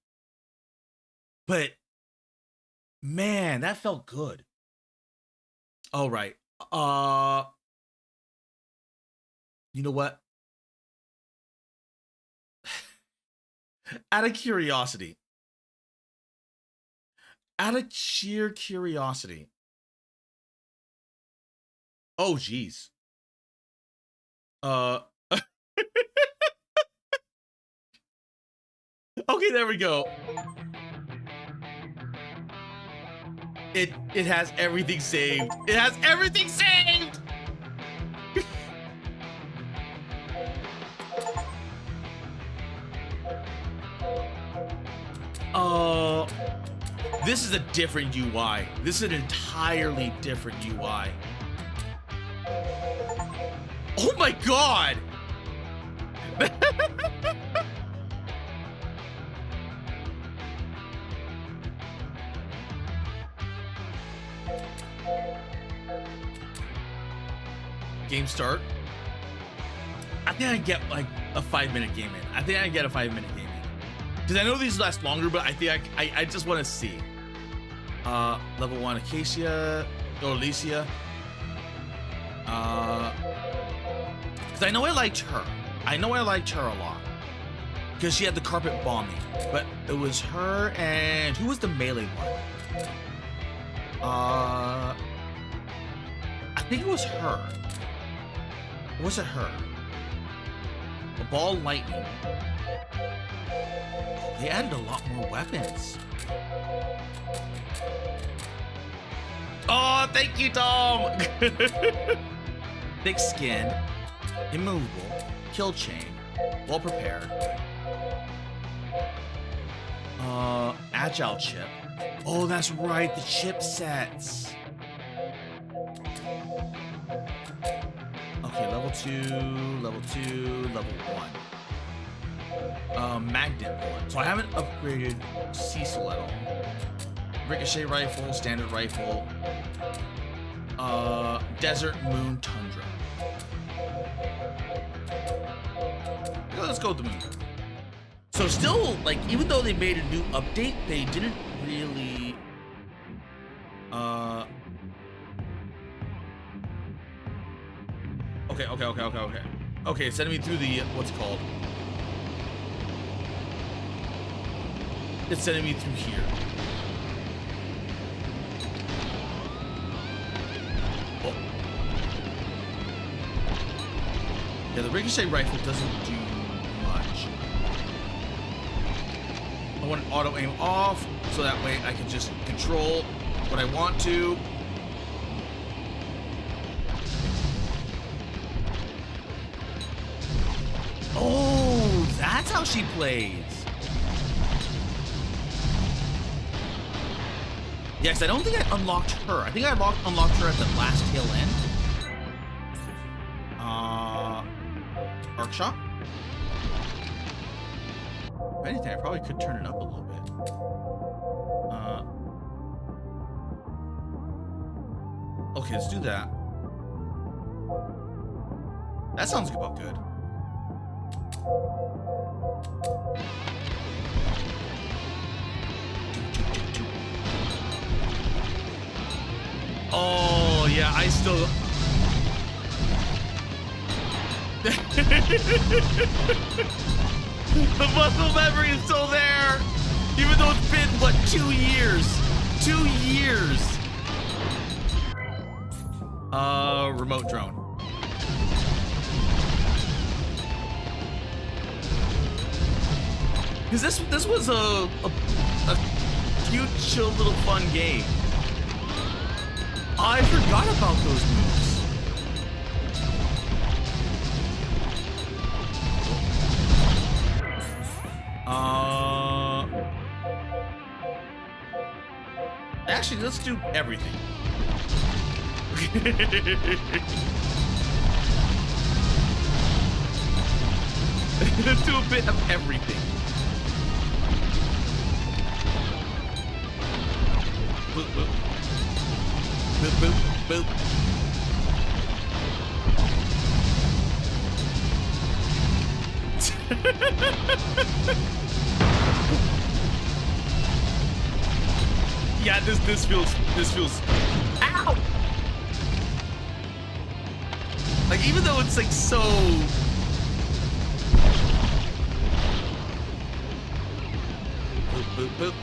S1: But man, that felt good. All right. You know what? Out of curiosity. Out of sheer curiosity. Oh, geez. Okay, there we go. It has everything saved. It has everything saved. This is a different UI. This is an entirely different UI. Oh my god! Game start. I think I get like a 5-minute game in. I think I get a 5-minute game in. Because I know these last longer, but I think I just want to see. Level 1 Acacia or Alicia. Because I know I liked her. I know I liked her a lot. Because she had the carpet bombing. But it was her and who was the melee one? I think it was her. Or was it her? A ball lightning. They added a lot more weapons. Oh, thank you, Tom! Thick skin, immovable, kill chain, well prepared. Agile chip. Oh, that's right, the chipsets. Okay, level 2, level 1. Magnet bullet. So I haven't upgraded Cecil at all. Ricochet rifle, standard rifle. Desert, moon, tundra. Let's go with the moon. So still, like, even though they made a new update, they didn't really Okay, it's sending me through the what's it called? It's sending me through here. Oh. Yeah, the ricochet rifle doesn't do much. I want an auto aim off, so that way I can just control what I want to. Oh, that's how she plays. Yes, I don't think I unlocked her. I think I unlocked her at the last tail end. Arc shot. If anything, I probably could turn it up a little bit. Okay, let's do that. That sounds about good. Oh, yeah, I still... The muscle memory is still there! Even though it's been, what, 2 years? 2 years! Remote drone. Because this was a cute, chill, little fun game. I forgot about those moves. Actually, let's do everything. Let's do a bit of everything. Boop, boop. Boop, boop, boop. Yeah, this feels ow! Like, even though it's like so boop, boop, boop.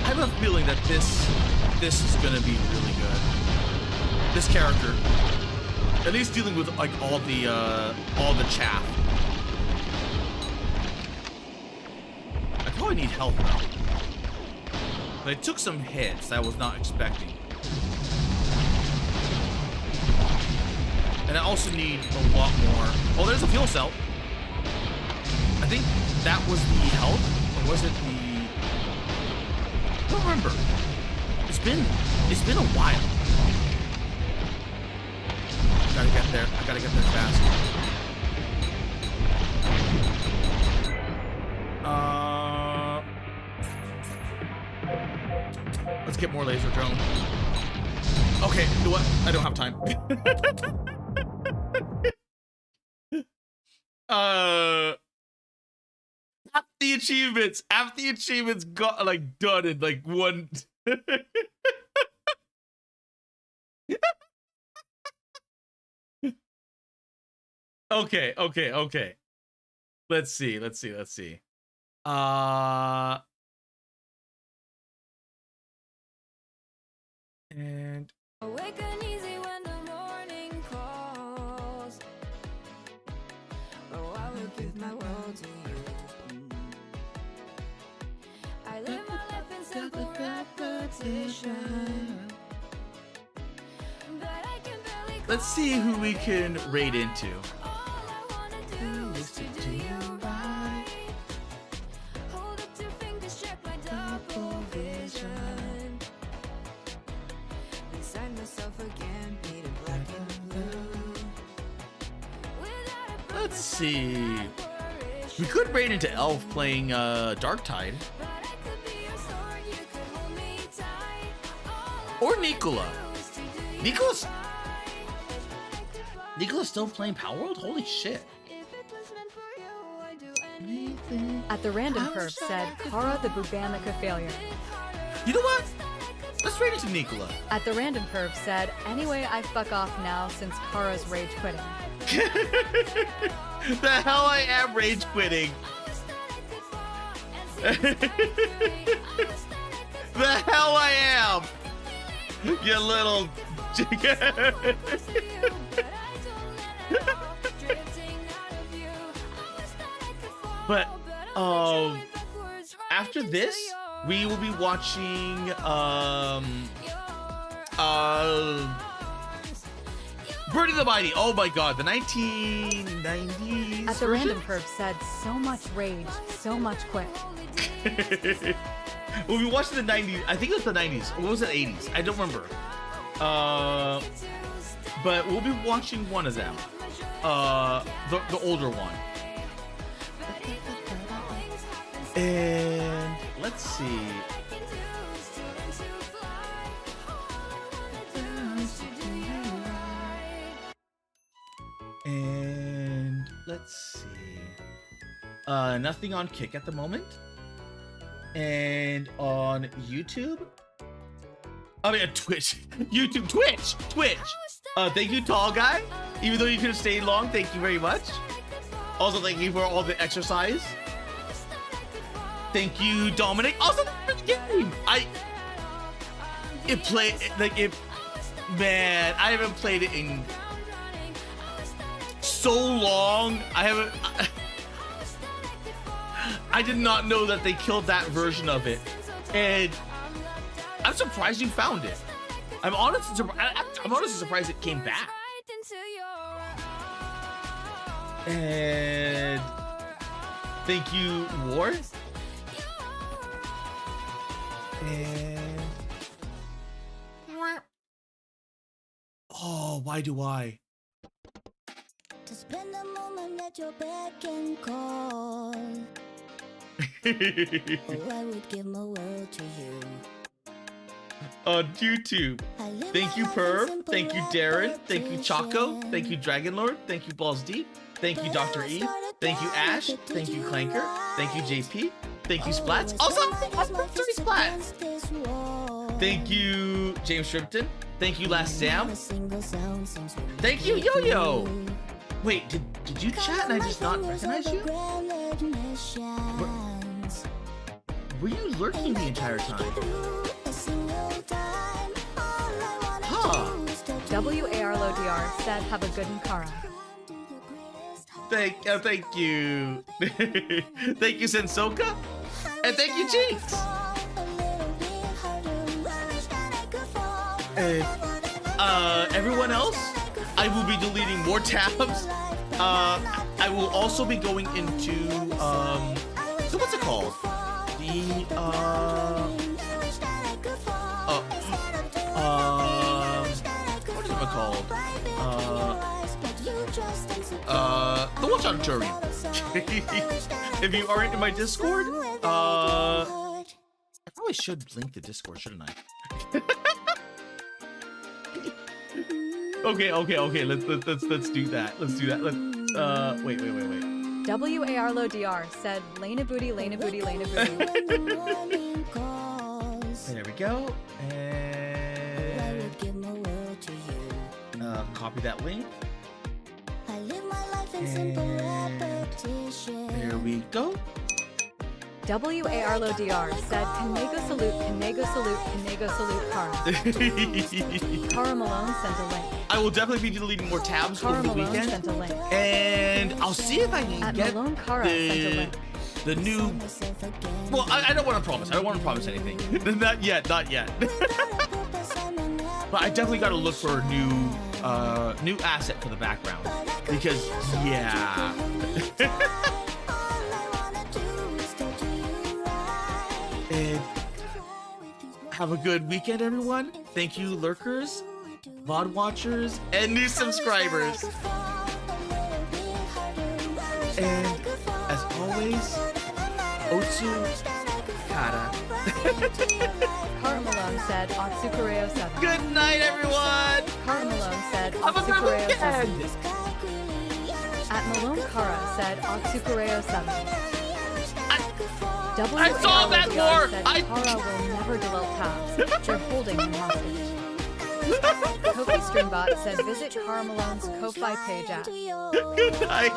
S1: I have a feeling that this is gonna be really good. This character, at least dealing with like all the chaff. I probably need help now. But I took some hits that I was not expecting. And I also need a lot more. Oh, there's a fuel cell. I think that was the health, or was it the? I don't remember. It's been a while. I gotta get there. I gotta get there fast. Let's get more laser drone. Okay, you know what? I don't have time. Half the achievements got like done in like one. Okay. Let's see. And
S20: Awaken easy when the morning calls. Oh, I will give my world to you. I live my life in simple repetition. But I can barely.
S1: Let's see who we can raid into.
S20: Hold up two fingers, check my double vision. Beside myself again, beating black and blue.
S1: Let's see. We could raid into Elf playing Darktide. Or Nicola. Nicola's still playing Power World? Holy shit.
S3: At the random perf said, Kara the Bubanica failure.
S1: You know what? Let's raid into Nicola.
S3: At the random perf said, anyway, I fuck off now since Kara's rage quitting.
S1: The hell I am rage quitting. The hell I am. You little But after this, we will be watching Birdie the Mighty. Oh my god, the 1990s.
S3: At the random perf said, so much rage, so much quit.
S1: We'll be watching the 90s. I think it was the 90s. Or was it 80s? I don't remember. But we'll be watching one of them. The older one. And let's see. And let's see. Nothing on Kick at the moment. And on YouTube. I mean, Twitch. YouTube, Twitch. Thank you, Tall Guy. Even though you could have stayed long, thank you very much. Also, thank you for all the exercise. Thank you, Dominic. Also, for the game. Man, I haven't played it in so long. I did not know that they killed that version of it, and I'm surprised you found it. I'm honestly surprised it came back. And thank you, War. And oh, why do I?
S20: To spend a moment at your beck and call. Oh, I would give my world to you.
S1: On YouTube. Thank you, Perv. Thank you, Darren. Thank you, Choco. Thank you, Dragonlord. Thank you, Balls Deep. Thank you, Dr. E. Thank you, Ash. Thank you, Clanker. Thank you, JP. Thank you, Splats. Also, awesome 3 Splats. Thank you, James Shrimpton. Thank you, Last Sam. Thank you, Yo-Yo. Wait, did you chat and I just not recognize you? Were you lurking the entire time? Huh.
S3: WARLODR said, have a good Nkara.
S1: Thank you. Thank you, Sensoka. And thank you, Cheeks. And everyone else, I will be deleting more tabs. I will also be going into so what's it called? What's it called? The Watch Auditorium. If you aren't in my Discord, I probably should link the Discord, shouldn't I? Okay. Let's do that. Let's do that. Wait.
S3: WARLODR said, Lena booty, Lena booty, Lena booty.
S1: There we go. And copy that link. And there we go.
S3: WARLODR said, Kanego salute, Kara. Kara Malone sent a link.
S1: I will definitely be deleting more tabs
S3: Kara
S1: over the
S3: Malone
S1: weekend.
S3: sent a link.
S1: And I'll see if I can get
S3: Malone Kara sent a link.
S1: the new... Well, I don't want to promise. I don't want to promise anything. Not yet. But I definitely got to look for a new asset for the background. Because, yeah. And have a good weekend, everyone. Thank you, lurkers, VOD watchers, and new subscribers. And as always, Otsu Kara.
S3: Kara Malone said, Otsukureo 7.
S1: Good night, everyone.
S3: Kara Malone said,
S1: Have a good
S3: Otsukureo 7.
S1: weekend.
S3: At Malone Kara said, Otsukureo 7.
S1: I saw that more.
S3: Said, Kara will never delete tabs. They're holding him hostage. Kofi Streambot said, visit Kara Malone's Ko-Fi page at.
S1: Good night.